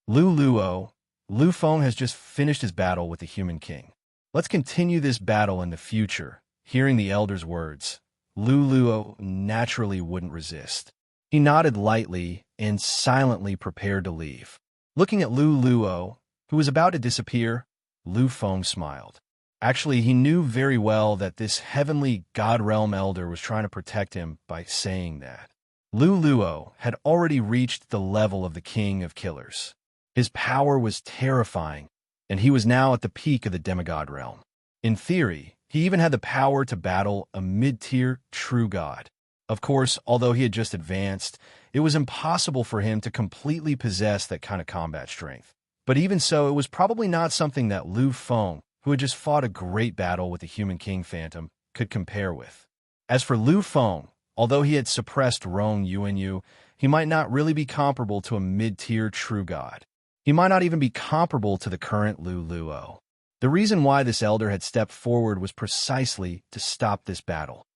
Lu Luo, Lu Feng has just finished his battle with the human king. Let's continue this battle in the future. Hearing the elder's words, Lu Luo naturally wouldn't resist. He nodded lightly and silently prepared to leave. Looking at Lu Luo, who was about to disappear, Lu Feng smiled. Actually, he knew very well that this heavenly god realm elder was trying to protect him by saying that. Lu Luo had already reached the level of the king of killers. His power was terrifying, and he was now at the peak of the demigod realm. In theory, he even had the power to battle a mid-tier true god. Of course, although he had just advanced, it was impossible for him to completely possess that kind of combat strength. But even so, it was probably not something that Lu Feng, who had just fought a great battle with the human king phantom, could compare with. As for Lu Feng, although he had suppressed Rong Yuanyu, he might not really be comparable to a mid-tier true god. He might not even be comparable to the current Lu Luo. The reason why this elder had stepped forward was precisely to stop this battle.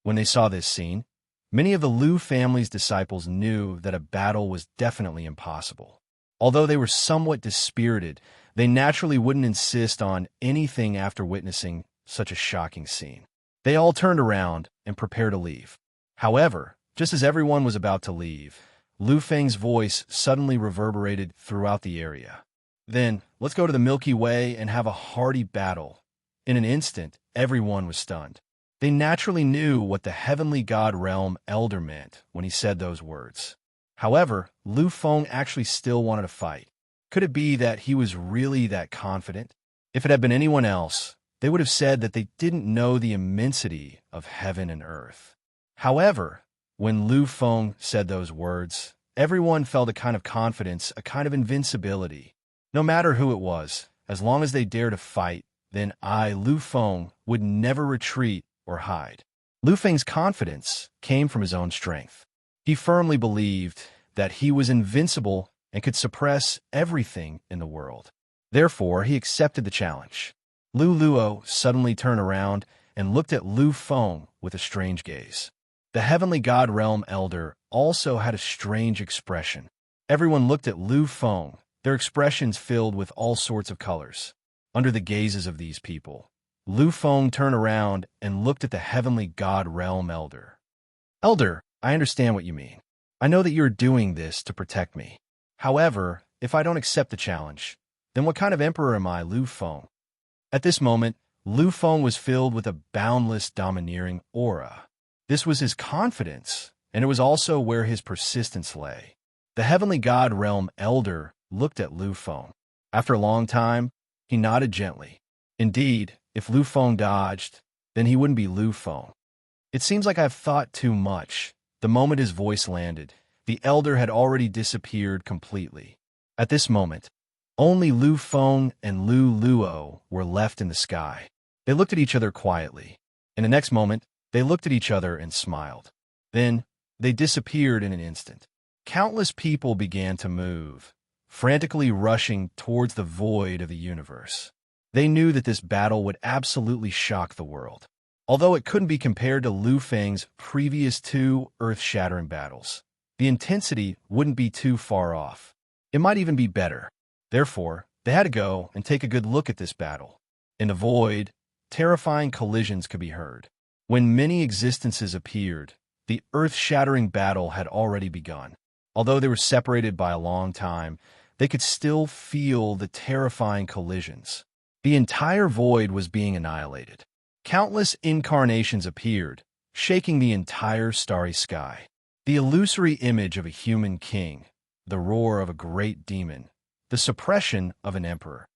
When they saw this scene, many of the Lu family's disciples knew that a battle was definitely impossible. Although they were somewhat dispirited, they naturally wouldn't insist on anything after witnessing such a shocking scene. They all turned around and prepared to leave. However, just as everyone was about to leave, Lu Feng's voice suddenly reverberated throughout the area. Then, let's go to the Milky Way and have a hearty battle. In an instant, everyone was stunned. They naturally knew what the heavenly god realm elder meant when he said those words. However, Lu Feng actually still wanted to fight. Could it be that he was really that confident? If it had been anyone else, they would have said that they didn't know the immensity of heaven and earth. However, when Lu Feng said those words, everyone felt a kind of confidence, a kind of invincibility. No matter who it was, as long as they dared to fight, then I, Lu Feng, would never retreat or hide. Lu Feng's confidence came from his own strength. He firmly believed that he was invincible and could suppress everything in the world. Therefore, he accepted the challenge. Lu Luo suddenly turned around and looked at Lu Feng with a strange gaze. The heavenly god realm elder also had a strange expression. Everyone looked at Lu Feng, their expressions filled with all sorts of colors. Under the gazes of these people, Lu Feng turned around and looked at the heavenly god realm elder. Elder, I understand what you mean. I know that you're doing this to protect me. However, if I don't accept the challenge, then what kind of emperor am I, Lu Feng? At this moment, Lu Feng was filled with a boundless, domineering aura. This was his confidence, and it was also where his persistence lay. The heavenly god realm elder looked at Lu Feng. After a long time, he nodded gently. Indeed, if Lu Feng dodged, then he wouldn't be Lu Feng. It seems like I've thought too much. The moment his voice landed, the elder had already disappeared completely. At this moment, only Lu Feng and Lu Luo were left in the sky. They looked at each other quietly. In the next moment, they looked at each other and smiled. Then, they disappeared in an instant. Countless people began to move, frantically rushing towards the void of the universe. They knew that this battle would absolutely shock the world. Although it couldn't be compared to Lu Feng's previous two earth-shattering battles, the intensity wouldn't be too far off. It might even be better. Therefore, they had to go and take a good look at this battle. In the void, terrifying collisions could be heard. When many existences appeared, the earth-shattering battle had already begun. Although they were separated by a long time, they could still feel the terrifying collisions. The entire void was being annihilated. Countless incarnations appeared, shaking the entire starry sky. The illusory image of a human king, the roar of a great demon, the suppression of an emperor.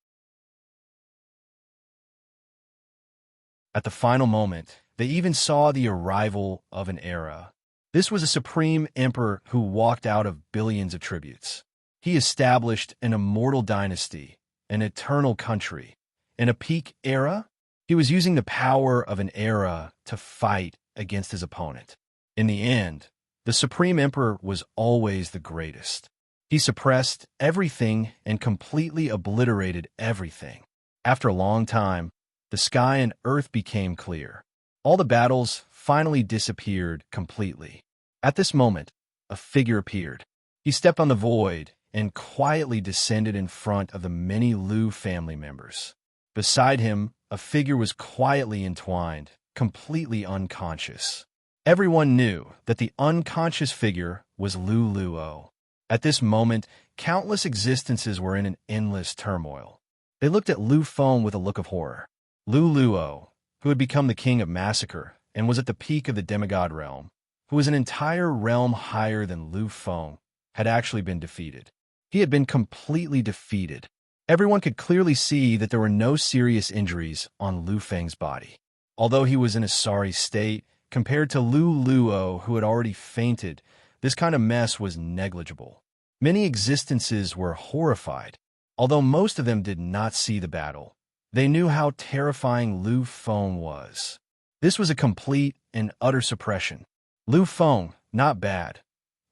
At the final moment, they even saw the arrival of an era. This was a supreme emperor who walked out of billions of tributes. He established an immortal dynasty, an eternal country. In a peak era, he was using the power of an era to fight against his opponent. In the end, the supreme emperor was always the greatest. He suppressed everything and completely obliterated everything. After a long time, the sky and earth became clear. All the battles finally disappeared completely. At this moment, a figure appeared. He stepped on the void and quietly descended in front of the many Lu family members. Beside him, a figure was quietly entwined, completely unconscious. Everyone knew that the unconscious figure was Lu Luo. At this moment, countless existences were in an endless turmoil. They looked at Lu Feng with a look of horror. Lu Luo, who had become the king of massacre and was at the peak of the demigod realm, who was an entire realm higher than Lu Feng, had actually been defeated. He had been completely defeated. Everyone could clearly see that there were no serious injuries on Lu Feng's body. Although he was in a sorry state, compared to Lu Luo, who had already fainted, this kind of mess was negligible. Many existences were horrified. Although most of them did not see the battle, they knew how terrifying Lu Feng was. This was a complete and utter suppression. Lu Feng, not bad,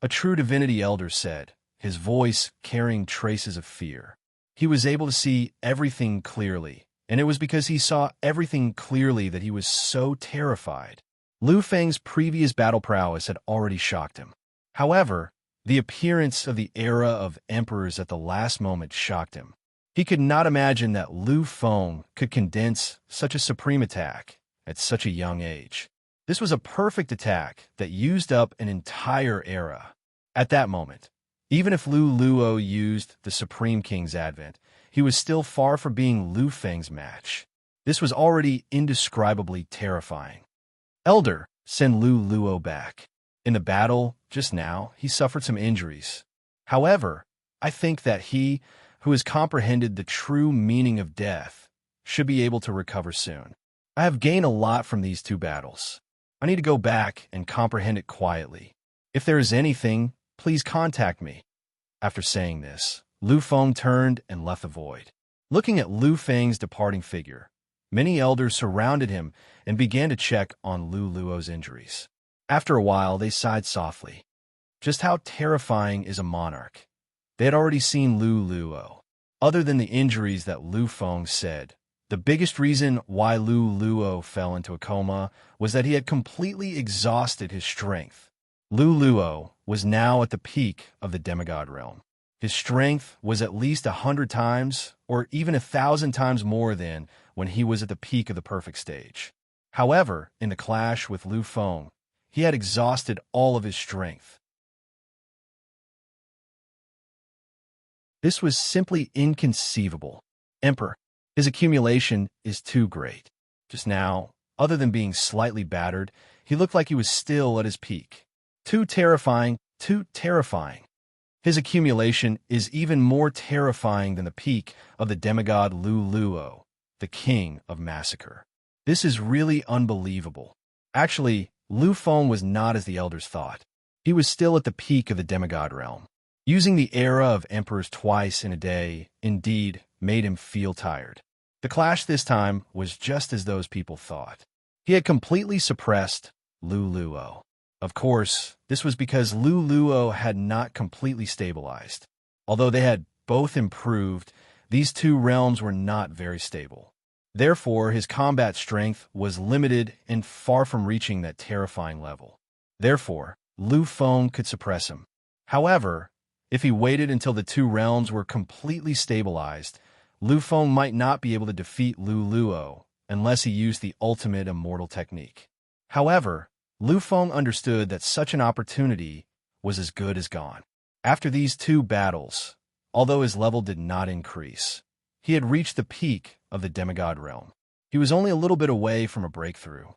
a true divinity elder said, his voice carrying traces of fear. He was able to see everything clearly, and it was because he saw everything clearly that he was so terrified. Lu Feng's previous battle prowess had already shocked him. However, the appearance of the era of emperors at the last moment shocked him. He could not imagine that Lu Feng could condense such a supreme attack at such a young age. This was a perfect attack that used up an entire era. At that moment, even if Lu Luo used the Supreme King's advent, he was still far from being Lu Feng's match. This was already indescribably terrifying. Elder, send Lu Luo back. In the battle, just now, he suffered some injuries. However, I think that he, who has comprehended the true meaning of death, should be able to recover soon. I have gained a lot from these two battles. I need to go back and comprehend it quietly. If there is anything, please contact me. After saying this, Lu Feng turned and left the void. Looking at Lu Feng's departing figure, many elders surrounded him and began to check on Lu Luo's injuries. After a while, they sighed softly. Just how terrifying is a monarch? They had already seen Lu Luo. Other than the injuries that Lu Feng said, the biggest reason why Lu Luo fell into a coma was that he had completely exhausted his strength. Lu Luo was now at the peak of the demigod realm. His strength was at least 100 times or even 1,000 times more than when he was at the peak of the perfect stage. However, in the clash with Lu Feng, he had exhausted all of his strength. This was simply inconceivable. Emperor, his accumulation is too great. Just now, other than being slightly battered, he looked like he was still at his peak. Too terrifying, too terrifying. His accumulation is even more terrifying than the peak of the demigod Lu Luo, the king of massacre. This is really unbelievable. Actually, Lu Feng was not as the elders thought. He was still at the peak of the demigod realm. Using the era of emperors twice in a day, indeed, made him feel tired. The clash this time was just as those people thought. He had completely suppressed Lu Luo. Of course, this was because Lu Luo had not completely stabilized. Although they had both improved, these two realms were not very stable. Therefore, his combat strength was limited and far from reaching that terrifying level. Therefore, Lu Feng could suppress him. However, if he waited until the two realms were completely stabilized, Lu Feng might not be able to defeat Lu Luo unless he used the ultimate immortal technique. However, Lu Feng understood that such an opportunity was as good as gone. After these two battles, although his level did not increase, he had reached the peak of the demigod realm. He was only a little bit away from a breakthrough.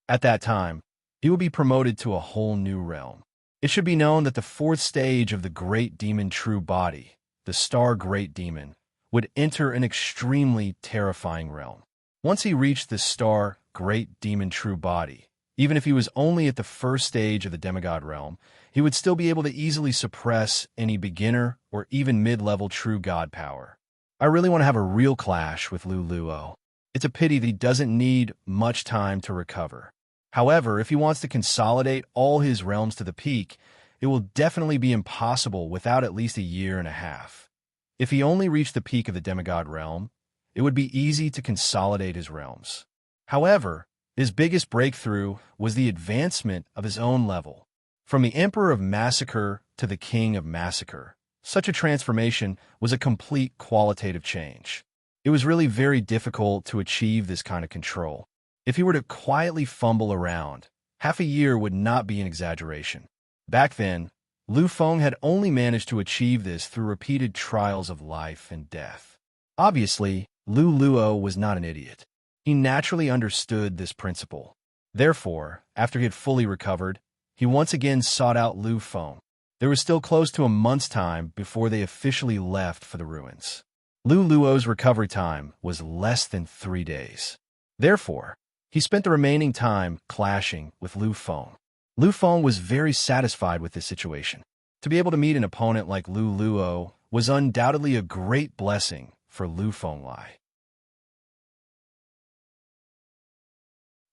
At that time, he would be promoted to a whole new realm. It should be known that the fourth stage of the Great Demon True Body, the Star Great Demon, would enter an extremely terrifying realm. Once he reached the star great demon true body, even if he was only at the first stage of the demigod realm, he would still be able to easily suppress any beginner or even mid-level true god power. I really want to have a real clash with Lu Luo. It's a pity that he doesn't need much time to recover. However, if he wants to consolidate all his realms to the peak, it will definitely be impossible without at least a year and a half. If he only reached the peak of the demigod realm, it would be easy to consolidate his realms. However, his biggest breakthrough was the advancement of his own level. From the Emperor of Massacre to the King of Massacre, such a transformation was a complete qualitative change. It was really very difficult to achieve this kind of control. If he were to quietly fumble around, half a year would not be an exaggeration. Back then, Lu Feng had only managed to achieve this through repeated trials of life and death. Obviously, Lu Luo was not an idiot. He naturally understood this principle. Therefore, after he had fully recovered, he once again sought out Lu Feng. There was still close to a month's time before they officially left for the ruins. Lu Luo's recovery time was less than 3 days. Therefore, he spent the remaining time clashing with Lu Feng. Lu Feng was very satisfied with this situation. To be able to meet an opponent like Lu Luo was undoubtedly a great blessing for Lu Fenglai.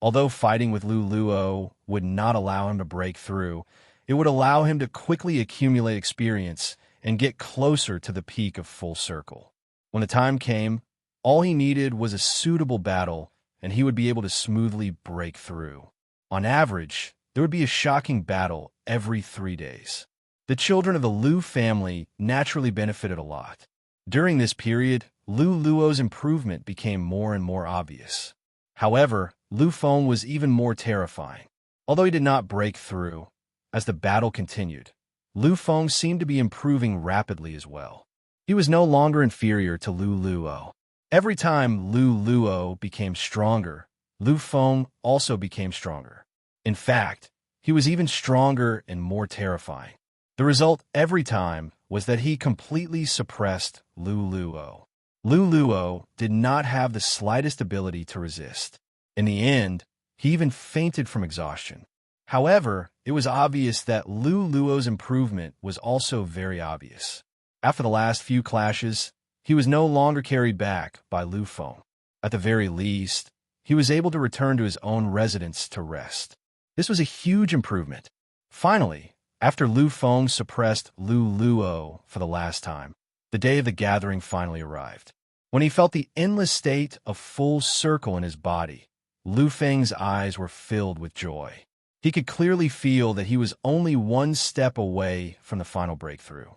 Although fighting with Lu Luo would not allow him to break through, it would allow him to quickly accumulate experience and get closer to the peak of Full Circle. When the time came, all he needed was a suitable battle, and he would be able to smoothly break through. On average, there would be a shocking battle every 3 days. The children of the Lu family naturally benefited a lot. During this period, Lu Luo's improvement became more and more obvious. However, Lu Feng was even more terrifying. Although he did not break through, as the battle continued, Lu Feng seemed to be improving rapidly as well. He was no longer inferior to Lu Luo. Every time Lu Luo became stronger, Lu Feng also became stronger. In fact, he was even stronger and more terrifying. The result every time was that he completely suppressed Lu Luo. Lu Luo did not have the slightest ability to resist. In the end, he even fainted from exhaustion. However, it was obvious that Lu Luo's improvement was also very obvious. After the last few clashes, he was no longer carried back by Lu Feng. At the very least, he was able to return to his own residence to rest. This was a huge improvement. Finally, after Lu Feng suppressed Lu Luo for the last time, the day of the gathering finally arrived. When he felt the endless state of Full Circle in his body, Lu Feng's eyes were filled with joy. He could clearly feel that he was only one step away from the final breakthrough.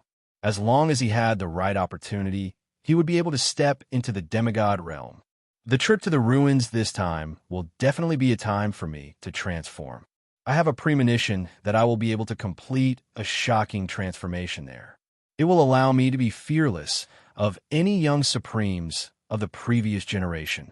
As long as he had the right opportunity, he would be able to step into the demigod realm. The trip to the ruins this time will definitely be a time for me to transform. I have a premonition that I will be able to complete a shocking transformation there. It will allow me to be fearless of any young supremes of the previous generation.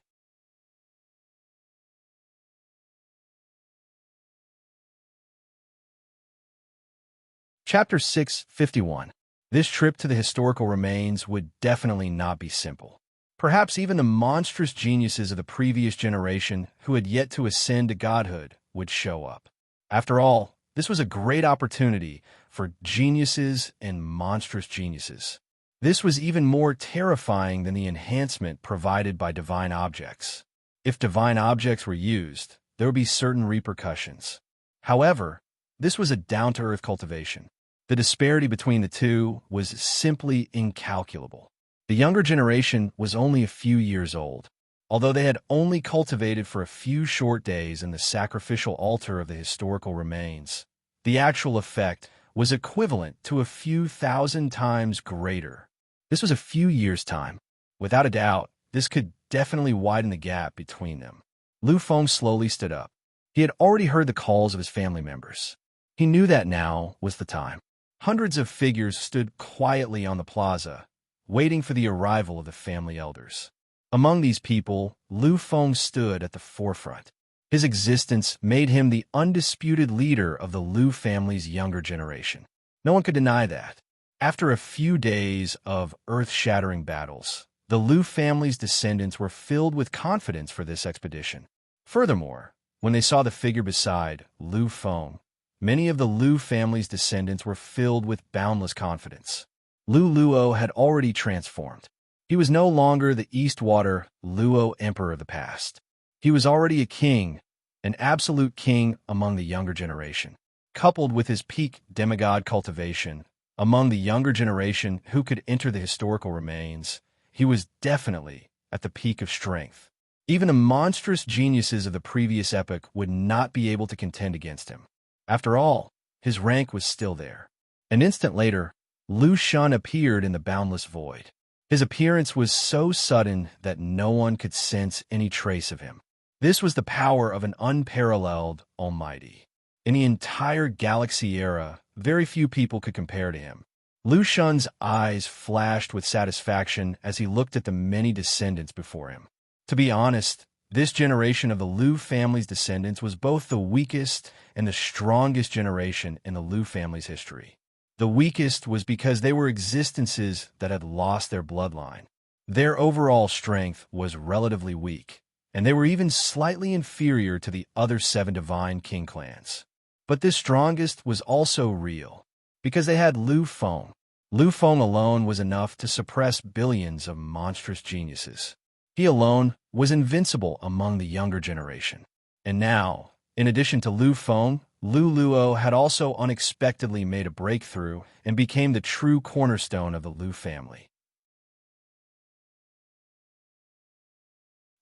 Chapter 651. This trip to the historical remains would definitely not be simple. Perhaps even the monstrous geniuses of the previous generation who had yet to ascend to godhood would show up. After all, this was a great opportunity for geniuses and monstrous geniuses. This was even more terrifying than the enhancement provided by divine objects. If divine objects were used, there would be certain repercussions. However, this was a down-to-earth cultivation. The disparity between the two was simply incalculable. The younger generation was only a few years old. Although they had only cultivated for a few short days in the sacrificial altar of the historical remains, the actual effect was equivalent to a few thousand times greater. This was a few years' time. Without a doubt, this could definitely widen the gap between them. Lu Feng slowly stood up. He had already heard the calls of his family members. He knew that now was the time. Hundreds of figures stood quietly on the plaza, waiting for the arrival of the family elders. Among these people, Lu Feng stood at the forefront. His existence made him the undisputed leader of the Lu family's younger generation. No one could deny that. After a few days of earth-shattering battles, The Lu family's descendants were filled with confidence for this expedition. Furthermore, when they saw the figure beside Lu Feng, many of the Lu family's descendants were filled with boundless confidence. Lu Luo had already transformed. He was no longer the Eastwater Luo emperor of the past. He was already a king, an absolute king among the younger generation. Coupled with his peak demigod cultivation, among the younger generation who could enter the historical remains, he was definitely at the peak of strength. Even the monstrous geniuses of the previous epoch would not be able to contend against him. After all, his rank was still there. An instant later, Lu Shun appeared in the boundless void. His appearance was so sudden that no one could sense any trace of him. This was the power of an unparalleled Almighty. In the entire galaxy era, very few people could compare to him. Lu Shun's eyes flashed with satisfaction as he looked at the many descendants before him. To be honest, this generation of the Lu family's descendants was both the weakest and the strongest generation in the Lu family's history. The weakest was because they were existences that had lost their bloodline. Their overall strength was relatively weak, and they were even slightly inferior to the other 7 divine king clans. But this strongest was also real, because they had Lu Feng. Lu Feng alone was enough to suppress billions of monstrous geniuses. He alone was invincible among the younger generation. And now, in addition to Lu Feng, Lu Luo had also unexpectedly made a breakthrough and became the true cornerstone of the Lu family.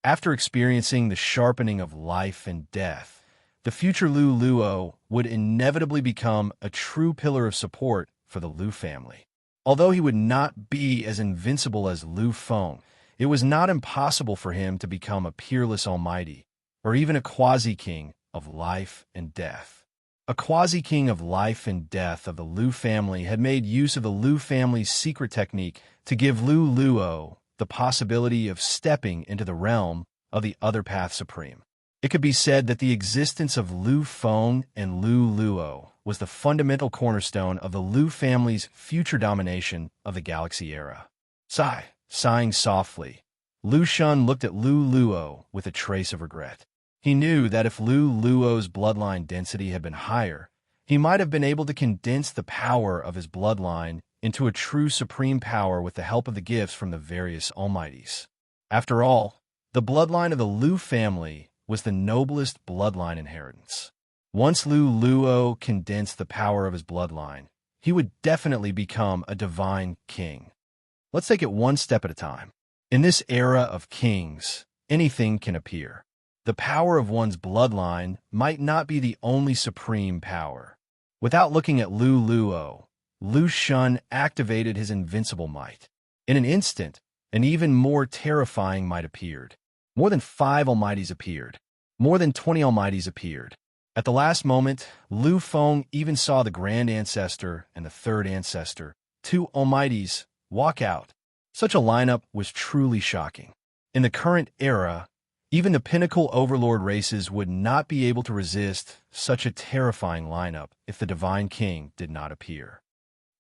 After experiencing the sharpening of life and death, the future Lu Luo would inevitably become a true pillar of support for the Lu family. Although he would not be as invincible as Lu Feng, it was not impossible for him to become a peerless almighty, or even a quasi-king of life and death. A quasi-king of life and death of the Lu family had made use of the Lu family's secret technique to give Lu Luo the possibility of stepping into the realm of the other path supreme. It could be said that the existence of Lu Feng and Lu Luo was the fundamental cornerstone of the Lu family's future domination of the galaxy era. Sighing softly, Lu Shun looked at Lu Luo with a trace of regret. He knew that if Lu Luo's bloodline density had been higher, he might have been able to condense the power of his bloodline into a true supreme power with the help of the gifts from the various almighties. After all, the bloodline of the Lu family was the noblest bloodline inheritance. Once Lu Luo condensed the power of his bloodline, he would definitely become a divine king. Let's take it one step at a time. In this era of kings, anything can appear. The power of one's bloodline might not be the only supreme power. Without looking at Lu Luo, Lu Shun activated his invincible might. In an instant, an even more terrifying might appeared. More than 5 almighties appeared. More than 20 almighties appeared. At the last moment, Lu Feng even saw the Grand Ancestor and the Third Ancestor, 2 almighties, walk out. Such a lineup was truly shocking. In the current era, even the pinnacle Overlord races would not be able to resist such a terrifying lineup if the Divine King did not appear.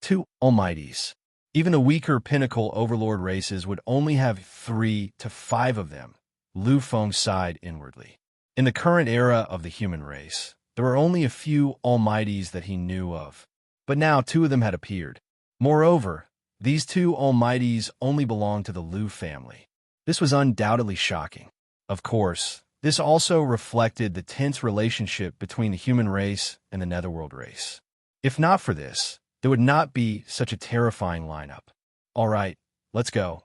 2 almighties. Even the weaker pinnacle Overlord races would only have 3 to 5 of them. Lu Feng sighed inwardly. In the current era of the human race, there were only a few almighties that he knew of, but now 2 of them had appeared. Moreover, these 2 almighties only belonged to the Lu family. This was undoubtedly shocking. Of course, this also reflected the tense relationship between the human race and the Netherworld race. If not for this, there would not be such a terrifying lineup. All right, let's go.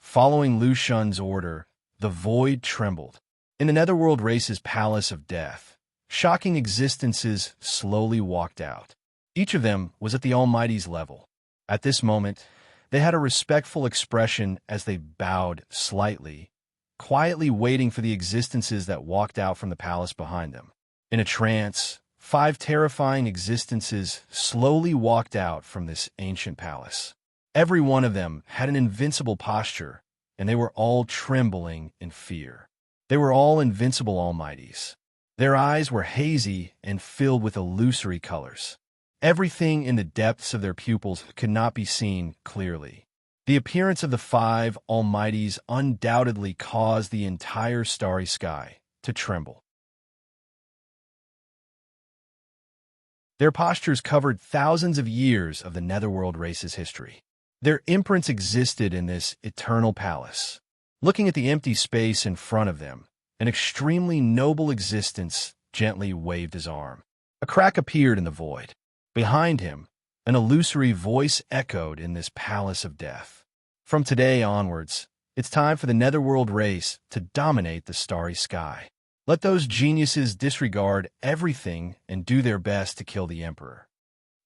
Following Lu Shun's order, the void trembled. In the Netherworld race's palace of death, shocking existences slowly walked out. Each of them was at the Almighty's level. At this moment, they had a respectful expression as they bowed slightly, quietly waiting for the existences that walked out from the palace behind them. In a trance, 5 terrifying existences slowly walked out from this ancient palace. Every one of them had an invincible posture, and they were all trembling in fear. They were all invincible almighties. Their eyes were hazy and filled with illusory colors. Everything in the depths of their pupils could not be seen clearly. The appearance of the five almighties undoubtedly caused the entire starry sky to tremble. Their postures covered thousands of years of the netherworld race's history. Their imprints existed in this eternal palace. Looking at the empty space in front of them, an extremely noble existence gently waved his arm. A crack appeared in the void. Behind him, an illusory voice echoed in this palace of death. From today onwards, it's time for the netherworld race to dominate the starry sky. Let those geniuses disregard everything and do their best to kill the Emperor.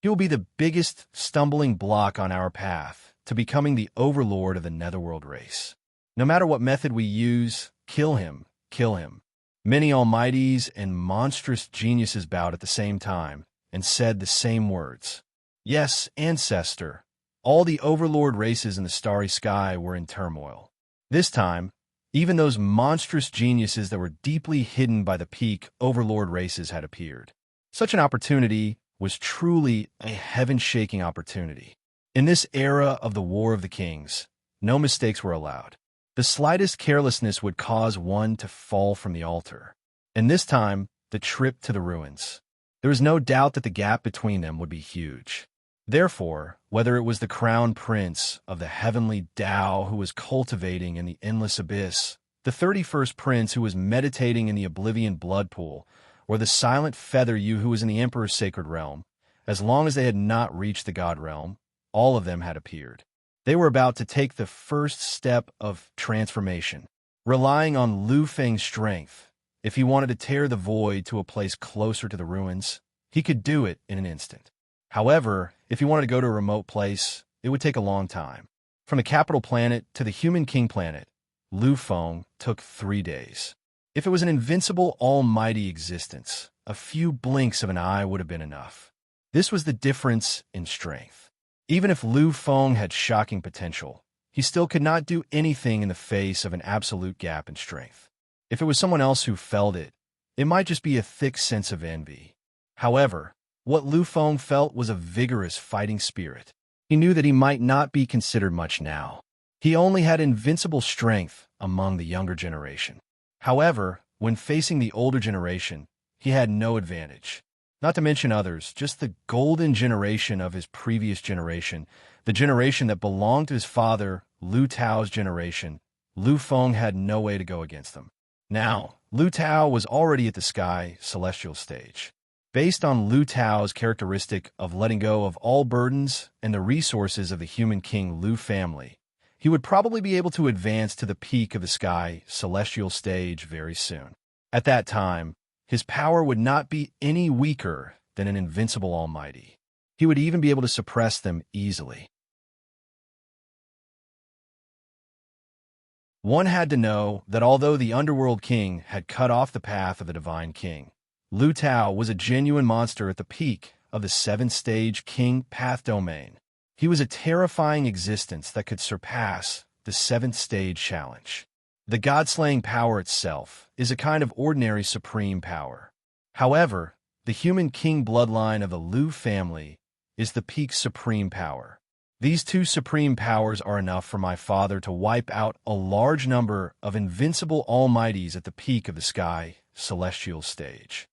He will be the biggest stumbling block on our path to becoming the overlord of the netherworld race. No matter what method we use, kill him, kill him. Many almighties and monstrous geniuses bowed at the same time and said the same words. Yes, ancestor, all the overlord races in the starry sky were in turmoil. This time, even those monstrous geniuses that were deeply hidden by the peak overlord races had appeared. Such an opportunity was truly a heaven-shaking opportunity. In this era of the War of the Kings, no mistakes were allowed. The slightest carelessness would cause one to fall from the altar. And this time, the trip to the ruins. There was no doubt that the gap between them would be huge. Therefore, whether it was the crown prince of the heavenly Tao who was cultivating in the endless abyss, the 31st prince who was meditating in the oblivion blood pool, or the silent feather you who was in the emperor's sacred realm, as long as they had not reached the god realm, all of them had appeared. They were about to take the first step of transformation, relying on Lu Feng's strength. If he wanted to tear the void to a place closer to the ruins, he could do it in an instant. However, if he wanted to go to a remote place, it would take a long time. From the capital planet to the human king planet, Lu Feng took 3 days. If it was an invincible almighty existence, a few blinks of an eye would have been enough. This was the difference in strength. Even if Lu Feng had shocking potential, he still could not do anything in the face of an absolute gap in strength. If it was someone else who felt it, it might just be a thick sense of envy. However, what Lu Feng felt was a vigorous fighting spirit. He knew that he might not be considered much now. He only had invincible strength among the younger generation. However, when facing the older generation, he had no advantage. Not to mention others, just the golden generation of his previous generation, the generation that belonged to his father, Lu Tao's generation. Lu Feng had no way to go against them. Now, Lu Tao was already at the sky celestial stage. Based on Lu Tao's characteristic of letting go of all burdens and the resources of the human king Lu family, he would probably be able to advance to the peak of the sky celestial stage very soon. At that time, his power would not be any weaker than an invincible almighty. He would even be able to suppress them easily. One had to know that although the underworld king had cut off the path of the divine king, Lu Tao was a genuine monster at the peak of the 7th-stage king path domain. He was a terrifying existence that could surpass the 7th-stage challenge. The god-slaying power itself is a kind of ordinary supreme power. However, the human king bloodline of the Lu family is the peak supreme power. These two supreme powers are enough for my father to wipe out a large number of invincible almighties at the peak of the sky celestial stage.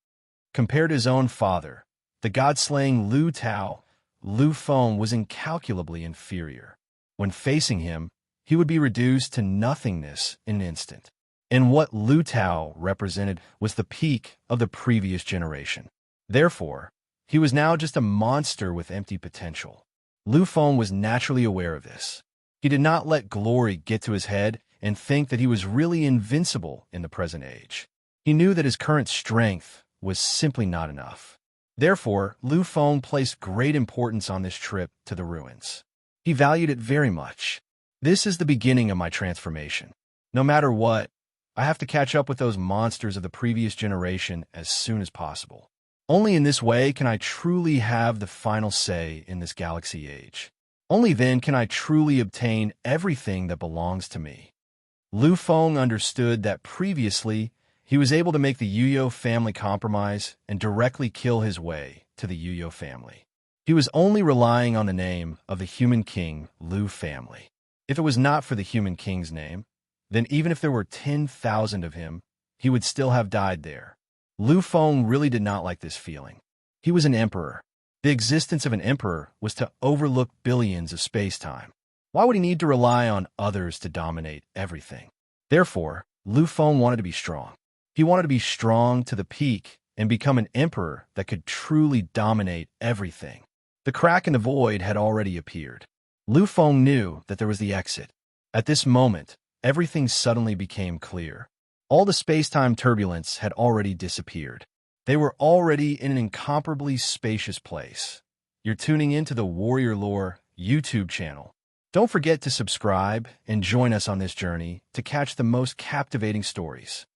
Compared to his own father, the god-slaying Lu Tao, Lu Feng was incalculably inferior. When facing him, he would be reduced to nothingness in an instant. And what Lu Tao represented was the peak of the previous generation. Therefore, he was now just a monster with empty potential. Lu Feng was naturally aware of this. He did not let glory get to his head and think that he was really invincible in the present age. He knew that his current strength was simply not enough. Therefore, Lu Feng placed great importance on this trip to the ruins. He valued it very much. This is the beginning of my transformation. No matter what, I have to catch up with those monsters of the previous generation as soon as possible. Only in this way can I truly have the final say in this galaxy age. Only then can I truly obtain everything that belongs to me. Lu Feng understood that previously he was able to make the Yuyo family compromise and directly kill his way to the Yuyo family. He was only relying on the name of the human king Lu family. If it was not for the human king's name, then even if there were 10,000 of him, he would still have died there. Lu Feng really did not like this feeling. He was an emperor. The existence of an emperor was to overlook billions of space-time. Why would he need to rely on others to dominate everything? Therefore, Lu Feng wanted to be strong. He wanted to be strong to the peak and become an emperor that could truly dominate everything. The crack in the void had already appeared. Lu Feng knew that there was the exit. At this moment, everything suddenly became clear. All the space-time turbulence had already disappeared. They were already in an incomparably spacious place. You're tuning into the Warrior Lore YouTube channel. Don't forget to subscribe and join us on this journey to catch the most captivating stories.